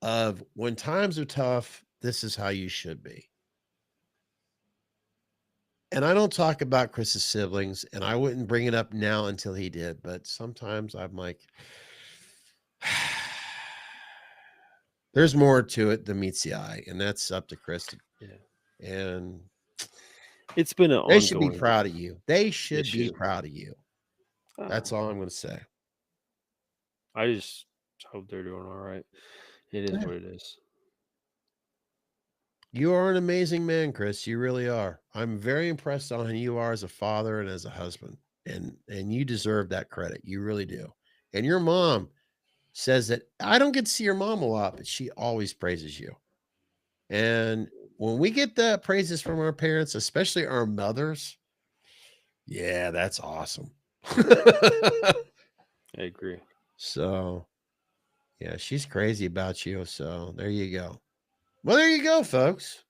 of when times are tough, this is how you should be. And I don't talk about Chris's siblings, and I wouldn't bring it up now until he did, but sometimes I'm like, there's more to it than meets the eye, and that's up to Chris. Yeah. And It's been an they should be ongoing. proud of you. They should be proud of you. That's all I'm going to say. I just hope they're doing all right. It is what it is. You are an amazing man, Chris. You really are. I'm very impressed on who you are as a father and as a husband. And you deserve that credit. You really do. And your mom says that I don't get to see your mom a lot, but she always praises you. And when we get the praises from our parents, especially our mothers, yeah, that's awesome. I agree. So, yeah, she's crazy about you. So there you go. Well, there you go, folks.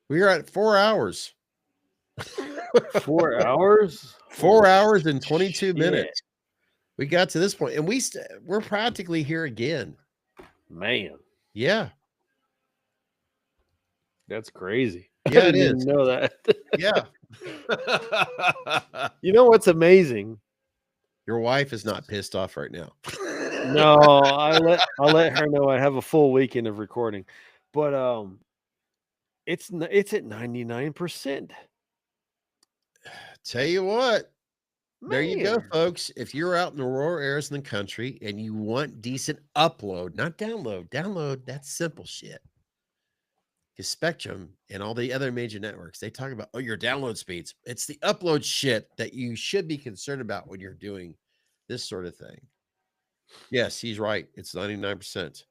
We are at 4 hours. 4 hours? 4 hours and 22 minutes. We got to this point, and we're practically here again. Man. Yeah. That's crazy. Yeah, I didn't know that. Yeah. You know what's amazing? Your wife is not pissed off right now. No, I'll let her know I have a full weekend of recording. But it's at 99%. Tell you what. Man. There you go, folks. If you're out in the rural areas in the country and you want decent upload, not download, that's simple shit. Because Spectrum and all the other major networks, they talk about, your download speeds. It's the upload shit that you should be concerned about when you're doing this sort of thing. Yes, he's right. It's 99%.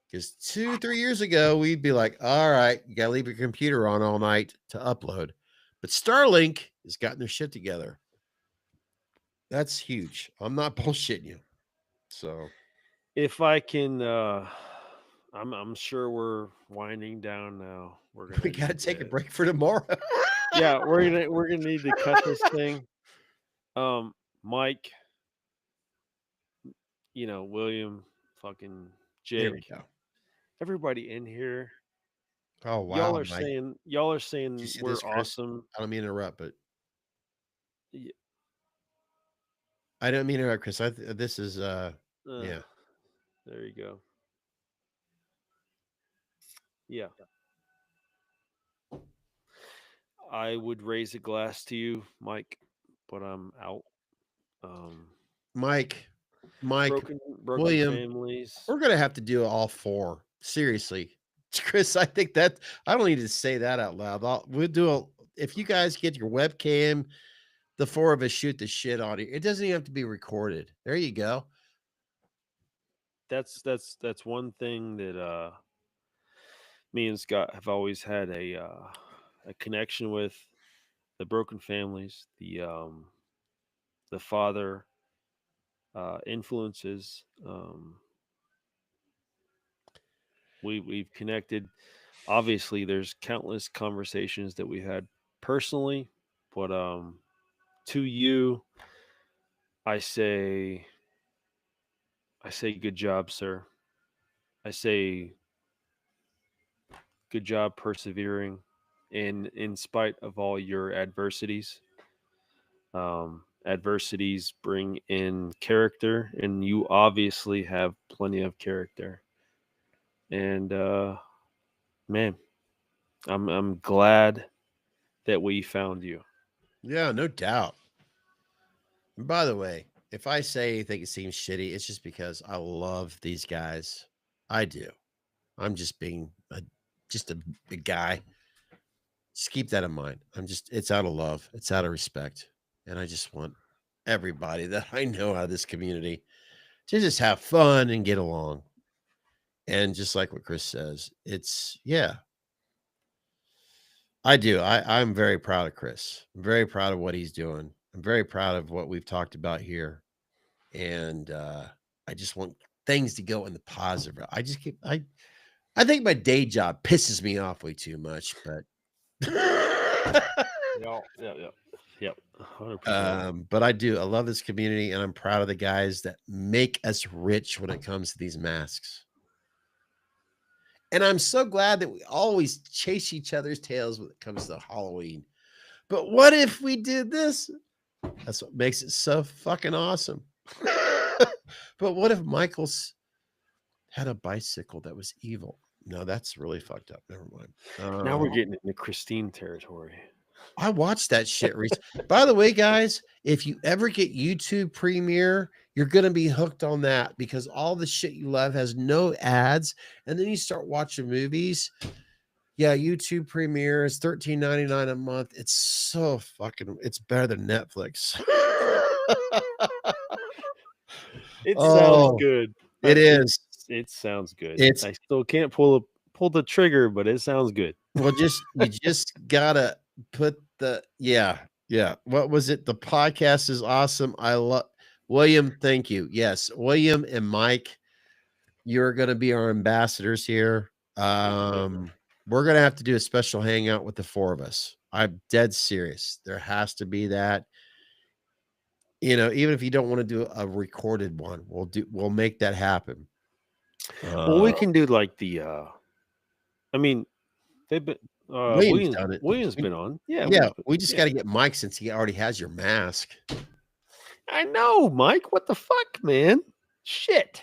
Because 2-3 years ago, we'd be like, all right, you got to leave your computer on all night to upload. But Starlink has gotten their shit together. That's huge. I'm not bullshitting you. So if I can, I'm sure we're winding down now. We're gonna we got to need take a break for tomorrow. yeah, we're gonna need to cut this thing. Mike, William, fucking There we Jake, go. everybody in here. Oh Y'all wow, are Mike. Did you saying see we're this, Chris? awesome. I don't mean to interrupt, but Y- I don't mean to interrupt, Chris. This is yeah. There you go. Yeah. I would raise a glass to you, Mike, but I'm out. Um, Mike, broken William, families. we're gonna have to do all four. Seriously. Chris, I think that I don't need to say that out loud. We'll do if you guys get your webcam, the four of us shoot the shit on it. It doesn't even have to be recorded. There you go. That's one thing that me and Scott have always had a connection with the broken families, the father influences. We've connected. Obviously, there's countless conversations that we had personally, but to you, I say good job, sir. I say good job persevering in spite of all your adversities. Adversities bring in character, and you obviously have plenty of character. And man, I'm glad that we found you. Yeah, no doubt. And by the way, if I say anything it seems shitty, it's just because I love these guys. I do. I'm just being just a guy. Just keep that in mind. It's out of love. It's out of respect. And I just want everybody that I know out of this community to just have fun and get along. And just like what Chris says, yeah, I do. I'm very proud of Chris. I'm very proud of what he's doing. I'm very proud of what we've talked about here. And I just want things to go in the positive route. I think my day job pisses me off way too much, but Yep. 100%. but I do. I love this community, and I'm proud of the guys that make us rich when it comes to these masks. And I'm so glad that we always chase each other's tails when it comes to Halloween. But what if we did this? That's what makes it so fucking awesome. But what if Michael's had a bicycle that was evil? No, that's really fucked up. Never mind. Now we're getting into Christine territory. I watched that shit recently. By the way, guys, if you ever get YouTube Premiere, you're going to be hooked on that because all the shit you love has no ads. And then you start watching movies. Yeah, YouTube Premiere is $13.99 a month. It's so fucking, it's better than Netflix. It sounds good. It is. It sounds good. It's, I still can't pull the trigger, but it sounds good. well, you just gotta put yeah. What was it? The podcast is awesome. I love William. Thank you. Yes, William and Mike, you're gonna be our ambassadors here. We're gonna have to do a special hangout with the four of us. I'm dead serious. There has to be that. Even if you don't want to do a recorded one, we'll make that happen. Well, we can do like I mean, they've been William's done it. William's been on. Yeah. We just got to get Mike since he already has your mask. I know, Mike. What the fuck, man? Shit.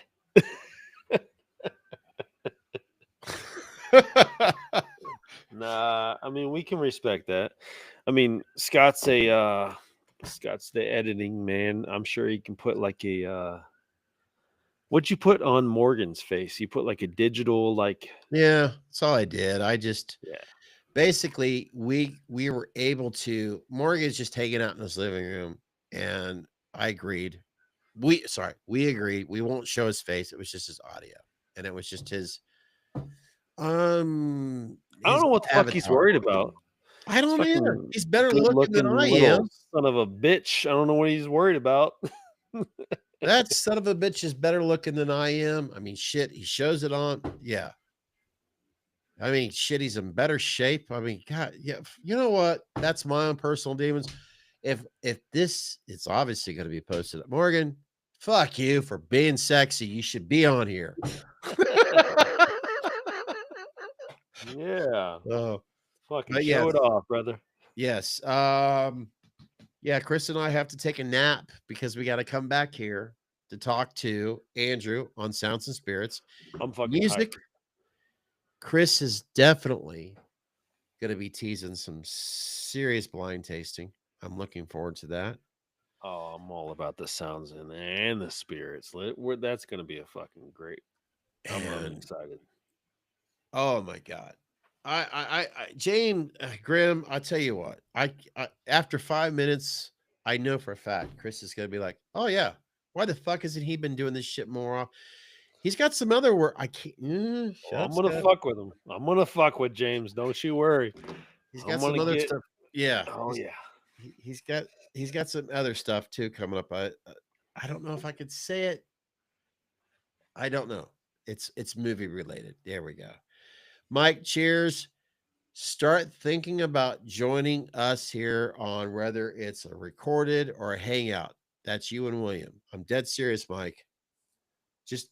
Nah, I mean, we can respect that. I mean, Scott's the editing man. I'm sure he can put like a what'd you put on Morgan's face? You put like a digital yeah, that's all I did. Basically we were able to, Morgan's just hanging out in his living room, and I agreed. We agreed we won't show his face. It was just his audio, and it was just his I don't know what the fuck he's worried about. I don't either. He's better good looking than I little am. son of a bitch. I don't know what he's worried about. That son of a bitch is better looking than I am. I mean, shit, he shows it on. Yeah. I mean, shit, he's in better shape. I mean, God, yeah. You know what? That's my own personal demons. If this, it's obviously going to be posted. Morgan, fuck you for being sexy. You should be on here. Yeah. Oh, Fucking but show yes. it off, brother. Yes. Yeah, Chris and I have to take a nap because we got to come back here to talk to Andrew on Sounds and Spirits. I'm fucking Music. tired. Chris is definitely going to be teasing some serious blind tasting. I'm looking forward to that. Oh, I'm all about the sounds and the spirits. That's going to be a fucking great. I'm really excited. Oh my God. Jane Grimm, I'll tell you what, I after 5 minutes, I know for a fact Chris is going to be like, oh yeah, why the fuck hasn't he been doing this shit more? He's got some other work. I can't. I'm going to fuck with him. I'm going to fuck with James. Don't you worry. He's got some other stuff. Yeah. Oh yeah. He's got some other stuff too coming up. I don't know if I could say it. I don't know. It's movie related. There we go. Mike, cheers. Start thinking about joining us here on whether it's a recorded or a hangout. That's you and William. I'm dead serious, Mike. Just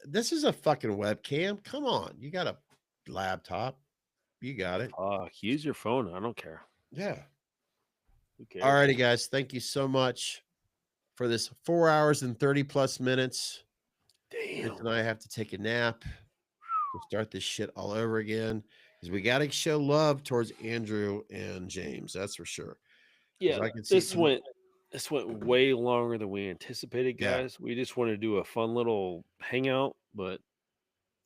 this is a fucking webcam. Come on. You got a laptop. You got it. Use your phone. I don't care. Yeah. Who cares? All righty, guys. Thank you so much for this 4 hours and 30 plus minutes. Damn. And I have to take a nap. We'll start this shit all over again because we got to show love towards Andrew and James. That's for sure. Yeah, this went way longer than we anticipated, guys. Yeah. We just wanted to do a fun little hangout, but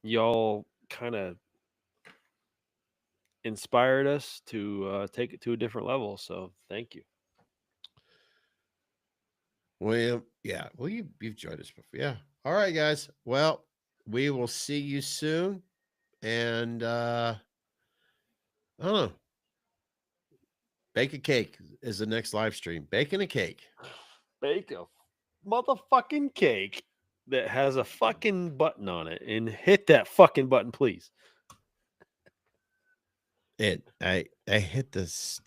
y'all kind of inspired us to take it to a different level. So thank you. William, yeah. Well, you've joined us before. Yeah. All right, guys. Well, we will see you soon. And I don't know. Bake a cake is the next live stream. Baking a cake. Bake a motherfucking cake that has a fucking button on it, and hit that fucking button, please. I hit this.